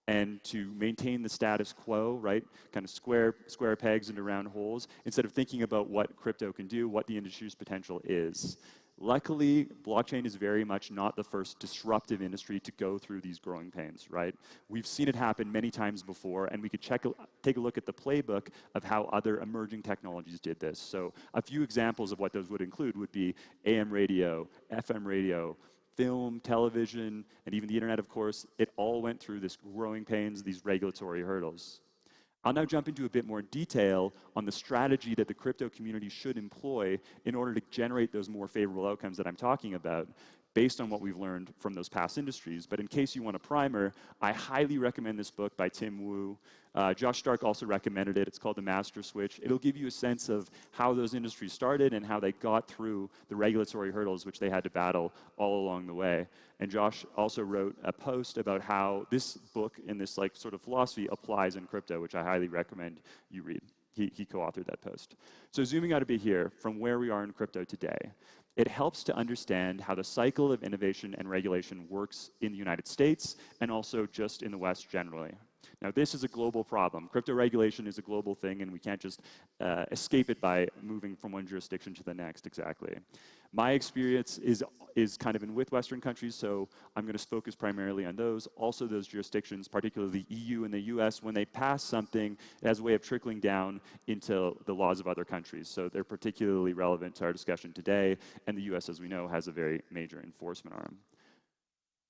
and to maintain the status quo, right? Kind of square pegs into round holes, instead of thinking about what crypto can do, what the industry's potential is. Luckily, blockchain is very much not the first disruptive industry to go through these growing pains, right? We've seen it happen many times before, and we could take a look at the playbook of how other emerging technologies did this. So a few examples of what those would include would be AM radio, FM radio, film, television, and even the internet, of course. It all went through this growing pains, these regulatory hurdles. I'll now jump into a bit more detail on the strategy that the crypto community should employ in order to generate those more favorable outcomes that I'm talking about, based on what we've learned from those past industries. But in case you want a primer, I highly recommend this book by Tim Wu. Josh Stark also recommended it. It's called The Master Switch. It'll give you a sense of how those industries started and how they got through the regulatory hurdles which they had to battle all along the way. And Josh also wrote a post about how this book and this like sort of philosophy applies in crypto, which I highly recommend you read. He co-authored that post. So zooming out a bit here from where we are in crypto today, it helps to understand how the cycle of innovation and regulation works in the United States and also just in the West generally. Now, this is a global problem. Crypto regulation is a global thing, and we can't just escape it by moving from one jurisdiction to the next, exactly. My experience is kind of in with Western countries, so I'm going to focus primarily on those. Also those jurisdictions, particularly the EU and the US, when they pass something, it has a way of trickling down into the laws of other countries. So they're particularly relevant to our discussion today, and the US, as we know, has a very major enforcement arm.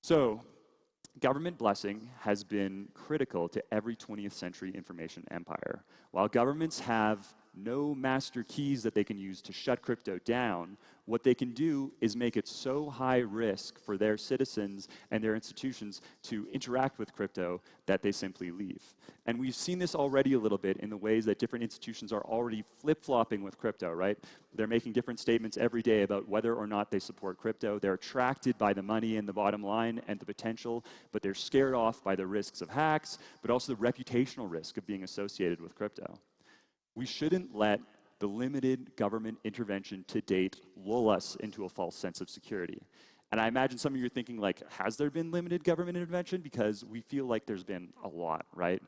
So, government blessing has been critical to every 20th century information empire. While governments have no master keys that they can use to shut crypto down, what they can do is make it so high risk for their citizens and their institutions to interact with crypto that they simply leave. And we've seen this already a little bit in the ways that different institutions are already flip-flopping with crypto, right? They're making different statements every day about whether or not they support crypto. They're attracted by the money and the bottom line and the potential, but they're scared off by the risks of hacks, but also the reputational risk of being associated with crypto. We shouldn't let the limited government intervention to date lull us into a false sense of security. And I imagine some of you are thinking, like, has there been limited government intervention? Because we feel like there's been a lot, right?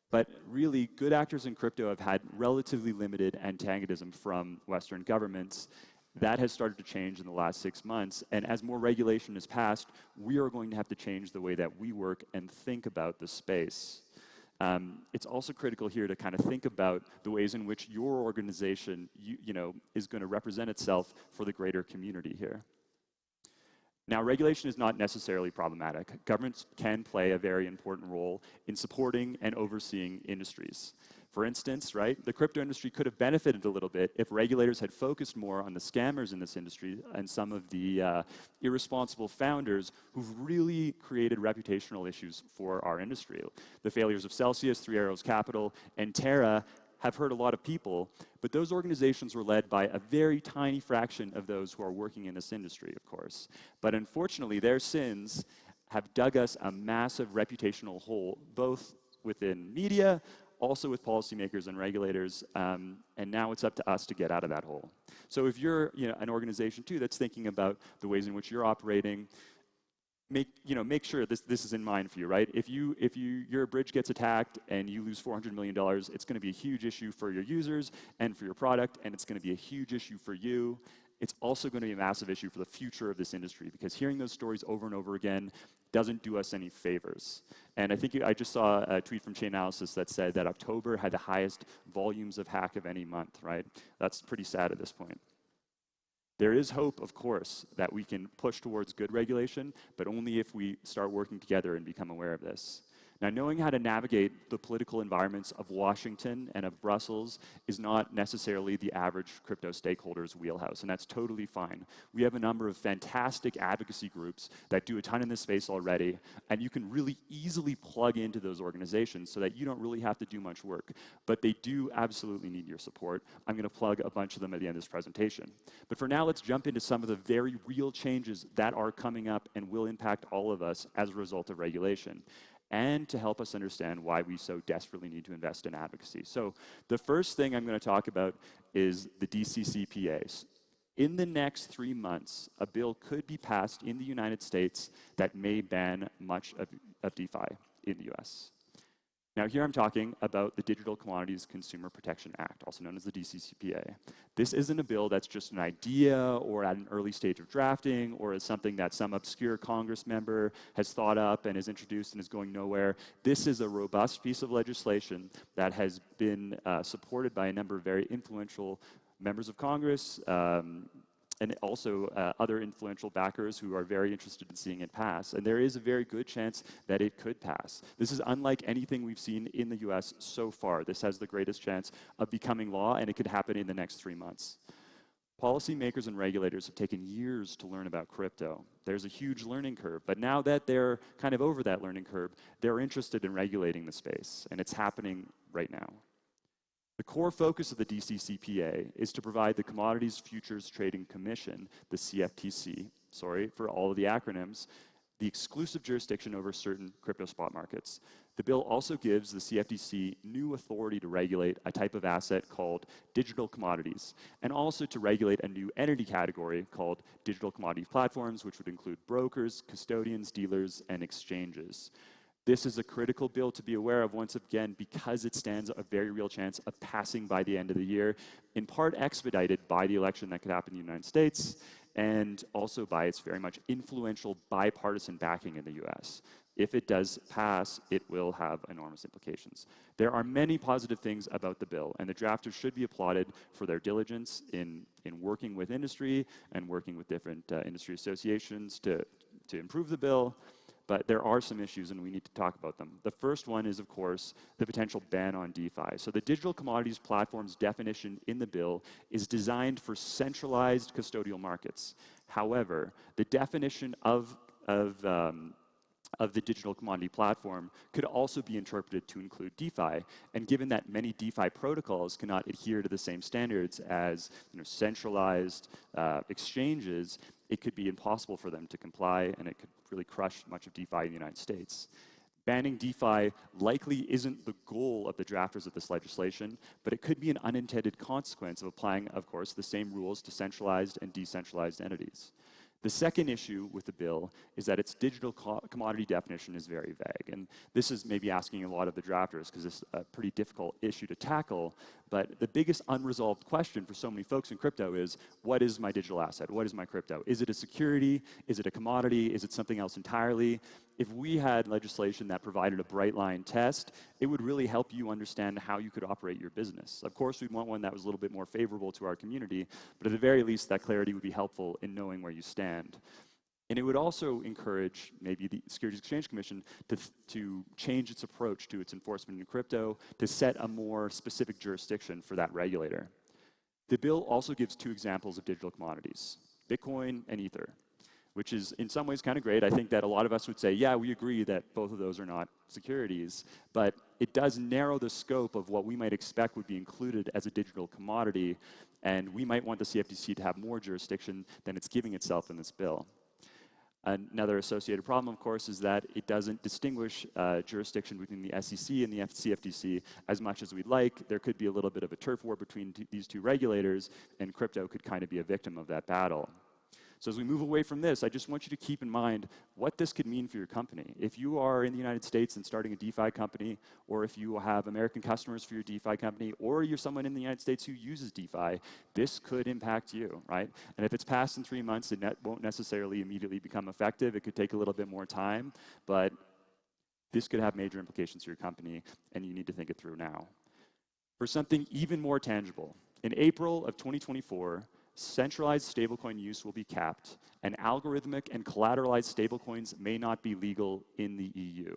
But really, good actors in crypto have had relatively limited antagonism from Western governments. That has started to change in the last 6 months. And as more regulation is passed, we are going to have to change the way that we work and think about the space. It's also critical here to kind of think about the ways in which your organization is going to represent itself for the greater community here. Now, regulation is not necessarily problematic. Governments can play a very important role in supporting and overseeing industries. For instance, right, the crypto industry could have benefited a little bit if regulators had focused more on the scammers in this industry and some of the irresponsible founders who've really created reputational issues for our industry. The failures of Celsius, Three Arrows Capital, and Terra have hurt a lot of people, but those organizations were led by a very tiny fraction of those who are working in this industry, of course. But unfortunately, their sins have dug us a massive reputational hole, both within media, also with policymakers and regulators, and now it's up to us to get out of that hole. So if you're an organization too that's thinking about the ways in which you're operating, make sure this is in mind for you, right? If your bridge gets attacked and you lose $400 million, it's going to be a huge issue for your users and for your product, and it's going to be a huge issue for you. It's also going to be a massive issue for the future of this industry, because hearing those stories over and over again doesn't do us any favors. And I think I just saw a tweet from Chainalysis that said that October had the highest volumes of hack of any month, right? That's pretty sad at this point. There is hope, of course, that we can push towards good regulation, but only if we start working together and become aware of this. Now, knowing how to navigate the political environments of Washington and of Brussels is not necessarily the average crypto stakeholder's wheelhouse, and that's totally fine. We have a number of fantastic advocacy groups that do a ton in this space already, and you can really easily plug into those organizations so that you don't really have to do much work. But they do absolutely need your support. I'm going to plug a bunch of them at the end of this presentation. But for now, let's jump into some of the very real changes that are coming up and will impact all of us as a result of regulation, and to help us understand why we so desperately need to invest in advocacy. So the first thing I'm going to talk about is the DCCPAs. In the next 3 months, a bill could be passed in the United States that may ban much of DeFi in the US. Now, here I'm talking about the Digital Commodities Consumer Protection Act, also known as the DCCPA. This isn't a bill that's just an idea or at an early stage of drafting or is something that some obscure Congress member has thought up and is introduced and is going nowhere. This is a robust piece of legislation that has been supported by a number of very influential members of Congress, and also other influential backers who are very interested in seeing it pass. And there is a very good chance that it could pass. This is unlike anything we've seen in the US so far. This has the greatest chance of becoming law, and it could happen in the next 3 months. Policymakers and regulators have taken years to learn about crypto. There's a huge learning curve, but now that they're kind of over that learning curve, they're interested in regulating the space, and it's happening right now. The core focus of the DCCPA is to provide the Commodities Futures Trading Commission, the CFTC, sorry for all of the acronyms, the exclusive jurisdiction over certain crypto spot markets. The bill also gives the CFTC new authority to regulate a type of asset called digital commodities, and also to regulate a new entity category called digital commodity platforms, which would include brokers, custodians, dealers, and exchanges. This is a critical bill to be aware of, once again, because it stands a very real chance of passing by the end of the year, in part expedited by the election that could happen in the United States, and also by its very much influential bipartisan backing in the US. If it does pass, it will have enormous implications. There are many positive things about the bill, and the drafters should be applauded for their diligence in working with industry and working with different industry associations to improve the bill. But there are some issues, and we need to talk about them. The first one is, of course, the potential ban on DeFi. So the digital commodities platform's definition in the bill is designed for centralized custodial markets. However, the definition of the digital commodity platform could also be interpreted to include DeFi. And given that many DeFi protocols cannot adhere to the same standards as centralized exchanges, it could be impossible for them to comply, and it could really crush much of DeFi in the United States. Banning DeFi likely isn't the goal of the drafters of this legislation, but it could be an unintended consequence of applying, of course, the same rules to centralized and decentralized entities. The second issue with the bill is that its digital commodity definition is very vague. And this is maybe asking a lot of the drafters, because it's a pretty difficult issue to tackle. But the biggest unresolved question for so many folks in crypto is, what is my digital asset? What is my crypto? Is it a security? Is it a commodity? Is it something else entirely? If we had legislation that provided a bright line test, it would really help you understand how you could operate your business. Of course, we'd want one that was a little bit more favorable to our community, but at the very least, that clarity would be helpful in knowing where you stand. And it would also encourage maybe the Securities Exchange Commission to change its approach to its enforcement in crypto, to set a more specific jurisdiction for that regulator. The bill also gives two examples of digital commodities, Bitcoin and Ether, which is in some ways kind of great. I think that a lot of us would say, yeah, we agree that both of those are not securities, but it does narrow the scope of what we might expect would be included as a digital commodity, and we might want the CFTC to have more jurisdiction than it's giving itself in this bill. Another associated problem, of course, is that it doesn't distinguish jurisdiction between the SEC and the CFTC as much as we'd like. There could be a little bit of a turf war between these two regulators, and crypto could kind of be a victim of that battle. So as we move away from this, I just want you to keep in mind what this could mean for your company. If you are in the United States and starting a DeFi company, or if you have American customers for your DeFi company, or you're someone in the United States who uses DeFi, this could impact you, right? And if it's passed in 3 months, it won't necessarily immediately become effective. It could take a little bit more time, but this could have major implications for your company, and you need to think it through now. For something even more tangible, in April of 2024, centralized stablecoin use will be capped, and algorithmic and collateralized stablecoins may not be legal in the EU.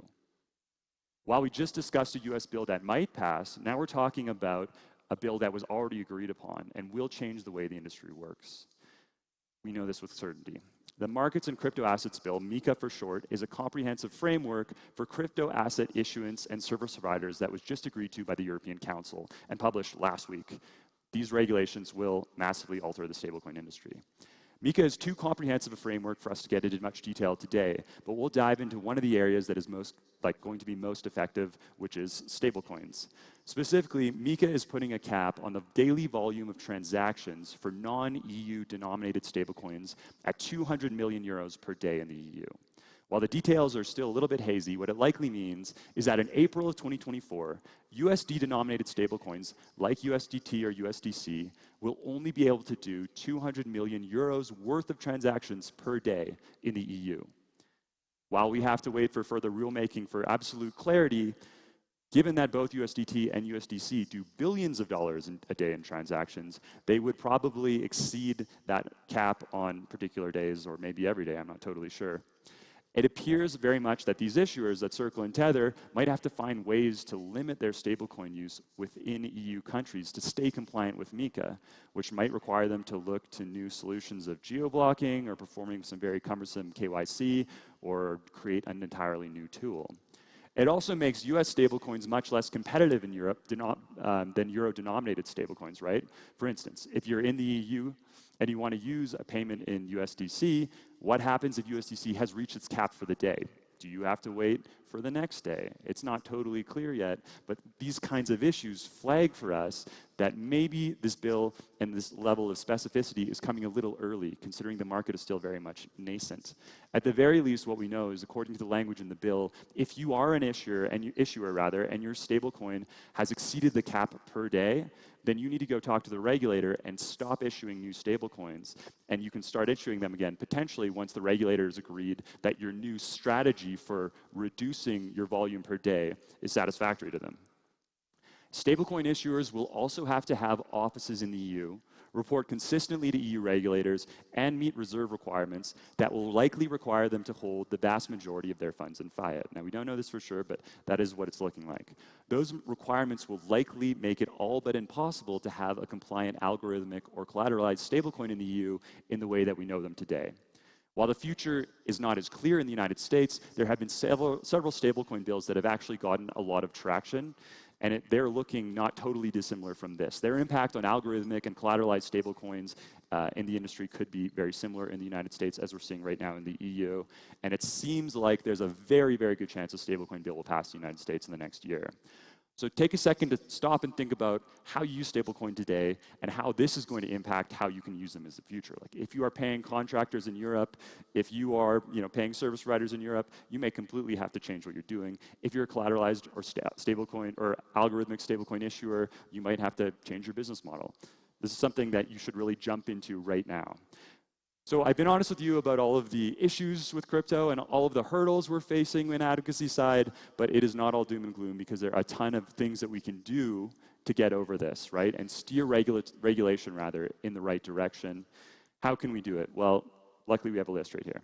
While we just discussed a US bill that might pass, now we're talking about a bill that was already agreed upon and will change the way the industry works. We know this with certainty. The Markets and Crypto Assets Bill, MiCA for short, is a comprehensive framework for crypto asset issuance and service providers that was just agreed to by the European Council and published last week. These regulations will massively alter the stablecoin industry. MiCA is too comprehensive a framework for us to get into much detail today, but we'll dive into one of the areas that is going to be most effective, which is stablecoins. Specifically, MiCA is putting a cap on the daily volume of transactions for non-EU denominated stablecoins at 200 million euros per day in the EU. While the details are still a little bit hazy, what it likely means is that in April of 2024, USD-denominated stablecoins like USDT or USDC will only be able to do 200 million euros worth of transactions per day in the EU. While we have to wait for further rulemaking for absolute clarity, given that both USDT and USDC do billions of dollars a day in transactions, they would probably exceed that cap on particular days, or maybe every day, I'm not totally sure. It appears very much that these issuers that Circle and Tether might have to find ways to limit their stablecoin use within EU countries to stay compliant with MiCA, which might require them to look to new solutions of geo-blocking or performing some very cumbersome KYC or create an entirely new tool. It also makes US stablecoins much less competitive in Europe than euro-denominated stablecoins, right? For instance, if you're in the EU and you want to use a payment in USDC, what happens if USDC has reached its cap for the day? Do you have to wait for the next day? It's not totally clear yet, but these kinds of issues flag for us that maybe this bill and this level of specificity is coming a little early, considering the market is still very much nascent. At the very least, what we know is, according to the language in the bill, if you are an issuer, and your stablecoin has exceeded the cap per day, then you need to go talk to the regulator and stop issuing new stablecoins. And you can start issuing them again, potentially once the regulator has agreed that your new strategy for reducing your volume per day is satisfactory to them. Stablecoin issuers will also have to have offices in the EU, report consistently to EU regulators, and meet reserve requirements that will likely require them to hold the vast majority of their funds in fiat. Now, we don't know this for sure, but that is what it's looking like. Those requirements will likely make it all but impossible to have a compliant algorithmic or collateralized stablecoin in the EU in the way that we know them today. While the future is not as clear in the United States, there have been several stablecoin bills that have actually gotten a lot of traction, and they're looking not totally dissimilar from this. Their impact on algorithmic and collateralized stablecoins in the industry could be very similar in the United States as we're seeing right now in the EU, and it seems like there's a very, very good chance a stablecoin bill will pass the United States in the next year. So take a second to stop and think about how you use stablecoin today and how this is going to impact how you can use them in the future. Like if you are paying contractors in Europe, if you are paying service providers in Europe, you may completely have to change what you're doing. If you're a collateralized or stablecoin or algorithmic stablecoin issuer, you might have to change your business model. This is something that you should really jump into right now. So I've been honest with you about all of the issues with crypto and all of the hurdles we're facing in advocacy side, but it is not all doom and gloom because there are a ton of things that we can do to get over this, right? And steer regulation, rather, in the right direction. How can we do it? Well, luckily we have a list right here.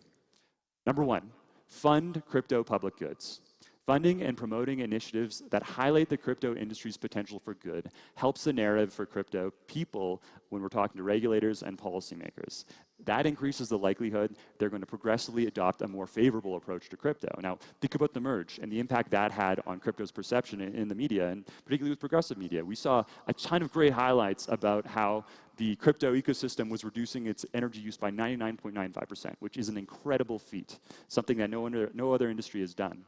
Number one, fund crypto public goods. Funding and promoting initiatives that highlight the crypto industry's potential for good helps the narrative for crypto people when we're talking to regulators and policymakers. That increases the likelihood they're going to progressively adopt a more favorable approach to crypto. Now, think about the merge and the impact that had on crypto's perception in the media, and particularly with progressive media. We saw a ton of great highlights about how the crypto ecosystem was reducing its energy use by 99.95%, which is an incredible feat, something that no other industry has done.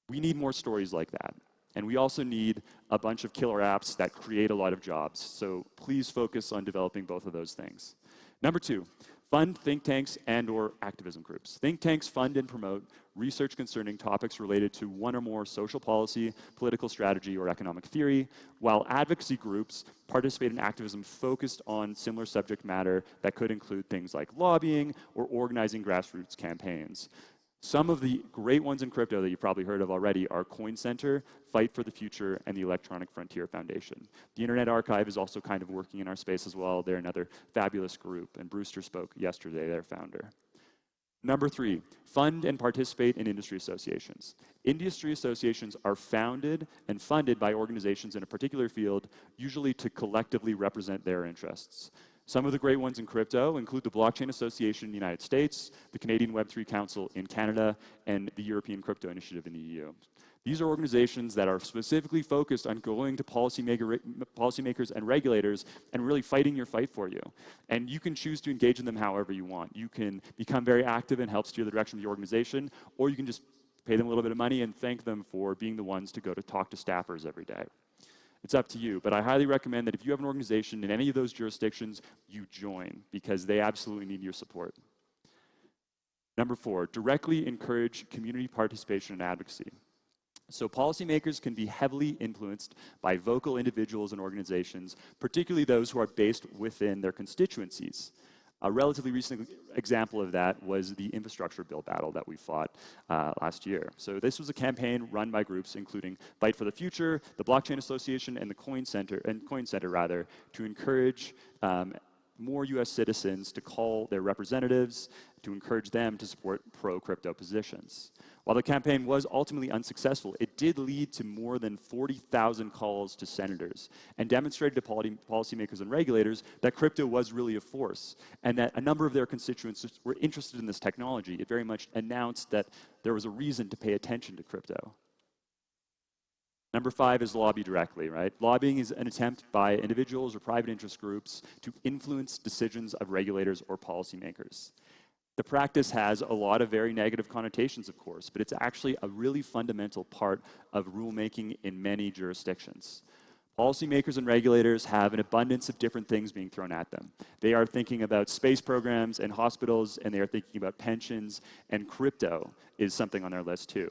We need more stories like that. And we also need a bunch of killer apps that create a lot of jobs. So please focus on developing both of those things. Number two, fund think tanks and/or activism groups. Think tanks fund and promote research concerning topics related to one or more social policy, political strategy, or economic theory, while advocacy groups participate in activism focused on similar subject matter that could include things like lobbying or organizing grassroots campaigns. Some of the great ones in crypto that you've probably heard of already are Coin Center, Fight for the Future, and the Electronic Frontier Foundation. The Internet Archive is also kind of working in our space as well. They're another fabulous group, and Brewster spoke yesterday, their founder. Number 3, fund and participate in industry associations. Industry associations are founded and funded by organizations in a particular field, usually to collectively represent their interests. Some of the great ones in crypto include the Blockchain Association in the United States, the Canadian Web3 Council in Canada, and the European Crypto Initiative in the EU. These are organizations that are specifically focused on going to policymakers and regulators and really fighting your fight for you. And you can choose to engage in them however you want. You can become very active and help steer the direction of the organization, or you can just pay them a little bit of money and thank them for being the ones to go to talk to staffers every day. It's up to you, but I highly recommend that if you have an organization in any of those jurisdictions, you join, because they absolutely need your support. Number 4, directly encourage community participation and advocacy. So policymakers can be heavily influenced by vocal individuals and organizations, particularly those who are based within their constituencies. A relatively recent example of that was the infrastructure bill battle that we fought last year. So this was a campaign run by groups including Fight for the Future, the Blockchain Association, and the Coin Center to encourage more US citizens to call their representatives, to encourage them to support pro-crypto positions. While the campaign was ultimately unsuccessful, it did lead to more than 40,000 calls to senators and demonstrated to policymakers and regulators that crypto was really a force and that a number of their constituents were interested in this technology. It very much announced that there was a reason to pay attention to crypto. Number 5 is lobby directly, right? Lobbying is an attempt by individuals or private interest groups to influence decisions of regulators or policymakers. The practice has a lot of very negative connotations, of course, but it's actually a really fundamental part of rulemaking in many jurisdictions. Policymakers and regulators have an abundance of different things being thrown at them. They are thinking about space programs and hospitals, and they are thinking about pensions, and crypto is something on their list too.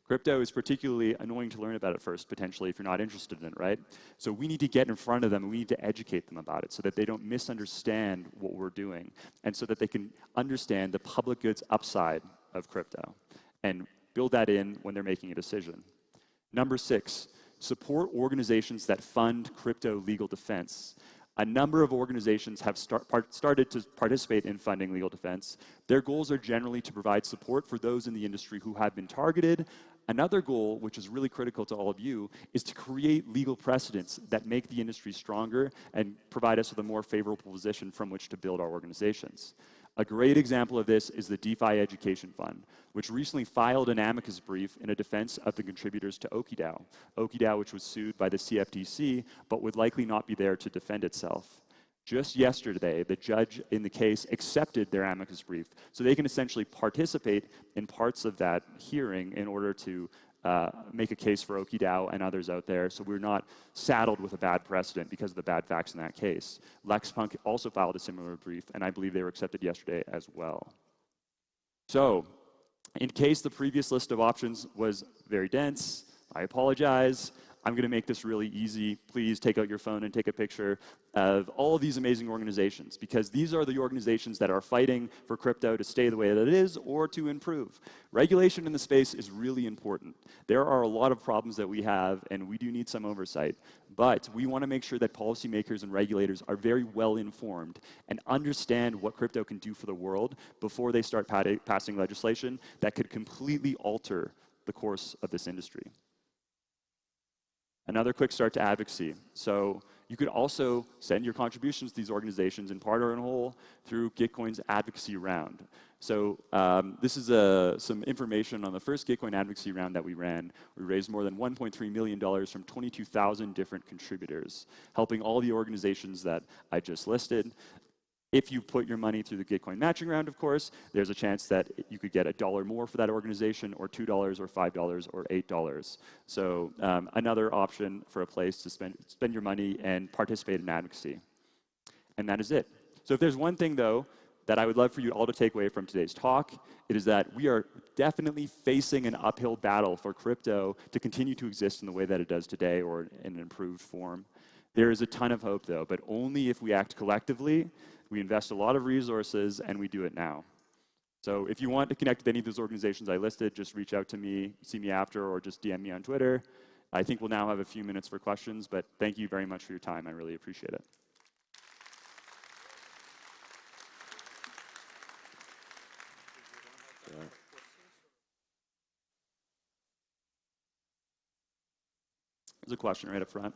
Crypto is particularly annoying to learn about at first, potentially, if you're not interested in it, right? So we need to get in front of them, and we need to educate them about it so that they don't misunderstand what we're doing, and so that they can understand the public goods upside of crypto and build that in when they're making a decision. Number 6, support organizations that fund crypto legal defense. A number of organizations have started to participate in funding legal defense. Their goals are generally to provide support for those in the industry who have been targeted. Another goal, which is really critical to all of you, is to create legal precedents that make the industry stronger and provide us with a more favorable position from which to build our organizations. A great example of this is the DeFi Education Fund, which recently filed an amicus brief in a defense of the contributors to OkiDAO. OkiDAO, which was sued by the CFTC, but would likely not be there to defend itself. Just yesterday, the judge in the case accepted their amicus brief, so they can essentially participate in parts of that hearing in order to make a case for OkiDAO and others out there, so we're not saddled with a bad precedent because of the bad facts in that case. LexPunk also filed a similar brief, and I believe they were accepted yesterday as well. So, in case the previous list of options was very dense, I apologize. I'm going to make this really easy. Please take out your phone and take a picture of all of these amazing organizations, because these are the organizations that are fighting for crypto to stay the way that it is or to improve. Regulation in the space is really important. There are a lot of problems that we have, and we do need some oversight. But we want to make sure that policymakers and regulators are very well informed and understand what crypto can do for the world before they start passing legislation that could completely alter the course of this industry. Another quick start to advocacy. So you could also send your contributions to these organizations in part or in whole through Gitcoin's advocacy round. So this is some information on the first Gitcoin advocacy round that we ran. We raised more than $1.3 million from 22,000 different contributors, helping all the organizations that I just listed. If you put your money through the Gitcoin matching round, of course, there's a chance that you could get $1 more for that organization, or $2, or $5, or $8. So another option for a place to spend your money and participate in advocacy. And that is it. So if there's one thing, though, that I would love for you all to take away from today's talk, it is that we are definitely facing an uphill battle for crypto to continue to exist in the way that it does today, or in an improved form. There is a ton of hope, though, but only if we act collectively. We invest a lot of resources, and we do it now. So if you want to connect with any of those organizations I listed, just reach out to me, see me after, or just DM me on Twitter. I think we'll now have a few minutes for questions, but thank you very much for your time. I really appreciate it. There's a question right up front.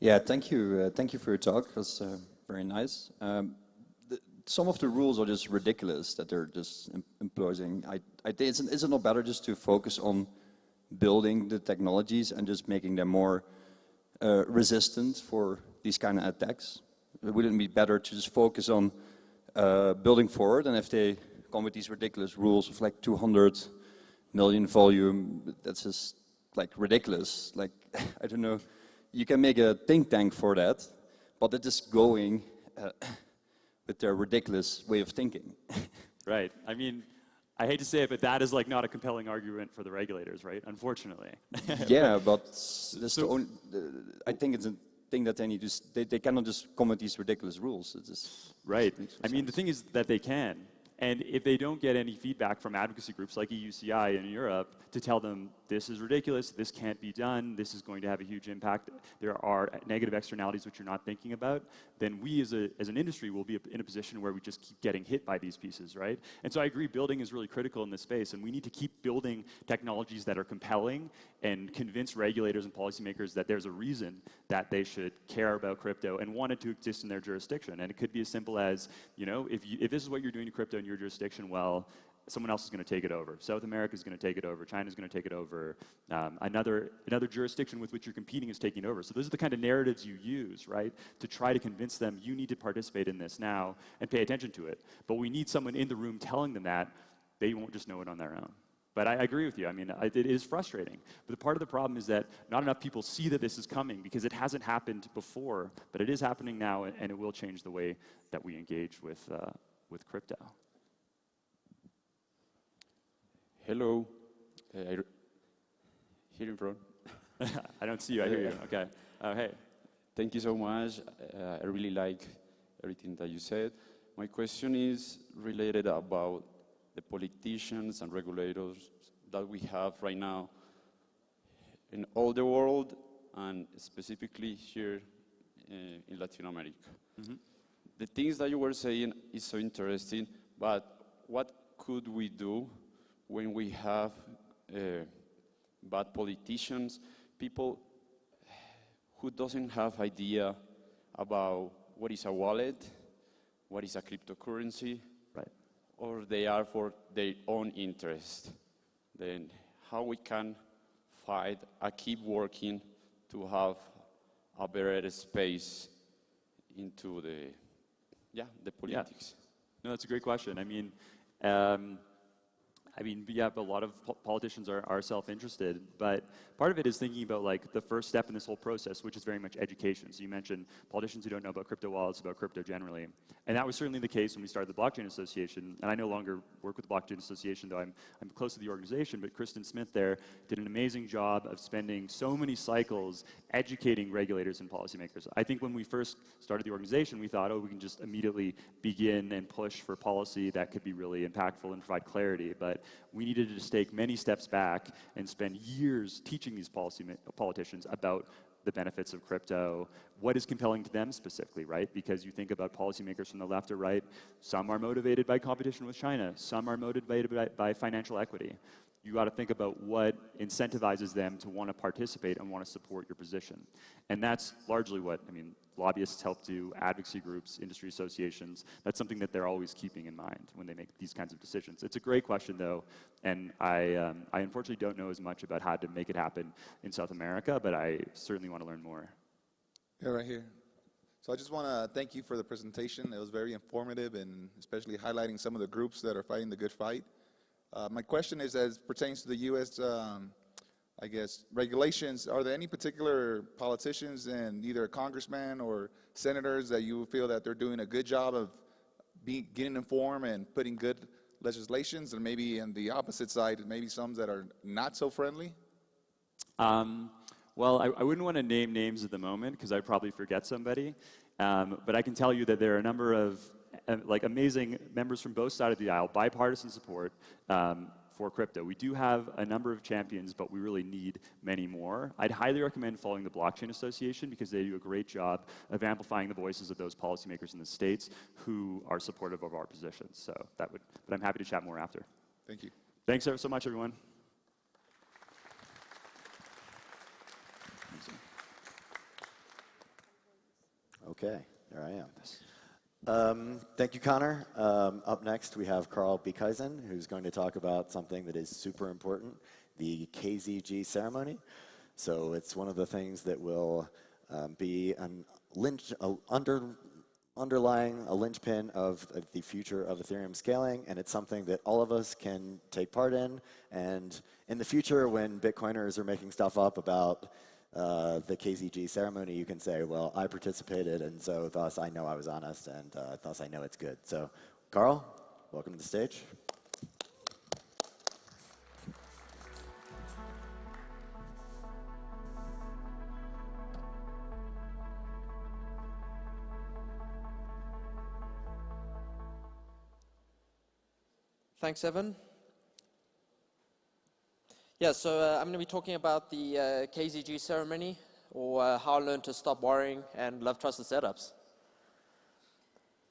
Yeah, thank you. Thank you for your talk. It was very nice. Some of the rules are just ridiculous that they're just imposing. I think is it not better just to focus on building the technologies and just making them more resistant for these kind of attacks? Wouldn't it be better to just focus on building forward? And if they come with these ridiculous rules of like 200 million volume, that's just like ridiculous. Like, I don't know. You can make a think tank for that, but it is going with their ridiculous way of thinking. Right. I mean, I hate to say it, but that is like not a compelling argument for the regulators, right? Unfortunately. Yeah, but that's the only, I think it's a thing that they need to, they cannot just come with these ridiculous rules. It's just, right. I mean, the thing is that they can. And if they don't get any feedback from advocacy groups like EUCI in Europe to tell them this is ridiculous, this can't be done, this is going to have a huge impact, there are negative externalities which you're not thinking about, then we as an industry will be in a position where we just keep getting hit by these pieces, right? And so I agree, building is really critical in this space, and we need to keep building technologies that are compelling and convince regulators and policymakers that there's a reason that they should care about crypto and want it to exist in their jurisdiction. And it could be as simple as, you know, if this is what you're doing to crypto in your jurisdiction, well, someone else is going to take it over. South America is going to take it over. China is going to take it over. Another jurisdiction with which you're competing is taking it over. So those are the kind of narratives you use, right, to try to convince them you need to participate in this now and pay attention to it. But we need someone in the room telling them that. They won't just know it on their own. But I agree with you. I mean, it is frustrating. But part of the problem is that not enough people see that this is coming because it hasn't happened before, but it is happening now, and it will change the way that we engage with crypto. Hello. Here in front. I don't see you. I hear you. Okay. Hey. Thank you so much. I really like everything that you said. My question is related about the politicians and regulators that we have right now in all the world and specifically here in Latin America. Mm-hmm. The things that you were saying is so interesting, but what could we do when we have bad politicians, people who doesn't have idea about what is a wallet, what is a cryptocurrency, right? Or they are for their own interest? Then how we can fight and keep working to have a better space into the politics? Yeah. No, that's a great question. I mean, yeah, but a lot of politicians are self-interested, but part of it is thinking about like the first step in this whole process, which is very much education. So you mentioned politicians who don't know about crypto wallets, about crypto generally. And that was certainly the case when we started the Blockchain Association. And I no longer work with the Blockchain Association, though I'm close to the organization, but Kristen Smith there did an amazing job of spending so many cycles educating regulators and policymakers. I think when we first started the organization, we thought, oh, we can just immediately begin and push for policy that could be really impactful and provide clarity. But we needed to take many steps back and spend years teaching these politicians about the benefits of crypto, what is compelling to them specifically, right? Because you think about policymakers from the left or right, some are motivated by competition with China, some are motivated by financial equity. You got to think about what incentivizes them to want to participate and want to support your position. And that's largely what, I mean, lobbyists help do, advocacy groups, industry associations. That's something that they're always keeping in mind when they make these kinds of decisions. It's a great question, though, and I unfortunately don't know as much about how to make it happen in South America, but I certainly want to learn more. Yeah, right here. So I just want to thank you for the presentation. It was very informative, and especially highlighting some of the groups that are fighting the good fight. My question is, as pertains to the U.S., I guess, regulations, are there any particular politicians and either congressmen or senators that you feel that they're doing a good job of getting informed and putting good legislations, and maybe on the opposite side, maybe some that are not so friendly? Well, I wouldn't want to name names at the moment because I'd probably forget somebody, but I can tell you that there are a number of like amazing members from both sides of the aisle, bipartisan support for crypto. We do have a number of champions, but we really need many more. I'd highly recommend following the Blockchain Association because they do a great job of amplifying the voices of those policymakers in the States who are supportive of our positions. So that would, but I'm happy to chat more after. Thank you. Thanks so much, everyone. Okay, there I am. Thank you, Connor. Up next, we have Carl Beekhuizen, who's going to talk about something that is super important, the KZG ceremony. So it's one of the things that will be underlying a linchpin of the future of Ethereum scaling, and it's something that all of us can take part in. And in the future, when Bitcoiners are making stuff up about the KZG ceremony, you can say, well, I participated, and so thus I know I was honest, and thus I know it's good. So, Carl, welcome to the stage. Thanks, Evan. Yeah, so I'm going to be talking about the KZG ceremony, or how I learned to stop worrying and love trusted setups.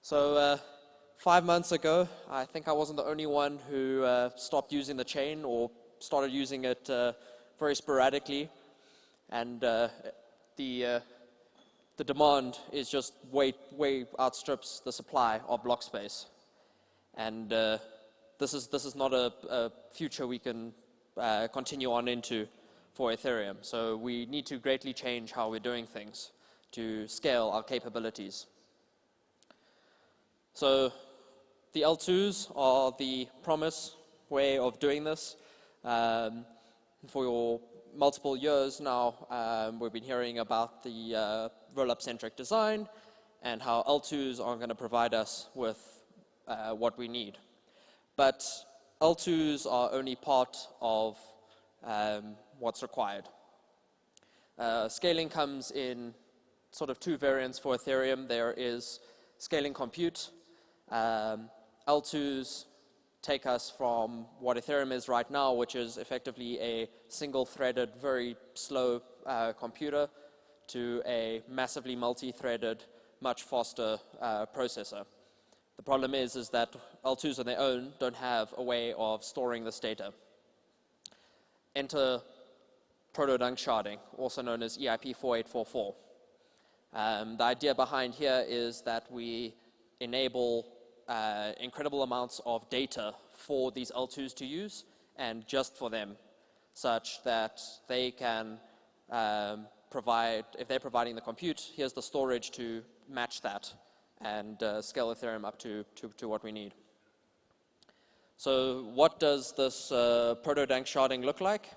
So 5 months ago, I think I wasn't the only one who stopped using the chain or started using it very sporadically, and the demand is just way outstrips the supply of block space, and this is not a future we can continue on into for Ethereum. So we need to greatly change how we're doing things to scale our capabilities. So the L2s are the promise way of doing this. For multiple years now, we've been hearing about the roll-up centric design and how L2s are going to provide us with what we need. But L2s are only part of what's required. Scaling comes in sort of two variants for Ethereum. There is scaling compute. L2s take us from what Ethereum is right now, which is effectively a single-threaded, very slow computer, to a massively multi-threaded, much faster processor. The problem is that L2s on their own don't have a way of storing this data. Enter proto-dunk sharding, also known as EIP 4844. The idea behind here is that we enable incredible amounts of data for these L2s to use, and just for them, such that they can provide, if they're providing the compute, here's the storage to match that, and scale Ethereum up to what we need. So what does this proto-dank sharding look like?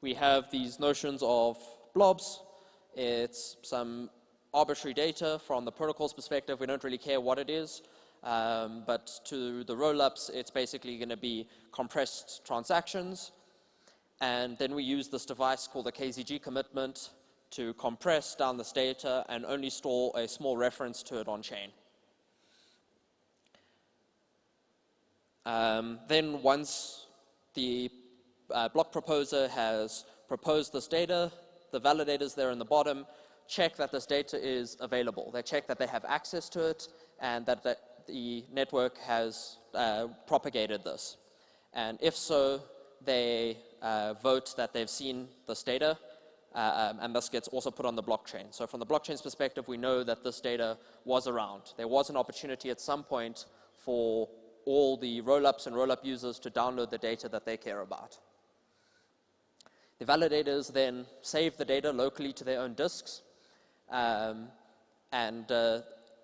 We have these notions of blobs. It's some arbitrary data from the protocol's perspective. We don't really care what it is. But to the roll-ups, it's basically going to be compressed transactions. And then we use this device called the KZG commitment to compress down this data and only store a small reference to it on chain. Then once the block proposer has proposed this data, the validators there in the bottom check that this data is available. They check that they have access to it and that the network has propagated this. And if so, they vote that they've seen this data, and this gets also put on the blockchain. So from the blockchain's perspective, we know that this data was around. There was an opportunity at some point for all the roll-ups and roll-up users to download the data that they care about. The validators then save the data locally to their own disks, and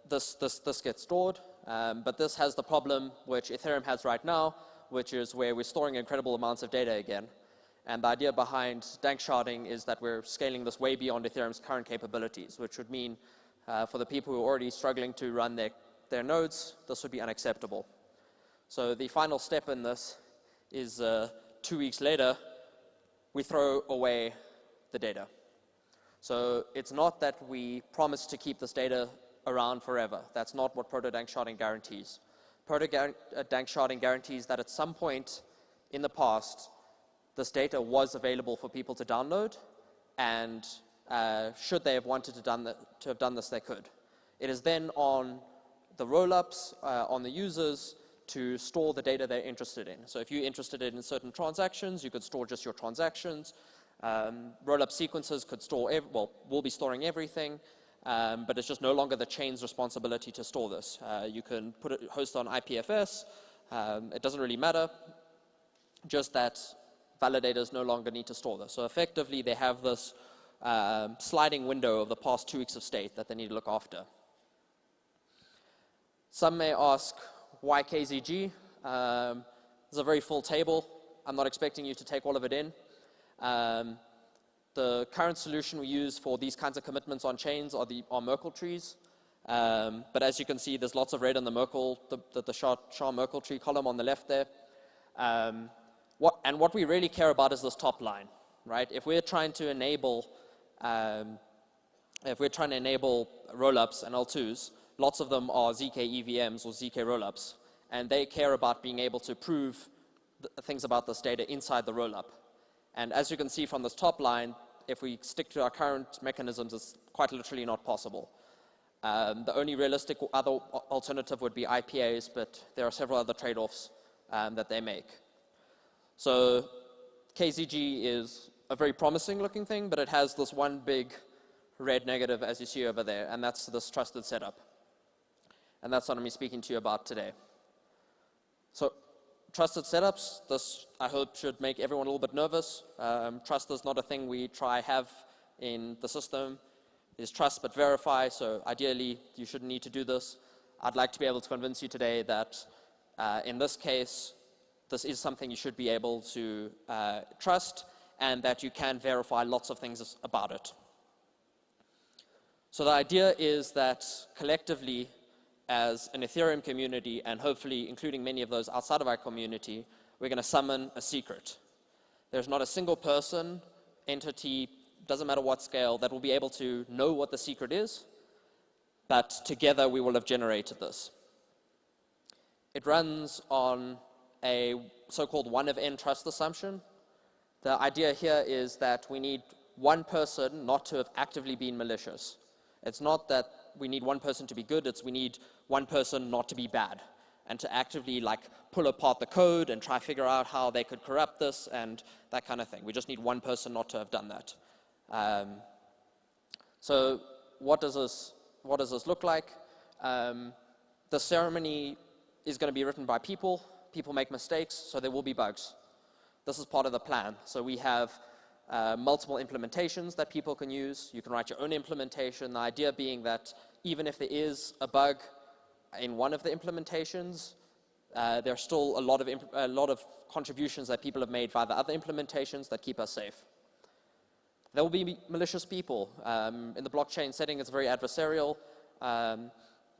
this gets stored. But this has the problem which Ethereum has right now, which is where we're storing incredible amounts of data again. And the idea behind dank sharding is that we're scaling this way beyond Ethereum's current capabilities, which would mean for the people who are already struggling to run their nodes, this would be unacceptable. So the final step in this is 2 weeks later, we throw away the data. So it's not that we promise to keep this data around forever. That's not what proto-dank sharding guarantees. Proto-dank sharding guarantees that at some point, in the past, this data was available for people to download, and should they have wanted to have done this, they could. It is then on the rollups, on the users, to store the data they're interested in. So if you're interested in certain transactions, you could store just your transactions. Rollup sequences could store, will be storing everything, but it's just no longer the chain's responsibility to store this. You can host on IPFS. It doesn't really matter, just that validators no longer need to store this. So effectively, they have this sliding window of the past 2 weeks of state that they need to look after. Some may ask, why KZG? It's a very full table. I'm not expecting you to take all of it in. The current solution we use for these kinds of commitments on chains are Merkle trees. But as you can see, there's lots of red in the Merkle, the SHA-Merkle tree column on the left there. What we really care about is this top line, right? If we're trying to enable rollups and L2s, lots of them are ZK EVMs or ZK rollups, and they care about being able to prove things about this data inside the rollup. And as you can see from this top line, if we stick to our current mechanisms, it's quite literally not possible. The only realistic other alternative would be IPAs, but there are several other trade-offs that they make. So KZG is a very promising looking thing, but it has this one big red negative, as you see over there, and that's this trusted setup. And that's what I'm speaking to you about today. So trusted setups, this I hope should make everyone a little bit nervous. Trust is not a thing we have in the system. It's trust but verify, so ideally you shouldn't need to do this. I'd like to be able to convince you today that in this case, this is something you should be able to trust, and that you can verify lots of things about it. So the idea is that collectively, as an Ethereum community, and hopefully including many of those outside of our community, we're going to summon a secret. There's not a single person, entity, doesn't matter what scale, that will be able to know what the secret is, but together we will have generated this. It runs on a so-called 1 of n trust assumption. The idea here is that we need one person not to have actively been malicious. It's not that we need one person to be good, it's we need one person not to be bad, and to actively pull apart the code and try to figure out how they could corrupt this and that kind of thing. We just need one person not to have done that. So what does this look like? The ceremony is going to be written by people. People make mistakes, so there will be bugs. This is part of the plan. So we have multiple implementations that people can use. You can write your own implementation. The idea being that even if there is a bug in one of the implementations, there's still a lot of contributions that people have made via the other implementations that keep us safe. There will be malicious people. In the blockchain setting, it's very adversarial.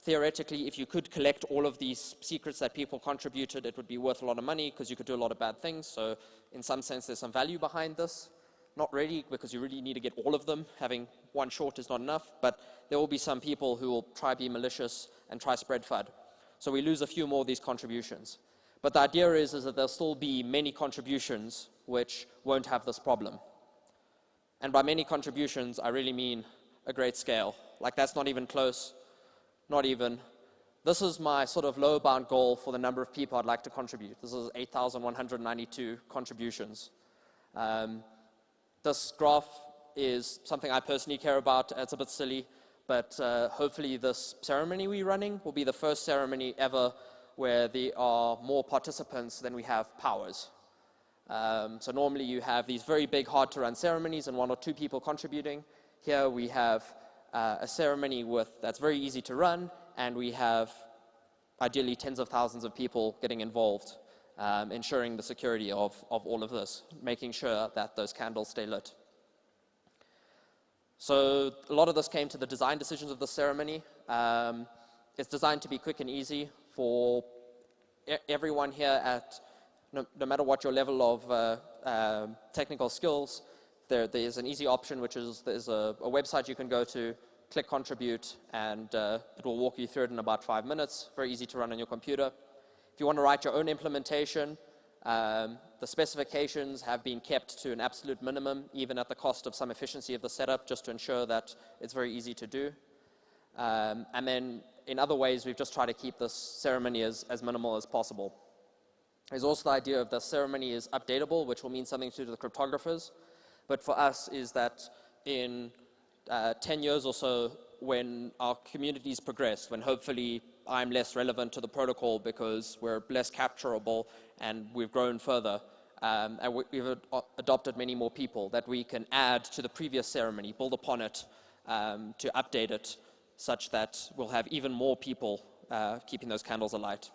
Theoretically, if you could collect all of these secrets that people contributed, it would be worth a lot of money because you could do a lot of bad things. So in some sense, there's some value behind this. Not really, because you really need to get all of them. Having one short is not enough, but there will be some people who will try to be malicious and try spread FUD. So we lose a few more of these contributions. But the idea is that there'll still be many contributions which won't have this problem. And by many contributions, I really mean a great scale. That's not even close. Not even. This is my sort of low bound goal for the number of people I'd like to contribute. This is 8,192 contributions. This graph is something I personally care about. It's a bit silly, but hopefully this ceremony we're running will be the first ceremony ever where there are more participants than we have powers. So normally you have these very big, hard-to-run ceremonies and 1 or 2 people contributing. Here we have a ceremony that's very easy to run, and we have ideally tens of thousands of people getting involved, ensuring the security of all of this, making sure that those candles stay lit. So a lot of this came to the design decisions of the ceremony. It's designed to be quick and easy for everyone here no matter what your level of technical skills. There is an easy option, which is there's a website you can go to, click contribute, and it will walk you through it in about 5 minutes. Very easy to run on your computer. If you want to write your own implementation, The specifications have been kept to an absolute minimum, even at the cost of some efficiency of the setup, just to ensure that it's very easy to do. And then in other ways, we've just tried to keep this ceremony as minimal as possible. There's also the idea of the ceremony is updatable, which will mean something to the cryptographers. But for us is that in 10 years or so, when our communities progress, when hopefully I'm less relevant to the protocol because we're less capturable and we've grown further, and we've adopted many more people, that we can add to the previous ceremony, build upon it, to update it, such that we'll have even more people keeping those candles alight.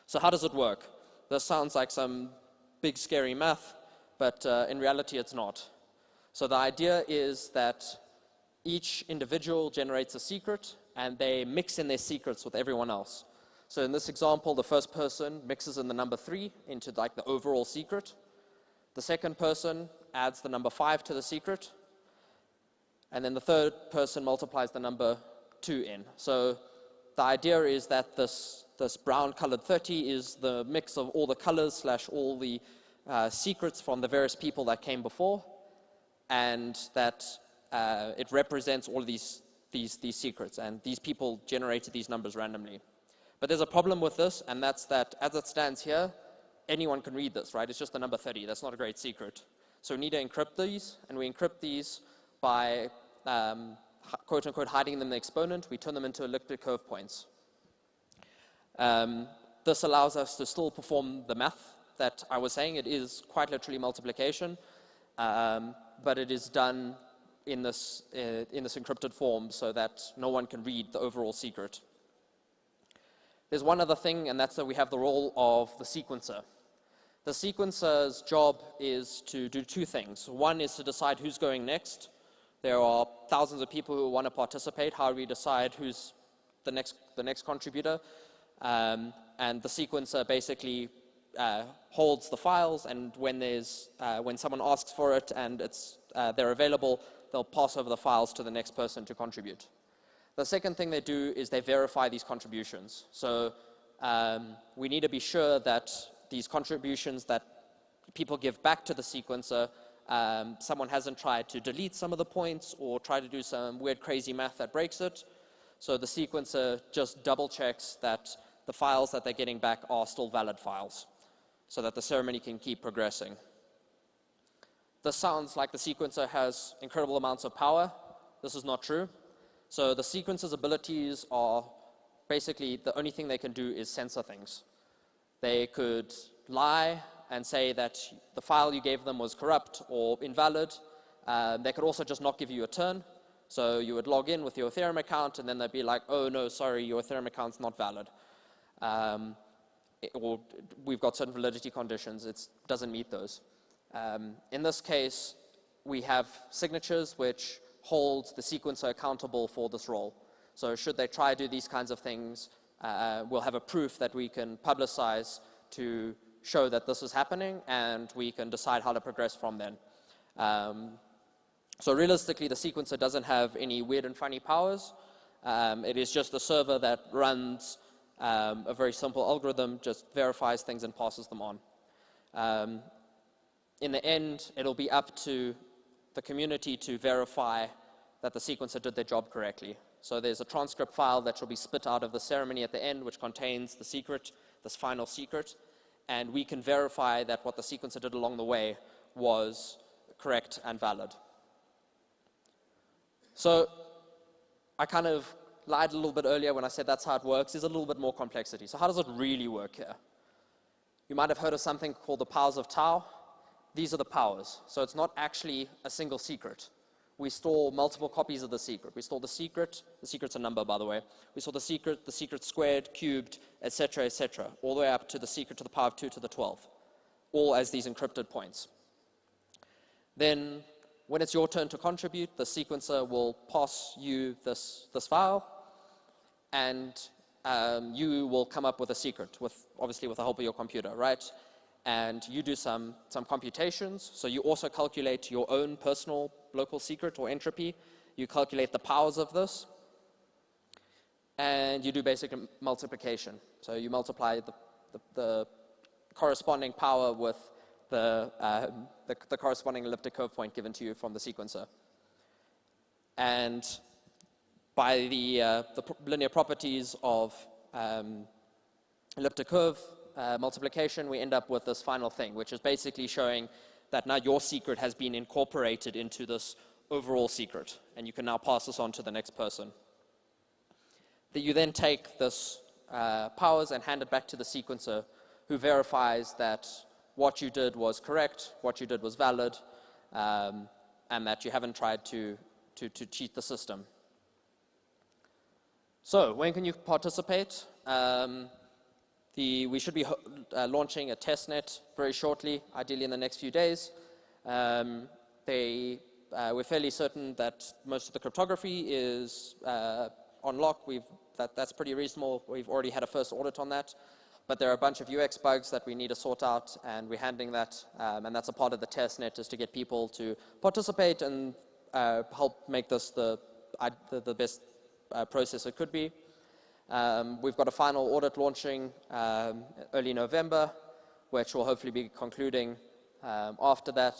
So how does it work? This sounds like some big scary math, but in reality it's not. So the idea is that each individual generates a secret and they mix in their secrets with everyone else. So in this example, the first person mixes in the number 3 into like the overall secret. The second person adds the number 5 to the secret. And then the third person multiplies the number 2 in. So the idea is that this brown colored 30 is the mix of all the colors / all the secrets from the various people that came before, and that it represents all of these secrets, and these people generated these numbers randomly. But there's a problem with this, and that's that as it stands here, anyone can read this, right? It's just the number 30. That's not a great secret. So we need to encrypt these, and we encrypt these by quote unquote hiding them in the exponent. We turn them into elliptic curve points. This allows us to still perform the math that I was saying. It is quite literally multiplication, but it is done in this encrypted form so that no one can read the overall secret. There's one other thing, and that's that we have the role of the sequencer. The sequencer's job is to do 2 things. One is to decide who's going next. There are thousands of people who want to participate. How do we decide who's the next contributor? And the sequencer basically holds the files, and when someone asks for it and they're available, they'll pass over the files to the next person to contribute. The second thing they do is they verify these contributions. So we need to be sure that these contributions that people give back to the sequencer, someone hasn't tried to delete some of the points or try to do some weird crazy math that breaks it. So the sequencer just double checks that the files that they're getting back are still valid files, so that the ceremony can keep progressing. This sounds like the sequencer has incredible amounts of power. This is not true. So the sequencer's abilities are basically the only thing they can do is censor things. They could lie and say that the file you gave them was corrupt or invalid. They could also just not give you a turn. So you would log in with your Ethereum account, and then they'd be like, oh no, sorry, your Ethereum account's not valid. Or we've got certain validity conditions, it doesn't meet those. In this case, we have signatures which hold the sequencer accountable for this role. So should they try to do these kinds of things, we'll have a proof that we can publicize to show that this is happening, and we can decide how to progress from then. So realistically, the sequencer doesn't have any weird and funny powers. It is just a server that runs a very simple algorithm, just verifies things and passes them on. In the end, it'll be up to the community to verify that the sequencer did their job correctly. So there's a transcript file that will be spit out of the ceremony at the end, which contains the secret, this final secret, and we can verify that what the sequencer did along the way was correct and valid. So I kind of lied a little bit earlier when I said that's how it works. There's a little bit more complexity. So how does it really work here? You might have heard of something called the powers of Tau. These are the powers. So it's not actually a single secret. We store multiple copies of the secret. We store the secret's a number, by the way. We store the secret squared, cubed, etc., all the way up to the secret to the power of 2 to the 12, all as these encrypted points. Then, when it's your turn to contribute, the sequencer will pass you this file, and you will come up with a secret, obviously with the help of your computer, right? And you do some computations. So you also calculate your own personal local secret or entropy. You calculate the powers of this. And you do basic multiplication. So you multiply the corresponding power with the corresponding elliptic curve point given to you from the sequencer. And by the linear properties of elliptic curve multiplication, we end up with this final thing, which is basically showing that now your secret has been incorporated into this overall secret, and you can now pass this on to the next person. That you then take this powers and hand it back to the sequencer, who verifies that what you did was correct, what you did was valid, and that you haven't tried to cheat the system. So, when can you participate? We should be launching a testnet very shortly, ideally in the next few days. We're fairly certain that most of the cryptography is on lock. That's pretty reasonable. We've already had a first audit on that. But there are a bunch of UX bugs that we need to sort out, and we're handling that. And that's a part of the testnet, is to get people to participate and help make this the best process it could be. We've got a final audit launching early November, which will hopefully be concluding after that.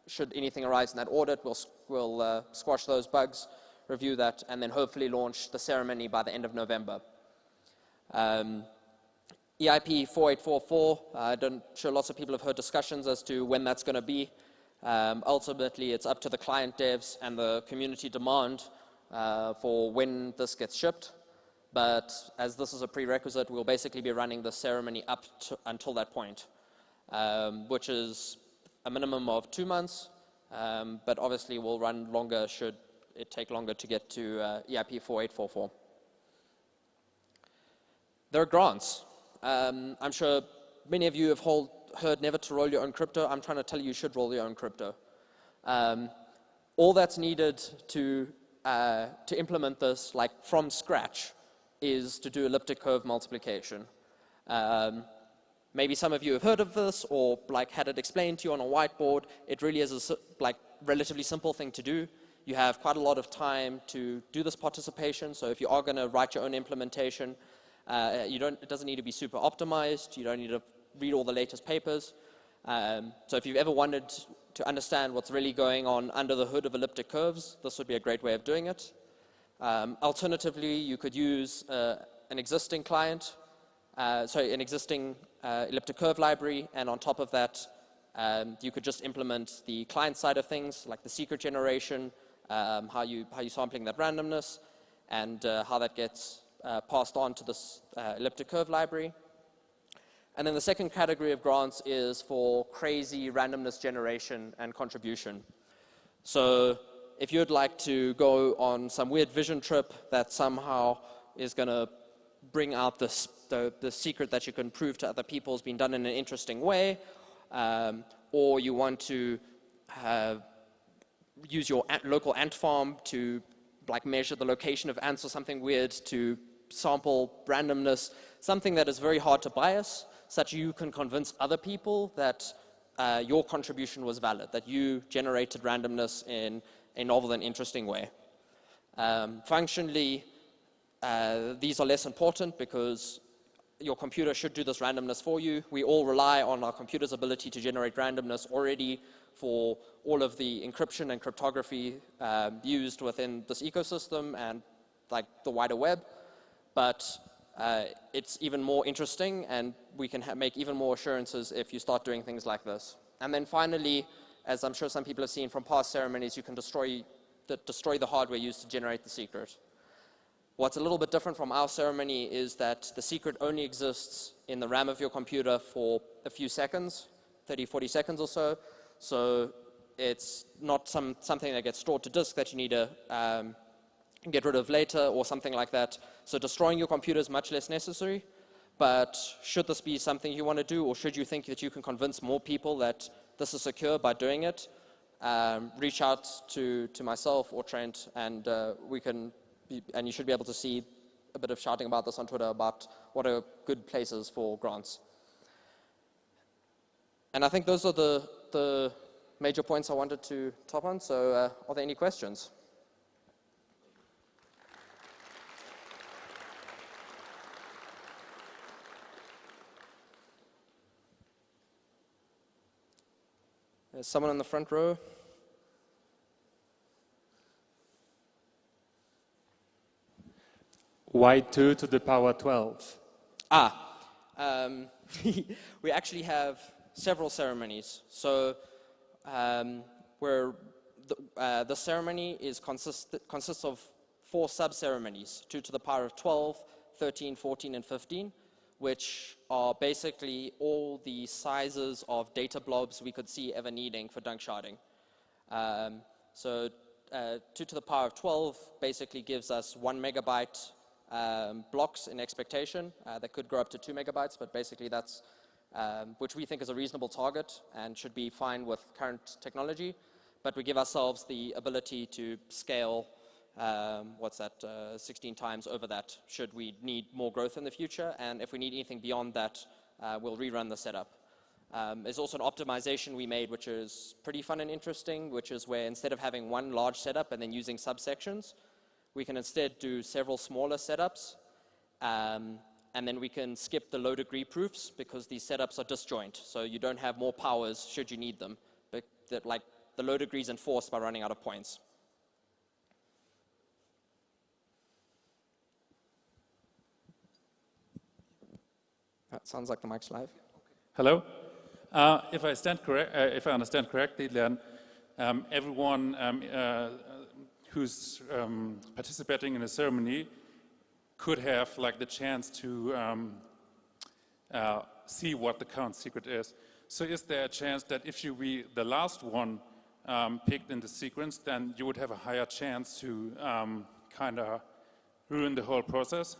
Should anything arise in that audit, we'll squash those bugs, review that, and then hopefully launch the ceremony by the end of November. EIP 4844, I'm sure lots of people have heard discussions as to when that's going to be. Ultimately, it's up to the client devs and the community demand for when this gets shipped. But as this is a prerequisite, we'll basically be running the ceremony up until that point, which is a minimum of 2 months, but obviously will run longer should it take longer to get to EIP 4844. There are grants. I'm sure many of you have heard never to roll your own crypto. I'm trying to tell you should roll your own crypto. All that's needed to implement this, like from scratch, is to do elliptic curve multiplication. Maybe some of you have heard of this or like had it explained to you on a whiteboard. It really is a relatively simple thing to do. You have quite a lot of time to do this participation. So if you are going to write your own implementation, it doesn't need to be super optimized. You don't need to read all the latest papers. So if you've ever wanted to understand what's really going on under the hood of elliptic curves, this would be a great way of doing it. Alternatively, you could use an existing client, an existing elliptic curve library, and on top of that, you could just implement the client side of things, like the secret generation, how you're sampling that randomness, and how that gets passed on to this elliptic curve library. And then the second category of grants is for crazy randomness generation and contribution. So if you'd like to go on some weird vision trip that somehow is going to bring out the secret that you can prove to other people has been done in an interesting way, or you want to use your local ant farm to measure the location of ants or something weird to sample randomness, something that is very hard to bias, such you can convince other people that your contribution was valid, that you generated randomness in a novel and interesting way. Functionally, these are less important because your computer should do this randomness for you. We all rely on our computer's ability to generate randomness already for all of the encryption and cryptography used within this ecosystem and the wider web. But it's even more interesting, and we can make even more assurances if you start doing things like this. And then finally, as I'm sure some people have seen from past ceremonies, you can destroy the hardware used to generate the secret. What's a little bit different from our ceremony is that the secret only exists in the RAM of your computer for a few seconds, 30, 40 seconds or so. So it's not something that gets stored to disk that you need to get rid of later or something like that. So destroying your computer is much less necessary. But should this be something you want to do, or should you think that you can convince more people that this is secure by doing it, reach out to myself or Trent, and you should be able to see a bit of shouting about this on Twitter about what are good places for grants. And I think those are the major points I wanted to top on. So are there any questions? There's someone in the front row. Why 2 to the power 12? We actually have several ceremonies. So the ceremony consists of 4 sub-ceremonies, 2 to the power of 12, 13, 14, and 15, which are basically all the sizes of data blobs we could see ever needing for dunk sharding. So 2 to the power of 12 basically gives us 1 megabyte blocks in expectation. That could grow up to 2 megabytes, but basically that's which we think is a reasonable target and should be fine with current technology. But we give ourselves the ability to scale, 16 times over that should we need more growth in the future. And if we need anything beyond that, we'll rerun the setup. There's also an optimization we made, which is pretty fun and interesting, which is where instead of having one large setup and then using subsections, we can instead do several smaller setups, and then we can skip the low degree proofs because these setups are disjoint, so you don't have more powers should you need them. But like the low degree is enforced by running out of points. That sounds like the mic's live. Hello. If I understand correctly, then everyone who's participating in a ceremony could have like the chance to see what the current secret is. So is there a chance that if you be the last one picked in the sequence, then you would have a higher chance to kind of ruin the whole process?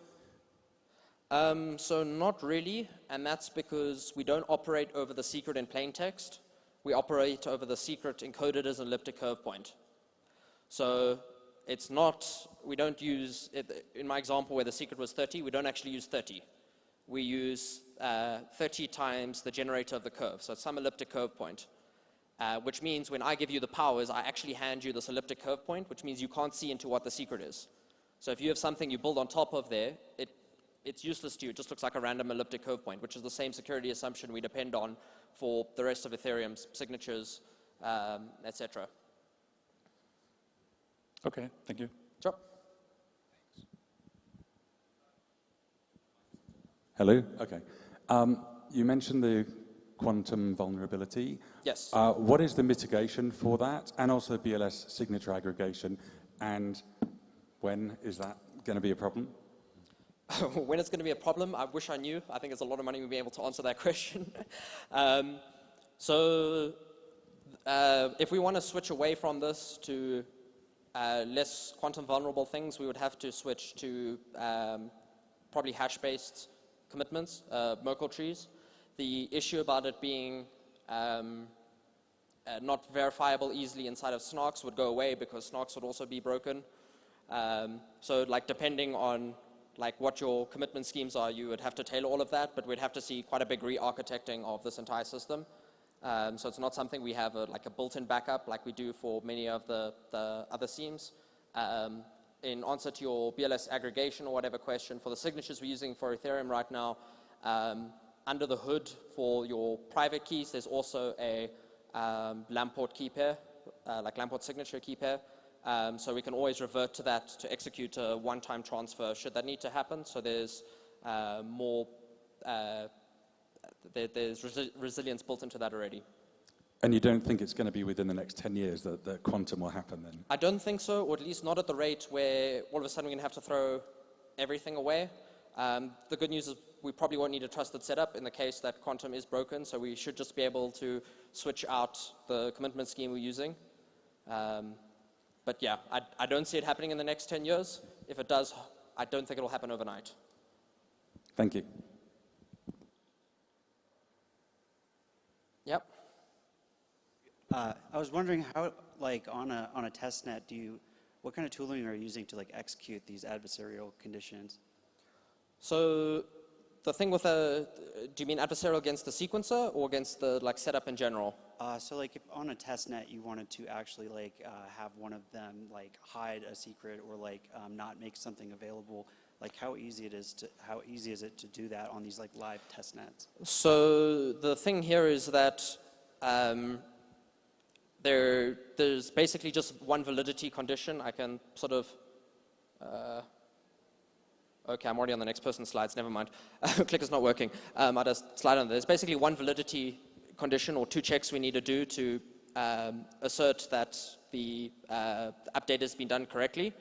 So not really, and that's because we don't operate over the secret in plain text. We operate over the secret encoded as an elliptic curve point. So it's not, we don't use, in my example where the secret was 30, we don't actually use 30. We use 30 times the generator of the curve, so it's some elliptic curve point. Which means when I give you the powers, I actually hand you this elliptic curve point, which means you can't see into what the secret is. So if you have something you build on top of there, it's useless to you. It just looks like a random elliptic curve point, which is the same security assumption we depend on for the rest of Ethereum's signatures, etc. Okay, thank you. Sure. Hello. Okay. You mentioned the quantum vulnerability. Yes. What is the mitigation for that, and also BLS signature aggregation, and when is that going to be a problem? When it's going to be a problem, I wish I knew. I think it's a lot of money we'll be able to answer that question. If we want to switch away from this to less quantum vulnerable things, we would have to switch to probably hash-based commitments, Merkle trees. The issue about it being not verifiable easily inside of snarks would go away because snarks would also be broken. So like depending on like what your commitment schemes are, you would have to tailor all of that, but we'd have to see quite a big re-architecting of this entire system. So it's not something we have like a built-in backup like we do for many of the other schemes. In answer to your BLS aggregation or whatever question, for the signatures we're using for Ethereum right now, under the hood for your private keys, there's also a Lamport key pair, like Lamport signature key pair. So we can always revert to that to execute a one-time transfer should that need to happen. So there's there's resilience built into that already. And you don't think it's going to be within the next 10 years that the quantum will happen then? I don't think so, or at least not at the rate where all of a sudden we're going to have to throw everything away. The good news is we probably won't need a trusted setup in the case that quantum is broken, so we should just be able to switch out the commitment scheme we're using. But yeah, I don't see it happening in the next 10 years. If it does, I don't think it'll happen overnight. Thank you. Yep. I was wondering how, like, on a test net, what kind of tooling are you using to like execute these adversarial conditions? So the thing with do you mean adversarial against the sequencer or against the like setup in general? So like if on a test net you wanted to actually like have one of them like hide a secret or like not make something available, like how easy is it to do that on these like live test nets? So the thing here is that there's basically just one validity condition. I can sort of, okay, I'm already on the next person's slides, never mind. Clicker's not working. I'll just slide on. There's basically one validity condition or two checks we need to do to assert that the update has been done correctly.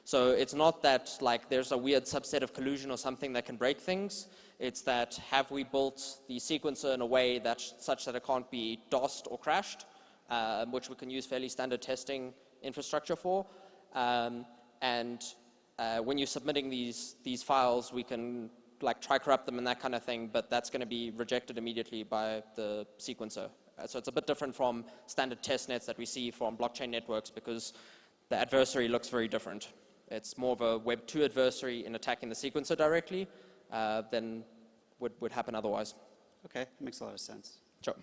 So it's not that like there's a weird subset of collusion or something that can break things. It's that have we built the sequencer in a way that such that it can't be DOSed or crashed, which we can use fairly standard testing infrastructure for. When you're submitting these files, we can like try corrupt them and that kind of thing, but that's going to be rejected immediately by the sequencer. So it's a bit different from standard test nets that we see from blockchain networks because the adversary looks very different. It's more of a Web 2 adversary in attacking the sequencer directly than would happen otherwise. Okay, that makes a lot of sense. Sure.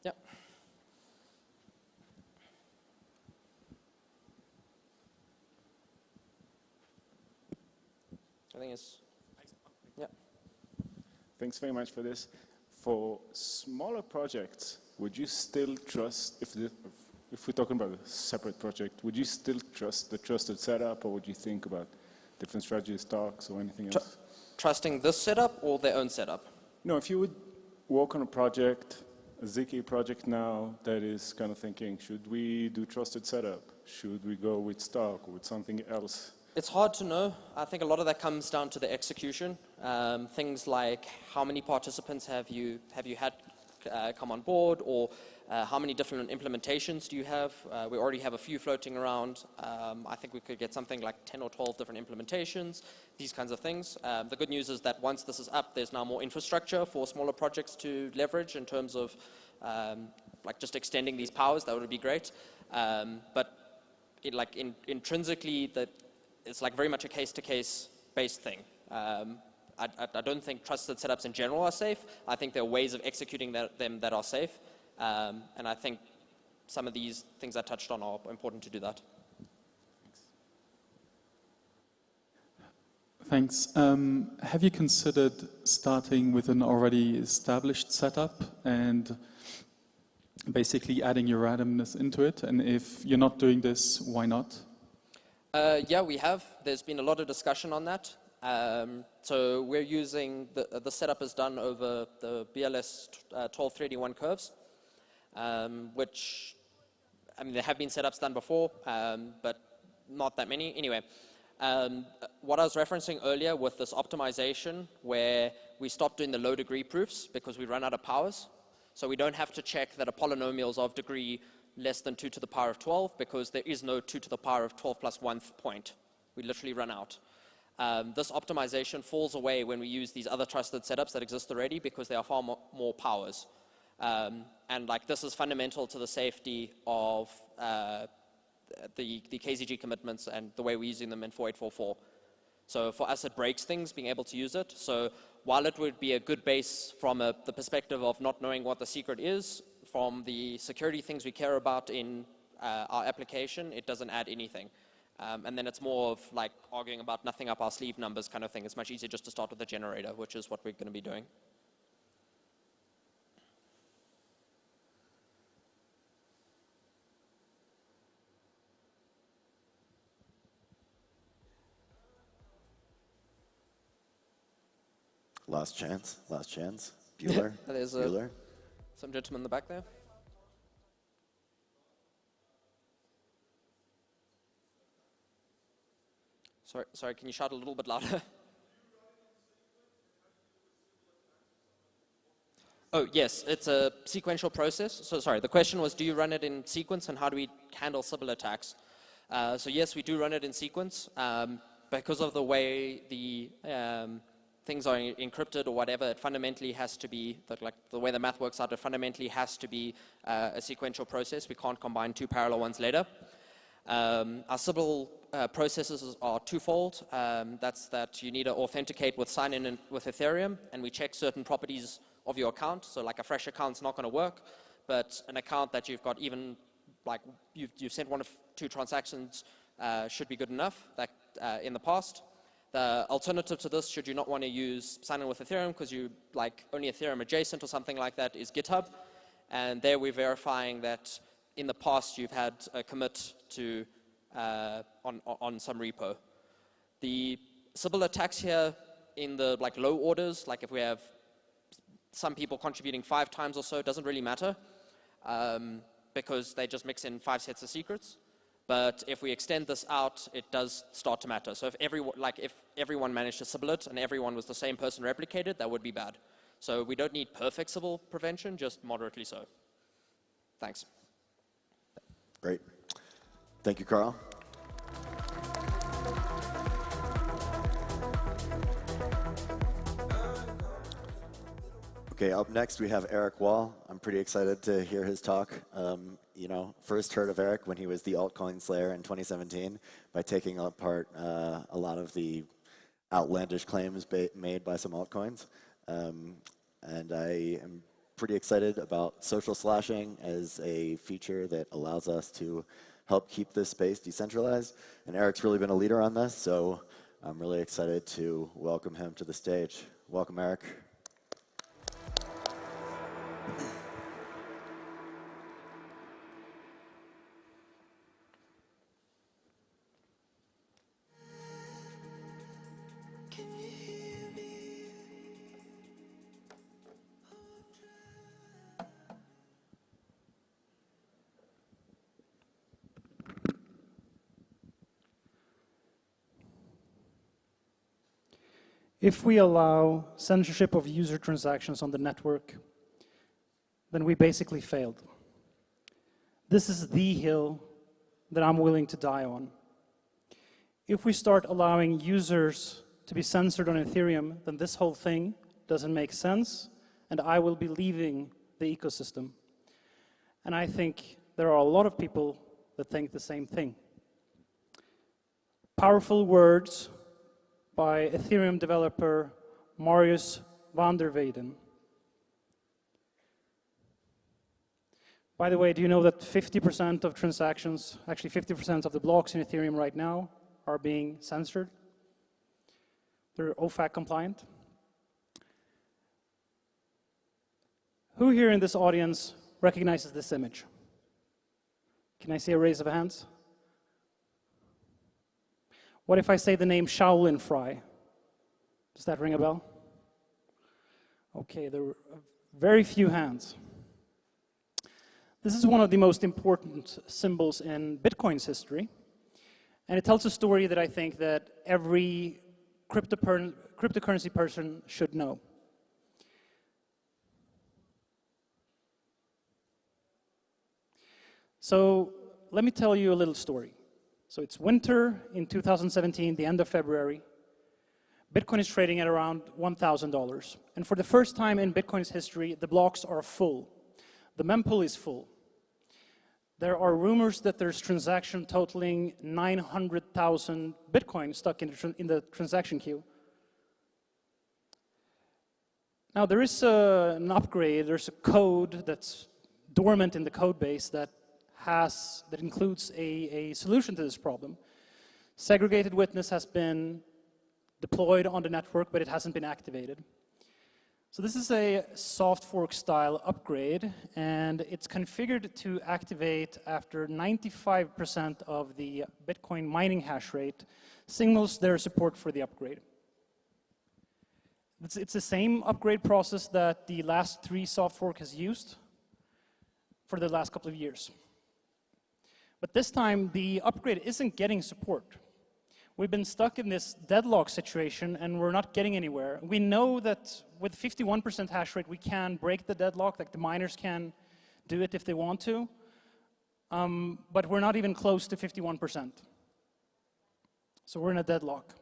Yep. I think it's, yeah. Thanks very much for this. For smaller projects, would you still trust, if we're talking about a separate project, would you still trust the trusted setup, or would you think about different strategies, talks, or anything else? Trusting this setup or their own setup? No, if you would work on a project, a ZK project now, that is kind of thinking, should we do trusted setup? Should we go with stock or with something else? It's hard to know. I think a lot of that comes down to the execution. Things like how many participants have you had come on board, or how many different implementations do you have? We already have a few floating around. I think we could get something like 10 or 12 different implementations, these kinds of things. The good news is that once this is up, there's now more infrastructure for smaller projects to leverage in terms of like just extending these powers. That would be great. But intrinsically, it's like very much a case-to-case based thing. I don't think trusted setups in general are safe. I think there are ways of executing them that are safe. And I think some of these things I touched on are important to do that. Thanks. Have you considered starting with an already established setup and basically adding your randomness into it? And if you're not doing this, why not? Yeah, we have. There's been a lot of discussion on that. So we're using, the setup is done over the BLS 1231 curves, which, I mean, there have been setups done before, but not that many. Anyway, what I was referencing earlier with this optimization, where we stopped doing the low degree proofs because we run out of powers. So we don't have to check that a polynomial is of degree less than 2 to the power of 12 because there is no 2 to the power of 12 plus 1th point. We literally run out. This optimization falls away when we use these other trusted setups that exist already because there are far more powers. And like this is fundamental to the safety of the KZG commitments and the way we're using them in 4844. So for us, it breaks things, being able to use it. So while it would be a good base from the perspective of not knowing what the secret is, from the security things we care about in our application, it doesn't add anything. And then it's more of like arguing about nothing up our sleeve numbers kind of thing. It's much easier just to start with a generator, which is what we're going to be doing. Last chance, last chance. Bueller, There's Bueller. Some gentleman in the back there. Sorry, can you shout a little bit louder? Oh, yes, it's a sequential process. So sorry, the question was, do you run it in sequence and how do we handle Sybil attacks? So yes, we do run it in sequence. Because of the way the things are encrypted or whatever, it fundamentally has to be, like the way the math works out, it fundamentally has to be a sequential process. We can't combine two parallel ones later. Our Sybil processes are twofold. That's that you need to authenticate with sign-in with Ethereum, and we check certain properties of your account. So like a fresh account's not going to work, but an account that you've got even, like you've sent one of two transactions should be good enough that, in the past. The alternative to this, should you not want to use sign-in with Ethereum because you like only Ethereum adjacent or something like that, is GitHub. And there we're verifying that in the past you've had a commit to on some repo. The Sybil attacks here in the low orders, like if we have some people contributing 5 times or so, it doesn't really matter because they just mix in 5 sets of secrets. But if we extend this out, it does start to matter. So if everyone managed to Sybil it and everyone was the same person replicated, that would be bad. So we don't need perfect Sybil prevention, just moderately so. Thanks. Great. Thank you, Carl. Okay, up next we have Eric Wall. I'm pretty excited to hear his talk. You know, first heard of Eric when he was the altcoin slayer in 2017 by taking apart a lot of the outlandish claims made by some altcoins. And I am pretty excited about social slashing as a feature that allows us to help keep this space decentralized. And Eric's really been a leader on this, so I'm really excited to welcome him to the stage. Welcome, Eric. If we allow censorship of user transactions on the network, then we basically failed. This is the hill that I'm willing to die on. If we start allowing users to be censored on Ethereum, then this whole thing doesn't make sense, and I will be leaving the ecosystem. And I think there are a lot of people that think the same thing. Powerful words by Ethereum developer Marius van der Weyden. By the way, do you know that 50% of transactions, actually 50% of the blocks in Ethereum right now are being censored? They're OFAC compliant. Who here in this audience recognizes this image? Can I see a raise of hands? What if I say the name Shaolin Fry? Does that ring a bell? Okay, there were very few hands. This is one of the most important symbols in Bitcoin's history. And it tells a story that I think that every cryptocurrency person should know. So let me tell you a little story. So it's winter in 2017, the end of February. Bitcoin is trading at around $1,000. And for the first time in Bitcoin's history, the blocks are full. The mempool is full. There are rumors that there's transaction totaling 900,000 Bitcoin stuck in the transaction queue. Now there is an upgrade, there's a code that's dormant in the code base that includes a solution to this problem. Segregated witness has been deployed on the network, but it hasn't been activated. So this is a soft fork style upgrade, and it's configured to activate after 95% of the Bitcoin mining hash rate signals their support for the upgrade. It's the same upgrade process that the last 3 soft fork has used for the last couple of years. But this time, the upgrade isn't getting support. We've been stuck in this deadlock situation, and we're not getting anywhere. We know that with 51% hash rate, we can break the deadlock, like the miners can do it if they want to, but we're not even close to 51%. So we're in a deadlock.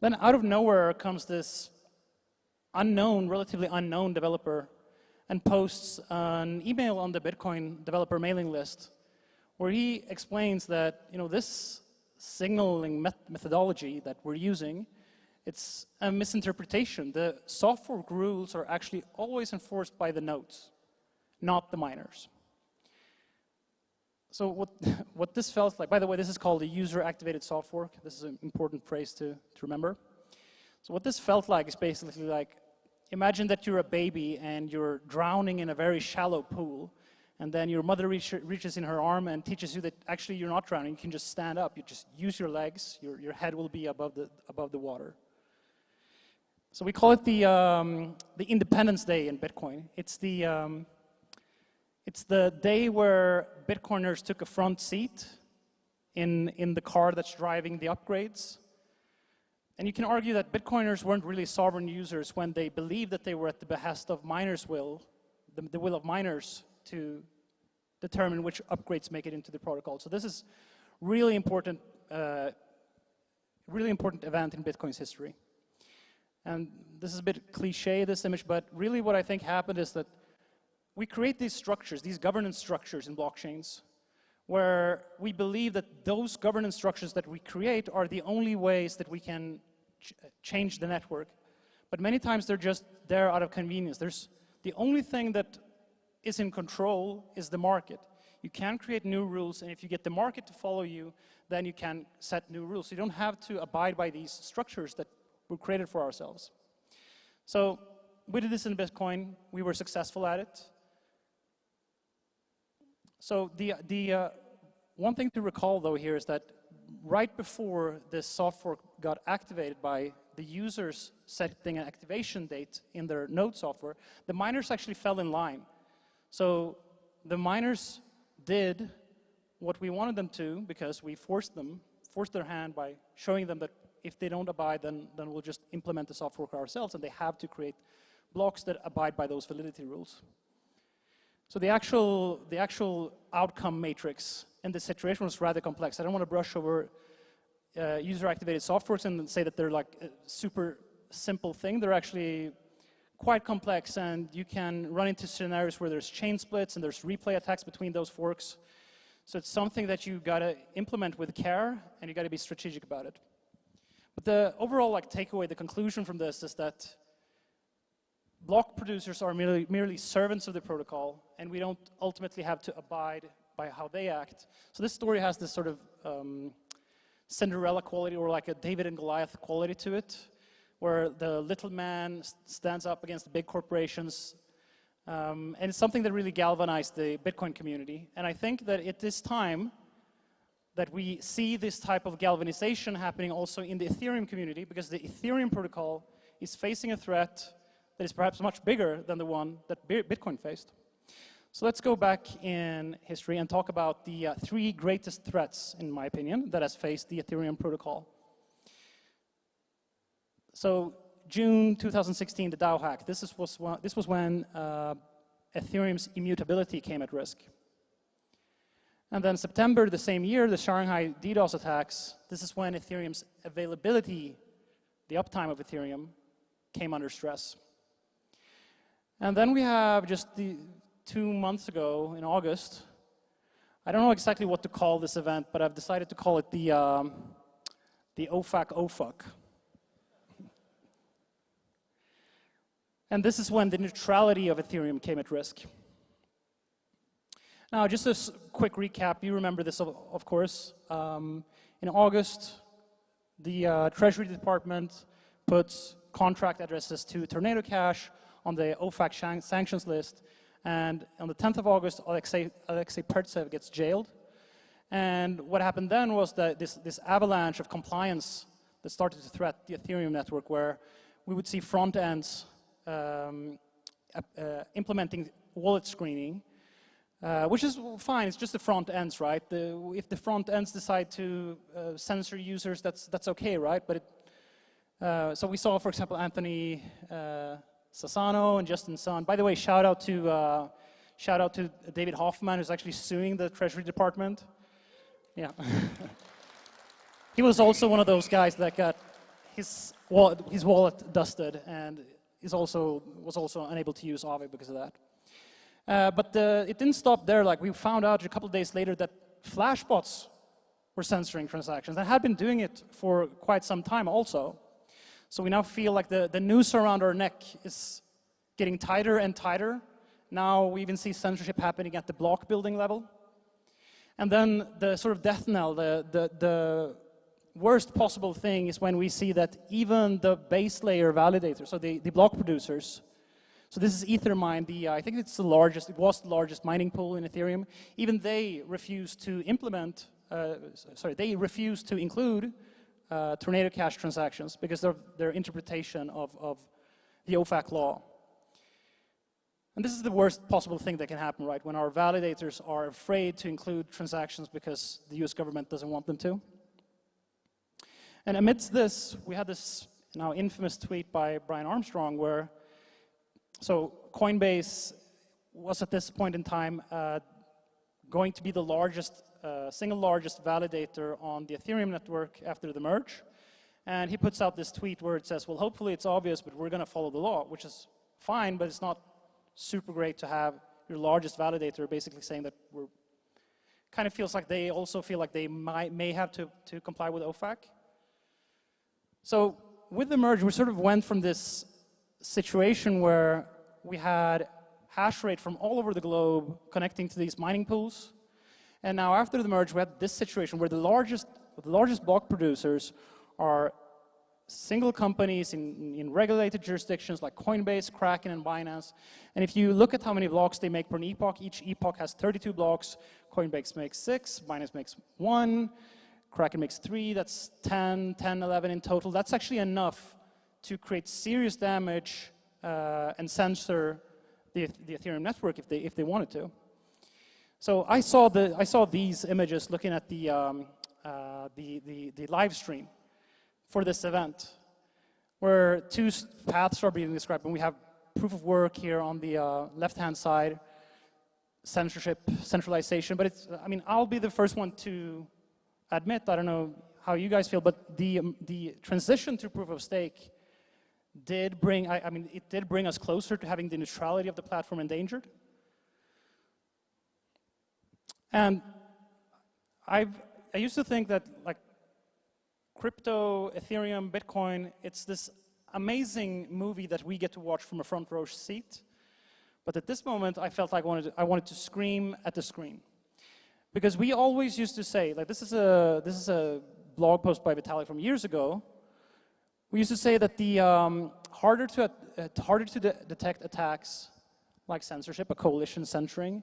Then out of nowhere comes this unknown, relatively unknown developer and posts an email on the Bitcoin developer mailing list where he explains that, you know, this signaling methodology that we're using, it's a misinterpretation. The soft fork rules are actually always enforced by the nodes, not the miners. So what this felt like, by the way, this is called a user-activated soft fork. This is an important phrase to remember. So what this felt like is basically like, imagine that you're a baby and you're drowning in a very shallow pool, and then your mother reaches in her arm and teaches you that actually you're not drowning, you can just stand up, you just use your legs, your head will be above the water. So we call it the Independence Day in Bitcoin. It's the day where Bitcoiners took a front seat in the car that's driving the upgrades. And you can argue that Bitcoiners weren't really sovereign users when they believed that they were at the behest of miners' will, the will of miners to determine which upgrades make it into the protocol. So this is really important event in Bitcoin's history. And this is a bit cliche, this image, but really what I think happened is that we create these structures, these governance structures in blockchains, where we believe that those governance structures that we create are the only ways that we can change the network. But many times they're just there out of convenience. The only thing that is in control is the market. You can create new rules, and if you get the market to follow you, then you can set new rules. So you don't have to abide by these structures that were created for ourselves. So we did this in Bitcoin. We were successful at it. So the one thing to recall, though, here is that right before this soft fork got activated by the users setting an activation date in their node software, the miners actually fell in line. So the miners did what we wanted them to because we forced their hand by showing them that if they don't abide, then we'll just implement the soft fork ourselves, and they have to create blocks that abide by those validity rules. So the actual outcome matrix in this situation was rather complex. I don't want to brush over user-activated soft forks and say that they're like a super simple thing. They're actually quite complex, and you can run into scenarios where there's chain splits and there's replay attacks between those forks. So it's something that you gotta implement with care, and you gotta be strategic about it. But the overall takeaway, the conclusion from this is that block producers are merely servants of the protocol, and we don't ultimately have to abide by how they act. So this story has this sort of Cinderella quality, or like a David and Goliath quality to it, where the little man stands up against the big corporations. And it's something that really galvanized the Bitcoin community. And I think that at this time, that we see this type of galvanization happening also in the Ethereum community, because the Ethereum protocol is facing a threat that is perhaps much bigger than the one that Bitcoin faced. So let's go back in history and talk about the 3 greatest threats, in my opinion, that has faced the Ethereum protocol. So June 2016, the DAO hack. This was when Ethereum's immutability came at risk. And then September the same year, the Shanghai DDoS attacks. This is when Ethereum's availability, the uptime of Ethereum, came under stress. And then we have just 2 months ago in August. I don't know exactly what to call this event, but I've decided to call it the OFAC. And this is when the neutrality of Ethereum came at risk. Now, just a quick recap. You remember this, of course. In August, the Treasury Department puts contract addresses to Tornado Cash on the OFAC sanctions list. And on the 10th of August, Alexei Pertsev gets jailed. And what happened then was that this avalanche of compliance that started to threat the Ethereum network, where we would see front ends implementing wallet screening, which is fine. It's just the front ends, right? If the front ends decide to censor users, that's okay, right? But so we saw, for example, Anthony Sassano and Justin Sun. By the way, shout out to David Hoffman, who's actually suing the Treasury Department. Yeah, he was also one of those guys that got his wallet dusted, and was also unable to use Aave because of that. But it didn't stop there. Like, we found out a couple of days later that Flashbots were censoring transactions. They had been doing it for quite some time also. So we now feel like the noose around our neck is getting tighter and tighter. Now we even see censorship happening at the block building level. And then the sort of death knell, the worst possible thing is when we see that even the base layer validators, so the block producers, so this is Ethermine, I think it's the largest, it was the largest mining pool in Ethereum, even they refuse to implement, they refuse to include Tornado Cash transactions because of their interpretation of the OFAC law. And this is the worst possible thing that can happen, right? When our validators are afraid to include transactions because the US government doesn't want them to. And amidst this, we had this now infamous tweet by Brian Armstrong where, so Coinbase was at this point in time going to be the largest, single largest validator on the Ethereum network after the merge. And he puts out this tweet where it says, well, hopefully it's obvious, but we're going to follow the law, which is fine, but it's not super great to have your largest validator basically saying that we're, kind of feels like they also feel like they may have to comply with OFAC. So with the merge, we sort of went from this situation where we had hash rate from all over the globe connecting to these mining pools. And now after the merge, we had this situation where the largest block producers are single companies in regulated jurisdictions like Coinbase, Kraken, and Binance. And if you look at how many blocks they make per epoch, each epoch has 32 blocks. Coinbase makes 6, Binance makes 1, Kraken makes 3, that's 10, 11 in total. That's actually enough to create serious damage and censor the Ethereum network if they wanted to. So I saw these images looking at the live stream for this event, where two paths are being described, and we have proof of work here on the left-hand side, censorship, centralization. But it's, I mean, I'll be the first one to admit, I don't know how you guys feel, but the transition to proof of stake did bring, it did bring us closer to having the neutrality of the platform endangered. And I used to think that, like, crypto, Ethereum, Bitcoin, it's this amazing movie that we get to watch from a front row seat. But at this moment, I felt like I wanted to scream at the screen. Because we always used to say, like, this is a blog post by Vitalik from years ago. We used to say that the harder to detect attacks like censorship, a coalition censoring,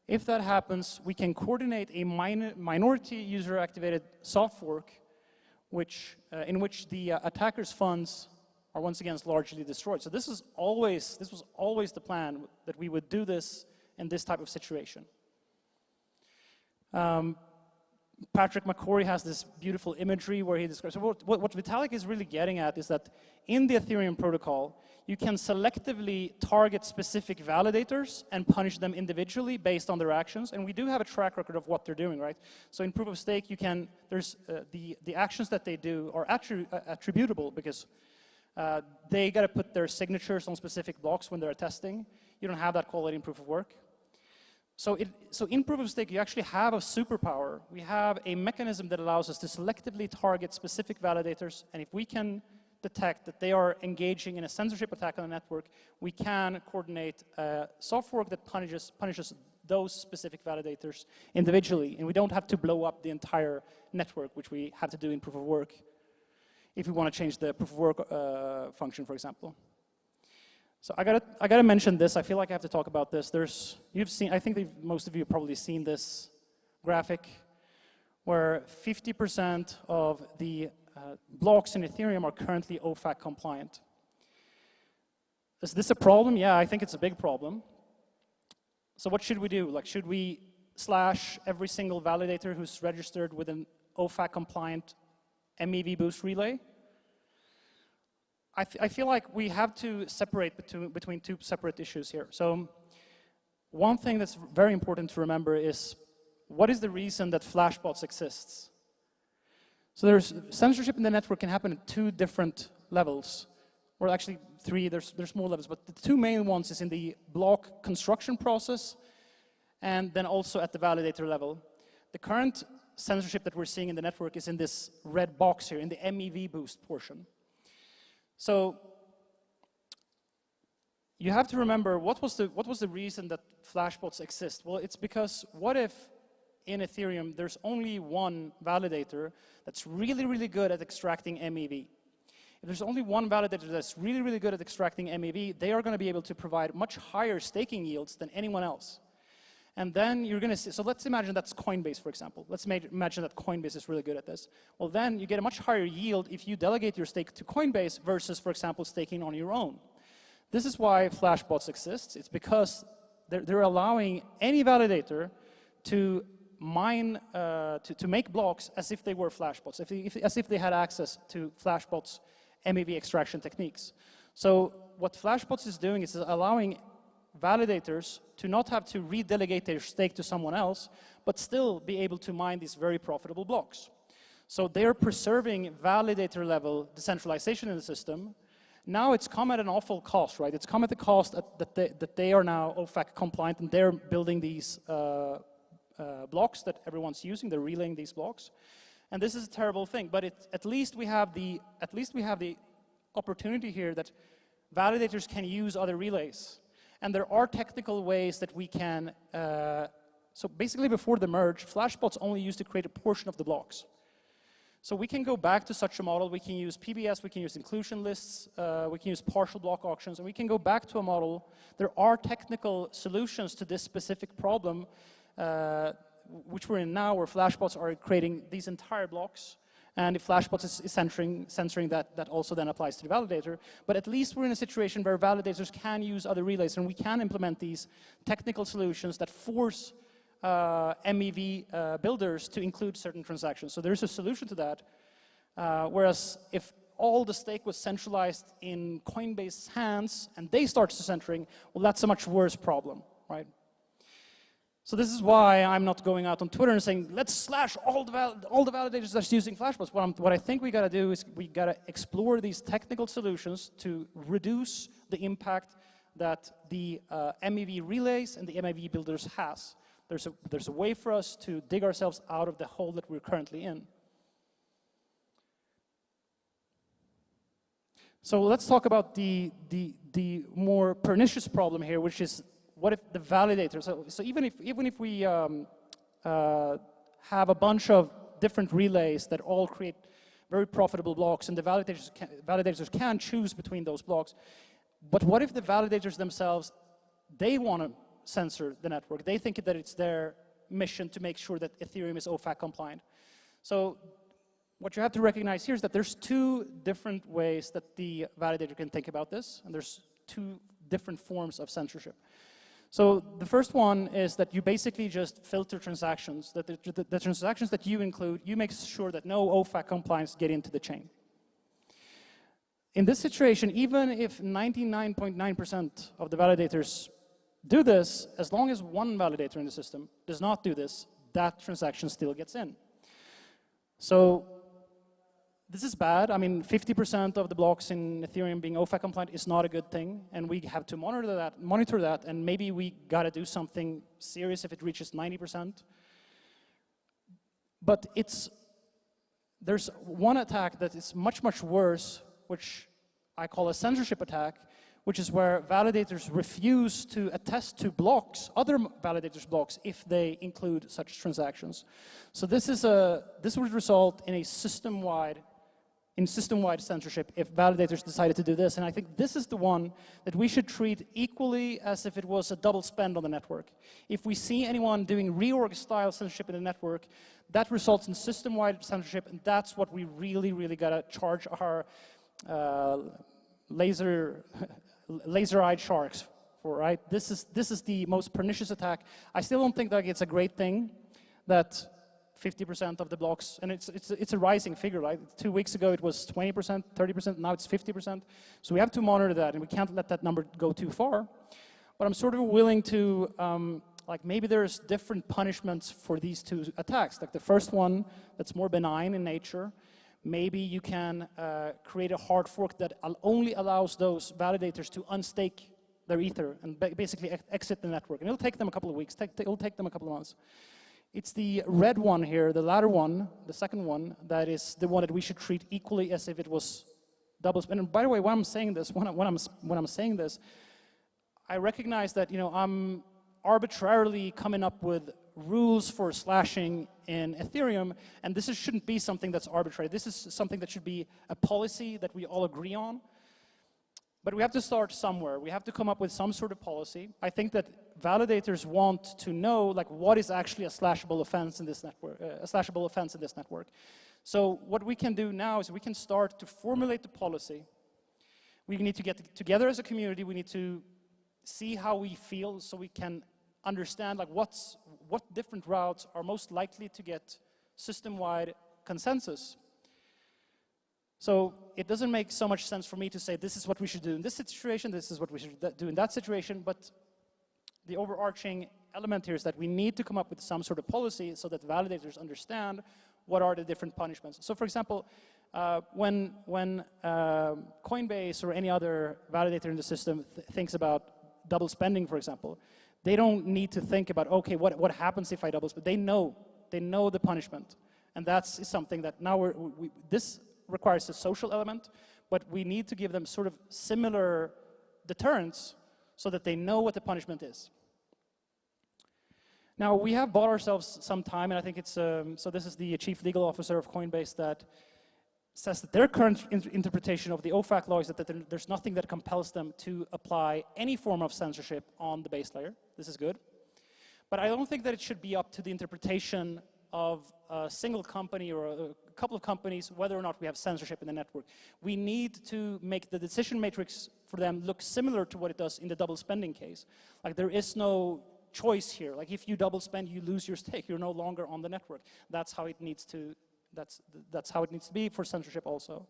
if that happens, we can coordinate a minority user-activated soft fork in which the attacker's funds are once again largely destroyed. So this was always the plan, that we would do this in this type of situation. Patrick McCory has this beautiful imagery where he describes, so what Vitalik is really getting at is that in the Ethereum protocol, you can selectively target specific validators and punish them individually based on their actions. And we do have a track record of what they're doing, right? So in proof of stake, you can, there's the actions that they do are attributable because they got to put their signatures on specific blocks when they're testing. You don't have that quality in proof of work. So in proof of stake, you actually have a superpower. We have a mechanism that allows us to selectively target specific validators, and if we can detect that they are engaging in a censorship attack on the network, we can coordinate a soft fork that punishes those specific validators individually, and we don't have to blow up the entire network, which we have to do in proof of work if we want to change the proof of work function, for example. So I gotta mention this. I feel like I have to talk about this. I think most of you have probably seen this graphic where 50% of the blocks in Ethereum are currently OFAC compliant. Is this a problem? Yeah, I think it's a big problem. So what should we do? Like, should we slash every single validator who's registered with an OFAC compliant MEV boost relay? I feel like we have to separate between two separate issues here. So one thing that's very important to remember is, what is the reason that flashbots exists? So there's censorship in the network can happen at 2 different levels, or actually 3, there's more levels, but the 2 main ones is in the block construction process and then also at the validator level. The current censorship that we're seeing in the network is in this red box here, in the MEV boost portion. So you have to remember, what was the reason that flashbots exist? Well, it's because what if in Ethereum, there's only one validator that's really, really good at extracting MEV. If there's only one validator that's really, really good at extracting MEV, they are going to be able to provide much higher staking yields than anyone else. And then you're going to see, so let's imagine that's Coinbase, for example. Let's imagine that Coinbase is really good at this. Well, then you get a much higher yield if you delegate your stake to Coinbase versus, for example, staking on your own. This is why Flashbots exists. It's because they're allowing any validator to mine, to make blocks as if they were Flashbots, as if they had access to Flashbots' MEV extraction techniques. So what Flashbots is doing is allowing validators to not have to redelegate their stake to someone else, but still be able to mine these very profitable blocks. So they're preserving validator-level decentralization in the system. Now it's come at an awful cost, right? It's come at the cost that they are now OFAC compliant, and they're building these blocks that everyone's using. They're relaying these blocks. And this is a terrible thing, but at least we have the opportunity here that validators can use other relays. And there are technical ways that we can, so basically before the merge, Flashbots only used to create a portion of the blocks. So we can go back to such a model. We can use PBS, we can use inclusion lists, we can use partial block auctions, and we can go back to a model. There are technical solutions to this specific problem, which we're in now, where Flashbots are creating these entire blocks. And if Flashbots is censoring that, that also then applies to the validator. But at least we're in a situation where validators can use other relays, and we can implement these technical solutions that force MEV builders to include certain transactions. So there's a solution to that. Whereas if all the stake was centralized in Coinbase's hands and they start censoring, well, that's a much worse problem, right? So this is why I'm not going out on Twitter and saying, let's slash all the validators that's using Flashbots. What I think we got to do is we got to explore these technical solutions to reduce the impact that the MEV relays and the MEV builders has. There's a way for us to dig ourselves out of the hole that we're currently in. So let's talk about the more pernicious problem here, which is, what if the validators, so even if we have a bunch of different relays that all create very profitable blocks, and the validators can choose between those blocks, but what if the validators themselves, they want to censor the network? They think that it's their mission to make sure that Ethereum is OFAC compliant. So what you have to recognize here is that there's two different ways that the validator can think about this, and there's two different forms of censorship. So the first one is that you basically just filter transactions, that the transactions that you include, you make sure that no OFAC compliance get into the chain. In this situation, even if 99.9% of the validators do this, as long as one validator in the system does not do this, that transaction still gets in. So this is bad. I mean, 50% of the blocks in Ethereum being OFAC compliant is not a good thing, and we have to monitor that, and maybe we got to do something serious if it reaches 90%. But there's one attack that is much, much worse, which I call a censorship attack, which is where validators refuse to attest to blocks, other validators' blocks, if they include such transactions. So this would result in a system-wide censorship if validators decided to do this. And I think this is the one that we should treat equally as if it was a double spend on the network. If we see anyone doing reorg-style censorship in the network, that results in system-wide censorship, and that's what we really, really got to charge our laser-eyed sharks for, right? This is the most pernicious attack. I still don't think that it's a great thing that 50% of the blocks, and it's a rising figure, right? 2 weeks ago it was 20%, 30%, now it's 50%. So we have to monitor that, and we can't let that number go too far. But I'm sort of willing to, like, maybe there's different punishments for these two attacks. Like the first one, that's more benign in nature. Maybe you can create a hard fork that only allows those validators to unstake their Ether and basically exit the network. And it'll take them a couple of weeks, it'll take them a couple of months. It's the red one here, the latter one, the second one, that is the one that we should treat equally as if it was double spend. And by the way, when I'm saying this, when I'm saying this, I recognize that, you know, I'm arbitrarily coming up with rules for slashing in Ethereum, and this shouldn't be something that's arbitrary. This is something that should be a policy that we all agree on. But we have to start somewhere. We have to come up with some sort of policy. I think that validators want to know, like, what is actually a slashable offense in this network. So what we can do now is we can start to formulate the policy. We need to get together as a community. We need to see how we feel so we can understand, like, what different routes are most likely to get system-wide consensus. So it doesn't make so much sense for me to say this is what we should do in this situation, this is what we should do in that situation, but the overarching element here is that we need to come up with some sort of policy so that validators understand what are the different punishments. So for example, when Coinbase or any other validator in the system thinks about double spending, for example, they don't need to think about, okay, what happens if I double spend? They know the punishment. And that's something that now this requires a social element, but we need to give them sort of similar deterrents so that they know what the punishment is. Now, we have bought ourselves some time, and I think it's, so this is the chief legal officer of Coinbase that says that their current interpretation of the OFAC law is that there's nothing that compels them to apply any form of censorship on the base layer. This is good. But I don't think that it should be up to the interpretation of a single company or a couple of companies whether or not we have censorship in the network. We need to make the decision matrix for them look similar to what it does in the double spending case. Like, there is no choice here. Like, if you double spend, you lose your stake. You're no longer on the network. That's how it needs to. That's how it needs to be for censorship also.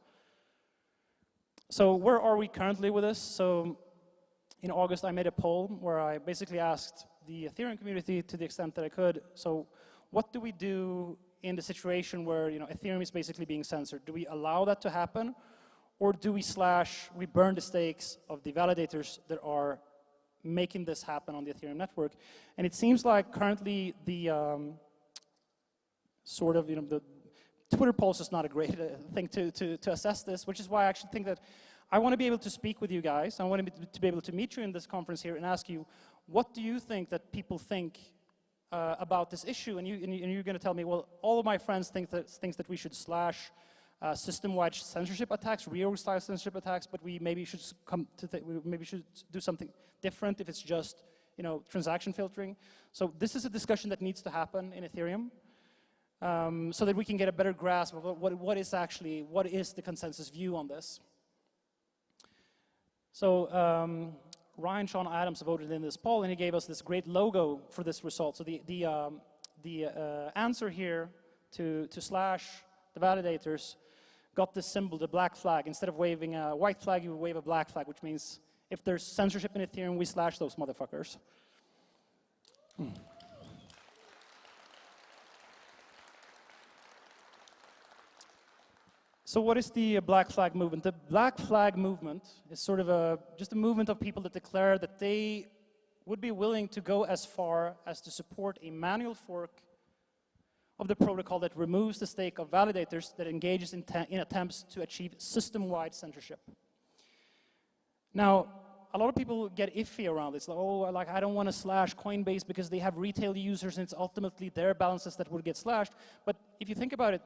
So where are we currently with this? So in August, I made a poll where I basically asked the Ethereum community, to the extent that I could, so what do we do in the situation where, you know, Ethereum is basically being censored? Do we allow that to happen, or do we burn the stakes of the validators that are making this happen on the Ethereum network? And it seems like currently the sort of, you know, the Twitter pulse is not a great thing to assess this, which is why I actually think that I want to be able to speak with you guys. I want to be able to meet you in this conference here and ask you, what do you think that people think about this issue? And you're going to tell me, well, all of my friends think that we should slash system-wide censorship attacks, reorg-style censorship attacks, but we maybe should maybe should do something different if it's just, you know, transaction filtering. So this is a discussion that needs to happen in Ethereum. So that we can get a better grasp of what is the consensus view on this. So Ryan Sean Adams voted in this poll, and he gave us this great logo for this result. So the answer here to slash the validators got this symbol, the black flag. Instead of waving a white flag, you wave a black flag, which means if there's censorship in Ethereum, we slash those motherfuckers. So what is the Black Flag movement? The Black Flag movement is sort of just a movement of people that declare that they would be willing to go as far as to support a manual fork of the protocol that removes the stake of validators that engages in attempts to achieve system-wide censorship. Now, a lot of people get iffy around this. Like, oh, like, I don't want to slash Coinbase because they have retail users and it's ultimately their balances that would get slashed. But if you think about it,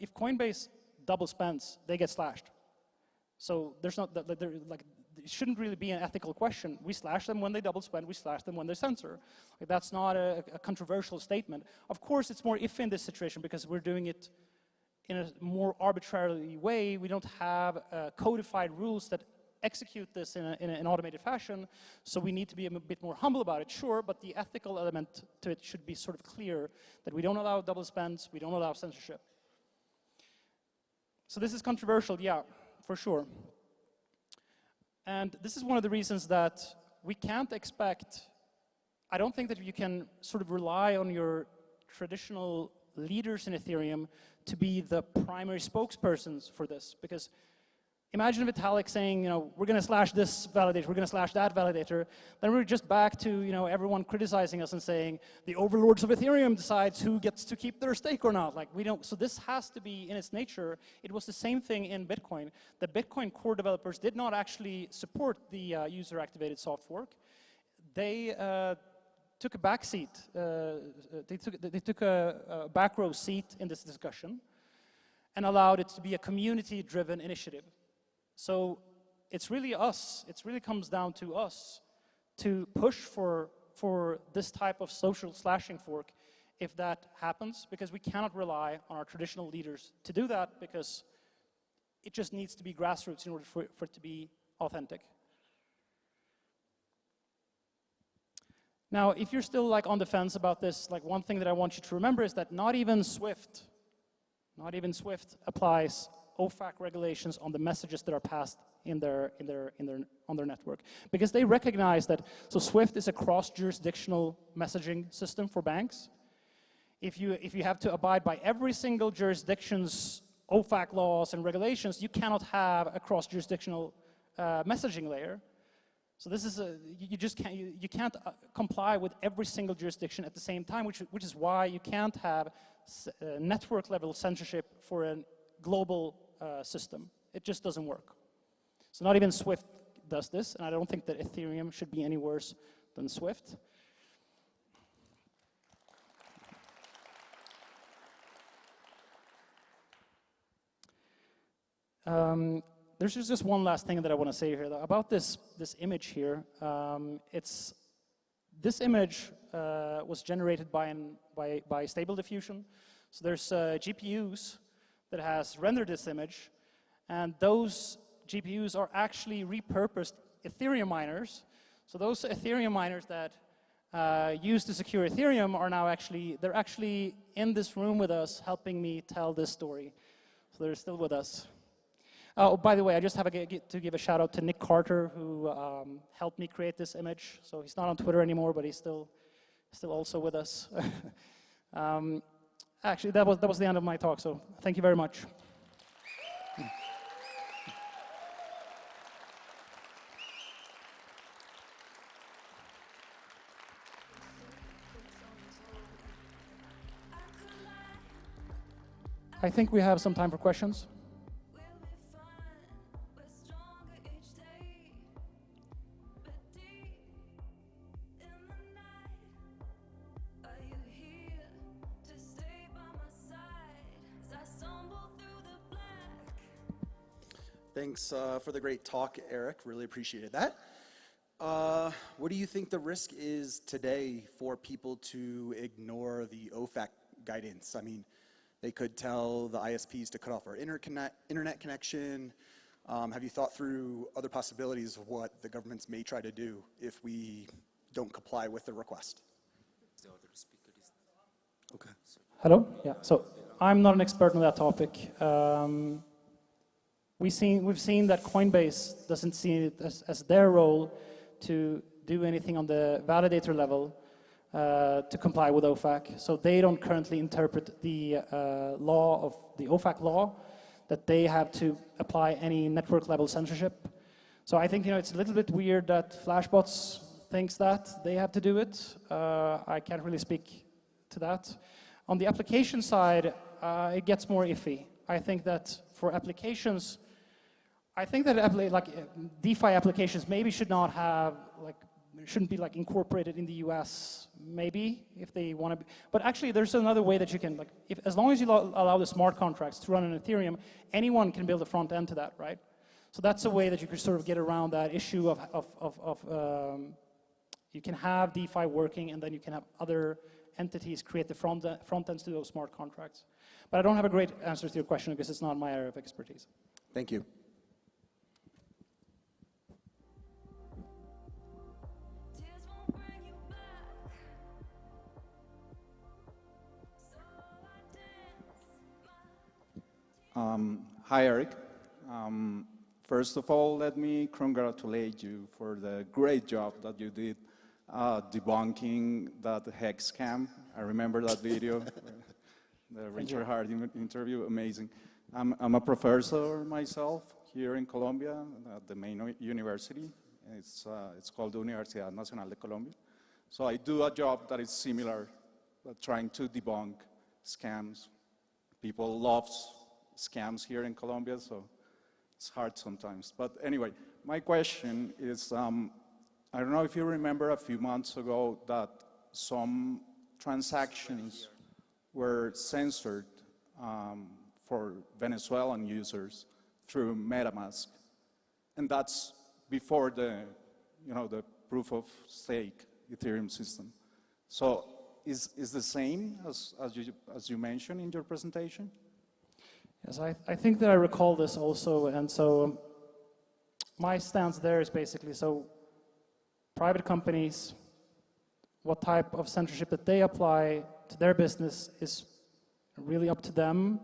if Coinbase double spends, they get slashed. So there's not, it shouldn't really be an ethical question. We slash them when they double spend, we slash them when they censor. Like, that's not a controversial statement. Of course, it's more iffy in this situation because we're doing it in a more arbitrary way. We don't have codified rules that execute this in an automated fashion, so we need to be a bit more humble about it, sure, but the ethical element to it should be sort of clear, that we don't allow double spends, we don't allow censorship. So this is controversial, yeah, for sure. And this is one of the reasons that we can't expect, I don't think that you can sort of rely on your traditional leaders in Ethereum to be the primary spokespersons for this, because imagine Vitalik saying, you know, we're going to slash this validator, we're going to slash that validator. Then we're just back to, you know, everyone criticizing us and saying the overlords of Ethereum decides who gets to keep their stake or not. Like, we don't. So this has to be in its nature. It was the same thing in Bitcoin. The Bitcoin core developers did not actually support the user-activated soft fork. They took a back seat. They took a back row seat in this discussion and allowed it to be a community-driven initiative. So it's really us. It really comes down to us to push for this type of social slashing fork if that happens, because we cannot rely on our traditional leaders to do that, because it just needs to be grassroots in order for it to be authentic. Now, if you're still like on the fence about this, like one thing that I want you to remember is that not even Swift applies OFAC regulations on the messages that are passed on their network, because they recognize that. So Swift is a cross-jurisdictional messaging system for banks. If you have to abide by every single jurisdiction's OFAC laws and regulations, you cannot have a cross-jurisdictional messaging layer. So this is you can't comply with every single jurisdiction at the same time, which is why you can't have network level censorship for a global system. It just doesn't work. So not even Swift does this, and I don't think that Ethereum should be any worse than Swift. There's just one last thing that I want to say here about this image here. This image was generated by Stable Diffusion. So there's GPUs that has rendered this image, and those GPUs are actually repurposed Ethereum miners. So those Ethereum miners that used to secure Ethereum are now they're actually in this room with us, helping me tell this story. So they're still with us. Oh, by the way, I just have to give a shout out to Nick Carter, who helped me create this image. So he's not on Twitter anymore, but he's still also with us. Actually, that was the end of my talk. So thank you very much. I think we have some time for questions. Thanks for the great talk, Eric. Really appreciated that. What do you think the risk is today for people to ignore the OFAC guidance? I mean, they could tell the ISPs to cut off our internet connection. Have you thought through other possibilities of what the governments may try to do if we don't comply with the request? Okay. Hello? Yeah, so I'm not an expert on that topic. We've seen that Coinbase doesn't see it as their role to do anything on the validator level to comply with OFAC. So they don't currently interpret the law of the OFAC law that they have to apply any network level censorship. So I think it's a little bit weird that Flashbots thinks that they have to do it. I can't really speak to that. On the application side, it gets more iffy. I think that for applications, DeFi applications maybe shouldn't be incorporated in the US, maybe, if they want to be. But actually, there's another way that you can, as long as you allow the smart contracts to run on Ethereum, anyone can build a front end to that, right? So that's a way that you could sort of get around that issue of you can have DeFi working, and then you can have other entities create the front ends to those smart contracts. But I don't have a great answer to your question because it's not my area of expertise. Thank you. Hi, Eric. First of all, let me congratulate you for the great job that you did debunking that hex scam. I remember that video, the Richard Hart interview, amazing. I'm a professor myself here in Colombia at the main university. It's called the Universidad Nacional de Colombia. So I do a job that is similar, trying to debunk scams. People love scams here in Colombia, so it's hard sometimes. But anyway, my question is, I don't know if you remember a few months ago that some transactions were censored for Venezuelan users through MetaMask, and that's before the proof of stake Ethereum system. So is the same as you mentioned in your presentation? Yes, I think that I recall this also, and so my stance there is basically, so private companies, what type of censorship that they apply to their business is really up to them,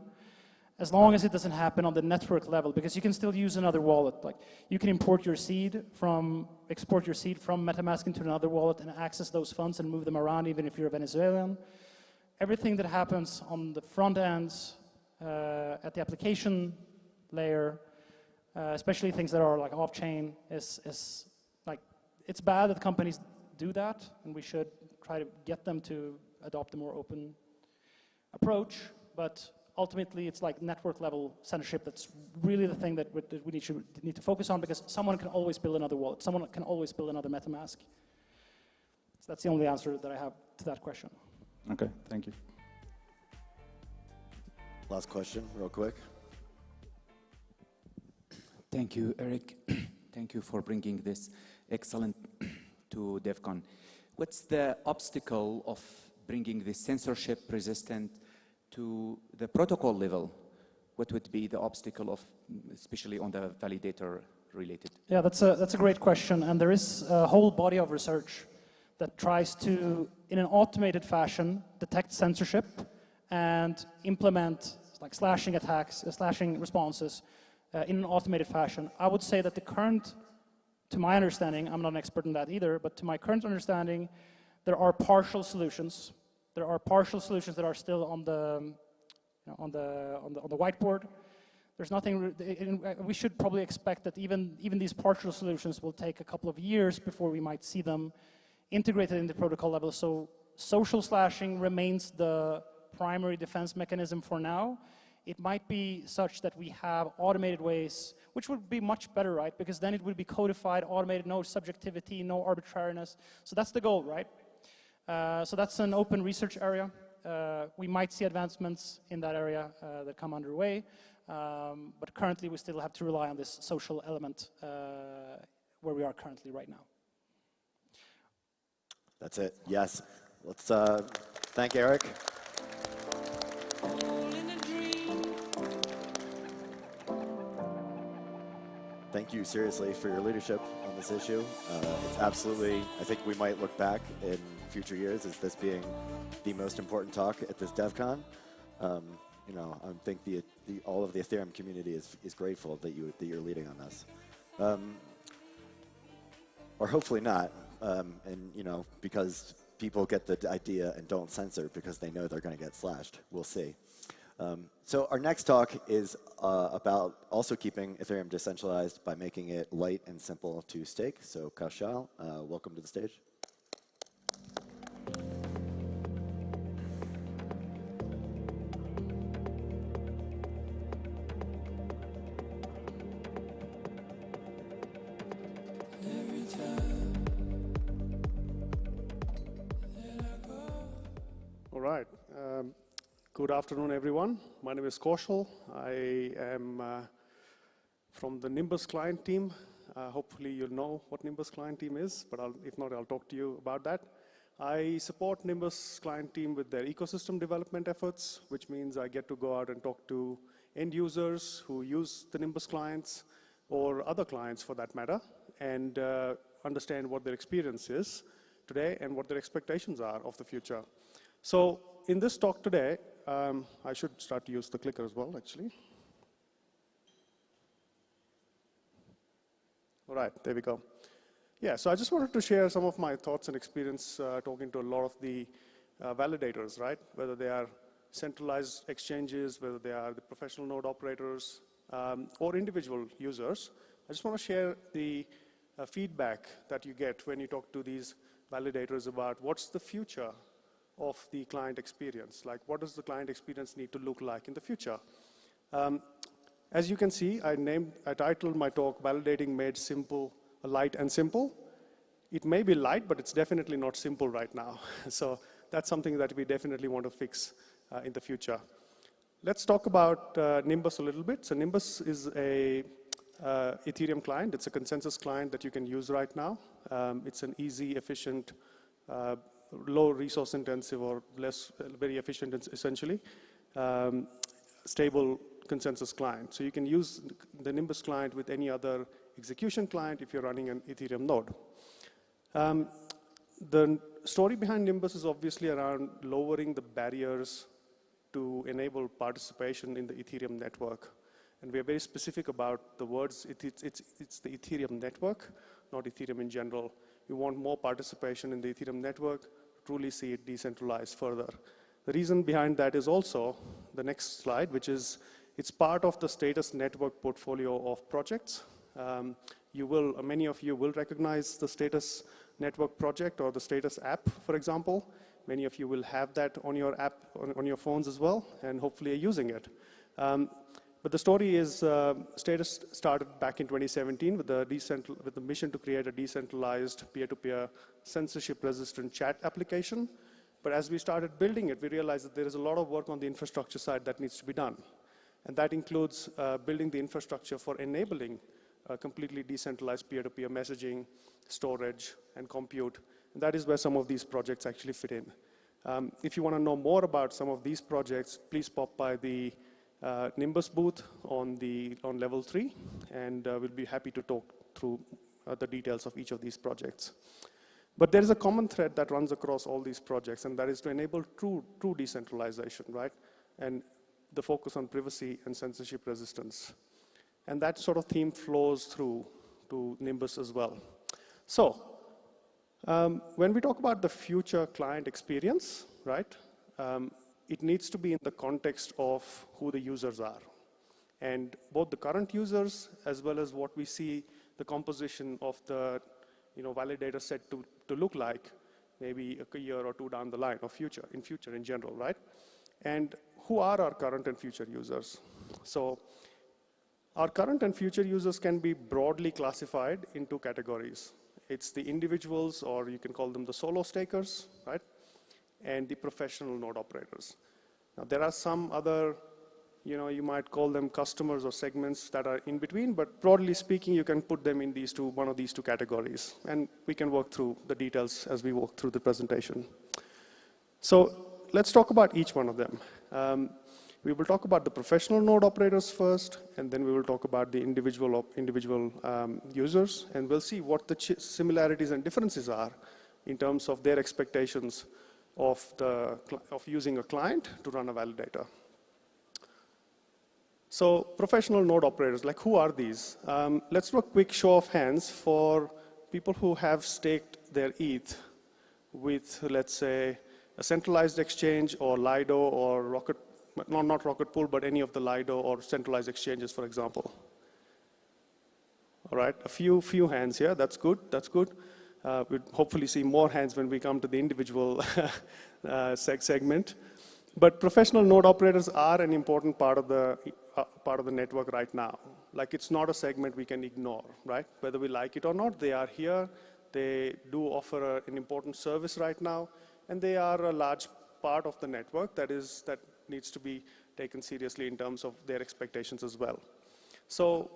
as long as it doesn't happen on the network level, because you can still use another wallet. Like, you can export your seed from MetaMask into another wallet and access those funds and move them around, even if you're a Venezuelan. Everything that happens on the front ends, at the application layer, especially things that are like off-chain, is like, it's bad that companies do that, and we should try to get them to adopt a more open approach. But ultimately, it's like network-level censorship that's really the thing that we need to focus on, because someone can always build another wallet. Someone can always build another MetaMask. So that's the only answer that I have to that question. Okay, thank you. Last question, real quick. Thank you, Eric. Thank you for bringing this excellent to Defcon. What's the obstacle of bringing the censorship resistant to the protocol level? What would be the obstacle of, especially on the validator related? Yeah, that's a great question, and there is a whole body of research that tries to, in an automated fashion, detect censorship and implement like slashing attacks, slashing responses in an automated fashion. I would say that the current, to my understanding, I'm not an expert in that either, but to my current understanding, there are partial solutions. There are partial solutions that are still on the whiteboard. There's nothing. We should probably expect that even these partial solutions will take a couple of years before we might see them integrated in the protocol level. So social slashing remains the primary defense mechanism for now. It might be such that we have automated ways, which would be much better, right? Because then it would be codified, automated, no subjectivity, no arbitrariness. So that's the goal, right? So that's an open research area. We might see advancements in that area that come underway, but currently we still have to rely on this social element where we are currently right now. That's it, yes. Let's thank Eric. Thank you, seriously, for your leadership on this issue. It's absolutely, I think we might look back in future years as this being the most important talk at this Devcon. You know, I think all of the Ethereum community is grateful that you're leading on this. Or hopefully not, and you know, because people get the idea and don't censor because they know they're going to get slashed. We'll see. So our next talk is about also keeping Ethereum decentralized by making it light and simple to stake. So Kaushal, welcome to the stage. All right. Good afternoon, everyone. My name is Kaushal. I am from the Nimbus client team. Hopefully you'll know what Nimbus client team is, but if not, I'll talk to you about that. I support Nimbus client team with their ecosystem development efforts, which means I get to go out and talk to end users who use the Nimbus clients or other clients for that matter, and understand what their experience is today and what their expectations are of the future. So in this talk today, I should start to use the clicker as well, actually. All right, there we go. Yeah, so I just wanted to share some of my thoughts and experience talking to a lot of the validators, right? Whether they are centralized exchanges, whether they are the professional node operators, or individual users. I just want to share the feedback that you get when you talk to these validators about what's the future of the client experience. Like, what does the client experience need to look like in the future? As you can see, I titled my talk, Validating Made Simple, Light and Simple. It may be light, but it's definitely not simple right now. So that's something that we definitely want to fix in the future. Let's talk about Nimbus a little bit. So Nimbus is a Ethereum client. It's a consensus client that you can use right now. It's an easy, efficient, low resource intensive or less, very efficient essentially, stable consensus client. So you can use the Nimbus client with any other execution client if you're running an Ethereum node. The story behind Nimbus is obviously around lowering the barriers to enable participation in the Ethereum network. And we are very specific about the words. It's the Ethereum network, not Ethereum in general. We want more participation in the Ethereum network to truly see it decentralized further. The reason behind that is also the next slide, which is it's part of the Status Network portfolio of projects. Many of you will recognize the Status Network project or the Status app, for example. Many of you will have that on your app, on your phones as well, and hopefully are using it. But the story is Status started back in 2017 with the mission to create a decentralized peer-to-peer censorship-resistant chat application. But as we started building it, we realized that there is a lot of work on the infrastructure side that needs to be done. And that includes building the infrastructure for enabling completely decentralized peer-to-peer messaging, storage, and compute. And that is where some of these projects actually fit in. If you want to know more about some of these projects, please pop by the Nimbus booth on level 3, and we'll be happy to talk through the details of each of these projects. But there is a common thread that runs across all these projects, and that is to enable true decentralization, right? And the focus on privacy and censorship resistance. And that sort of theme flows through to Nimbus as well. So, when we talk about the future client experience, right, it needs to be in the context of who the users are. And both the current users, as well as what we see the composition of the validator set to look like, maybe a year or two down the line, or in future in general, right? And who are our current and future users? So, our current and future users can be broadly classified in two categories. It's the individuals, or you can call them the solo stakers, right? And the professional node operators. Now, there are some other, you might call them customers or segments that are in between, but broadly speaking, you can put them in one of these two categories. And we can work through the details as we walk through the presentation. So let's talk about each one of them. We will talk about the professional node operators first, and then we will talk about the individual users, and we'll see what the similarities and differences are in terms of their expectations of using a client to run a validator. So professional node operators, like who are these? Let's do a quick show of hands for people who have staked their ETH with, let's say, a centralized exchange or Lido or not Rocket Pool, but any of the Lido or centralized exchanges, for example. All right, a few hands here. That's good. That's good. We'll hopefully see more hands when we come to the individual segment. But professional node operators are an important part of the network right now. Like, it's not a segment we can ignore, right? Whether we like it or not, they are here. They do offer an important service right now, and they are a large part of the network that needs to be taken seriously in terms of their expectations as well. So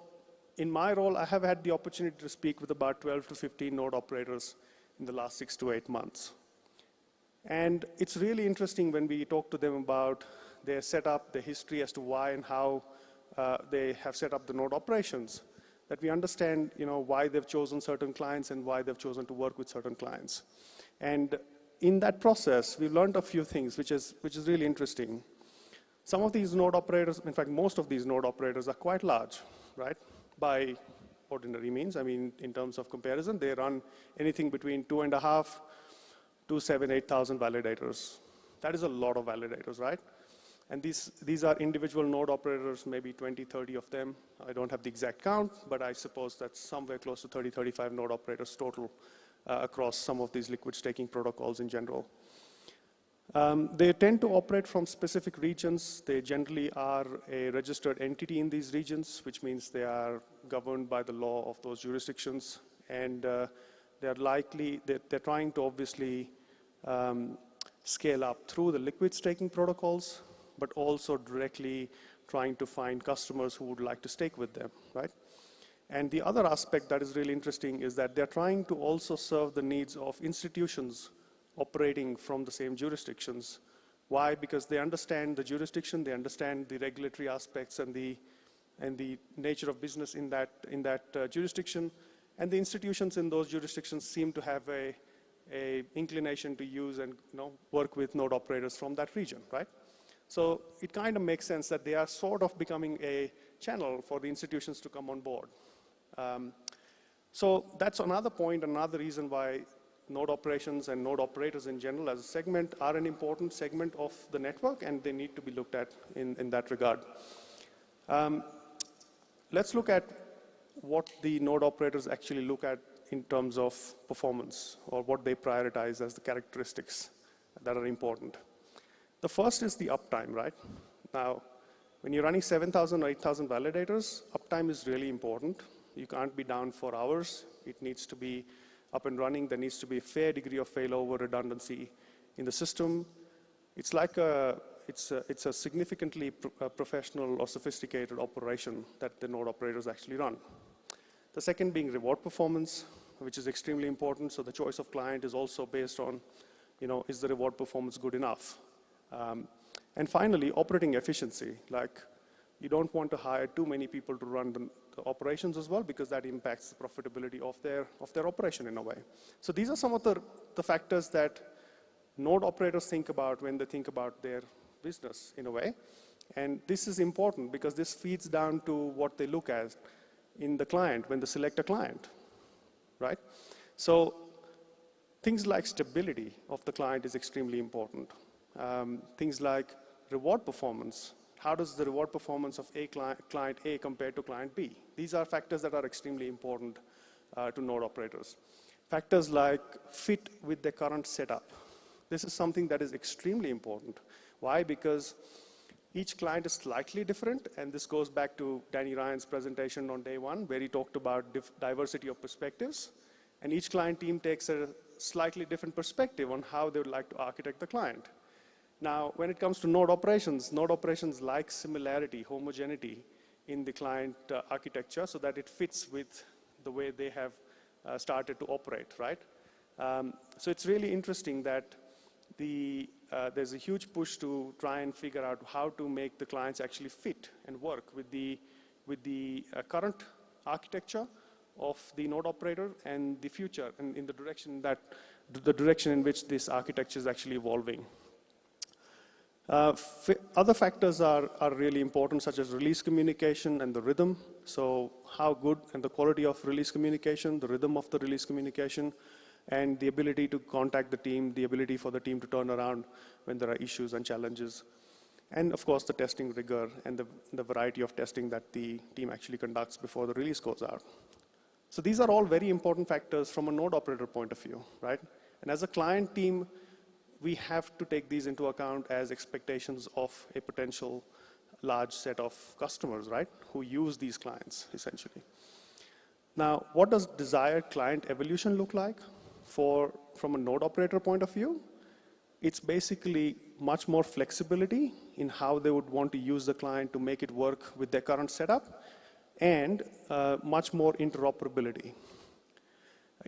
in my role, I have had the opportunity to speak with about 12 to 15 node operators in the last 6 to 8 months. And it's really interesting when we talk to them about their setup, their history as to why and how they have set up the node operations, that we understand why they've chosen certain clients and why they've chosen to work with certain clients. And in that process, we've learned a few things, which is really interesting. Some of these node operators, in fact, most of these node operators are quite large, right? By ordinary means, I mean, in terms of comparison, they run anything between 2.5 to 8,000 validators. That is a lot of validators, right? And these are individual node operators, maybe 20, 30 of them. I don't have the exact count, but I suppose that's somewhere close to 30, 35 node operators total across some of these liquid staking protocols in general. They tend to operate from specific regions. They generally are a registered entity in these regions, which means they are governed by the law of those jurisdictions. And they're trying to obviously scale up through the liquid staking protocols, but also directly trying to find customers who would like to stake with them, right? And the other aspect that is really interesting is that they're trying to also serve the needs of institutions operating from the same jurisdictions. Why? Because they understand the jurisdiction, they understand the regulatory aspects and the nature of business in that jurisdiction, and the institutions in those jurisdictions seem to have a inclination to use and work with node operators from that region, right? So it kind of makes sense that they are sort of becoming a channel for the institutions to come on board. So that's another point, another reason why node operations and node operators in general as a segment are an important segment of the network, and they need to be looked at in that regard. Let's look at what the node operators actually look at in terms of performance, or what they prioritize as the characteristics that are important. The first is the uptime, right? Now, when you're running 7,000 or 8,000 validators, uptime is really important. You can't be down for hours. It needs to be up and running. There needs to be a fair degree of failover redundancy in the system. It's like it's a significantly professional or sophisticated operation that the node operators actually run. The second being reward performance, which is extremely important. So the choice of client is also based on, is the reward performance good enough? And finally, operating efficiency. Like, you don't want to hire too many people to run the operations as well, because that impacts the profitability of their operation in a way. So these are some of the factors that node operators think about when they think about their business in a way. And this is important because this feeds down to what they look at in the client when they select a client, right? So things like stability of the client is extremely important. Things like reward performance. How does the reward performance of client A compare to client B? These are factors that are extremely important to node operators. Factors like fit with the current setup. This is something that is extremely important. Why? Because each client is slightly different, and this goes back to Danny Ryan's presentation on day one, where he talked about diversity of perspectives. And each client team takes a slightly different perspective on how they would like to architect the client. Now, when it comes to node operations like similarity, homogeneity in the client architecture so that it fits with the way they have started to operate, right? So it's really interesting that there's a huge push to try and figure out how to make the clients actually fit and work with the current architecture of the node operator and the future, and in the direction in which this architecture is actually evolving. Other factors are really important, such as release communication and the rhythm. So how good and the quality of release communication, the rhythm of the release communication, and the ability to contact the team, the ability for the team to turn around when there are issues and challenges. And of course, the testing rigor and the variety of testing that the team actually conducts before the release goes out. So these are all very important factors from a node operator point of view, right? And as a client team, we have to take these into account as expectations of a potential large set of customers, right, who use these clients, essentially. Now, what does desired client evolution look like from a node operator point of view? It's basically much more flexibility in how they would want to use the client to make it work with their current setup, and much more interoperability.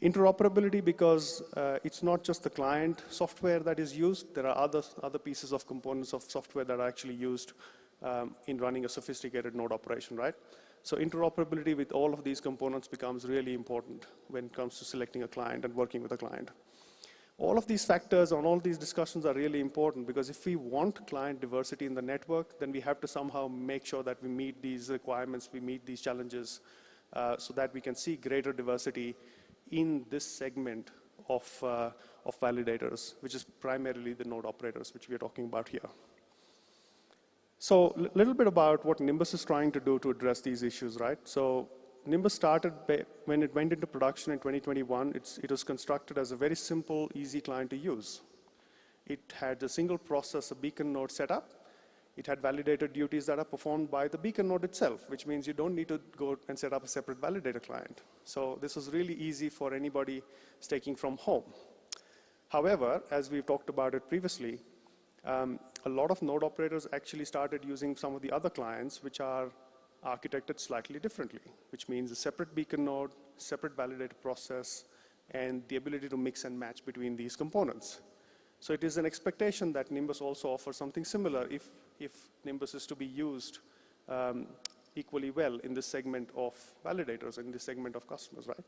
Interoperability because it's not just the client software that is used. There are other pieces of components of software that are actually used in running a sophisticated node operation, right? So interoperability with all of these components becomes really important when it comes to selecting a client and working with a client. All of these factors and all these discussions are really important, because if we want client diversity in the network, then we have to somehow make sure that we meet these requirements, we meet these challenges, so that we can see greater diversity in this segment of validators, which is primarily the node operators, which we are talking about here. So a little bit about what Nimbus is trying to do to address these issues, right? So Nimbus started when it went into production in 2021. It was constructed as a very simple, easy client to use. It had a single process, a beacon node setup. It had validator duties that are performed by the beacon node itself, which means you don't need to go and set up a separate validator client. So this was really easy for anybody staking from home. However, as we've talked about it previously, a lot of node operators actually started using some of the other clients which are architected slightly differently, which means a separate beacon node, separate validator process, and the ability to mix and match between these components. So it is an expectation that Nimbus also offers something similar if Nimbus is to be used equally well in this segment of validators, in this segment of customers, right?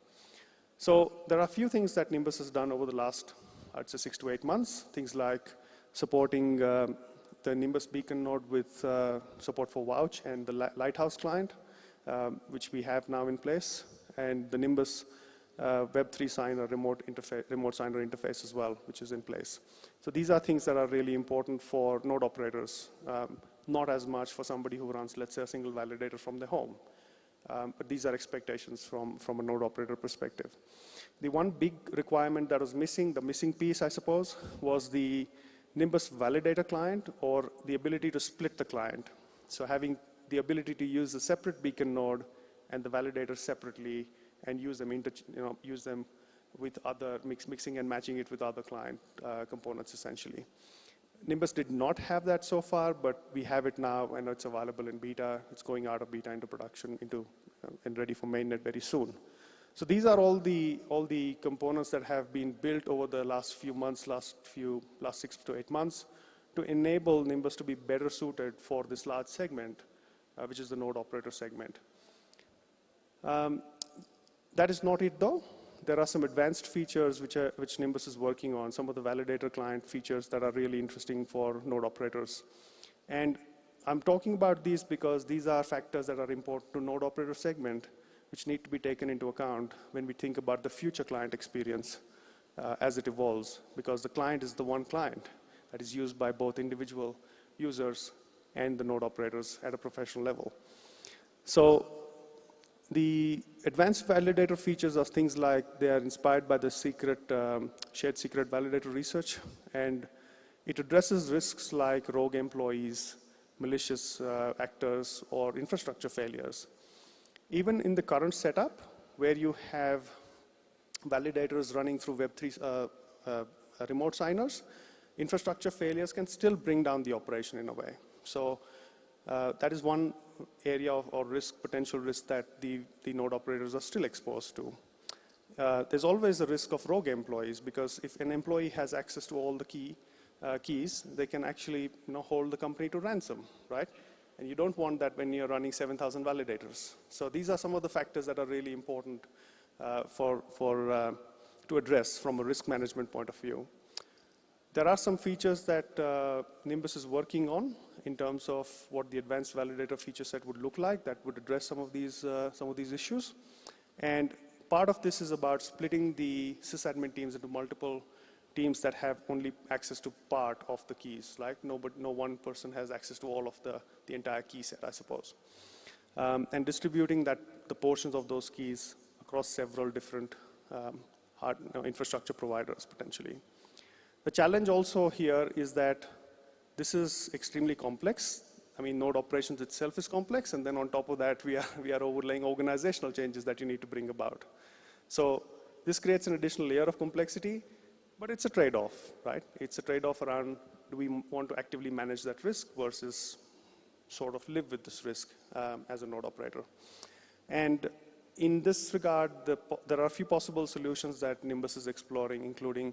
So there are a few things that Nimbus has done over the last, I'd say 6 to 8 months, things like supporting the Nimbus beacon node with support for Vouch and the Lighthouse client, which we have now in place, and the Nimbus Web3 signer remote signer interface as well, which is in place. So these are things that are really important for node operators, not as much for somebody who runs, let's say, a single validator from their home. But these are expectations from a node operator perspective. The one big requirement that was missing, the missing piece, I suppose, was the Nimbus validator client, or the ability to split the client. So having the ability to use a separate beacon node and the validator separately, and use them, use them with other, mixing and matching it with other client components, essentially. Nimbus did not have that so far, but we have it now, and it's available in beta. It's going out of beta into production, and ready for mainnet very soon. So these are all the components that have been built over the last few months, last 6 to 8 months, to enable Nimbus to be better suited for this large segment, which is the node operator segment. That is not it, though. There are some advanced features which Nimbus is working on, some of the validator client features that are really interesting for node operators. And I'm talking about these because these are factors that are important to node operator segment, which need to be taken into account when we think about the future client experience as it evolves, because the client is the one client that is used by both individual users and the node operators at a professional level. So the advanced validator features are things like they are inspired by the shared secret validator research, and it addresses risks like rogue employees, malicious actors, or infrastructure failures. Even in the current setup, where you have validators running through Web3 remote signers, infrastructure failures can still bring down the operation in a way. So that is one area or potential risk that the node operators are still exposed to. There's always a risk of rogue employees, because if an employee has access to all the keys, they can actually hold the company to ransom, right? And you don't want that when you're running 7,000 validators. So these are some of the factors that are really important to address from a risk management point of view. There are some features that Nimbus is working on in terms of what the advanced validator feature set would look like that would address some of these issues. And part of this is about splitting the sysadmin teams into multiple teams that have only access to part of the keys. Like no one person has access to all of the entire key set, I suppose. And distributing the portions of those keys across several different infrastructure providers, potentially. The challenge also here is that this is extremely complex. I mean, node operations itself is complex, and then on top of that, we are overlaying organizational changes that you need to bring about. So this creates an additional layer of complexity, but it's a trade-off, right? It's a trade-off around, do we want to actively manage that risk versus sort of live with this risk as a node operator? And in this regard, there are a few possible solutions that Nimbus is exploring, including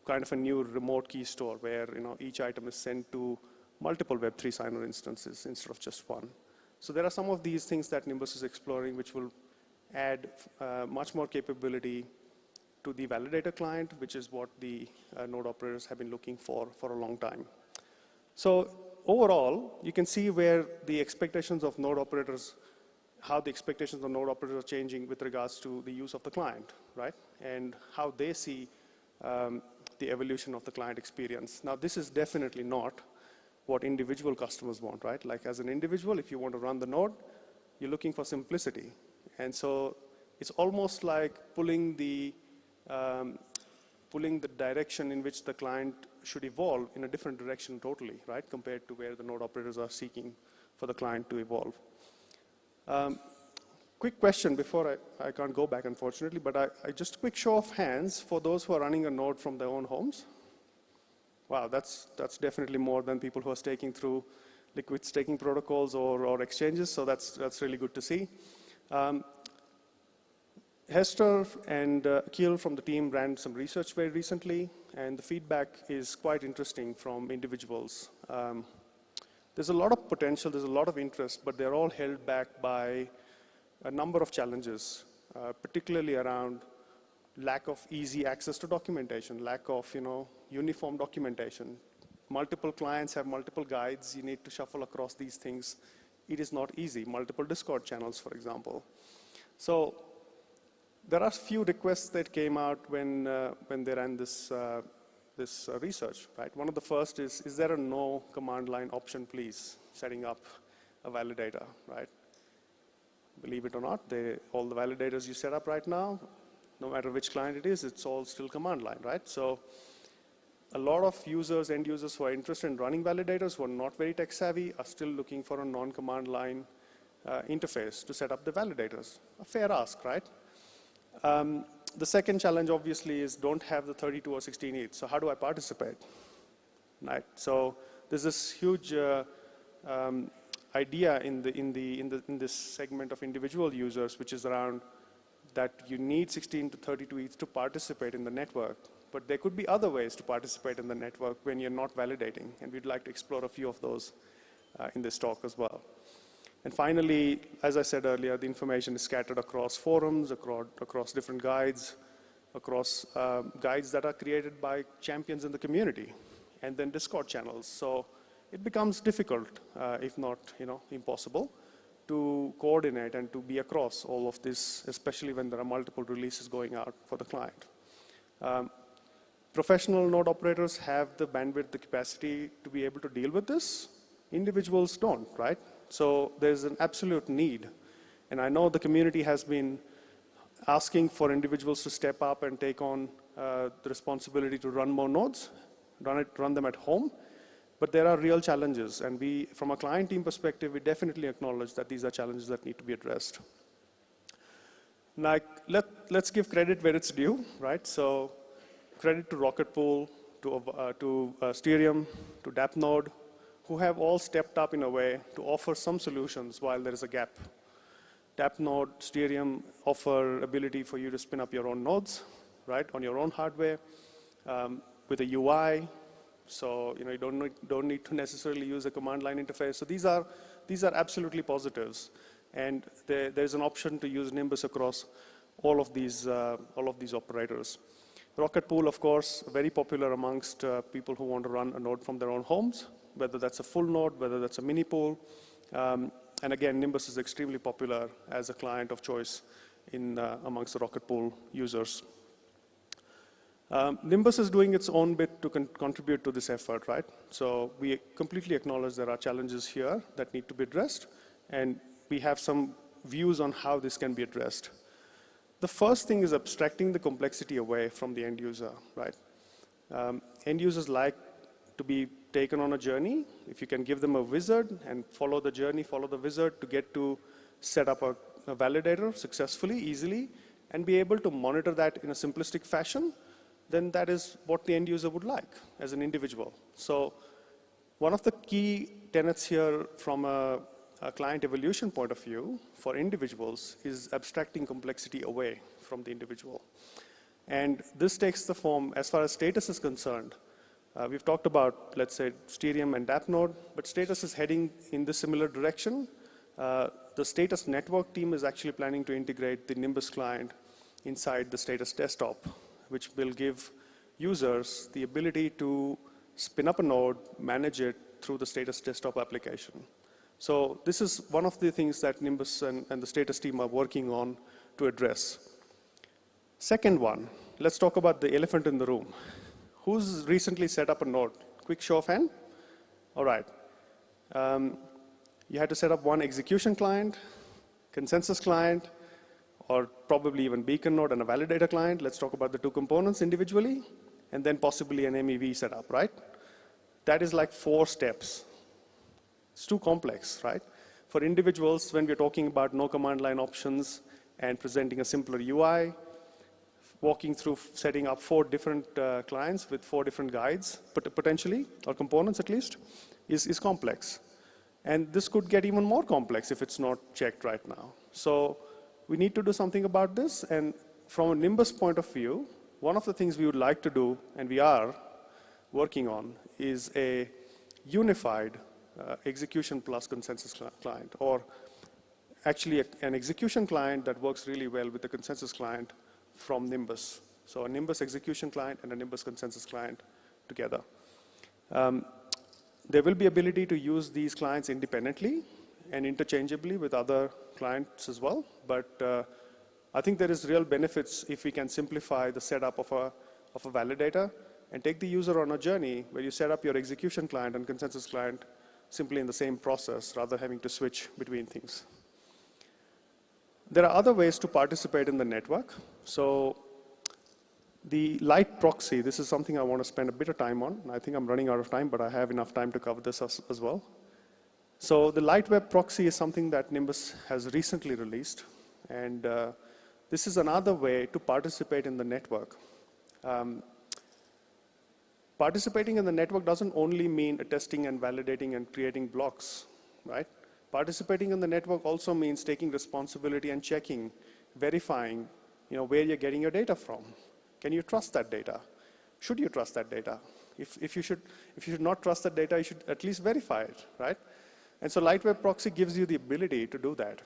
kind of a new remote key store where each item is sent to multiple Web3 signer instances instead of just one. So there are some of these things that Nimbus is exploring which will add much more capability to the validator client, which is what the node operators have been looking for a long time. So overall, you can see where the expectations of node operators, how the expectations of node operators are changing with regards to the use of the client, right? And how they see the evolution of the client experience. Now, this is definitely not what individual customers want, right? Like as an individual, if you want to run the node, you're looking for simplicity. And so it's almost like pulling the direction in which the client should evolve in a different direction totally, right, compared to where the node operators are seeking for the client to evolve. Quick question before I can't go back, unfortunately, but just a quick show of hands for those who are running a node from their own homes. Wow, that's definitely more than people who are staking through liquid staking protocols or exchanges, so that's really good to see. Hester and Akil from the team ran some research very recently, and the feedback is quite interesting from individuals. There's a lot of potential, there's a lot of interest, but they're all held back by a number of challenges, particularly around lack of easy access to documentation, lack of uniform documentation. Multiple clients have multiple guides, you need to shuffle across these things. It is not easy. Multiple Discord channels, for example. So there are a few requests that came out when they ran this research, right? One of the first is there a no command line option, please, setting up a validator, right? Believe it or not, all the validators you set up right now, no matter which client it is, it's all still command line, right? So a lot of users, end users who are interested in running validators, who are not very tech savvy, are still looking for a non-command line interface to set up the validators. A fair ask, right? The second challenge, obviously, is don't have the 32 or 16 ETH. So how do I participate? Right. So there's this huge idea in this segment of individual users, which is around that you need 16 to 32 ETH to participate in the network. But there could be other ways to participate in the network when you're not validating, and we'd like to explore a few of those in this talk as well. And finally, as I said earlier, the information is scattered across forums, across different guides, across guides that are created by champions in the community, and then Discord channels. So it becomes difficult, if not impossible, to coordinate and to be across all of this, especially when there are multiple releases going out for the client. Professional node operators have the bandwidth, the capacity to be able to deal with this. Individuals don't, right? So there's an absolute need. And I know the community has been asking for individuals to step up and take on the responsibility to run more nodes, run them at home. But there are real challenges. And we, from a client team perspective, we definitely acknowledge that these are challenges that need to be addressed. Like, let's give credit where it's due, right? So credit to Rocket Pool, to Ethereum, to DAppNode, who have all stepped up in a way to offer some solutions while there is a gap. DAppNode, Ethereum offer ability for you to spin up your own nodes, right, on your own hardware with a UI. So you don't need to necessarily use a command line interface. So these are absolutely positives, and there's an option to use Nimbus across all of these operators. Rocket Pool, of course, very popular amongst people who want to run a node from their own homes, whether that's a full node, whether that's a mini pool. And again, Nimbus is extremely popular as a client of choice amongst the Rocket Pool users. Nimbus is doing its own bit to contribute to this effort, right? So we completely acknowledge there are challenges here that need to be addressed, and we have some views on how this can be addressed. The first thing is abstracting the complexity away from the end user, right? End users like to be taken on a journey. If you can give them a wizard and follow the journey, follow the wizard to get to set up a validator successfully, easily, and be able to monitor that in a simplistic fashion, then that is what the end user would like as an individual. So one of the key tenets here from a client evolution point of view for individuals is abstracting complexity away from the individual. And this takes the form, as far as status is concerned, we've talked about, let's say, Ethereum and DAppNode, but status is heading in the similar direction. The status network team is actually planning to integrate the Nimbus client inside the status desktop, which will give users the ability to spin up a node, manage it through the status desktop application. So this is one of the things that Nimbus and the status team are working on to address. Second one, let's talk about the elephant in the room. Who's recently set up a node? Quick show of hand. All right. You had to set up one execution client, consensus client, or probably even beacon node and a validator client. Let's talk about the two components individually. and then possibly an MEV setup, right? That is like 4 steps. It's too complex, right? For individuals, when we're talking about no command line options and presenting a simpler UI, walking through setting up 4 different clients with 4 different guides, potentially, or components at least, is complex. And this could get even more complex if it's not checked right now. So we need to do something about this. And from a Nimbus point of view, one of the things we would like to do, and we are working on, is a unified execution plus consensus client, or actually an execution client that works really well with the consensus client from Nimbus. So a Nimbus execution client and a Nimbus consensus client together. There will be ability to use these clients independently and interchangeably with other clients as well, but I think there is real benefits if we can simplify the setup of a validator and take the user on a journey where you set up your execution client and consensus client simply in the same process rather than having to switch between things. There are other ways to participate in the network. So the light proxy, this is something I want to spend a bit of time on. I think I'm running out of time, but I have enough time to cover this as well. So the light web proxy is something that Nimbus has recently released. And this is another way to participate in the network. Participating in the network doesn't only mean attesting and validating and creating blocks, right? Participating in the network also means taking responsibility and checking, verifying, where you're getting your data from. Can you trust that data? Should you trust that data? If you should not trust that data, you should at least verify it, right? And so light web proxy gives you the ability to do that.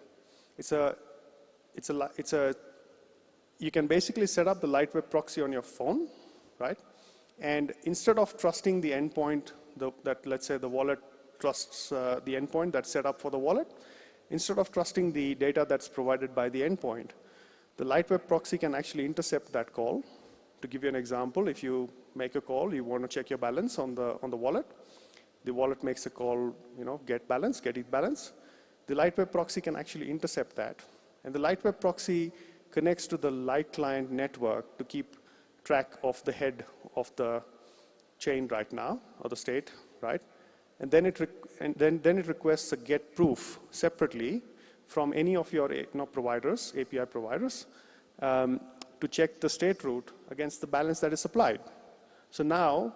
You can basically set up the light web proxy on your phone, right? And instead of trusting the endpoint that, let's say, the wallet trusts the endpoint that's set up for the wallet, instead of trusting the data that's provided by the endpoint, the light web proxy can actually intercept that call. To give you an example, if you make a call, you want to check your balance on the wallet. The wallet makes a call, get ETH balance. The light web proxy can actually intercept that. And the light web proxy connects to the light client network to keep track of the head of the chain right now, or the state, right? And then it requests a get proof separately from any of your providers, API providers, to check the state root against the balance that is supplied. So now,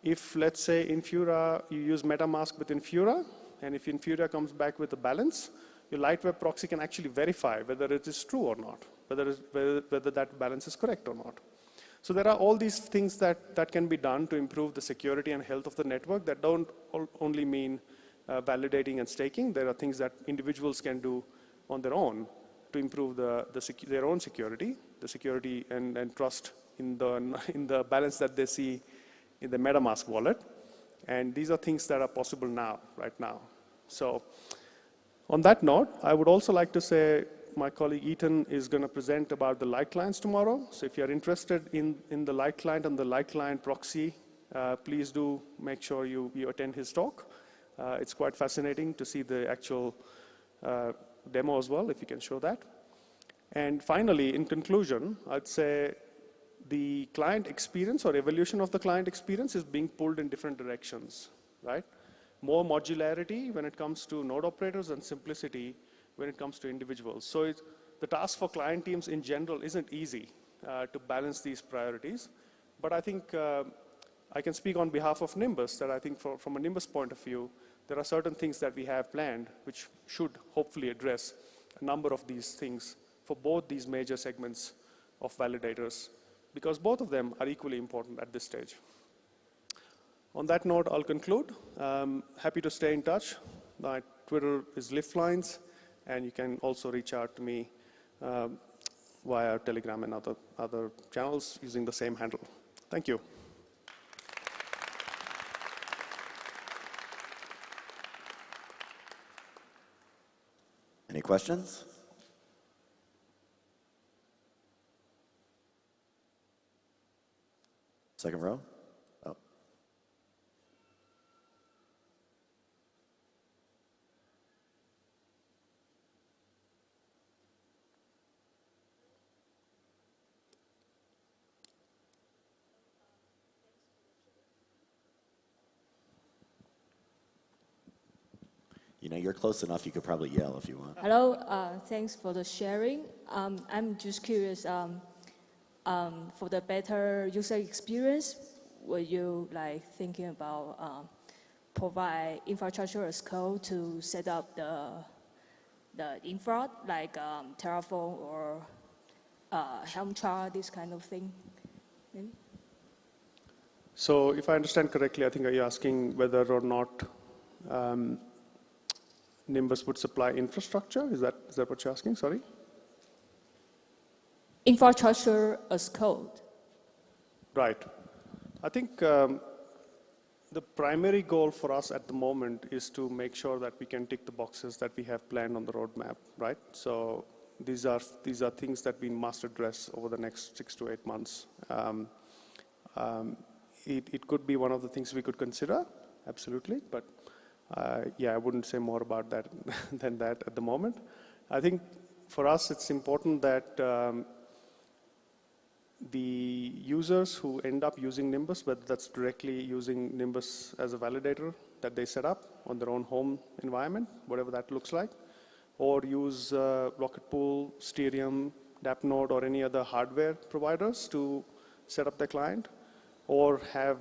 if let's say Infura, you use MetaMask with Infura, and if Infura comes back with a balance, your light web proxy can actually verify whether it is true or not, whether that balance is correct or not. So there are all these things that can be done to improve the security and health of the network that don't only mean validating and staking. There are things that individuals can do on their own to improve their own security, the security and trust in the balance that they see in the MetaMask wallet. And these are things that are possible now, right now. So on that note, I would also like to say my colleague Ethan is going to present about the light clients tomorrow. So if you're interested in the light client and the light client proxy, please do make sure you attend his talk. It's quite fascinating to see the actual demo as well, if you can show that. And finally, in conclusion, I'd say the client experience or evolution of the client experience is being pulled in different directions, right? More modularity when it comes to node operators and simplicity when it comes to individuals. So the task for client teams in general isn't easy to balance these priorities. But I think I can speak on behalf of Nimbus that I think from a Nimbus point of view, there are certain things that we have planned which should hopefully address a number of these things for both these major segments of validators, because both of them are equally important at this stage. On that note, I'll conclude. Happy to stay in touch. My Twitter is Liftlines, and you can also reach out to me via Telegram and other channels using the same handle. Thank you. Any questions? Second row. Oh. you know, you're close enough, you could probably yell if you want. Hello, thanks for the sharing. I'm just curious, for the better user experience, were you like thinking about provide infrastructure as code to set up the infra, like Terraform or Helm chart, this kind of thing? Maybe? So if I understand correctly, I think are you asking whether or not Nimbus would supply infrastructure? Is that what you're asking? Sorry? Infrastructure as code. Right. I think the primary goal for us at the moment is to make sure that we can tick the boxes that we have planned on the roadmap, right? So these are things that we must address over the next 6 to 8 months. It could be one of the things we could consider, absolutely, but yeah, I wouldn't say more about that than that at the moment. I think for us it's important that the users who end up using Nimbus, whether that's directly using Nimbus as a validator that they set up on their own home environment, whatever that looks like, or use Rocket Pool, Stearium, DAppNode, or any other hardware providers to set up their client, or have,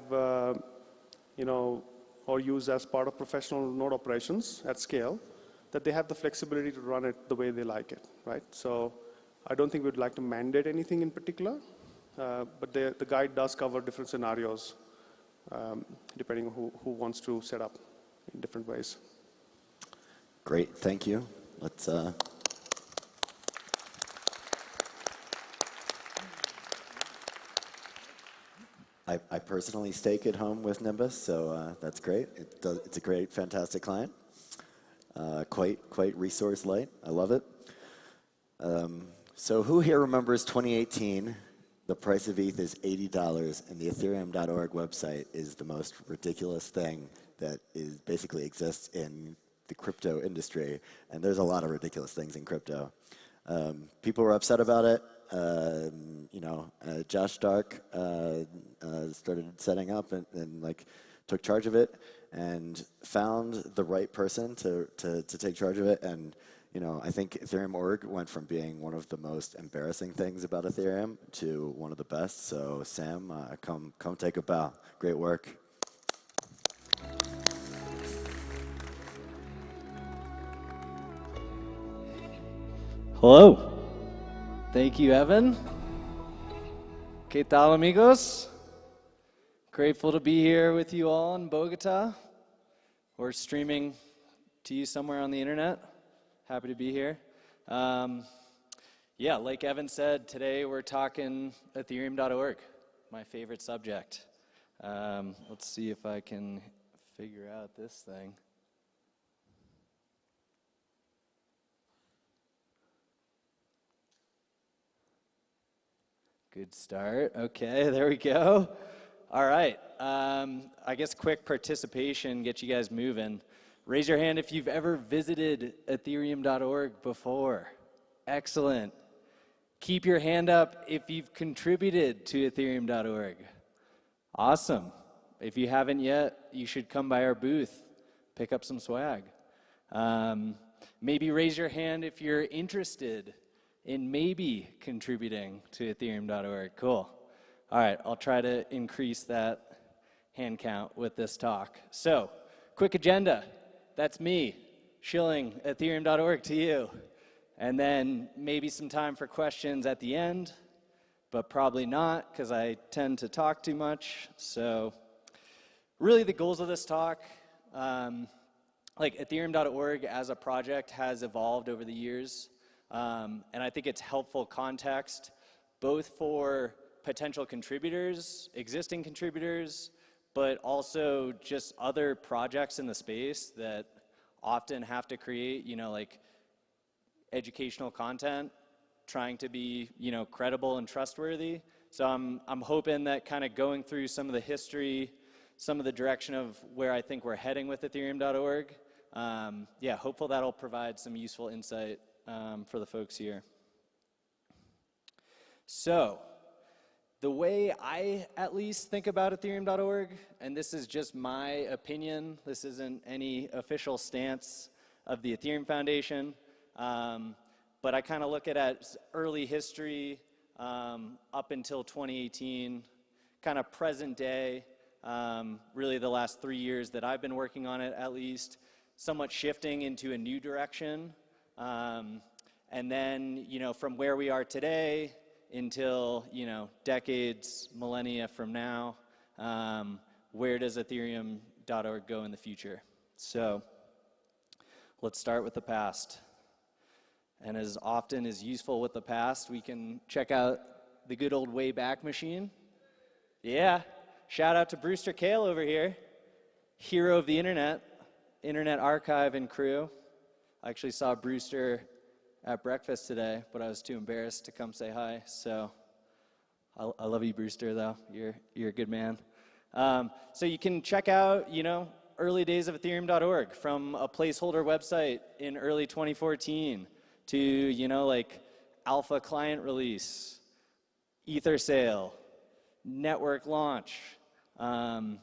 you know, or use as part of professional node operations at scale, that they have the flexibility to run it the way they like it, right? So I don't think we'd like to mandate anything in particular, but the guide does cover different scenarios, depending on who wants to set up in different ways. Great, thank you. Let's I personally stake at home with Nimbus, so that's great. It's a great, fantastic client. Quite resource light. I love it. So who here remembers 2018? The price of ETH is $80, and the Ethereum.org website is the most ridiculous thing that basically exists in the crypto industry. And there's a lot of ridiculous things in crypto. People were upset about it. You know, Josh Stark started setting up and like took charge of it and found the right person to take charge of it. And you know, I think Ethereum.org went from being one of the most embarrassing things about Ethereum to one of the best. So Sam, come take a bow. Great work. Hello. Thank you, Evan. ¿Qué tal, amigos? Grateful to be here with you all in Bogotá. We're streaming to you somewhere on the internet. Happy to be here. Yeah, like Evan said, today we're talking Ethereum.org, my favorite subject. Let's see if I can figure out this thing. Good start. Okay, there we go. All right. I guess quick participation, get you guys moving. Raise your hand if you've ever visited Ethereum.org before. Excellent. Keep your hand up if you've contributed to Ethereum.org. Awesome. If you haven't yet, you should come by our booth, pick up some swag. Maybe raise your hand if you're interested in maybe contributing to Ethereum.org. Cool. All right, I'll try to increase that hand count with this talk. So, quick agenda. That's me shilling Ethereum.org to you. And then maybe some time for questions at the end, but probably not because I tend to talk too much. So really the goals of this talk, like Ethereum.org as a project has evolved over the years. And I think it's helpful context, both for potential contributors, existing contributors, but also just other projects in the space that often have to create, you know, like educational content, trying to be, you know, credible and trustworthy. So I'm hoping that kind of going through some of the history, some of the direction of where I think we're heading with Ethereum.org, yeah, hopeful that'll provide some useful insight for the folks here. So, the way I at least think about Ethereum.org, and this is just my opinion, this isn't any official stance, of the Ethereum Foundation. But I kind of look at it as early history up until 2018, kind of present day, really the last 3 years that I've been working on it at least, somewhat shifting into a new direction. And then, you know, from where we are today until, you know, decades, millennia from now, where does Ethereum.org go in the future? So let's start with the past. And as often as useful with the past, we can check out the good old Wayback Machine. Yeah, shout out to Brewster Kale over here, hero of the Internet Archive and crew. I actually saw Brewster at breakfast today, but I was too embarrassed to come say hi. So I love you, Brewster, though. You're a good man. So you can check out, you know, early days of Ethereum.org from a placeholder website in early 2014 to, you know, like alpha client release, ether sale, network launch. And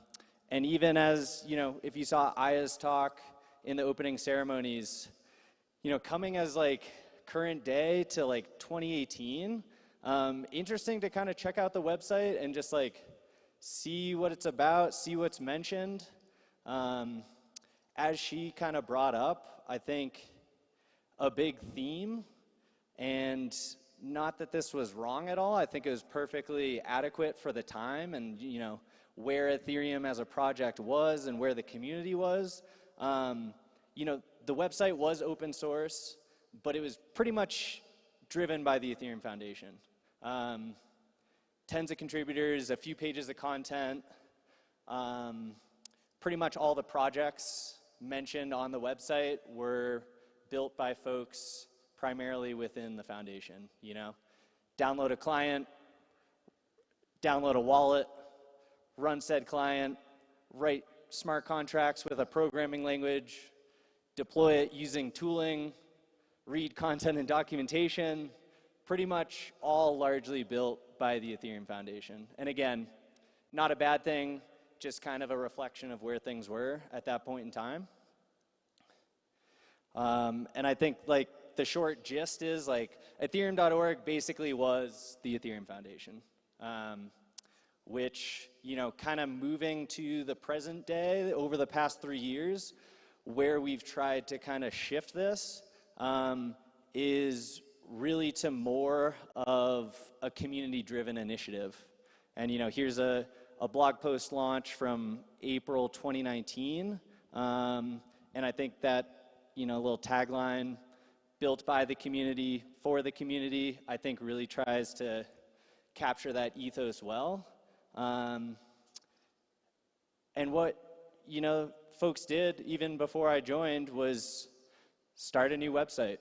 even as, you know, if you saw Aya's talk in the opening ceremonies, you know, coming as like current day to like 2018, interesting to kind of check out the website and just like see what it's about, see what's mentioned. As she kind of brought up, I think a big theme, and not that this was wrong at all, I think it was perfectly adequate for the time and, you know, where Ethereum as a project was and where the community was. You know, the website was open source, but it was pretty much driven by the Ethereum Foundation. Tens of contributors, a few pages of content, pretty much all the projects mentioned on the website were built by folks primarily within the foundation, you know. Download a client, download a wallet, run said client, write smart contracts with a programming language, deploy it using tooling, read content and documentation, pretty much all largely built by the Ethereum Foundation. And again, not a bad thing, just kind of a reflection of where things were at that point in time. And I think like the short gist is like Ethereum.org basically was the Ethereum Foundation, which, you know, kind of moving to the present day over the past 3 years, where we've tried to kind of shift this is really to more of a community-driven initiative. And, you know, here's a blog post launch from April 2019. And I think that, you know, little tagline, built by the community, for the community, I think really tries to capture that ethos well. And what, you know, folks did even before I joined was start a new website,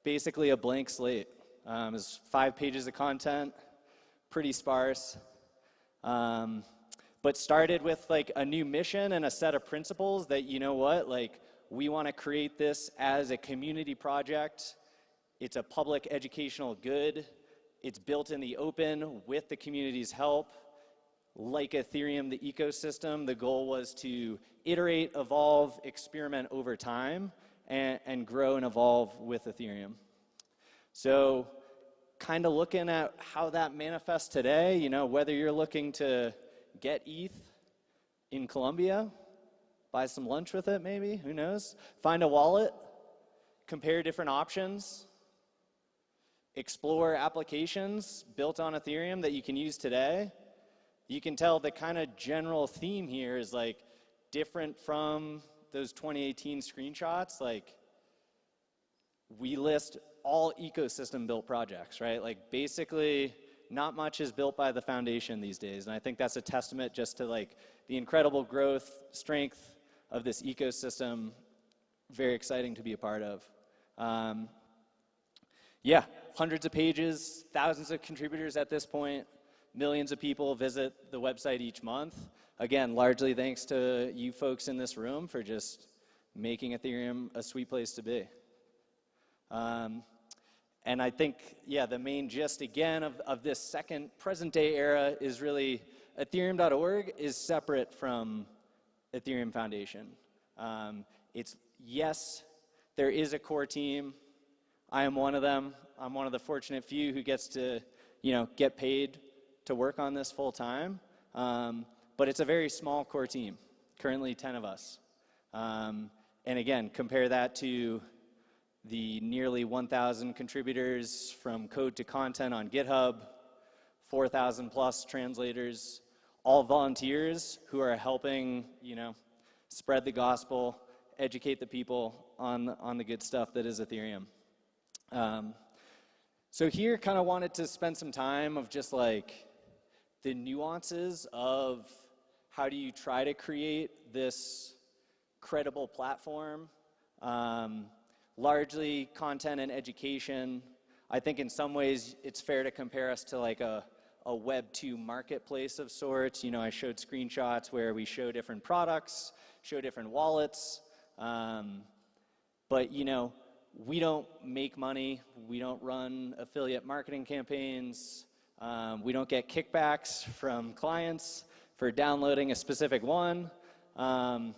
basically a blank slate. It was 5 pages of content, pretty sparse, but started with like a new mission and a set of principles that, you know what, like we want to create this as a community project. It's a public educational good. It's built in the open with the community's help. Like Ethereum, the ecosystem, the goal was to iterate, evolve, experiment over time, and grow and evolve with Ethereum. So kind of looking at how that manifests today, you know, whether you're looking to get ETH in Colombia, buy some lunch with it maybe, who knows, find a wallet, compare different options, explore applications built on Ethereum that you can use today. You can tell the kind of general theme here is like different from those 2018 screenshots. Like we list all ecosystem built projects, right? Like basically not much is built by the foundation these days. And I think that's a testament just to like the incredible growth, strength of this ecosystem. Very exciting to be a part of. Yeah, hundreds of pages, thousands of contributors at this point. Millions of people visit the website each month. Again, largely thanks to you folks in this room for just making Ethereum a sweet place to be. And I think, yeah, the main gist again of this second present day era is really Ethereum.org is separate from Ethereum Foundation. It's, yes, There is a core team. I am one of them. I'm one of the fortunate few who gets to, get paid to work on this full time. But it's a very small core team, currently 10 of us. And again, compare that to the nearly 1,000 contributors from code to content on GitHub, 4,000 plus translators, all volunteers who are helping, spread the gospel, educate the people on the good stuff that is Ethereum. So here, kind of wanted to spend some time of just like the nuances of how do you try to create this credible platform, largely content and education. I think in some ways it's fair to compare us to like a Web 2 marketplace of sorts. I showed screenshots where we show different products, show different wallets, but we don't make money. We don't run affiliate marketing campaigns. We don't get kickbacks from clients for downloading a specific one. And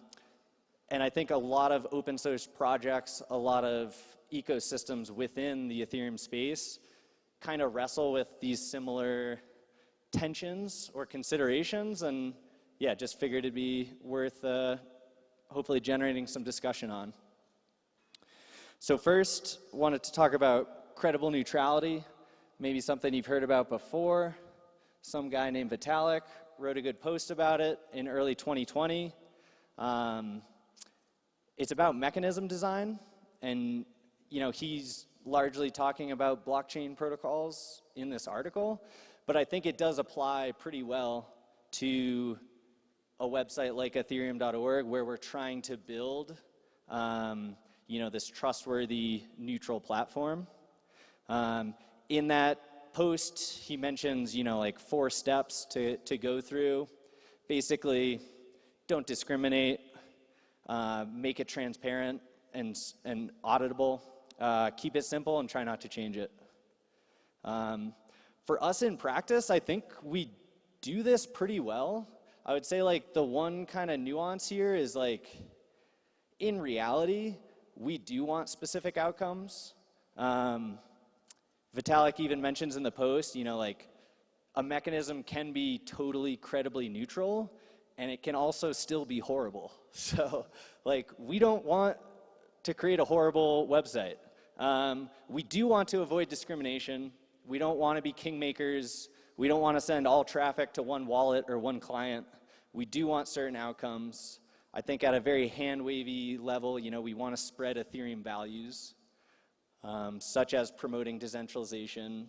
I think a lot of open source projects, a lot of ecosystems within the Ethereum space kind of wrestle with these similar tensions or considerations. And yeah, just figured it'd be worth hopefully generating some discussion on. So first, wanted to talk about credible neutrality, maybe something you've heard about before. Some guy named Vitalik wrote a good post about it in early 2020. It's about mechanism design, and he's largely talking about blockchain protocols in this article, but I think it does apply pretty well to a website like ethereum.org where we're trying to build this trustworthy, neutral platform. In that post, he mentions, like 4 steps to go through. Basically, don't discriminate, make it transparent and auditable, keep it simple and try not to change it. For us in practice, I think we do this pretty well. I would say like the one kind of nuance here is like, in reality, we do want specific outcomes. Vitalik even mentions in the post, like a mechanism can be totally credibly neutral and it can also still be horrible. So like we don't want to create a horrible website. We do want to avoid discrimination. We don't want to be kingmakers. We don't want to send all traffic to one wallet or one client. We do want certain outcomes. I think at a very hand-wavy level, we want to spread Ethereum values, such as promoting decentralization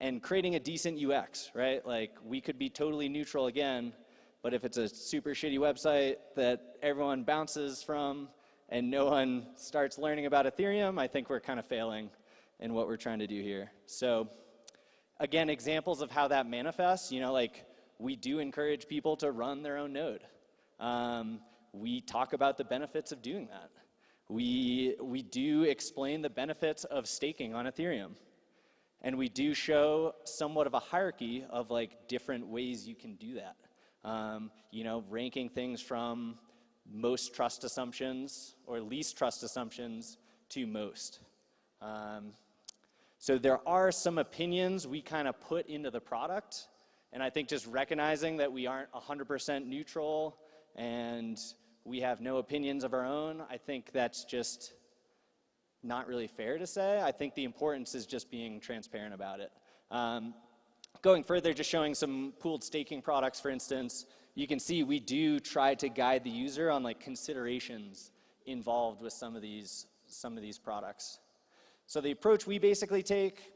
and creating a decent UX, right? Like we could be totally neutral again, but if it's a super shitty website that everyone bounces from and no one starts learning about Ethereum, I think we're kind of failing in what we're trying to do here. So again, examples of how that manifests, like we do encourage people to run their own node. We talk about the benefits of doing that. We do explain the benefits of staking on Ethereum. And we do show somewhat of a hierarchy of like different ways you can do that. Ranking things from most trust assumptions or least trust assumptions to most. So there are some opinions we kind of put into the product. And I think just recognizing that we aren't 100% neutral and we have no opinions of our own, I think that's just not really fair to say. I think the importance is just being transparent about it. Going further, just showing some pooled staking products, for instance, you can see we do try to guide the user on like considerations involved with some of these products. So the approach we basically take,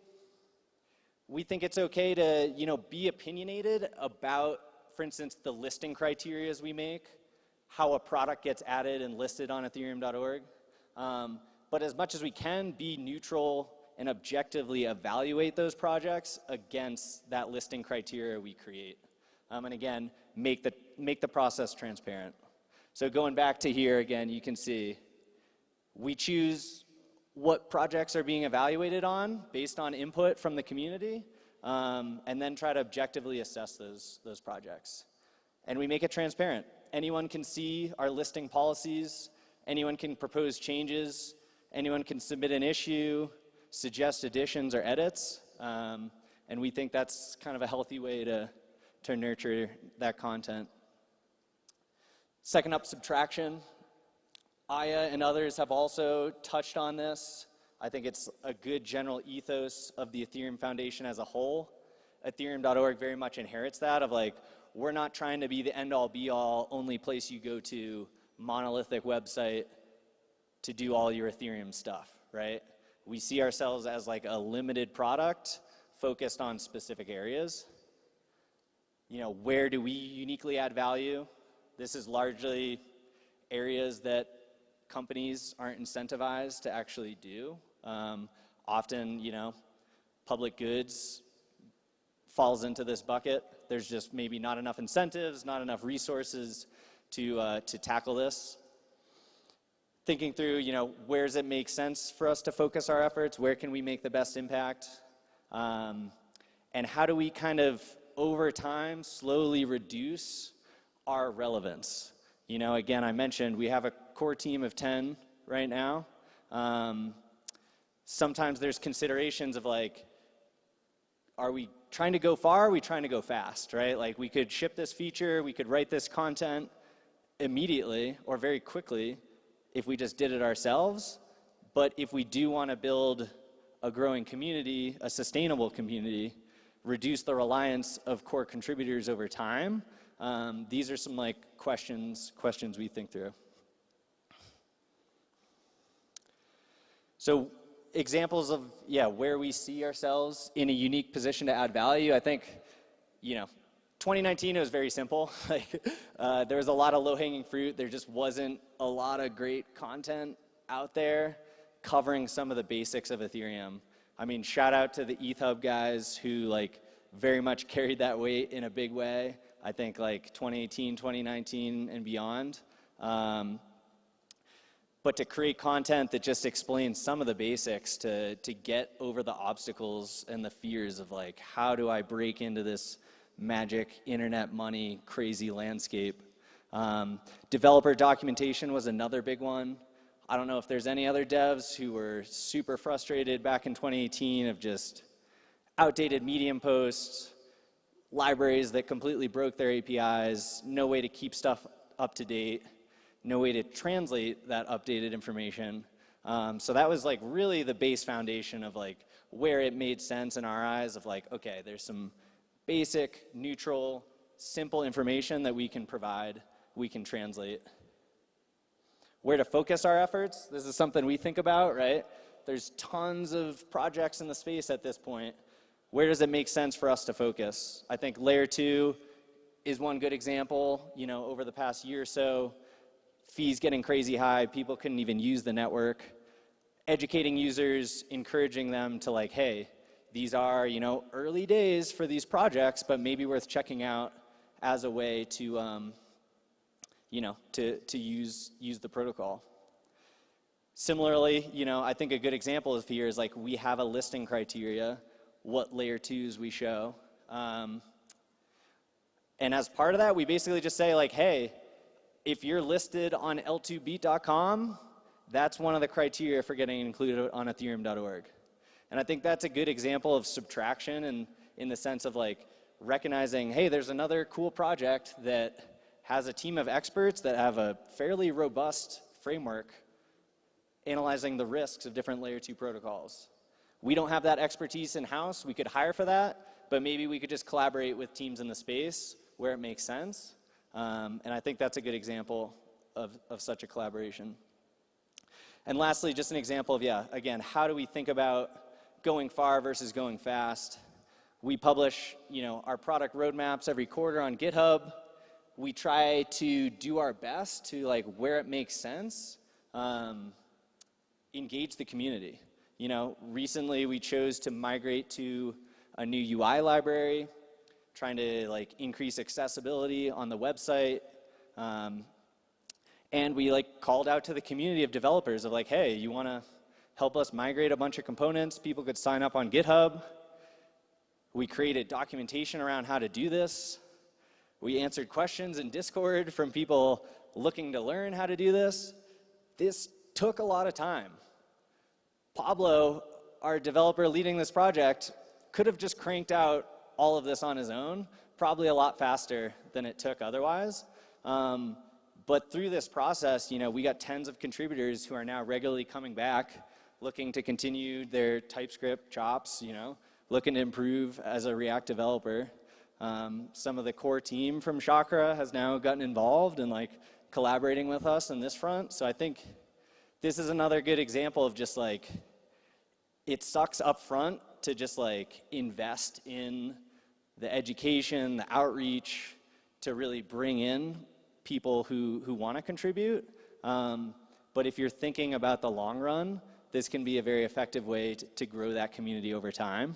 we think it's okay to be opinionated about, for instance, the listing criteria we make, how a product gets added and listed on ethereum.org. But as much as we can, be neutral and objectively evaluate those projects against that listing criteria we create. And again, make the process transparent. So going back to here again, you can see we choose what projects are being evaluated on based on input from the community, and then try to objectively assess those projects. And we make it transparent. Anyone can see our listing policies, anyone can propose changes, Anyone can submit an issue, suggest additions or edits, and we think that's kind of a healthy way to nurture that content. Second up, subtraction. Aya and others have also touched on this. I think it's a good general ethos of the Ethereum Foundation as a whole. Ethereum.org very much inherits that of like, we're not trying to be the end-all be-all, only place you go to, monolithic website to do all your Ethereum stuff, right? We see ourselves as like a limited product focused on specific areas. You know, where do we uniquely add value? This is largely areas that companies aren't incentivized to actually do. Often, you know, public goods falls into this bucket. There's just maybe not enough incentives, not enough resources to tackle this. Thinking through, you know, where does it make sense for us to focus our efforts? Where can we make the best impact? And how do we kind of, over time, slowly reduce our relevance? You know, again, I mentioned we have a core team of 10 right now. Sometimes there's considerations of like, are we trying to go far? Or are we trying to go fast, right? Like we could ship this feature, we could write this content immediately or very quickly if we just did it ourselves. But if we do want to build a growing community, a sustainable community, reduce the reliance of core contributors over time, these are some like questions we think through. So examples of, where we see ourselves in a unique position to add value. I think, you know, 2019 it was very simple. Like, there was a lot of low-hanging fruit. There just wasn't a lot of great content out there covering some of the basics of Ethereum. I mean, shout out to the ETH Hub guys who like very much carried that weight in a big way. I think like 2018, 2019 and beyond. But to create content that just explains some of the basics to get over the obstacles and the fears of like, how do I break into this magic internet money crazy landscape? Developer documentation was another big one. I don't know if there's any other devs who were super frustrated back in 2018 of just outdated Medium posts, libraries that completely broke their APIs, no way to keep stuff up to date, no way to translate that updated information. So that was like really the base foundation of like where it made sense in our eyes of like, okay, there's some basic, neutral, simple information that we can provide, we can translate. Where to focus our efforts, this is something we think about, right? There's tons of projects in the space at this point. Where does it make sense for us to focus? I think layer 2 is one good example. You know, over the past year or so, fees getting crazy high, people couldn't even use the network. Educating users, encouraging them to like, hey, these are, you know, early days for these projects, but maybe worth checking out as a way to, you know, to use the protocol. Similarly, you know, I think a good example of here is like we have a listing criteria, what layer 2s we show. And as part of that, we basically just say like, hey, if you're listed on l2beat.com, that's one of the criteria for getting included on ethereum.org. And I think that's a good example of subtraction and in the sense of like recognizing, hey, there's another cool project that has a team of experts that have a fairly robust framework analyzing the risks of different layer 2 protocols. We don't have that expertise in-house. We could hire for that, but maybe we could just collaborate with teams in the space where it makes sense. And I think that's a good example of such a collaboration. And lastly, just an example of, again, how do we think about going far versus going fast? We publish, you know, our product roadmaps every quarter on GitHub. We try to do our best to, like, where it makes sense, engage the community. You know, recently we chose to migrate to a new UI library, trying to like increase accessibility on the website. And we like called out to the community of developers of like, hey, you want to help us migrate a bunch of components? People could sign up on GitHub. We created documentation around how to do this. We answered questions in Discord from people looking to learn how to do this. This took a lot of time. Pablo, our developer leading this project, could have just cranked out all of this on his own, probably a lot faster than it took otherwise. But through this process, you know, we got tens of contributors who are now regularly coming back, looking to continue their TypeScript chops, you know, looking to improve as a React developer. Some of the core team from Chakra has now gotten involved and like collaborating with us on this front. So I think this is another good example of just like, it sucks up front to just like invest in the education, the outreach, to really bring in people who want to contribute. But if you're thinking about the long run, this can be a very effective way to grow that community over time.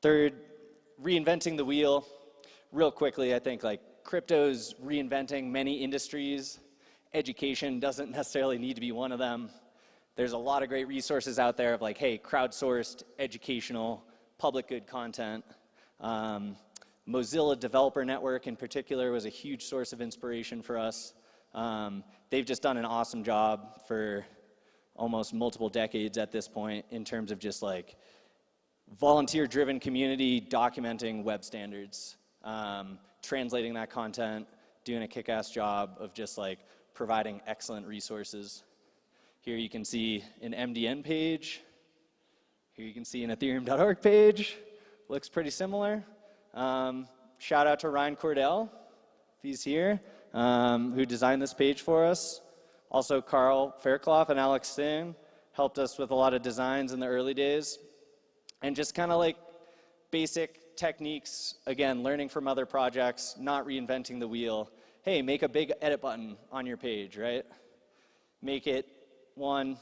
Third, reinventing the wheel. Real quickly, I think like crypto's reinventing many industries. Education doesn't necessarily need to be one of them. There's a lot of great resources out there of like, hey, crowdsourced educational public good content. Mozilla Developer Network in particular was a huge source of inspiration for us. They've just done an awesome job for almost multiple decades at this point in terms of just like volunteer-driven community documenting web standards, translating that content, doing a kick-ass job of just like providing excellent resources. Here you can see an MDN page. Here you can see an Ethereum.org page. Looks pretty similar. Shout out to Ryan Cordell, if he's here, who designed this page for us. Also Carl Fairclough and Alex Singh helped us with a lot of designs in the early days. And just kind of like basic techniques, again, learning from other projects, not reinventing the wheel. Hey, make a big edit button on your page, right? Make it 1,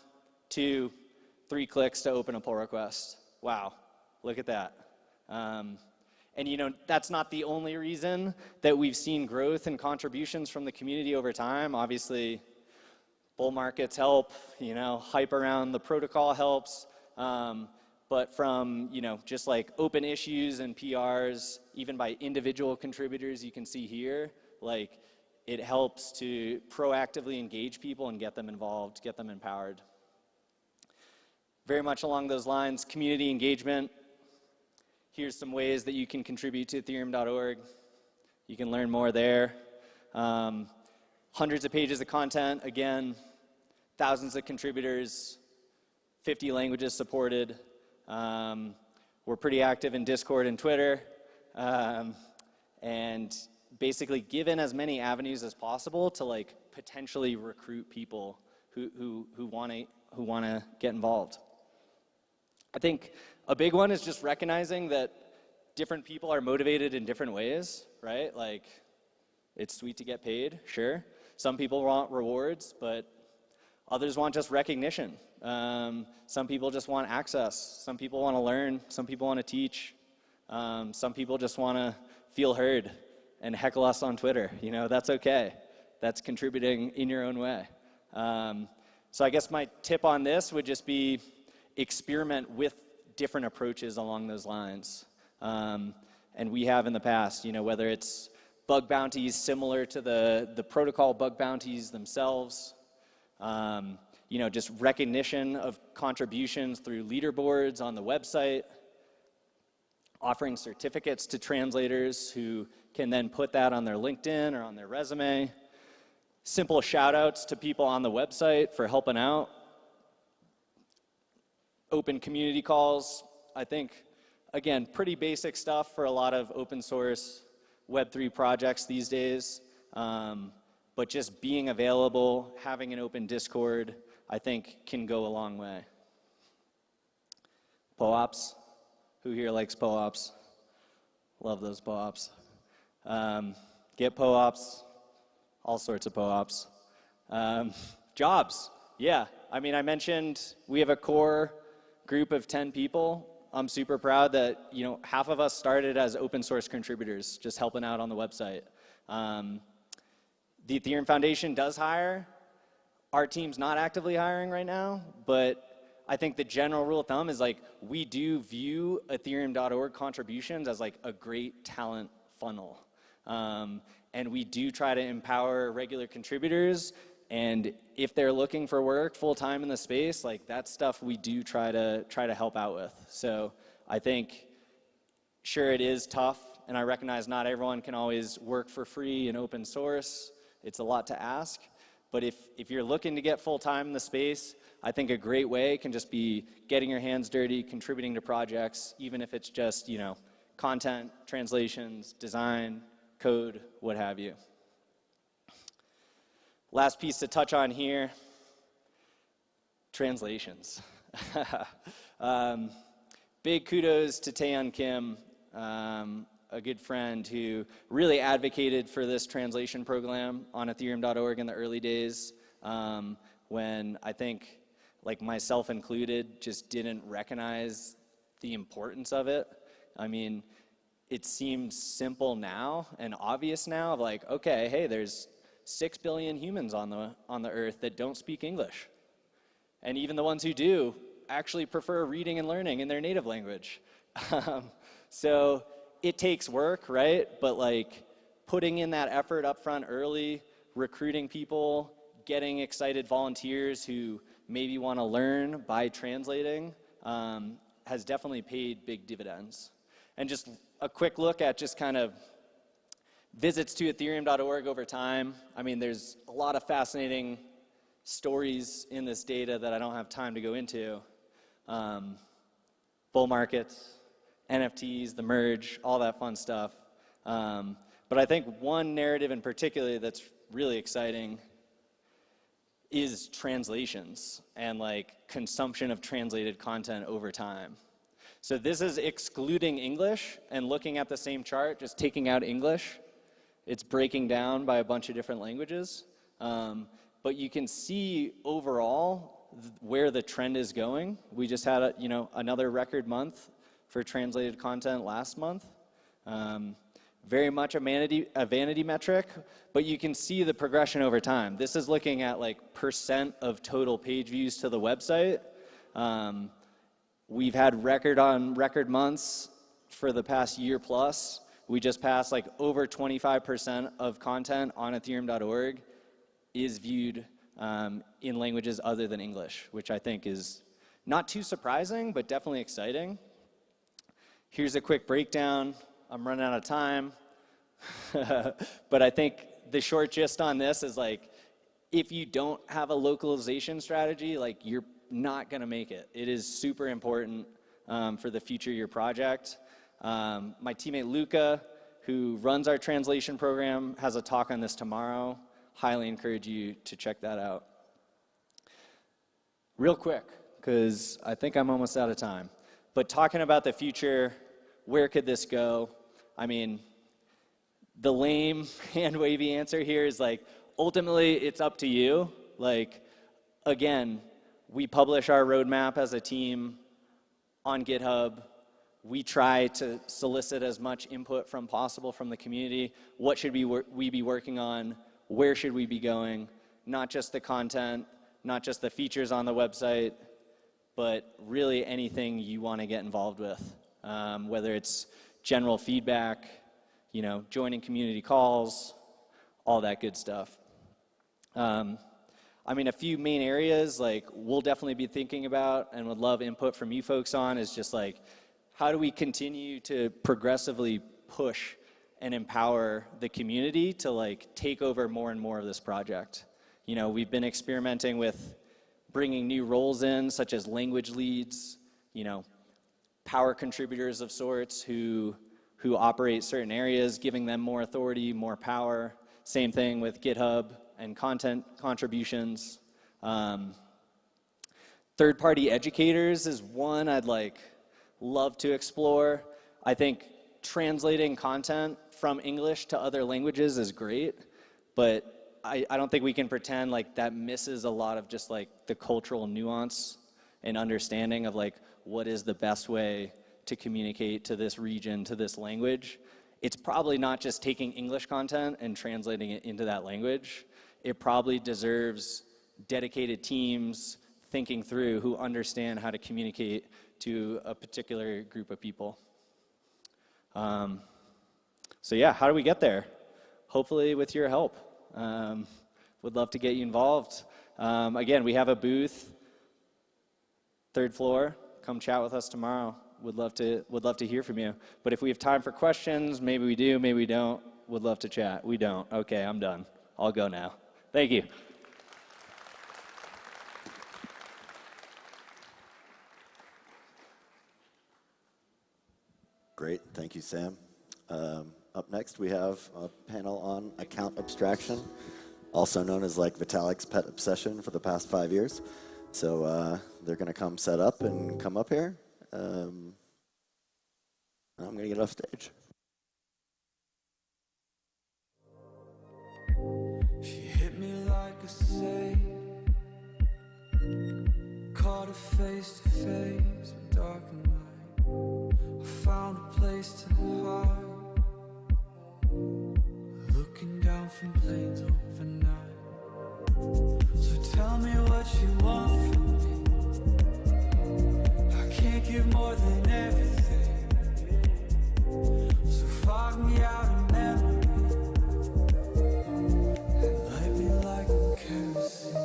2, 3 clicks to open a pull request. Wow, look at that. And you know, that's not the only reason that we've seen growth and contributions from the community over time. Obviously, bull markets help, you know, hype around the protocol helps. But from, you know, just like open issues and PRs, even by individual contributors, you can see here, like it helps to proactively engage people and get them involved, get them empowered. Very much along those lines, community engagement. Here's some ways that you can contribute to Ethereum.org. You can learn more there. Hundreds of pages of content, again, thousands of contributors, 50 languages supported. We're pretty active in Discord and Twitter. And basically given as many avenues as possible to like potentially recruit people who want to get involved. I think a big one is just recognizing that different people are motivated in different ways, right? Like, it's sweet to get paid, sure. Some people want rewards, but others want just recognition. Some people just want access. Some people want to learn. Some people want to teach. Some people just want to feel heard and heckle us on Twitter. You know, that's okay. That's contributing in your own way. So I guess my tip on this would just be experiment with different approaches along those lines. And we have in the past, you know, whether it's bug bounties similar to the protocol bug bounties themselves, you know, just recognition of contributions through leaderboards on the website, offering certificates to translators who can then put that on their LinkedIn or on their resume, simple shout outs to people on the website for helping out, open community calls. I think, again, pretty basic stuff for a lot of open source Web3 projects these days. But just being available, having an open Discord, I think can go a long way. POAPs. Who here likes POAPs? Love those POAPs. Get POAPs. All sorts of POAPs. Jobs. Yeah. I mean, I mentioned we have a core group of 10 people. I'm super proud that, you know, half of us started as open source contributors, just helping out on the website. The Ethereum Foundation does hire. Our team's not actively hiring right now, but I think the general rule of thumb is like we do view Ethereum.org contributions as like a great talent funnel. And we do try to empower regular contributors And if they're looking for work full-time in the space, like that's stuff we do try to help out with. So I think, sure, it is tough, and I recognize not everyone can always work for free in open source. It's a lot to ask. But if you're looking to get full-time in the space, I think a great way can just be getting your hands dirty, contributing to projects, even if it's just, you know, content, translations, design, code, what have you. Last piece to touch on here, translations. Big kudos to Taeyeon Kim, a good friend who really advocated for this translation program on Ethereum.org in the early days, when I think, like myself included, just didn't recognize the importance of it. I mean, it seems simple now and obvious now, of like, okay, hey, there's 6 billion humans on the earth that don't speak English. And even the ones who do actually prefer reading and learning in their native language. So it takes work, right? But like putting in that effort up front early, recruiting people, getting excited volunteers who maybe want to learn by translating has definitely paid big dividends. And just a quick look at just kind of visits to Ethereum.org over time. I mean, there's a lot of fascinating stories in this data that I don't have time to go into. Bull markets, NFTs, the merge, all that fun stuff. But I think one narrative in particular that's really exciting is translations and like consumption of translated content over time. So this is excluding English and looking at the same chart, just taking out English. It's breaking down by a bunch of different languages. But you can see overall where the trend is going. We just had another record month for translated content last month. Very much a vanity metric, but you can see the progression over time. This is looking at like % of total page views to the website. We've had record on record months for the past year plus. We just passed like over 25% of content on Ethereum.org is viewed in languages other than English, which I think is not too surprising, but definitely exciting. Here's a quick breakdown. I'm running out of time. But I think the short gist on this is like, if you don't have a localization strategy, like you're not gonna make it. It is super important for the future of your project. My teammate Luca, who runs our translation program, has a talk on this tomorrow. Highly encourage you to check that out. Real quick, because I think I'm almost out of time. But talking about the future, where could this go? I mean, the lame hand-wavy answer here is like, ultimately, it's up to you. Like, again, we publish our roadmap as a team on GitHub. We try to solicit as much input from possible from the community. What should we be working on? Where should we be going? Not just the content, not just the features on the website, but really anything you want to get involved with, whether it's general feedback, joining community calls, all that good stuff. I mean, a few main areas like we'll definitely be thinking about and would love input from you folks on is just like, how do we continue to progressively push and empower the community to like take over more and more of this project? We've been experimenting with bringing new roles in, such as language leads, power contributors of sorts who operate certain areas, giving them more authority, more power. Same thing with GitHub and content contributions. Third-party educators is one I'd love to explore. I think translating content from English to other languages is great, but I don't think we can pretend like that misses a lot of just like the cultural nuance and understanding of like what is the best way to communicate to this region, to this language. It's probably not just taking English content and translating it into that language. It probably deserves dedicated teams thinking through who understand how to communicate to a particular group of people. So yeah, how do we get there? Hopefully with your help. would love to get you involved. Again, we have a booth, 3rd floor. Come chat with us tomorrow. Would love to hear from you. But if we have time for questions, maybe we do, maybe we don't. Would love to chat. We don't. Okay, I'm done. I'll go now. Thank you. Great, thank you, Sam. Up next, we have a panel on account abstraction, also known as like Vitalik's pet obsession for the past 5 years. So they're going to come set up and come up here. I'm going to get off stage. She hit me like a saint, caught her face to face in dark and light. I found a place to hide, looking down from planes overnight. So tell me what you want from me. I can't give more than everything. So fog me out in memory and light me like a kerosene.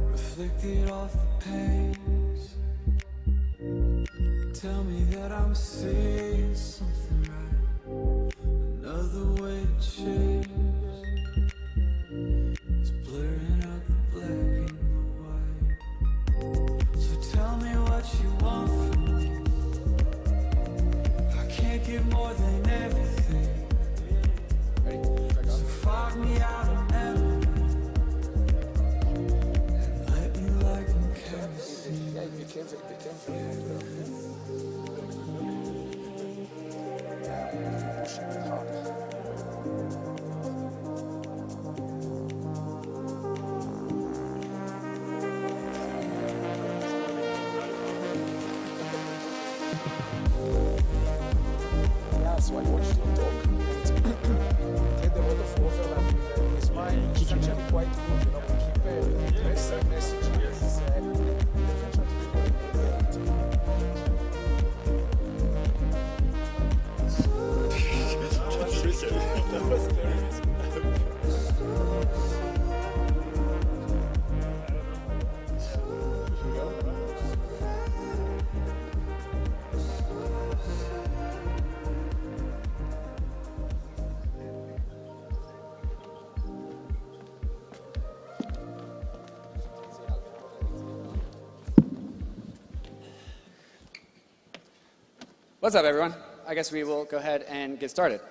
Reflected off the page, tell me that I'm seeing something right. Another way to change is blurring out the black and the white. So tell me what you want from me. I can't give more than everything. So fog me out of memory. Yeah, so I watched him talk and get a lot of overlap in his mind. It's actually quite good, you know, to keep the message. Yes. That was hilarious. What's up, everyone? I guess we will go ahead and get started.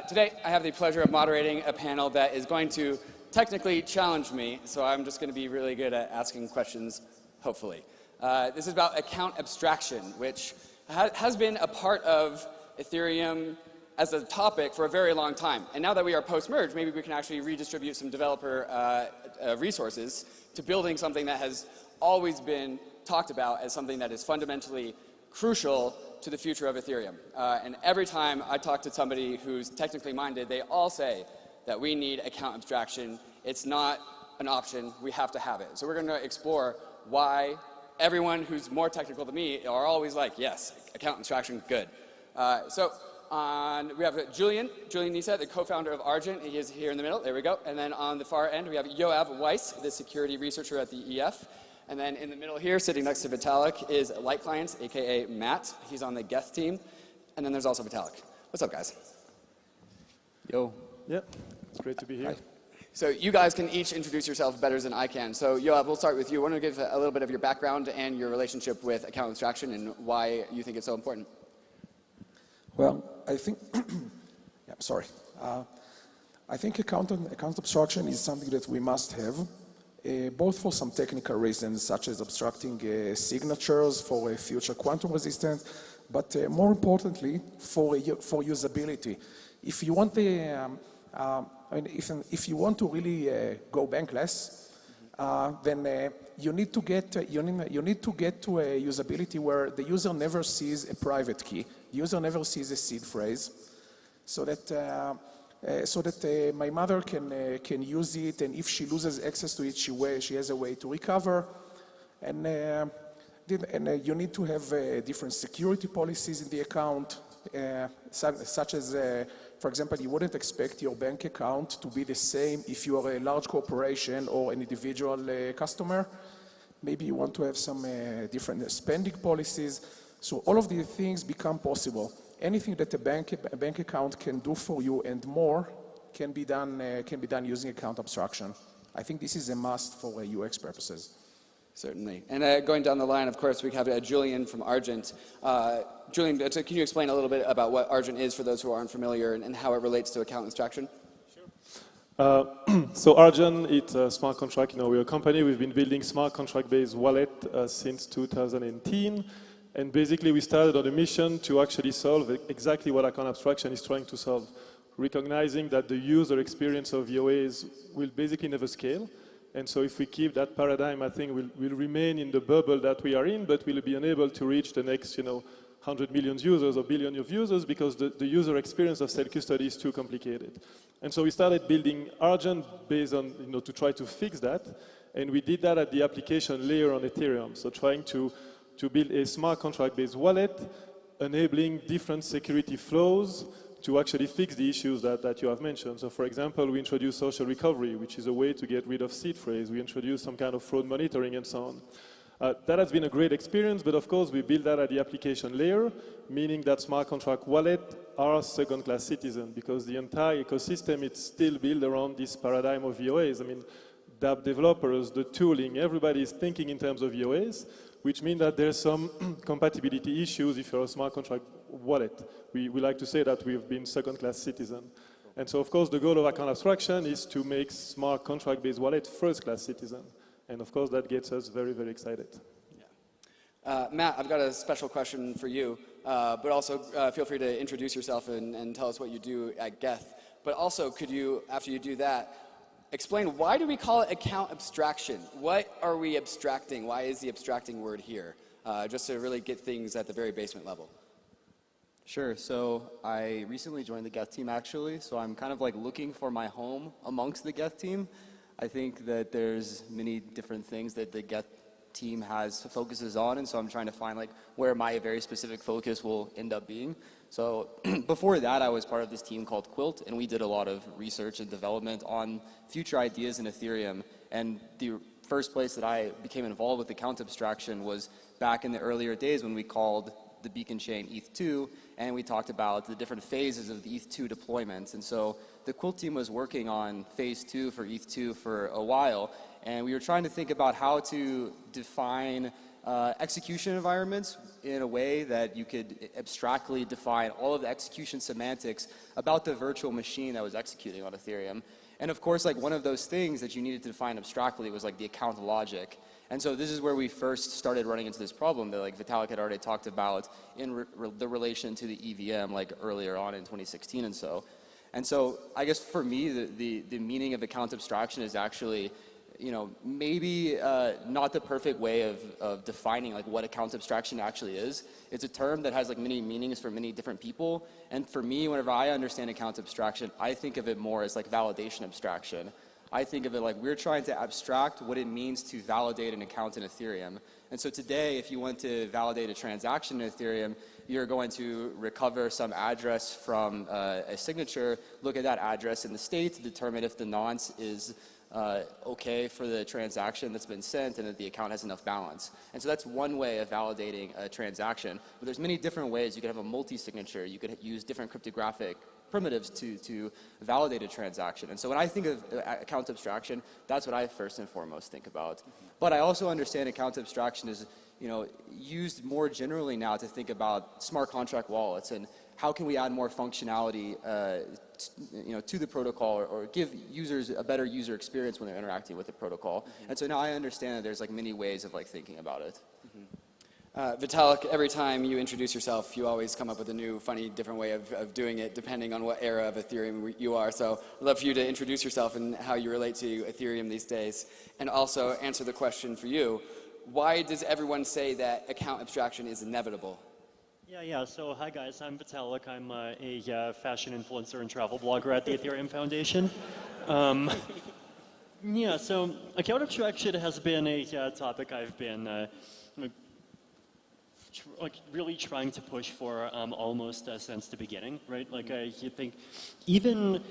Today, I have the pleasure of moderating a panel that is going to technically challenge me, so I'm just going to be really good at asking questions, hopefully. This is about account abstraction, which has been a part of Ethereum as a topic for a very long time. And now that we are post-merge, maybe we can actually redistribute some developer resources to building something that has always been talked about as something that is fundamentally crucial to the future of Ethereum. And every time I talk to somebody who's technically minded, they all say that we need account abstraction. It's not an option. We have to have it. So we're going to explore why everyone who's more technical than me are always like, yes, account abstraction, good. We have Julian Nisa, the co-founder of Argent. He is here in the middle. There we go. And then on the far end, we have Yoav Weiss, the security researcher at the EF. And then in the middle here, sitting next to Vitalik, is Light Clients, aka Matt. He's on the Geth team. And then there's also Vitalik. What's up, guys? Yo. Yep. It's great to be here. Hi. So you guys can each introduce yourselves better than I can. So Yoav, we'll start with you. I want to give a little bit of your background and your relationship with account abstraction and why you think it's so important. Well, I think, I think account abstraction is something that we must have, both for some technical reasons, such as abstracting signatures for future quantum resistance, but more importantly, for usability. If you want if you want to really go bankless, then you need to get to a usability where the user never sees a private key, the user never sees a seed phrase, so that my mother can use it, and if she loses access to it, she has a way to recover, and you need to have different security policies in the account, such as, for example, you wouldn't expect your bank account to be the same if you are a large corporation or an individual customer. Maybe you want to have some different spending policies. So all of these things become possible. Anything that a bank account can do for you and more can be done using account abstraction. I think this is a must for UX purposes. Certainly. And going down the line, of course, we have Julian from Argent. Julian, can you explain a little bit about what Argent is for those who aren't familiar and how it relates to account abstraction? So Argent, it's a smart contract. We're a company. We've been building smart contract-based wallet since 2010. And basically, we started on a mission to actually solve exactly what account abstraction is trying to solve, recognizing that the user experience of EOAs will basically never scale. And so if we keep that paradigm, I think we'll remain in the bubble that we are in, but we'll be unable to reach the next 100 million users or billion of users because the user experience of self-custody is too complicated. And so we started building Argent based on, to try to fix that. And we did that at the application layer on Ethereum. So trying to build a smart contract-based wallet, enabling different security flows to actually fix the issues that you have mentioned. So for example, we introduced social recovery, which is a way to get rid of seed phrase. We introduced some kind of fraud monitoring and so on. That has been a great experience, but of course we built that at the application layer, meaning that smart contract wallet are second-class citizens because the entire ecosystem is still built around this paradigm of EOAs. I mean, dApp developers, the tooling, everybody is thinking in terms of EOAs, which means that there's some compatibility issues if you're a smart contract wallet. We like to say that we've been second-class citizen. And so, of course, the goal of account abstraction is to make smart contract-based wallet first-class citizen. And, of course, that gets us very, very excited. Yeah. Matt, I've got a special question for you, but also feel free to introduce yourself and tell us what you do at Geth. But also, could you, after you do that, explain why do we call it account abstraction? What are we abstracting? Why is the abstracting word here? Just to really get things at the very basement level. Sure. So I recently joined the Geth team, actually. So I'm kind of like looking for my home amongst the Geth team. I think that there's many different things that the Geth team focuses on, and so I'm trying to find like where my very specific focus will end up being. So before that, I was part of this team called Quilt, and we did a lot of research and development on future ideas in Ethereum. And the first place that I became involved with account abstraction was back in the earlier days when we called the beacon chain ETH2, and we talked about the different phases of the ETH2 deployments. And so the Quilt team was working on phase 2 for ETH2 for a while, and we were trying to think about how to define execution environments in a way that you could abstractly define all of the execution semantics about the virtual machine that was executing on Ethereum. And of course, like one of those things that you needed to define abstractly was like the account logic. And so this is where we first started running into this problem that like Vitalik had already talked about in the relation to the EVM like earlier on in 2016 and so. And so I guess for me, the meaning of account abstraction is actually, maybe not the perfect way of defining like what account abstraction actually is. It's a term that has like many meanings for many different people. And for me, whenever I understand account abstraction, I think of it more as like validation abstraction. I think of it like we're trying to abstract what it means to validate an account in Ethereum. And so today, if you want to validate a transaction in Ethereum, you're going to recover some address from a signature, look at that address in the state to determine if the nonce is okay for the transaction that's been sent and that the account has enough balance. And so that's one way of validating a transaction. But there's many different ways. You could have a multi-signature. You could use different cryptographic primitives to validate a transaction. And so when I think of account abstraction, that's what I first and foremost think about. But I also understand account abstraction is used more generally now to think about smart contract wallets and how can we add more functionality to the protocol or give users a better user experience when they're interacting with the protocol. And so now I understand that there's like many ways of like thinking about it. Vitalik, every time you introduce yourself, you always come up with a new, funny, different way of doing it, depending on what era of Ethereum you are. So I'd love for you to introduce yourself and how you relate to Ethereum these days, and also answer the question for you. Why does everyone say that account abstraction is inevitable? Yeah. So hi guys, I'm Vitalik. I'm a fashion influencer and travel blogger at the Ethereum Foundation. Yeah, so account abstraction has been a topic I've been really trying to push for almost since the beginning, right? Like you think, even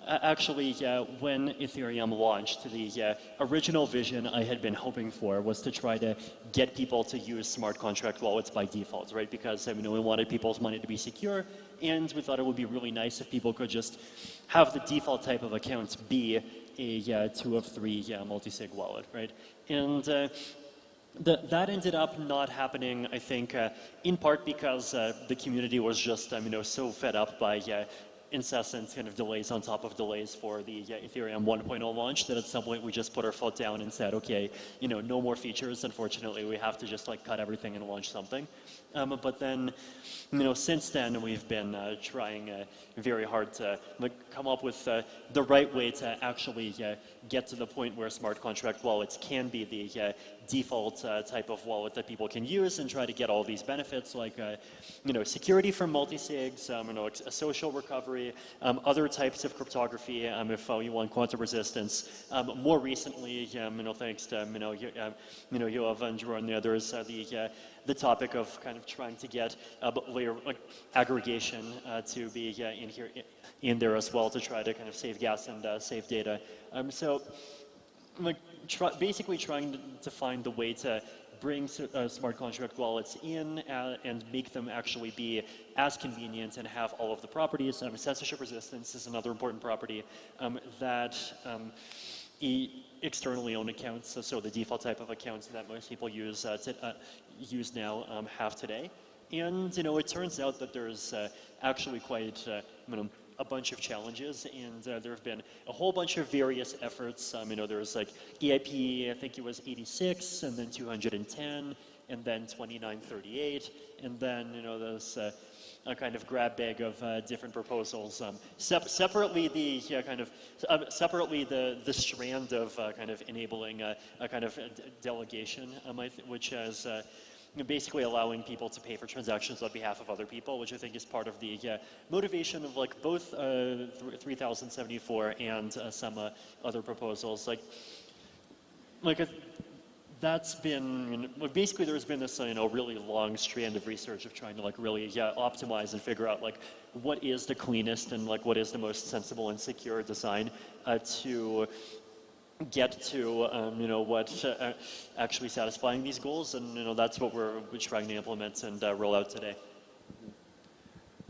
actually when Ethereum launched, the original vision I had been hoping for was to try to get people to use smart contract wallets by default, right? Because we wanted people's money to be secure, and we thought it would be really nice if people could just have the default type of accounts be a 2 of 3 multi-sig wallet, right? And that ended up not happening, I think, in part because the community was just, so fed up by incessant kind of delays on top of delays for the Ethereum 1.0 launch that at some point we just put our foot down and said, okay, no more features. Unfortunately, we have to just cut everything and launch something. But then, since then we've been trying very hard to come up with the right way to actually get to the point where smart contract wallets can be the default type of wallet that people can use and try to get all these benefits like security from multi-sigs, a social recovery, other types of cryptography if you want quantum resistance. More recently, thanks to Yoav and Drew and the others, the topic of kind of trying to get layer aggregation to be in there as well to try to kind of save gas and save data. So basically trying to find the way to bring smart contract wallets in and make them actually be as convenient and have all of the properties. Censorship resistance is another important property that externally owned accounts, so the default type of accounts that most people use now have today. And it turns out that there's actually quite a bunch of challenges, and there have been a whole bunch of various efforts. There's EIP, I think it was 86, and then 210, and then 2938, and then there's a kind of grab bag of different proposals. Separately, the separately the strand of kind of enabling a kind of delegation, which has. Basically allowing people to pay for transactions on behalf of other people, which I think is part of the motivation of both 3074 and some other proposals. That's been basically there's been this really long strand of research of trying to really optimize and figure out what is the cleanest and what is the most sensible and secure design to get to what actually satisfying these goals, and that's what we're trying to implement and roll out today.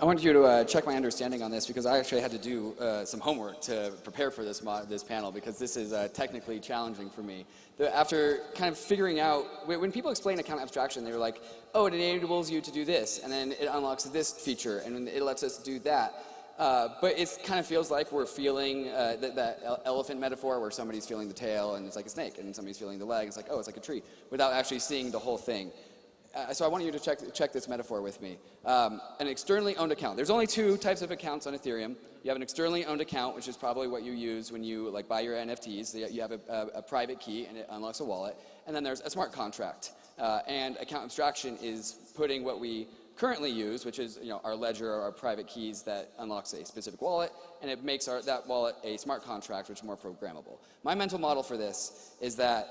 I want you to check my understanding on this because I actually had to do some homework to prepare for this panel because this is technically challenging for me. After kind of figuring out, when people explain account abstraction, they're like, oh, it enables you to do this, and then it unlocks this feature, and it lets us do that. But it kind of feels like we're feeling that elephant metaphor where somebody's feeling the tail and it's like a snake, and somebody's feeling the leg, it's like, oh, it's like a tree, without actually seeing the whole thing. So I want you to check this metaphor with me. An externally owned account. There's only 2 types of accounts on Ethereum. You have an externally owned account, which is probably what you use when you buy your NFTs. You have a private key and it unlocks a wallet. And then there's a smart contract. And account abstraction is putting what we currently use, which is our ledger or our private keys that unlocks a specific wallet, and it makes that wallet a smart contract, which is more programmable. My mental model for this is that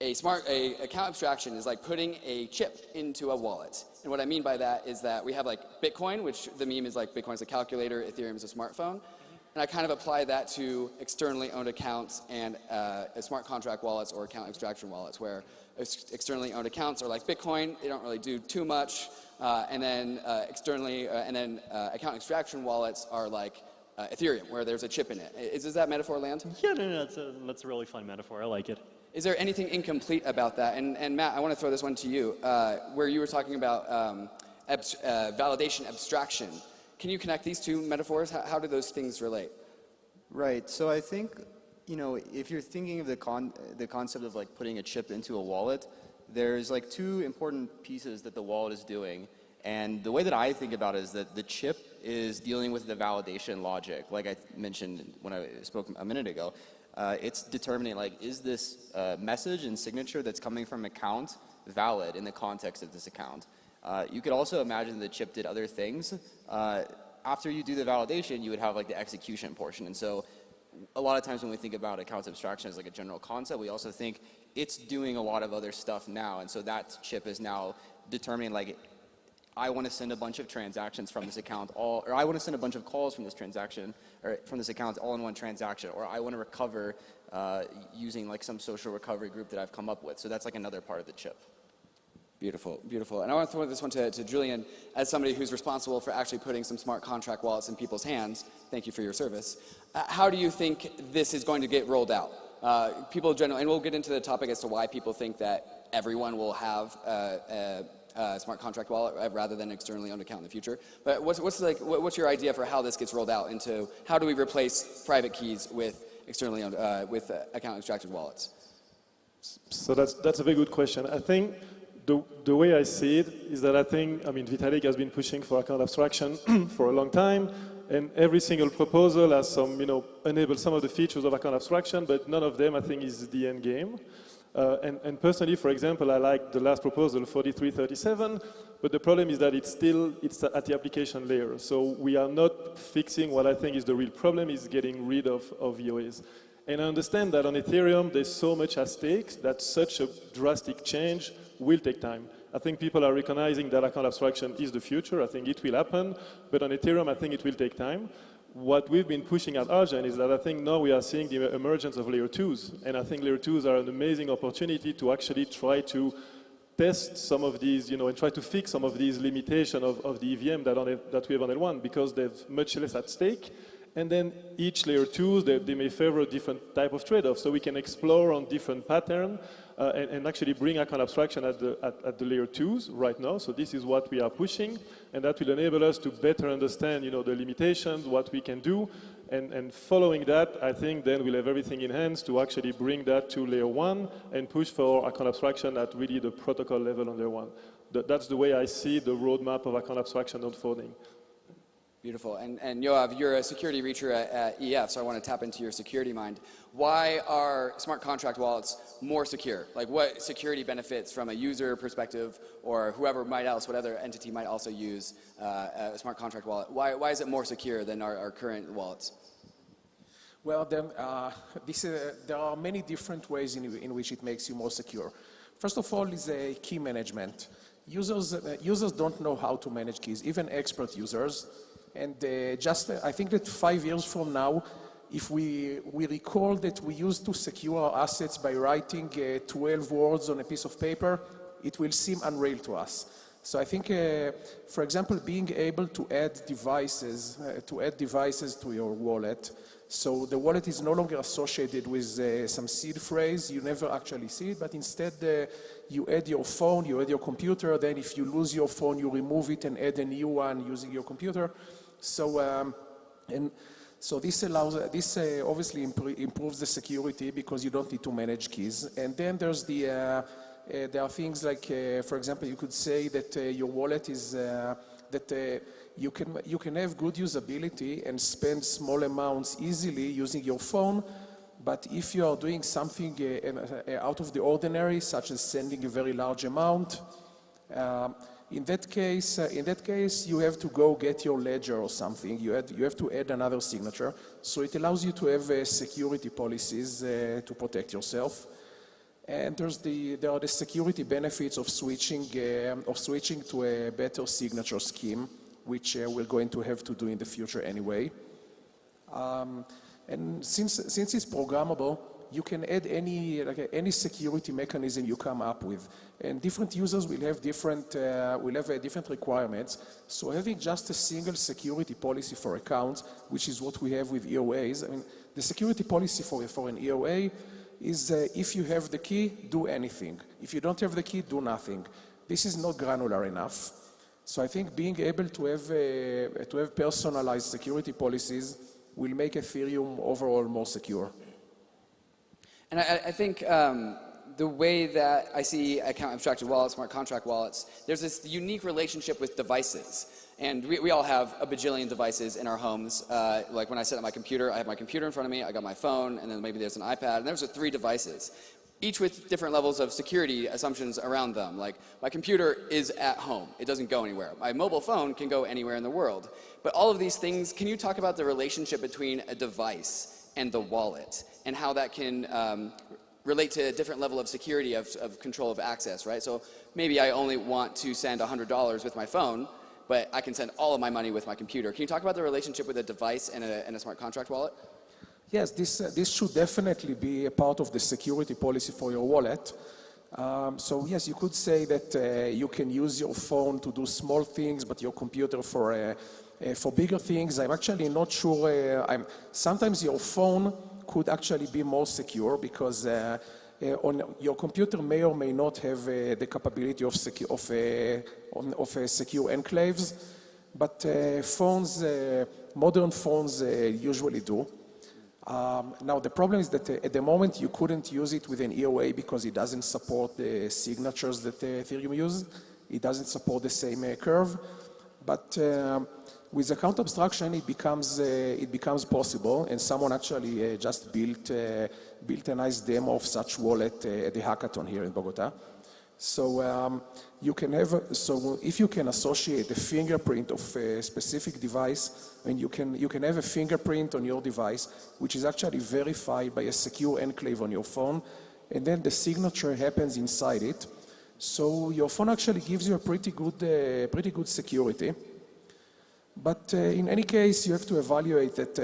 account abstraction is like putting a chip into a wallet. And what I mean by that is that we have Bitcoin, which the meme is Bitcoin's a calculator, Ethereum is a smartphone. And I kind of apply that to externally owned accounts and smart contract wallets or account abstraction wallets, where externally owned accounts are like Bitcoin, they don't really do too much, and then account extraction wallets are like Ethereum, where there's a chip in it. Does that metaphor land? Yeah, no, that's a really fun metaphor. I like it. Is there anything incomplete about that? And Matt, I want to throw this one to you, where you were talking about validation abstraction. Can you connect these 2 metaphors? How do those things relate? Right. So I think, if you're thinking of the concept of putting a chip into a wallet, there's like two important pieces that the wallet is doing. And the way that I think about it is that the chip is dealing with the validation logic. Like I mentioned when I spoke a minute ago, it's determining like, is this message and signature that's coming from account valid in the context of this account? You could also imagine the chip did other things. After you do the validation, you would have like the execution portion. And so a lot of times when we think about account abstraction as like a general concept, we also think it's doing a lot of other stuff now. And so that chip is now determining like, I want to send a bunch of transactions from this account, or I want to send a bunch of calls from this transaction, or from this account all in one transaction, or I want to recover using like some social recovery group that I've come up with. So that's like another part of the chip. Beautiful, beautiful. And I want to throw this one to Julian, as somebody who's responsible for actually putting some smart contract wallets in people's hands. Thank you for your service. How do you think this is going to get rolled out? People generally, and we'll get into the topic as to why people think that everyone will have smart contract wallet rather than externally owned account in the future. But what's your idea for how this gets rolled out into how do we replace private keys with externally owned with account abstracted wallets? So that's a very good question. I think the way I see it is that I mean, Vitalik has been pushing for account abstraction for a long time, and every single proposal has some, enable some of the features of account abstraction, but none of them I think is the end game. And personally, for example, I like the last proposal, 4337, but the problem is that it's at the application layer. So we are not fixing what I think is the real problem, is getting rid of EOAs. And I understand that on Ethereum, there's so much at stake that such a drastic change will take time. I think people are recognizing that account abstraction is the future. I think it will happen, but on Ethereum, I think it will take time. What we've been pushing at Argent is that I think now we are seeing the emergence of layer 2s. And I think layer 2s are an amazing opportunity to actually try to test some of these, and try to fix some of these limitations of the EVM that we have on L1, because there's much less at stake. And then each layer 2s, they may favor a different type of trade-off. So we can explore on different patterns and actually bring account abstraction at the layer 2s right now. So this is what we are pushing, and that will enable us to better understand, the limitations, what we can do, and following that, I think then we'll have everything in hands to actually bring that to layer 1 and push for account abstraction at really the protocol level on layer 1. That's the way I see the roadmap of account abstraction unfolding. Beautiful. And Yoav, you're a security reacher at EF, so I want to tap into your security mind. Why are smart contract wallets more secure? Like, what security benefits from a user perspective, or whoever might else, what other entity might also use a smart contract wallet? Why is it more secure than our current wallets? Well, then, there are many different ways in which it makes you more secure. First of all is key management. Users don't know how to manage keys, even expert users. And I think that 5 years from now, if we recall that we used to secure our assets by writing 12 words on a piece of paper, it will seem unreal to us. So I think, for example, being able to add devices to your wallet, so the wallet is no longer associated with some seed phrase, you never actually see it, but instead you add your phone, you add your computer, then if you lose your phone, you remove it and add a new one using your computer. So, so this obviously improves the security because you don't need to manage keys. And then there's there are things like, for example, you could say that your wallet is, you can have good usability and spend small amounts easily using your phone, but if you are doing something out of the ordinary, such as sending a very large amount, in that case, you have to go get your ledger or something. You have to add another signature. So it allows you to have security policies to protect yourself. And there are the security benefits of switching to a better signature scheme, which we're going to have to do in the future anyway. And since it's programmable, you can add any security mechanism you come up with, and different users will have different requirements. So having just a single security policy for accounts, which is what we have with EOAs. I mean, the security policy for an EOA is if you have the key, do anything. If you don't have the key, do nothing. This is not granular enough. So I think being able to have personalized security policies will make Ethereum overall more secure. And I think the way that I see account abstracted wallets, smart contract wallets, there's this unique relationship with devices. And we all have a bajillion devices in our homes. Like when I set up my computer, I have my computer in front of me, I got my phone, and then maybe there's an iPad, and there's 3 devices, each with different levels of security assumptions around them. Like my computer is at home, it doesn't go anywhere. My mobile phone can go anywhere in the world. But all of these things, can you talk about the relationship between a device and the wallet, and how that can relate to a different level of security of control of access, right? So maybe I only want to send $100 with my phone, but I can send all of my money with my computer. Can you talk about the relationship with a device and a smart contract wallet? Yes, this should definitely be a part of the security policy for your wallet. So yes, you could say that you can use your phone to do small things, but your computer for bigger things. I'm actually not sure. Sometimes your phone could actually be more secure because on your computer may or may not have the capability of secure enclaves, but modern phones usually do. Now the problem is that at the moment you couldn't use it with an EOA because it doesn't support the signatures that Ethereum uses. It doesn't support the same curve, but with account abstraction it becomes possible, and someone actually just built a nice demo of such wallet at the hackathon here in Bogotá. So if you can associate the fingerprint of a specific device, and you can have a fingerprint on your device, which is actually verified by a secure enclave on your phone, and then the signature happens inside it. So your phone actually gives you a pretty good security. But in any case, you have to evaluate that,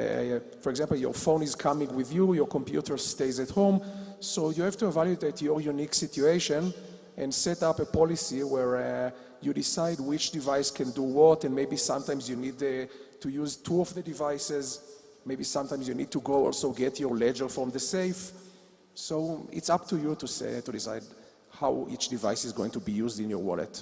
for example, your phone is coming with you, your computer stays at home, so you have to evaluate your unique situation and set up a policy where you decide which device can do what, and maybe sometimes you need to use 2 of the devices, maybe sometimes you need to go also get your ledger from the safe. So it's up to you to decide how each device is going to be used in your wallet.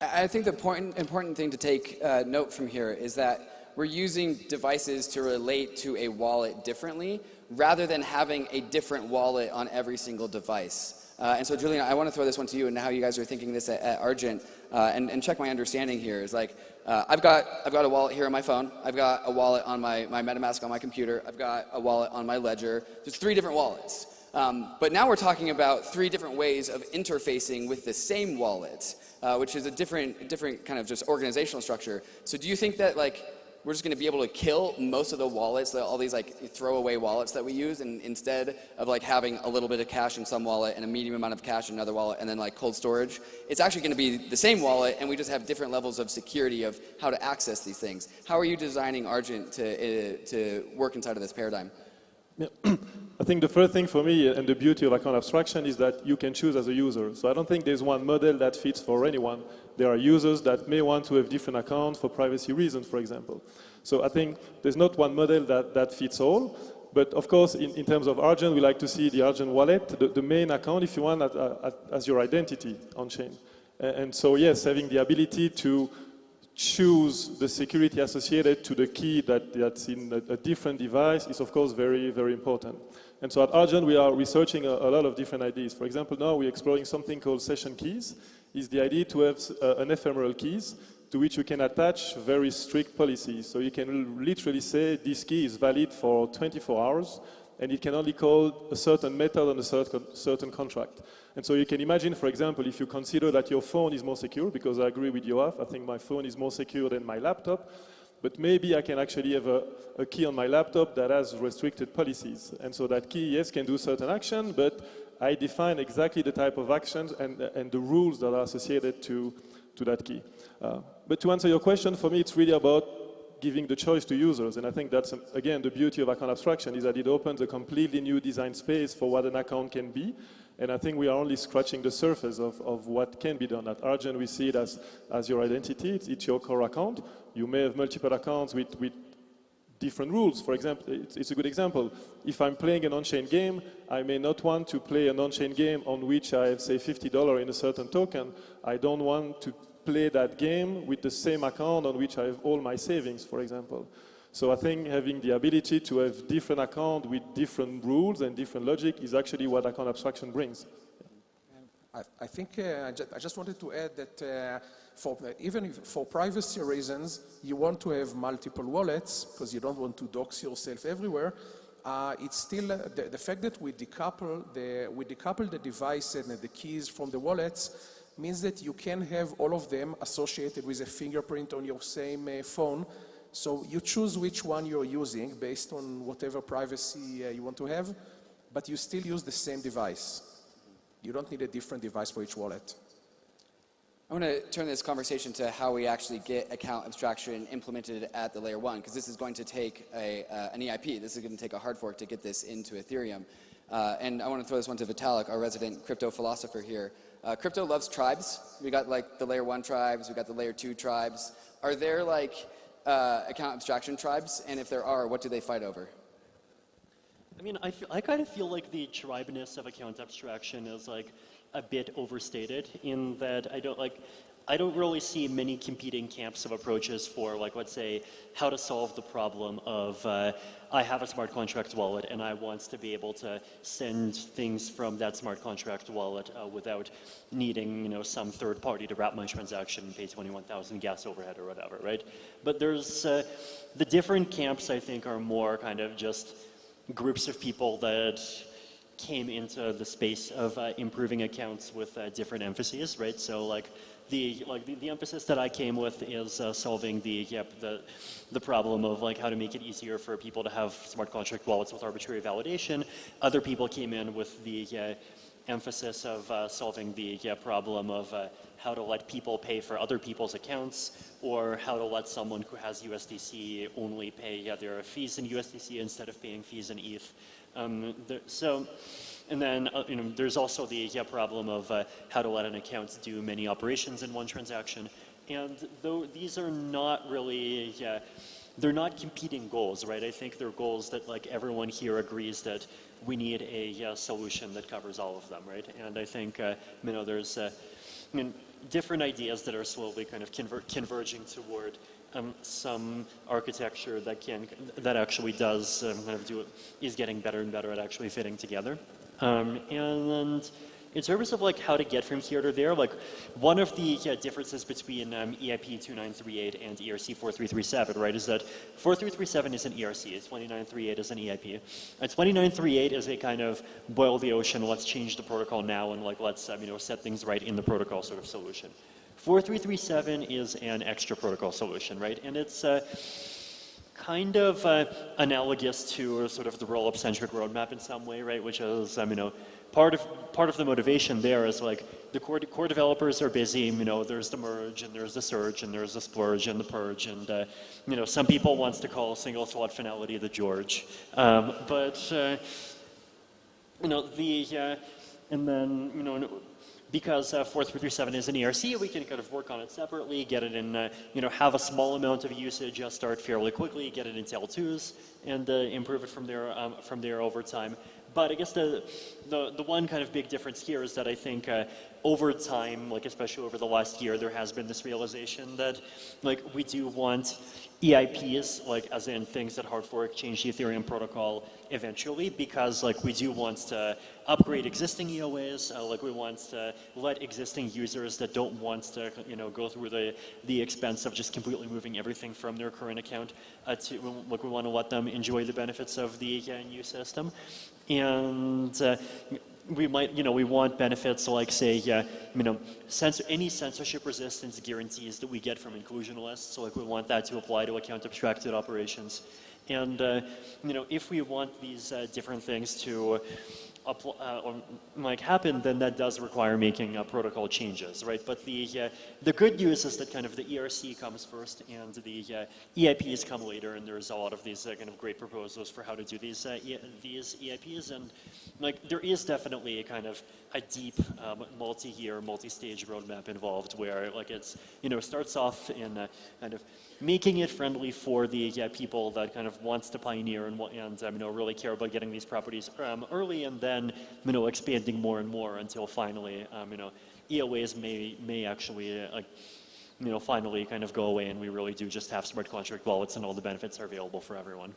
I think the important thing to take note from here is that we're using devices to relate to a wallet differently, rather than having a different wallet on every single device. And so, Julian, I want to throw this one to you, and how you guys are thinking this at Argent, and check my understanding here. Is like, I've got a wallet here on my phone. I've got a wallet on my MetaMask on my computer. I've got a wallet on my Ledger. There's 3 different wallets. But now we're talking about 3 different ways of interfacing with the same wallet, which is a different kind of just organizational structure. So do you think that we're just going to be able to kill most of the wallets, all these throwaway wallets that we use, and instead of having a little bit of cash in some wallet and a medium amount of cash in another wallet and then cold storage, it's actually going to be the same wallet, and we just have different levels of security of how to access these things? How are you designing Argent to work inside of this paradigm? Yeah. I think the first thing for me, and the beauty of account abstraction, is that you can choose as a user. So I don't think there's one model that fits for anyone. There are users that may want to have different accounts for privacy reasons, for example. So I think there's not one model that fits all. But of course, in terms of Argent, we like to see the Argent wallet, the main account, if you want, as your identity on-chain. And so yes, having the ability to choose the security associated to the key that's in a different device is of course very, very important. And so at Argent we are researching a lot of different ideas. For example, now we're exploring something called session keys. Is the idea to have an ephemeral keys to which you can attach very strict policies. So you can literally say this key is valid for 24 hours and it can only call a certain method on a certain contract. And so you can imagine, for example, if you consider that your phone is more secure, because I agree with Yoav, I think my phone is more secure than my laptop, but maybe I can actually have a key on my laptop that has restricted policies. And so that key, yes, can do certain action, but I define exactly the type of actions and the rules that are associated to that key. But to answer your question, for me, it's really about giving the choice to users. And I think that's, again, the beauty of account abstraction is that it opens a completely new design space for what an account can be. And I think we are only scratching the surface of what can be done. At Argent, we see it as your identity. It's your core account. You may have multiple accounts with different rules. For example, it's a good example. If I'm playing an on-chain game, I may not want to play an on-chain game on which I have, say, $50 in a certain token. I don't want to play that game with the same account on which I have all my savings, for example. So I think having the ability to have different accounts with different rules and different logic is actually what account abstraction brings. I think I just wanted to add that even if for privacy reasons, you want to have multiple wallets because you don't want to dox yourself everywhere. It's still the fact that we decouple the device and the keys from the wallets means that you can have all of them associated with a fingerprint on your same phone. So you choose which one you're using based on whatever privacy you want to have, but you still use the same device. You don't need a different device for each wallet. I want to turn this conversation to how we actually get account abstraction implemented at the layer 1, because this is going to take an EIP. This is going to take a hard fork to get this into Ethereum. And I want to throw this one to Vitalik, our resident crypto philosopher here. Crypto loves tribes. We got like the layer 1 tribes, we got the layer 2 tribes. Are there like account abstraction tribes? And if there are, what do they fight over? I mean, I kind of feel like the tribeness of account abstraction is like a bit overstated in that I don't really see many competing camps of approaches for, like, let's say, how to solve the problem of I have a smart contract wallet and I want to be able to send things from that smart contract wallet without needing, you know, some third party to wrap my transaction and pay 21,000 gas overhead or whatever, right? But there's the different camps, I think, are more kind of just groups of people that came into the space of improving accounts with different emphases, right? So like the emphasis that I came with is solving the problem of like how to make it easier for people to have smart contract wallets with arbitrary validation. Other people came in with the emphasis of solving the problem of how to let people pay for other people's accounts, or how to let someone who has USDC only pay their fees in USDC instead of paying fees in ETH. And then you know, there's also the problem of how to let an account do many operations in one transaction. And though these are not really, they're not competing goals, right? I think they're goals that like everyone here agrees that we need a solution that covers all of them, right? And I think you know, there's different ideas that are slowly kind of converging toward some architecture that actually does kind of is getting better and better at actually fitting together. And in terms of like how to get from here to there, like one of the differences between EIP 2938 and ERC 4337, right, is that 4337 is an ERC, 2938 is an EIP. And 2938 is a kind of boil the ocean, let's change the protocol now and like let's you know, set things right in the protocol sort of solution. 4337 is an extra protocol solution, right? And it's kind of analogous to sort of the roll-up centric roadmap in some way, right? Which is, you know, part of the motivation there is like the core developers are busy. You know, there's the merge and there's the surge and there's the splurge and the purge, and you know, some people wants to call single slot finality the George, but you know and then you know. Because 4337 is an ERC, we can kind of work on it separately, get it in, you know, have a small amount of usage, start fairly quickly, get it into L2s, and improve it from there over time. But I guess the one kind of big difference here is that I think over time, like especially over the last year, there has been this realization that like we do want EIPs, like as in things that hard fork change the Ethereum protocol eventually, because like we do want to upgrade existing EOAs, like we want to let existing users that don't want to, you know, go through the expense of just completely moving everything from their current account to, like we want to let them enjoy the benefits of the new system. And we might, you know, we want benefits like, say, you know, any censorship resistance guarantees that we get from inclusion lists. So, like, we want that to apply to account abstracted operations. And, you know, if we want these different things to happen, then that does require making protocol changes, right? But the good news is that kind of the ERC comes first and the EIPs come later, and there's a lot of these kind of great proposals for how to do these EIPs, and like there is definitely a kind of a deep multi-year, multi-stage roadmap involved where like it's, you know, starts off in kind of making it friendly for the people that kind of wants to pioneer and you know, really care about getting these properties early, and then, you know, expanding more and more until finally, you know, EOAs may actually finally kind of go away and we really do just have smart contract wallets and all the benefits are available for everyone.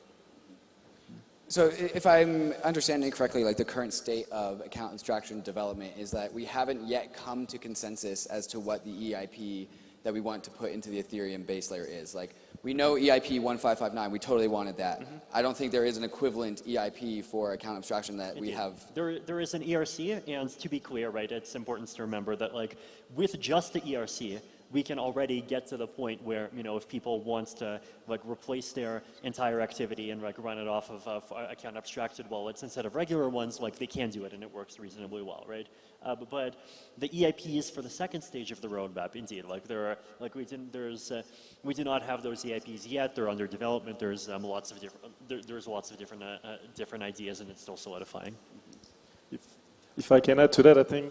So if I'm understanding correctly, like the current state of account abstraction development is that we haven't yet come to consensus as to what the EIP that we want to put into the Ethereum base layer is. Like, we know EIP 1559, we totally wanted that. I don't think there is an equivalent EIP for account abstraction that we have. There is an ERC, and to be clear, right, it's important to remember that like with just the ERC, we can already get to the point where, if people want to like replace their entire activity and like run it off of account abstracted wallets instead of regular ones, like they can do it and it works reasonably well, right? But the EIPs for the second stage of the roadmap, indeed, like there are, like we do not have those EIPs yet. They're under development. There's lots of different different ideas, and it's still solidifying. If I can add to that, I think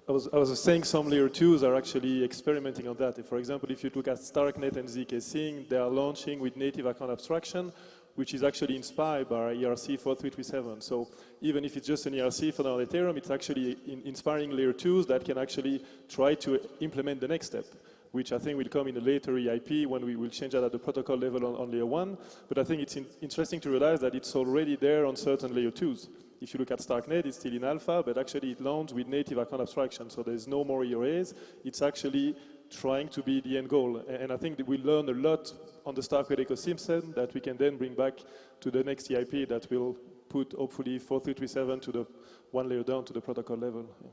I was saying some layer 2s are actually experimenting on that. For example, if you look at Starknet and ZK Sync, they are launching with native account abstraction, which is actually inspired by ERC 4337. So even if it's just an ERC for now Ethereum, it's actually inspiring layer 2s that can actually try to implement the next step, which I think will come in a later EIP when we will change that at the protocol level on layer 1. But I think it's interesting to realize that it's already there on certain layer 2s. If you look at Starknet, it's still in alpha, but actually it launched with native account abstraction. So there's no more EOAs. It's actually trying to be the end goal. And I think that we learn a lot on the Starknet ecosystem that we can then bring back to the next EIP that will put hopefully 4337 to the one layer down to the protocol level. Yeah.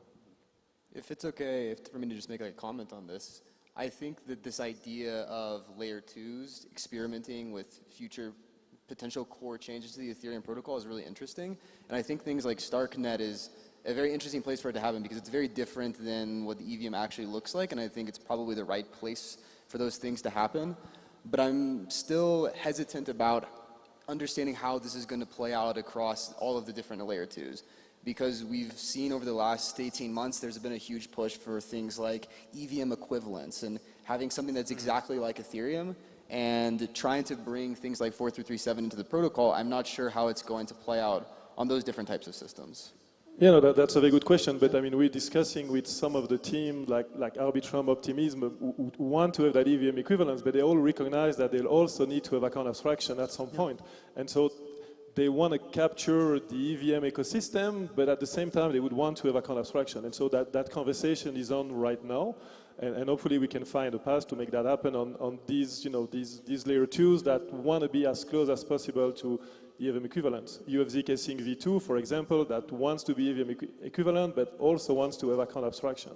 If it's okay for me to just make a comment on this, I think that this idea of layer 2s experimenting with future potential core changes to the Ethereum protocol is really interesting. And I think things like Starknet is a very interesting place for it to happen because it's very different than what the EVM actually looks like, and I think it's probably the right place for those things to happen. But I'm still hesitant about understanding how this is going to play out across all of the different layer 2s. Because we've seen over the last 18 months, there's been a huge push for things like EVM equivalents and having something that's exactly like Ethereum, and trying to bring things like 4337 into the protocol. I'm not sure how it's going to play out on those different types of systems. Yeah, no, that's a very good question. But I mean, we're discussing with some of the team, like Arbitrum, Optimism, who want to have that EVM equivalence, but they all recognize that they'll also need to have account abstraction at some point. And so they want to capture the EVM ecosystem, but at the same time, they would want to have account abstraction. And so that conversation is on right now. And hopefully we can find a path to make that happen on these, these layer 2s that want to be as close as possible to EVM equivalents. You have ZK Sync V2, for example, that wants to be EVM equivalent, but also wants to have account abstraction.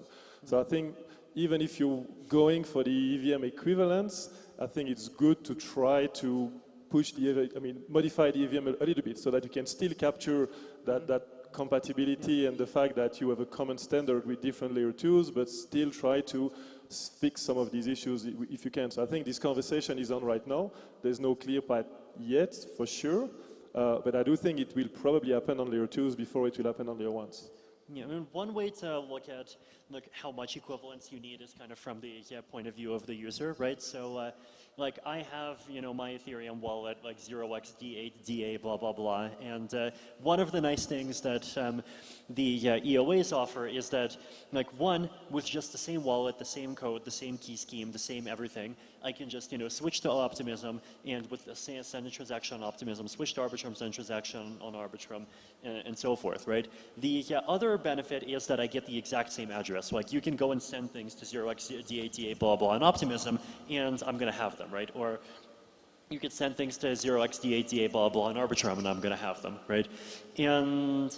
So I think even if you're going for the EVM equivalence, I think it's good to try to push modify the EVM a little bit so that you can still capture that compatibility and the fact that you have a common standard with different layer 2s, but still try to fix some of these issues if you can. So I think this conversation is on right now. There's no clear path yet, for sure, but I do think it will probably happen on layer 2s before it will happen on layer 1s. Yeah, I mean, one way to look at how much equivalence you need is kind of from the point of view of the user, right? So, like I have, my Ethereum wallet, like 0xD8, DA, blah, blah, blah. And one of the nice things that the EOAs offer is that, like, one, with just the same wallet, the same code, the same key scheme, the same everything, I can just, switch to Optimism, and with the same send a transaction on Optimism, switch to Arbitrum, send a transaction on Arbitrum, and so forth, right? The other benefit is that I get the exact same address. Like, you can go and send things to 0xD8, DA, blah, blah, on Optimism, and I'm going to have them, right? Or you could send things to 0xD8, DA, blah, blah, on Arbitrum, and I'm going to have them, right? And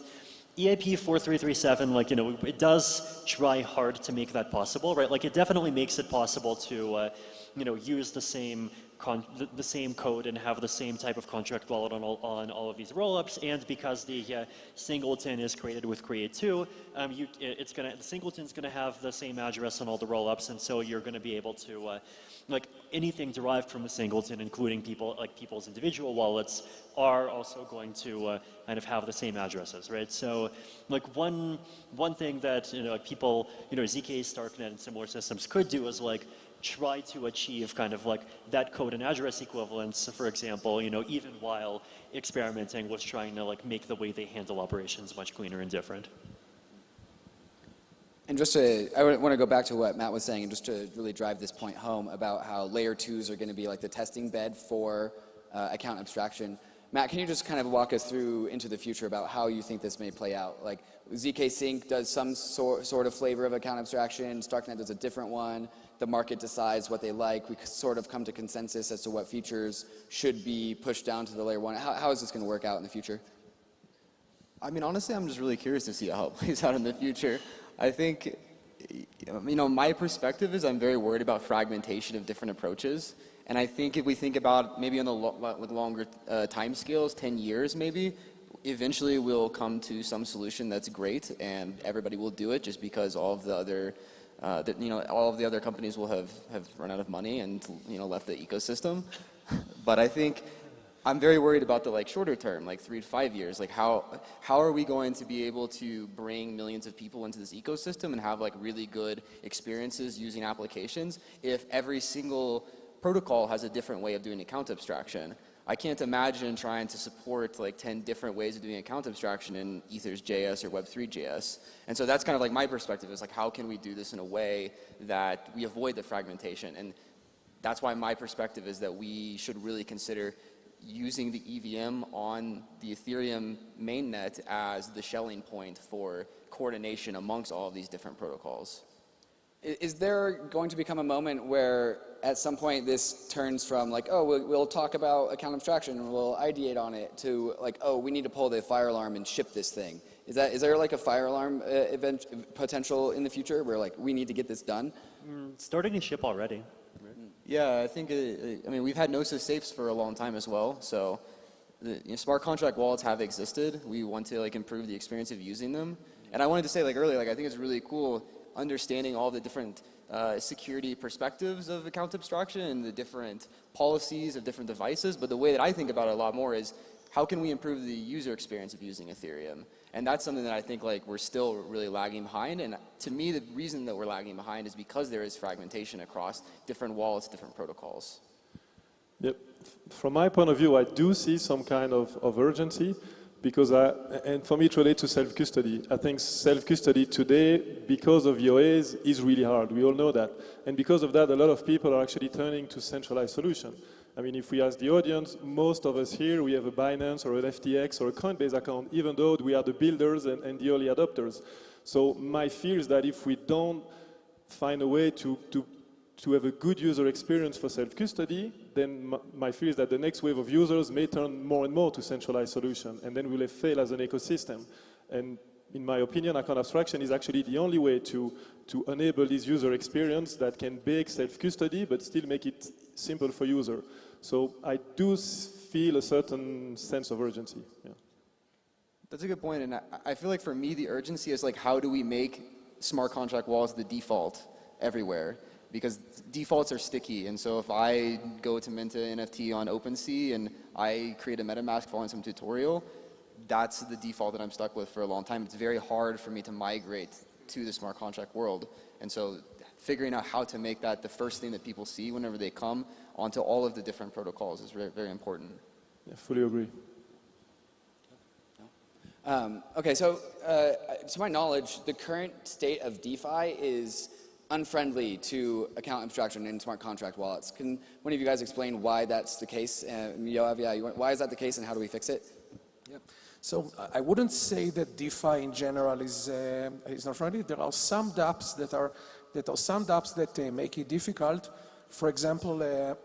EIP 4337, like, it does try hard to make that possible, right? Like, it definitely makes it possible to, use the same code and have the same type of contract wallet on all of these rollups. And because the singleton is created with create2, the singleton's going to have the same address on all the rollups, and so you're going to be able to like anything derived from the singleton, including people's individual wallets, are also going to kind of have the same addresses, right? So, like one thing that people, ZK, Starknet, and similar systems could do is like try to achieve kind of like that code and address equivalence, for example, even while experimenting with trying to like make the way they handle operations much cleaner and different. And just I want to go back to what Matt was saying, and just to really drive this point home about how layer 2s are going to be like the testing bed for account abstraction. Matt, can you just kind of walk us through into the future about how you think this may play out? Like ZK Sync does some sort of flavor of account abstraction, StarkNet does a different one, the market decides what they like, we sort of come to consensus as to what features should be pushed down to the layer 1. How is this going to work out in the future? I mean, honestly, I'm just really curious to see how it plays out in the future. I think, you know, my perspective is I'm very worried about fragmentation of different approaches. And I think if we think about maybe on the with longer time scales, 10 years maybe, eventually we'll come to some solution that's great and everybody will do it just because all of the other, all of the other companies will have run out of money and, you know, left the ecosystem. But I think I'm very worried about the shorter term, 3 to 5 years. Like how are we going to be able to bring millions of people into this ecosystem and have really good experiences using applications if every single protocol has a different way of doing account abstraction? I can't imagine trying to support 10 different ways of doing account abstraction in Ethers JS or Web3 JS. And so that's kind of my perspective is how can we do this in a way that we avoid the fragmentation? And that's why my perspective is that we should really consider using the EVM on the Ethereum mainnet as the shelling point for coordination amongst all of these different protocols. Is there going to become a moment where at some point this turns from oh, we'll talk about account abstraction and we'll ideate on it to oh, we need to pull the fire alarm and ship this thing? Is there a fire alarm event potential in the future where we need to get this done? Starting to ship already. Yeah, I think, I mean, we've had Gnosis safes for a long time as well, so smart contract wallets have existed. We want to improve the experience of using them. And I wanted to say earlier, I think it's really cool understanding all the different security perspectives of account abstraction and the different policies of different devices, but the way that I think about it a lot more is how can we improve the user experience of using Ethereum? And that's something that I think we're still really lagging behind. And to me, the reason that we're lagging behind is because there is fragmentation across different wallets, different protocols. Yep. From my point of view, I do see some kind of urgency because and for me it relates to self-custody. I think self-custody today, because of EOAs, is really hard. We all know that. And because of that, a lot of people are actually turning to centralized solutions. I mean, if we ask the audience, most of us here, we have a Binance or an FTX or a Coinbase account, even though we are the builders and the early adopters. So my fear is that if we don't find a way to have a good user experience for self-custody, then my fear is that the next wave of users may turn more and more to centralized solutions, and then we'll fail as an ecosystem. And in my opinion, account abstraction is actually the only way to enable this user experience that can bake self-custody, but still make it simple for user. So I do feel a certain sense of urgency. Yeah. That's a good point, and I feel for me, the urgency is how do we make smart contract wallets the default everywhere? Because defaults are sticky, and so if I go to mint an NFT on OpenSea and I create a MetaMask following some tutorial, that's the default that I'm stuck with for a long time. It's very hard for me to migrate to the smart contract world. And so figuring out how to make that the first thing that people see whenever they come onto all of the different protocols is very, very important. Yeah, fully agree. Okay, so to my knowledge, the current state of DeFi is unfriendly to account abstraction in smart contract wallets. Can one of you guys explain why that's the case? Yoav, why is that the case and how do we fix it? Yeah. So I wouldn't say that DeFi in general is not friendly. There are some dApps that make it difficult. For example, they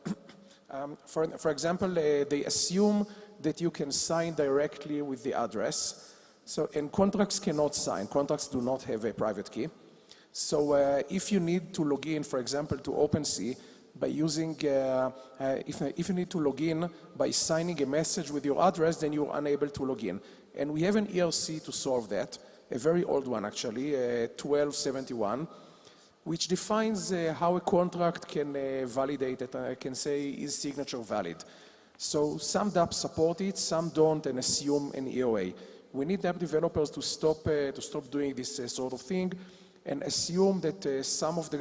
assume that you can sign directly with the address. So, and contracts cannot sign. Contracts do not have a private key. So if you need to log in, for example, to OpenSea by using, if you need to log in by signing a message with your address, then you're unable to log in. And we have an ERC to solve that, a very old one actually, 1271, which defines how a contract can validate it, can say is signature valid. So some dApps support it, some don't, and assume an EOA. We need app developers to stop doing this sort of thing, and assume that some of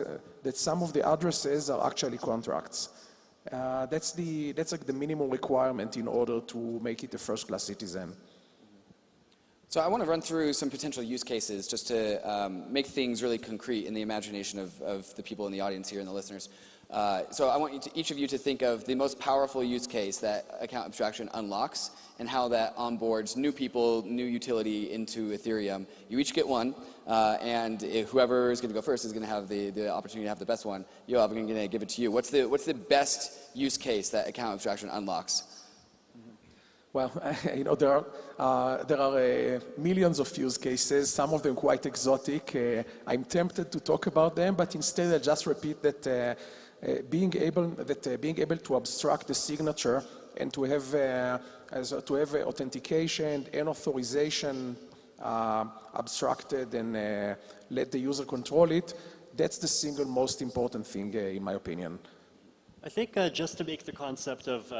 the addresses are actually contracts. That's like the minimum requirement in order to make it a first-class citizen. So I want to run through some potential use cases just to make things really concrete in the imagination of the people in the audience here and the listeners. So I want each of you to think of the most powerful use case that account abstraction unlocks and how that onboards new people, new utility into Ethereum. You each get one, and whoever is going to go first is going to have the opportunity to have the best one. Yoav, I'm going to give it to you. What's the best use case that account abstraction unlocks? Well, there are millions of use cases, some of them quite exotic. I'm tempted to talk about them, but instead I'll just repeat that being able to abstract the signature and to have authentication and authorization abstracted and let the user control it, that's the single most important thing in my opinion. I think just to make the concept of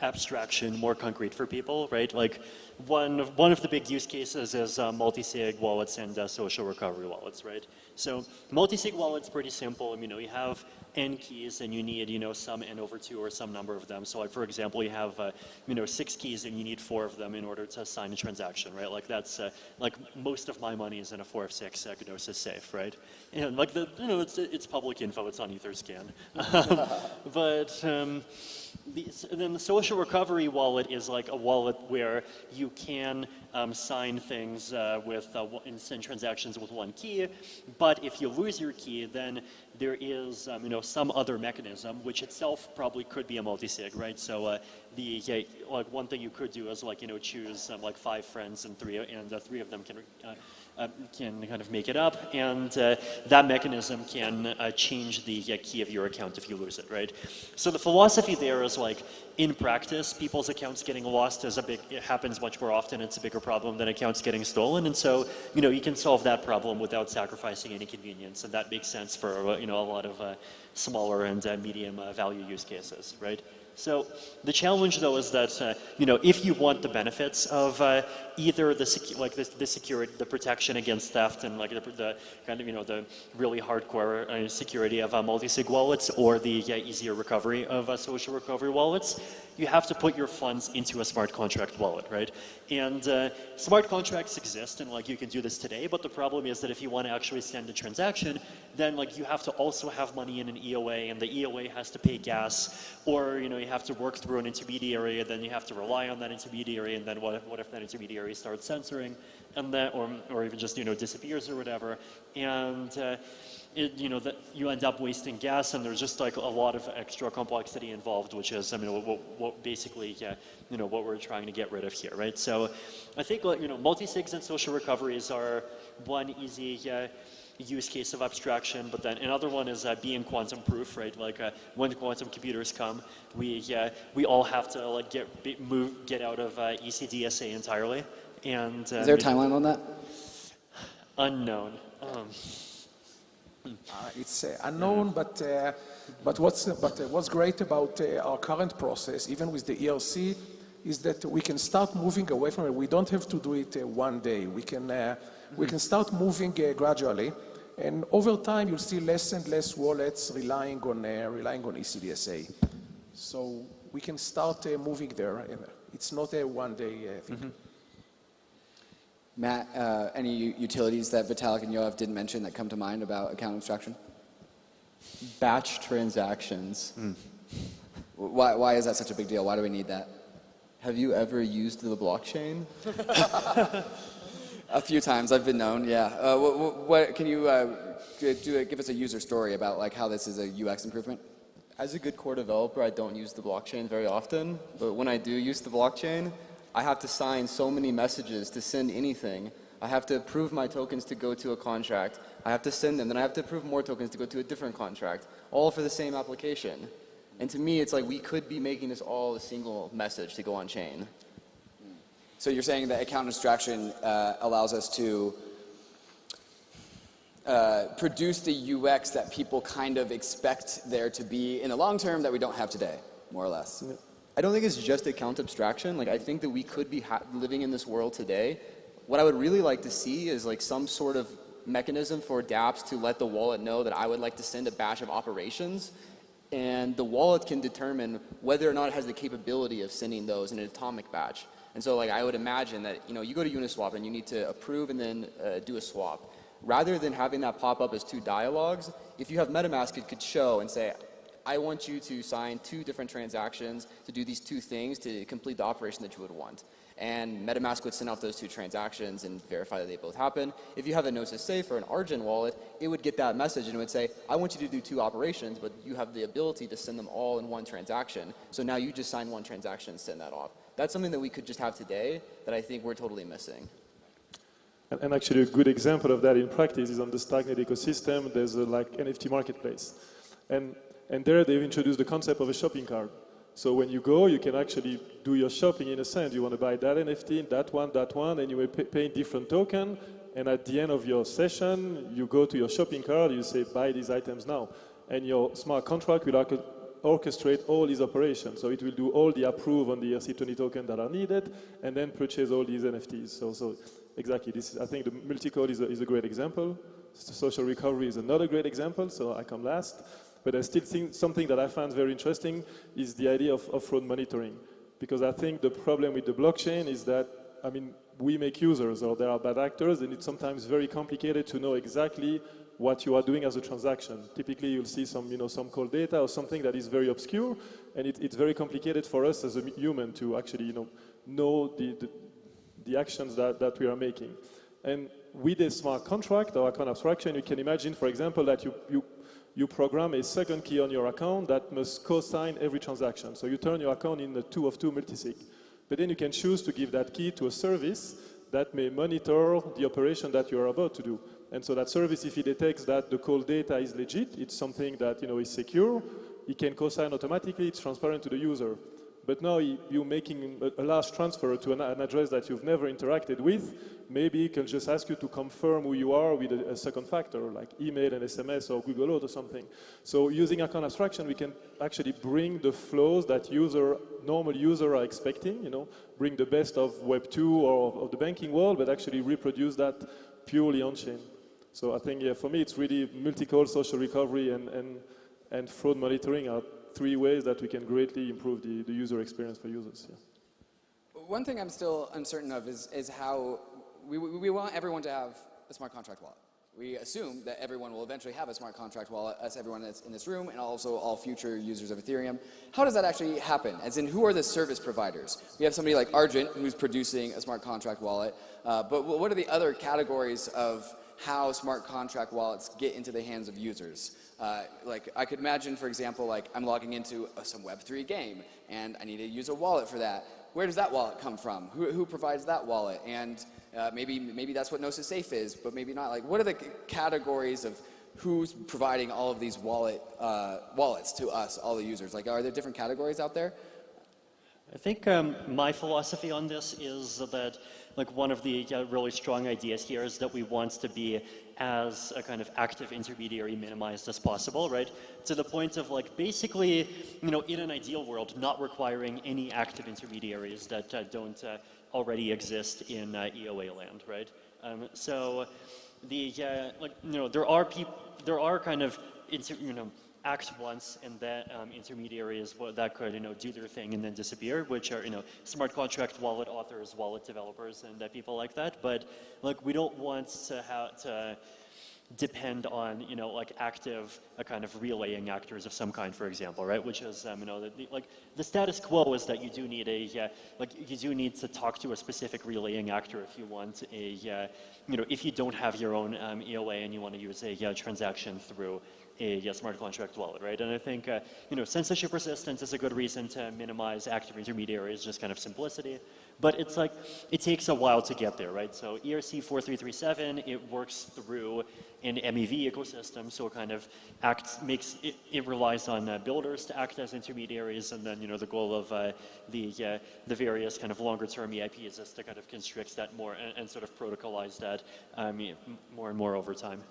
abstraction more concrete for people, right? Like one of the big use cases is multi-sig wallets and social recovery wallets, right? So multi-sig wallets pretty simple. You have n keys and you need some n over 2 or some number of them. So like for example, you have 6 keys and you need 4 of them in order to sign a transaction, right? Like that's like most of my money is in a 4 of 6 Gnosis safe, right? And like it's public info, it's on Etherscan. But then the social recovery wallet is like a wallet where you can sign things and send transactions with 1 key. But if you lose your key, then there is some other mechanism, which itself probably could be a multi-sig, right? So like one thing you could do is like choose like 5 friends and 3 of them can kind of make it up, and that mechanism can change the key of your account if you lose it, right? So the philosophy there is like, in practice, people's accounts getting lost it happens much more often. It's a bigger problem than accounts getting stolen, and so you can solve that problem without sacrificing any convenience, and that makes sense for a lot of smaller and medium value use cases, right? So the challenge, though, is that if you want the benefits of either the security, the protection against theft, and like the kind of the really hardcore security of multi-sig wallets, or the easier recovery of social recovery wallets, you have to put your funds into a smart contract wallet, right? And smart contracts exist, and like you can do this today. But the problem is that if you want to actually send a transaction, then like you have to also have money in an EOA, and the EOA has to pay gas, or you have to work through an intermediary, and then you have to rely on that intermediary, and then what if that intermediary starts censoring, and then or even just disappears or whatever, and that you end up wasting gas, and there's just like a lot of extra complexity involved, which is what basically what we're trying to get rid of here, right? So I think multi-sigs and social recoveries are one easy use case of abstraction, but then another one is being quantum proof, right? Like when quantum computers come, we all have to like get out of ECDSA entirely. And is there a timeline on that? Unknown. It's unknown, but what's great about our current process, even with the ERC, is that we can start moving away from it. We don't have to do it one day. We can start moving gradually, and over time you'll see less and less wallets relying on ECDSA. So we can start moving there. It's not a one-day thing. Matt, any utilities that Vitalik and Yoav didn't mention that come to mind about account abstraction? Batch transactions. Why is that such a big deal? Why do we need that? Have you ever used the blockchain? A few times, I've been known, yeah. What can you give us a user story about like how this is a UX improvement? As a good core developer, I don't use the blockchain very often, but when I do use the blockchain, I have to sign so many messages to send anything. I have to approve my tokens to go to a contract. I have to send them, then I have to approve more tokens to go to a different contract, all for the same application. And to me, it's like we could be making this all a single message to go on chain. So you're saying that account abstraction allows us to produce the UX that people kind of expect there to be in the long term that we don't have today, more or less. I don't think it's just account abstraction. Like I think that we could be living in this world today. What I would really like to see is like some sort of mechanism for dApps to let the wallet know that I would like to send a batch of operations, and the wallet can determine whether or not it has the capability of sending those in an atomic batch. And so like I would imagine that, you know, you go to Uniswap and you need to approve and then do a swap. Rather than having that pop up as two dialogues, if you have MetaMask, it could show and say, I want you to sign 2 different transactions to do these 2 things to complete the operation that you would want. And MetaMask would send out those 2 transactions and verify that they both happen. If you have a Gnosis Safe or an Argent wallet, it would get that message and it would say, I want you to do 2 operations, but you have the ability to send them all in one transaction. So now you just sign one transaction and send that off. That's something that we could just have today that I think we're totally missing. And actually a good example of that in practice is on the Starknet ecosystem. There's a like NFT marketplace. And there they've introduced the concept of a shopping cart. So when you go, you can actually do your shopping in a sense. You want to buy that NFT, that one, and you will pay different token. And at the end of your session, you go to your shopping cart, you say, buy these items now. And your smart contract will orchestrate all these operations. So it will do all the approve on the ERC20 token that are needed, and then purchase all these NFTs. So exactly, this is, I think the multi-code is a great example. Social recovery is another great example, so I come last. But I still think something that I found very interesting is the idea of fraud monitoring. Because I think the problem with the blockchain is that, I mean, we make users or there are bad actors, and it's sometimes very complicated to know exactly what you are doing as a transaction. Typically, you'll see some, you know, some cold data or something that is very obscure, and it's very complicated for us as a human to actually, you know the actions that we are making. And with a smart contract or account abstraction, you can imagine, for example, that you program a second key on your account that must co-sign every transaction. So you turn your account in a 2 of 2 multisig. But then you can choose to give that key to a service that may monitor the operation that you are about to do. And so that service, if it detects that the cold data is legit, it's something that, you know, is secure, it can co-sign automatically, it's transparent to the user. But now you're making a large transfer to an address that you've never interacted with. Maybe it can just ask you to confirm who you are with a second factor, like email and SMS or Google Auth or something. So using account abstraction, we can actually bring the flows that normal user are expecting, you know, bring the best of Web 2 or of the banking world, but actually reproduce that purely on-chain. So I think, yeah, for me, it's really multi-code, social recovery, and fraud monitoring are 3 ways that we can greatly improve the user experience for users. Yeah. One thing I'm still uncertain of is how we want everyone to have a smart contract wallet. We assume that everyone will eventually have a smart contract wallet, as everyone that's in this room, and also all future users of Ethereum. How does that actually happen? As in, who are the service providers? We have somebody like Argent who's producing a smart contract wallet, but what are the other categories of how smart contract wallets get into the hands of users? Like I could imagine, for example, like I'm logging into some Web3 game and I need to use a wallet for that. Where does that wallet come from? Who provides that wallet? And maybe that's what Gnosis Safe is, but maybe not. Like, what are the categories of who's providing all of these wallets to us, all the users? Like, are there different categories out there? I think my philosophy on this is that, like, one of the really strong ideas here is that we want to be as a kind of active intermediary minimized as possible, right? To the point of, like, basically, you know, in an ideal world, not requiring any active intermediaries that don't already exist in EOA land, right? So the like, you know, there are kind of act once and then intermediaries that could, you know, do their thing and then disappear, which are, you know, smart contract wallet authors, wallet developers, and people like that. But like, we don't want to have to depend on, you know, like active kind of relaying actors of some kind, for example, right? Which is, you know, like the status quo is that you do need you do need to talk to a specific relaying actor if you want a, you know, if you don't have your own EOA and you want to use a transaction through a smart contract wallet, right? And I think, you know, censorship resistance is a good reason to minimize active intermediaries, just kind of simplicity. But it's like, it takes a while to get there, right? So ERC 4337, it works through an MEV ecosystem, so it kind of it relies on builders to act as intermediaries, and then, you know, the goal of the various kind of longer term EIPs is to kind of constrict that more and sort of protocolize that more and more over time.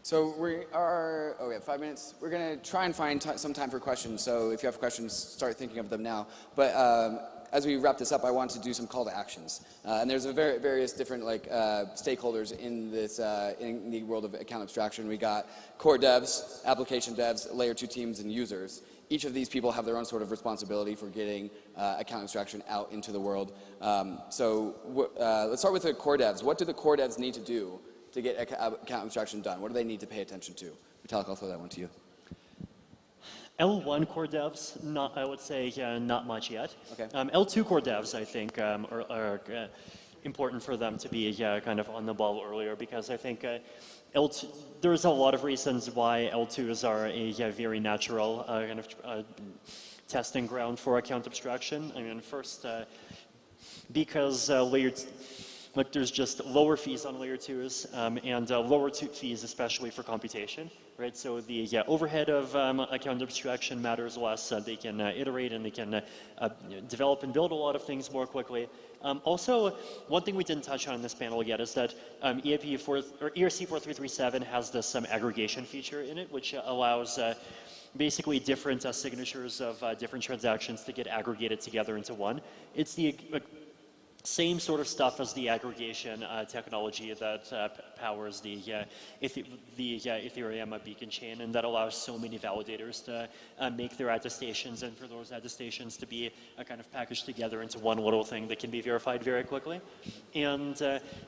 So we have 5 minutes. We're going to try and find some time for questions. So if you have questions, start thinking of them now. But as we wrap this up, I want to do some call to actions. And there's various different stakeholders in this in the world of account abstraction. We got core devs, application devs, layer 2 teams, and users. Each of these people have their own sort of responsibility for getting account abstraction out into the world. Let's start with the core devs. What do the core devs need to do to get account abstraction done? What do they need to pay attention to? Vitalik, I'll throw that one to you. L1 core devs, I would say not much yet. Okay. L2 core devs, I think, are important for them to be kind of on the ball earlier, because I think L2, there's a lot of reasons why L2s are a very natural kind of testing ground for account abstraction. I mean, first, because there's just lower fees on layer 2s and lower fees, especially for computation, right? So the overhead of account abstraction matters less. They can iterate and they can develop and build a lot of things more quickly. Also, one thing we didn't touch on in this panel yet is that ERC 4337 has this aggregation feature in it, which allows basically different signatures of different transactions to get aggregated together into one. It's the same sort of stuff as the aggregation technology that powers the Ethereum beacon chain, and that allows so many validators to make their attestations, and for those attestations to be kind of packaged together into one little thing that can be verified very quickly. And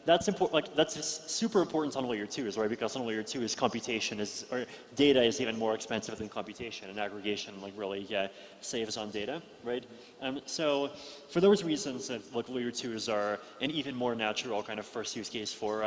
that's important. That's super important on layer 2s, right? Because on layer 2s, computation or data is even more expensive than computation, and aggregation really saves on data, right? So for those reasons, layer 2s are an even more natural kind of first use case for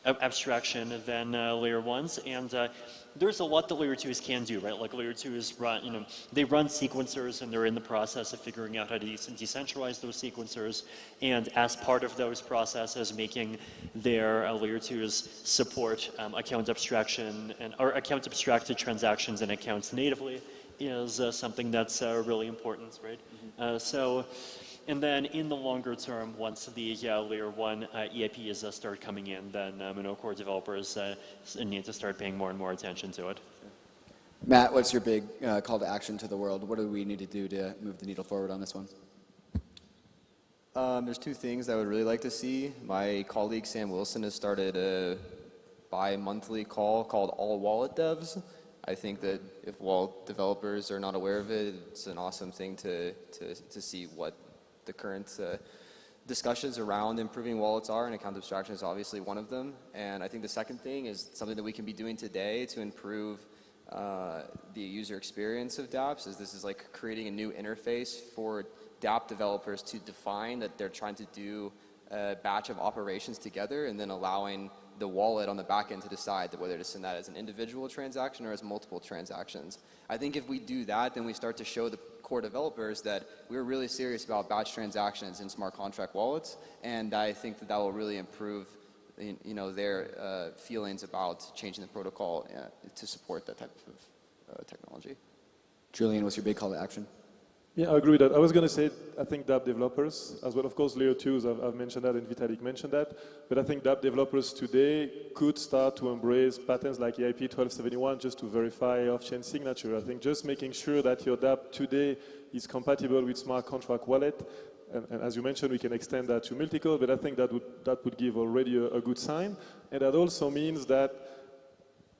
abstraction than layer 1s, and there's a lot that layer 2s can do, right? Like layer 2s run, they run sequencers, and they're in the process of figuring out how to decentralize those sequencers, and as part of those processes, making their layer 2s support account abstraction or account abstracted transactions and accounts natively is something that's really important, right? And then in the longer term, once the layer 1 EIPs start coming in, then core developers need to start paying more and more attention to it. Matt, what's your big call to action to the world? What do we need to do to move the needle forward on this one? There's two things I would really like to see. My colleague Sam Wilson has started a bi-monthly call called All Wallet Devs. I think that if wallet developers are not aware of it, it's an awesome thing to see what the current discussions around improving wallets are, and account abstraction is obviously one of them. And I think the second thing is something that we can be doing today to improve the user experience of dApps. This is like creating a new interface for dApp developers to define that they're trying to do a batch of operations together, and then allowing the wallet on the back end to decide whether to send that as an individual transaction or as multiple transactions. I think if we do that, then we start to show the core developers that we're really serious about batch transactions in smart contract wallets, and I think that will really improve their feelings about changing the protocol to support that type of technology. Julian, what's your big call to action? Yeah, I agree with that. I was going to say, I think dApp developers, as well, of course, layer 2s, I've mentioned that, and Vitalik mentioned that, but I think dApp developers today could start to embrace patterns like EIP 1271 just to verify off-chain signature. I think just making sure that your dApp today is compatible with smart contract wallet, and as you mentioned, we can extend that to multi-code, but I think that would give already a good sign. And that also means that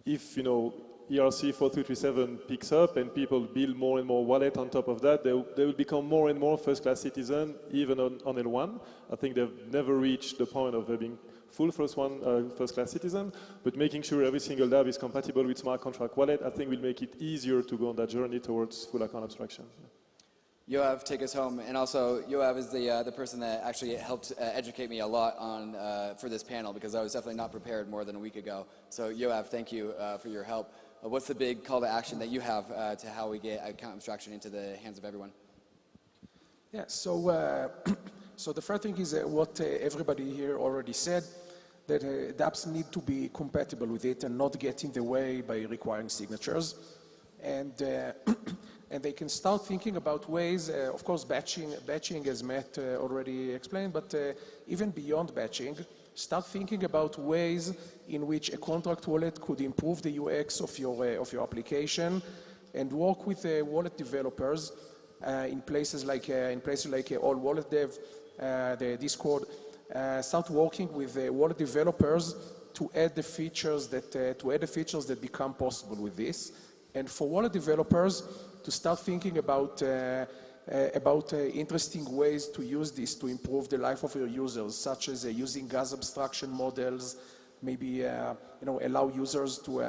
if, ERC 4337 picks up and people build more and more wallet on top of that, they will become more and more first-class citizen, even on L1. I think they've never reached the point of being full first-class citizen, but making sure every single dApp is compatible with smart contract wallet, I think will make it easier to go on that journey towards full account abstraction. Yoav, take us home. And also, Yoav is the person that actually helped educate me a lot on for this panel, because I was definitely not prepared more than a week ago. So Yoav, thank you for your help. What's the big call to action that you have to how we get account abstraction into the hands of everyone? Yeah, so the first thing is what everybody here already said, that dApps need to be compatible with it and not get in the way by requiring signatures. And they can start thinking about ways, of course, batching as Matt already explained, but even beyond batching, start thinking about ways in which a contract wallet could improve the UX of your application, and work with wallet developers in places like All Wallet Dev, the Discord, start working with wallet developers to add the features that become possible with this, and for wallet developers to start thinking about interesting ways to use this to improve the life of your users, such as using gas abstraction models, maybe allow users who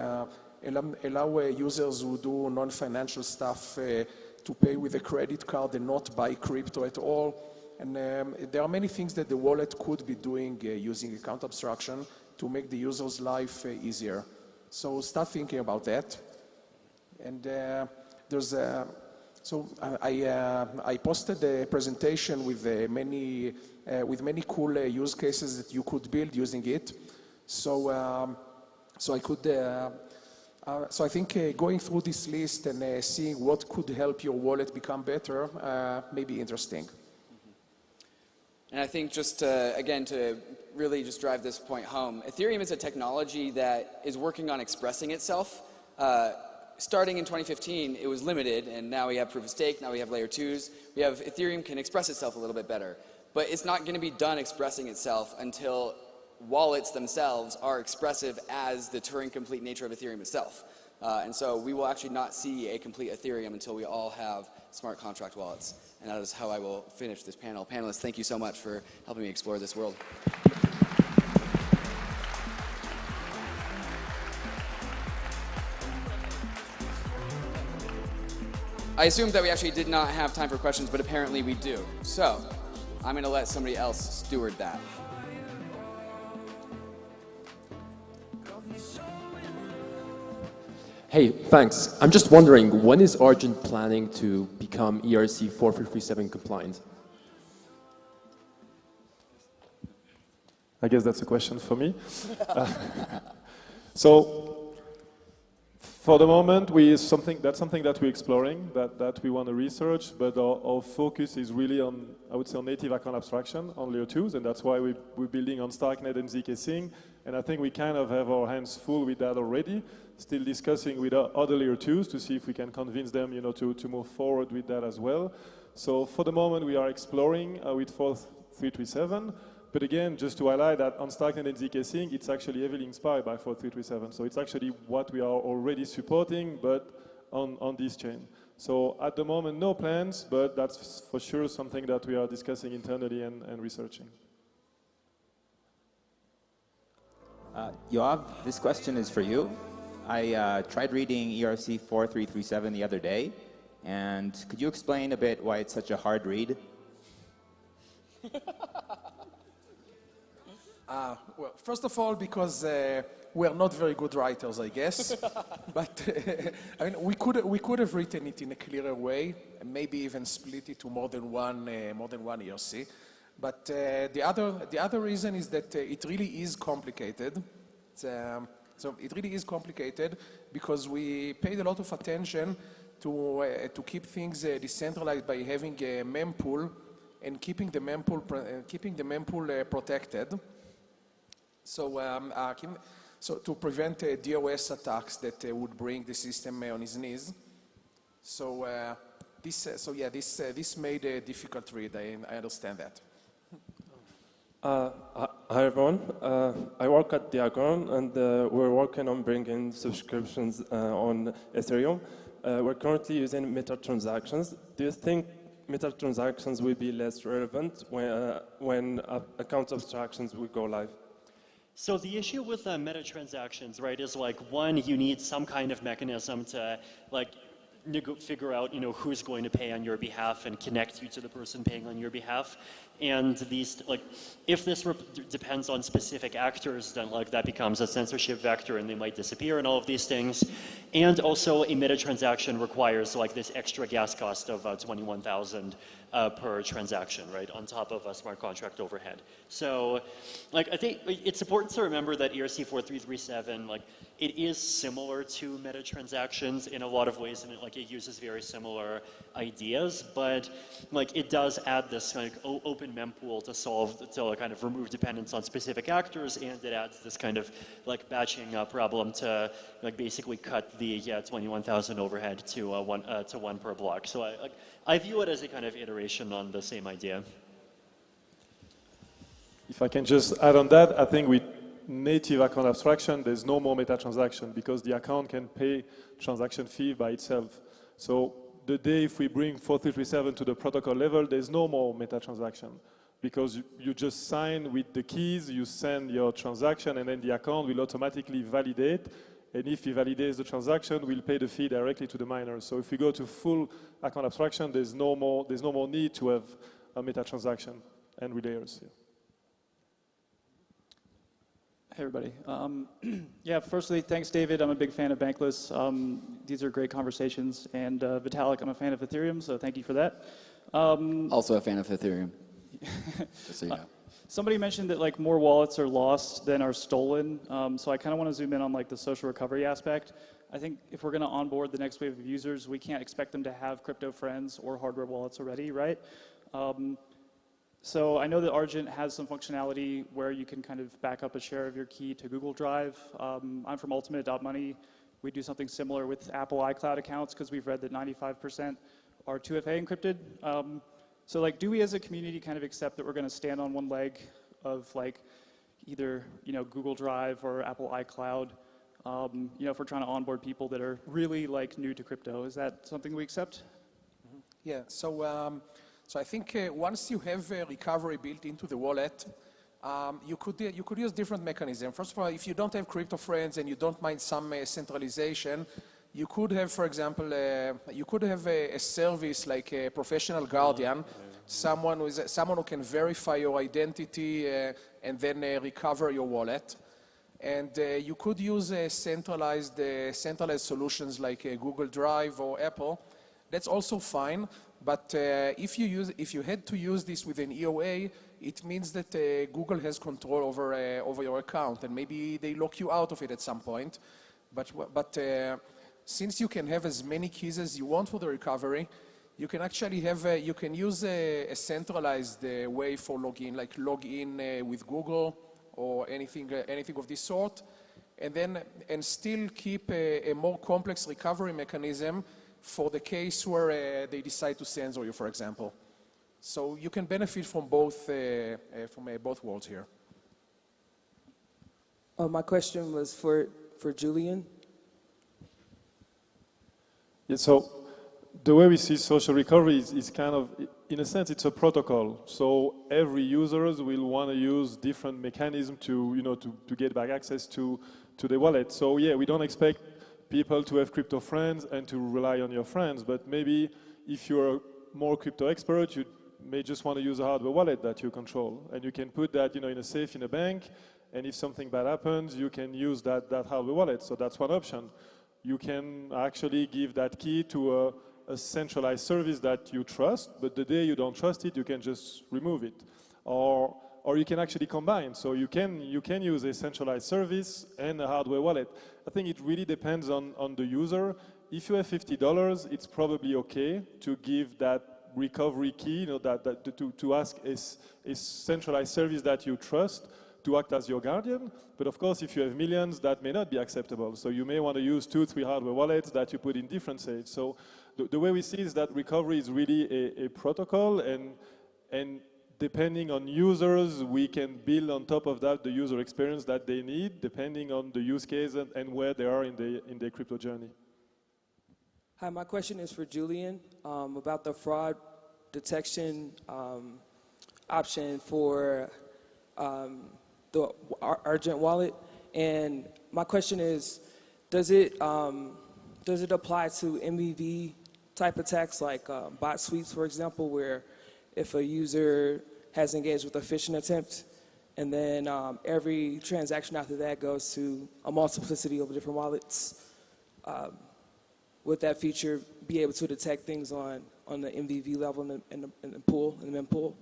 do non-financial stuff to pay with a credit card and not buy crypto at all. And there are many things that the wallet could be doing using account abstraction to make the user's life easier. So start thinking about that. And I posted a presentation with many cool use cases that you could build using it. So I think going through this list and seeing what could help your wallet become better may be interesting. And I think just again to really just drive this point home, Ethereum is a technology that is working on expressing itself. Starting in 2015, it was limited, and now we have proof of stake, now we have layer 2s. Ethereum can express itself a little bit better. But it's not going to be done expressing itself until wallets themselves are expressive as the Turing-complete nature of Ethereum itself. And so we will actually not see a complete Ethereum until we all have smart contract wallets. And that is how I will finish this panel. Panelists, thank you so much for helping me explore this world. I assumed that we actually did not have time for questions, but apparently we do. So I'm going to let somebody else steward that. Hey, thanks. I'm just wondering, when is Argent planning to become ERC 4337 compliant? I guess that's a question for me. So, for the moment, that's something that we're exploring, that we want to research, but our focus is really on, I would say, on native account abstraction on layer 2s, and that's why we're building on Starknet and zk Sync, and I think we kind of have our hands full with that already, still discussing with other layer 2s to see if we can convince them, to move forward with that as well. So for the moment, we are exploring with 4337. But again, just to highlight that on Starknet and zk Sync, it's actually heavily inspired by 4337. So it's actually what we are already supporting, but on this chain. So at the moment, no plans, but that's for sure something that we are discussing internally and researching. Yoav, this question is for you. I tried reading ERC 4337 the other day, and could you explain a bit why it's such a hard read? Well, first of all, because we're not very good writers, I guess. But I mean, we could have written it in a clearer way, and maybe even split it to more than one ERC. But the other reason is that it really is complicated. So it really is complicated because we paid a lot of attention to keep things decentralized by having a mempool and keeping the mempool protected. So to prevent DOS attacks that would bring the system on its knees. So this made a difficult read. I understand that. Hi everyone. I work at Devcon, and we're working on bringing subscriptions on Ethereum. We're currently using meta-transactions. Do you think meta-transactions will be less relevant when account abstractions will go live? So the issue with meta-transactions, right, is like, one, you need some kind of mechanism to figure out, who's going to pay on your behalf and connect you to the person paying on your behalf. And these, if this depends on specific actors, then that becomes a censorship vector and they might disappear and all of these things. And also a meta transaction requires this extra gas cost of 21,000 per transaction, right, on top of a smart contract overhead. So I think it's important to remember that ERC 4337, it is similar to meta transactions in a lot of ways, and it uses very similar ideas, but it does add this open mempool to kind of remove dependence on specific actors, and it adds this kind of batching problem to basically cut the 21,000 overhead to one per block. So I view it as a kind of iteration on the same idea. If I can just add on that, I think with native account abstraction, there's no more meta transaction because the account can pay transaction fee by itself. So the day if we bring 4337 to the protocol level, there's no more meta transaction because you just sign with the keys, you send your transaction, and then the account will automatically validate. And if he validates the transaction, we'll pay the fee directly to the miner. So if we go to full account abstraction, there's no more need to have a meta transaction and relayers. Yeah. Hey everybody. Yeah, firstly, thanks David. I'm a big fan of Bankless. These are great conversations. And Vitalik, I'm a fan of Ethereum, so thank you for that. Also a fan of Ethereum, just so you know. Somebody mentioned that like more wallets are lost than are stolen. So I kind of want to zoom in on like the social recovery aspect. I think if we're going to onboard the next wave of users, we can't expect them to have crypto friends or hardware wallets already, right? So I know that Argent has some functionality where you can kind of back up a share of your key to Google Drive. I'm from Ultimate.money. We do something similar with Apple iCloud accounts because we've read that 95% are 2FA encrypted. So like, do we as a community kind of accept that we're going to stand on one leg of like either Google Drive or Apple iCloud? If we're trying to onboard people that are really like new to crypto, is that something we accept? Yeah. So I think once you have recovery built into the wallet, you could use different mechanisms. First of all, if you don't have crypto friends and you don't mind some centralization, you could have, for example, a service like a professional guardian, someone who can verify your identity and then recover your wallet. And you could use centralized solutions like Google Drive or Apple. That's also fine. But if you had to use this with an EOA, it means that Google has control over your account, and maybe they lock you out of it at some point. But since you can have as many keys as you want for the recovery, you can actually you can use a centralized way for login, like log in with Google or anything of this sort, and still keep a more complex recovery mechanism for the case where they decide to censor you, for example. So you can benefit from both worlds here. My question was for Julian. Yeah, so the way we see social recovery is kind of, in a sense, it's a protocol. So every users will want to use different mechanisms to get back access to the wallet. So yeah, we don't expect people to have crypto friends and to rely on your friends, but maybe if you're a more crypto expert, you may just want to use a hardware wallet that you control, and you can put that in a safe in a bank, and if something bad happens, you can use that hardware wallet. So that's one option. You can actually give that key to a centralized service that you trust, but the day you don't trust it, you can just remove it. Or you can actually combine. So you can use a centralized service and a hardware wallet. I think it really depends on the user. If you have $50, it's probably okay to give that recovery key, to ask a centralized service that you trust to act as your guardian. But of course, if you have millions, that may not be acceptable. So you may want to use 2 or 3 hardware wallets that you put in different safes. So the way we see is that recovery is really a protocol, and depending on users, we can build on top of that the user experience that they need, depending on the use case and where they are in their crypto journey. Hi, my question is for Julian about the fraud detection option for the Argent wallet. And my question is, does it apply to MVV type attacks like bot sweeps, for example, where if a user has engaged with a phishing attempt, and then every transaction after that goes to a multiplicity of different wallets, would that feature be able to detect things on the MVV level in the pool, in the mempool?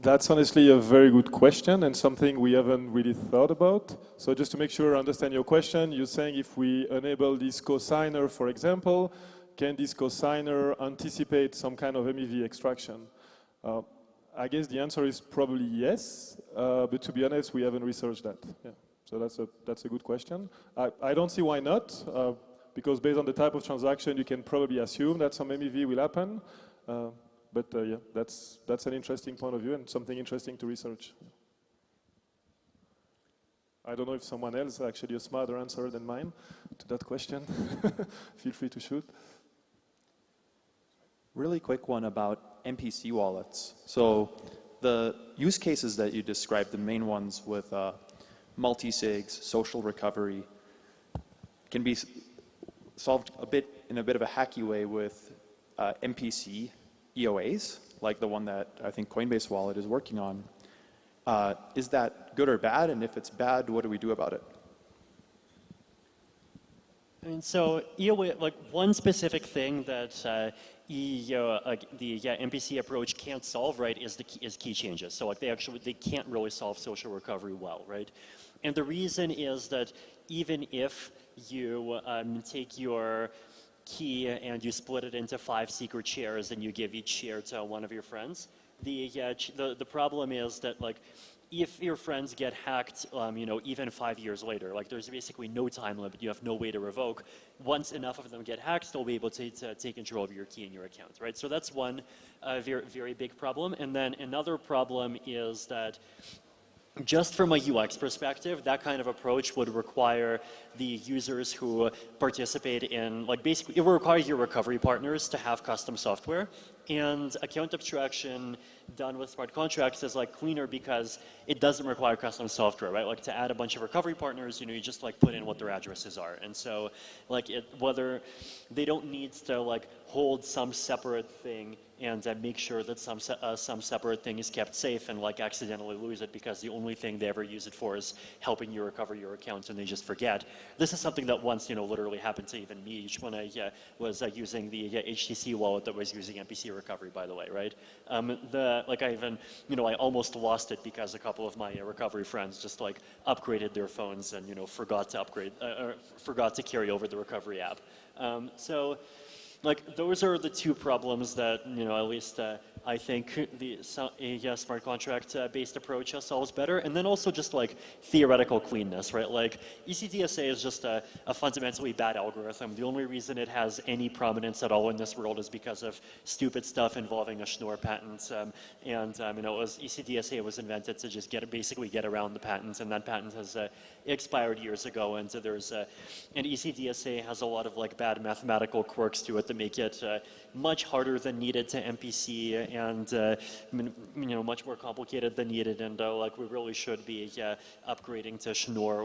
That's honestly a very good question and something we haven't really thought about. So just to make sure I understand your question, you're saying if we enable this cosigner, for example, can this cosigner anticipate some kind of MEV extraction? I guess the answer is probably yes, but to be honest, we haven't researched that. Yeah. So that's a good question. I don't see why not. because based on the type of transaction, you can probably assume that some MEV will happen. But yeah, that's an interesting point of view and something interesting to research. I don't know if someone else has actually a smarter answer than mine to that question. Feel free to shoot. Really quick one about MPC wallets. So the use cases that you described, the main ones with multi-sigs, social recovery, can be solved in a bit of a hacky way with MPC EOAs, like the one that I think Coinbase Wallet is working on. Is that good or bad? And if it's bad, what do we do about it? I mean, so EOA, like one specific thing that the MPC approach can't solve, right, is key changes. So like they can't really solve social recovery well, right? And the reason is that even if you take your key and you split it into 5 secret shares and you give each share to one of your friends, the problem is that like if your friends get hacked, you know, even 5 years later, like there's basically no time limit, you have no way to revoke. Once enough of them get hacked, they'll be able to take control of your key and your account, right? So that's one very, very big problem. And then another problem is that just from a UX perspective, that kind of approach would require the users who participate in, like basically, it would require your recovery partners to have custom software. And account abstraction done with smart contracts is like cleaner because it doesn't require custom software, right? Like to add a bunch of recovery partners, you know, you just like put in what their addresses are. And so like whether they don't need to like hold some separate thing and make sure that some separate thing is kept safe and like accidentally lose it because the only thing they ever use it for is helping you recover your accounts and they just forget. This is something that once, you know, literally happened to even me when I was using the HTC wallet that was using MPC recovery, by the way, right? Like I even, you know, I almost lost it because a couple of my recovery friends just like upgraded their phones and, you know, forgot to carry over the recovery app. So like those are the two problems that, you know, at least I think the smart contract based approach solves better. And then also just like theoretical cleanness, right? Like ECDSA is just a fundamentally bad algorithm. The only reason it has any prominence at all in this world is because of stupid stuff involving a Schnorr patent. You know, ECDSA was invented to just basically get around the patent, and that patent has expired years ago. And so and ECDSA has a lot of like bad mathematical quirks to it that make it much harder than needed to MPC and you know, much more complicated than needed, and like we really should be upgrading to Schnorr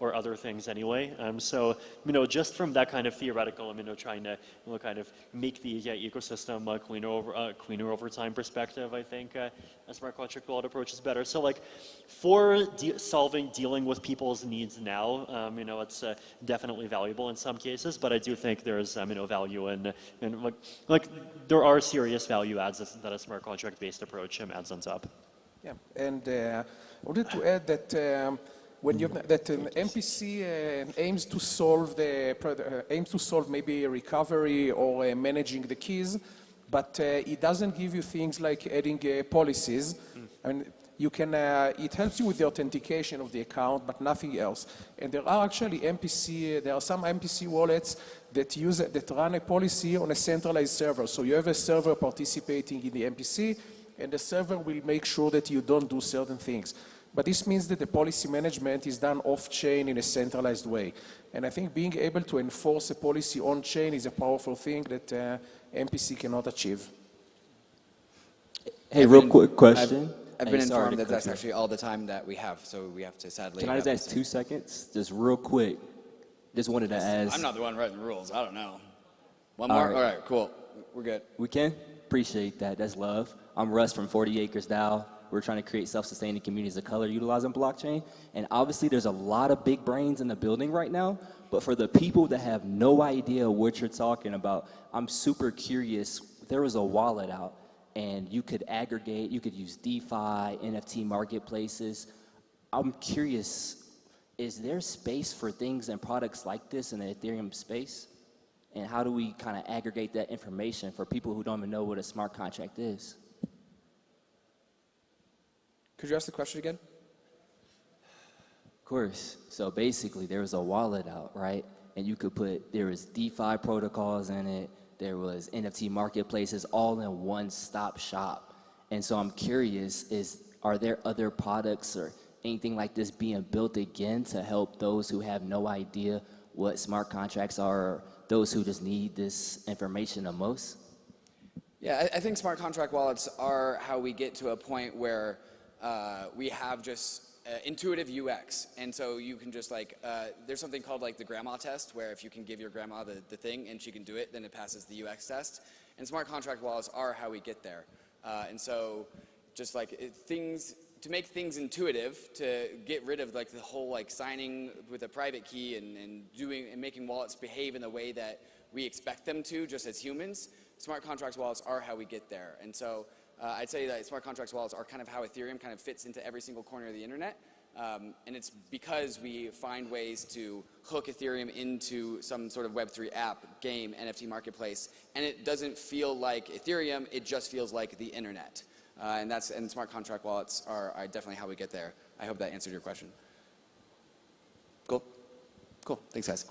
or other things anyway. So you know, just from that kind of theoretical, you know, trying to kind of make the ecosystem cleaner over time perspective, I think a smart contract wallet approach is better. So like for dealing with people's needs now, you know, it's definitely valuable in some cases, but I do think there's you know, value in like there are serious value adds that a smart contract based approach adds on top. Yeah, and I wanted to add that when MPC aims to solve maybe recovery or managing the keys, but it doesn't give you things like adding policies. And you can, it helps you with the authentication of the account, but nothing else. And there are actually there are some MPC wallets that run a policy on a centralized server. So you have a server participating in the MPC, and the server will make sure that you don't do certain things. But this means that the policy management is done off-chain in a centralized way. And I think being able to enforce a policy on-chain is a powerful thing that MPC cannot achieve. Hey, real quick question. I've been informed that that's actually all the time that we have, so we have to sadly... Can I just ask 2 seconds? Just real quick. Just wanted to ask... I'm not the one writing the rules. I don't know. One more? All right, cool. We're good. We can? Appreciate that. That's love. I'm Russ from 40 Acres DAO. We're trying to create self-sustaining communities of color utilizing blockchain. And obviously, there's a lot of big brains in the building right now. But for the people that have no idea what you're talking about, I'm super curious. There was a wallet out, and you could aggregate, you could use DeFi, NFT marketplaces. I'm curious, is there space for things and products like this in the Ethereum space? And how do we kind of aggregate that information for people who don't even know what a smart contract is? Could you ask the question again? Of course. So basically, there was a wallet out, right? and you could put, there was DeFi protocols in it, there was NFT marketplaces, all in one-stop shop. And so I'm curious, are there other products or anything like this being built again to help those who have no idea what smart contracts are, or those who just need this information the most? Yeah, I think smart contract wallets are how we get to a point where we have just intuitive UX. And so you can just like, there's something called like the grandma test, where if you can give your grandma the thing and she can do it, then it passes the UX test. And smart contract wallets are how we get there. And so just like to make things intuitive, to get rid of like the whole like signing with a private key and making wallets behave in the way that we expect them to just as humans, smart contracts wallets are how we get there. And so I'd say that smart contracts wallets are kind of how Ethereum kind of fits into every single corner of the internet. And it's because we find ways to hook Ethereum into some sort of Web3 app, game, NFT marketplace, and it doesn't feel like Ethereum, it just feels like the internet. And smart contract wallets are definitely how we get there. I hope that answered your question. Cool? Cool. Thanks, guys.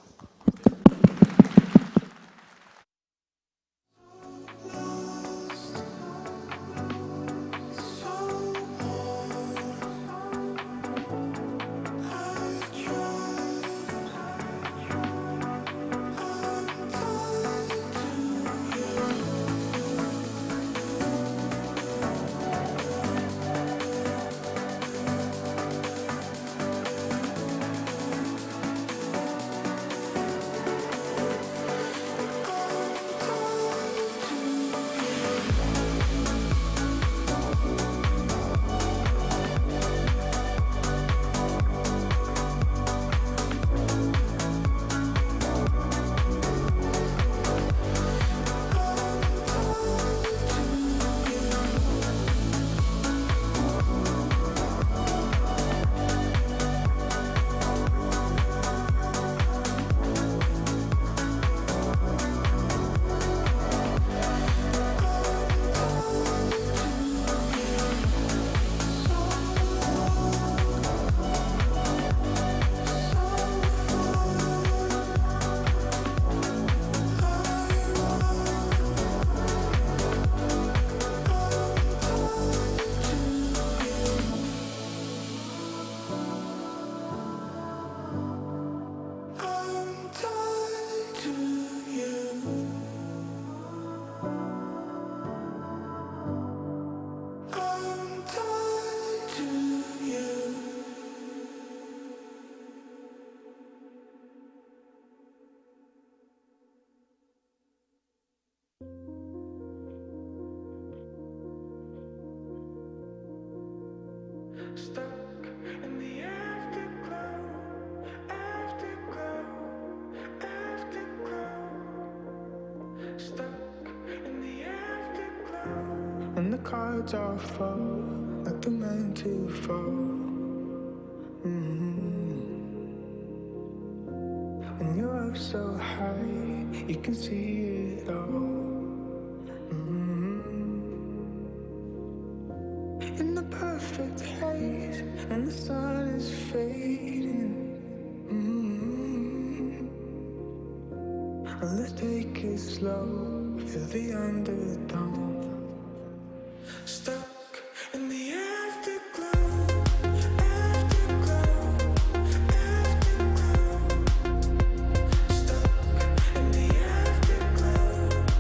Stuck in the afterglow, afterglow, afterglow. Stuck in the afterglow. When the cards all fall, like they're meant to fall. When you're up so high, you can see it all. In the perfect haze, and the sun is fading. Let's take it slow, feel the underdog.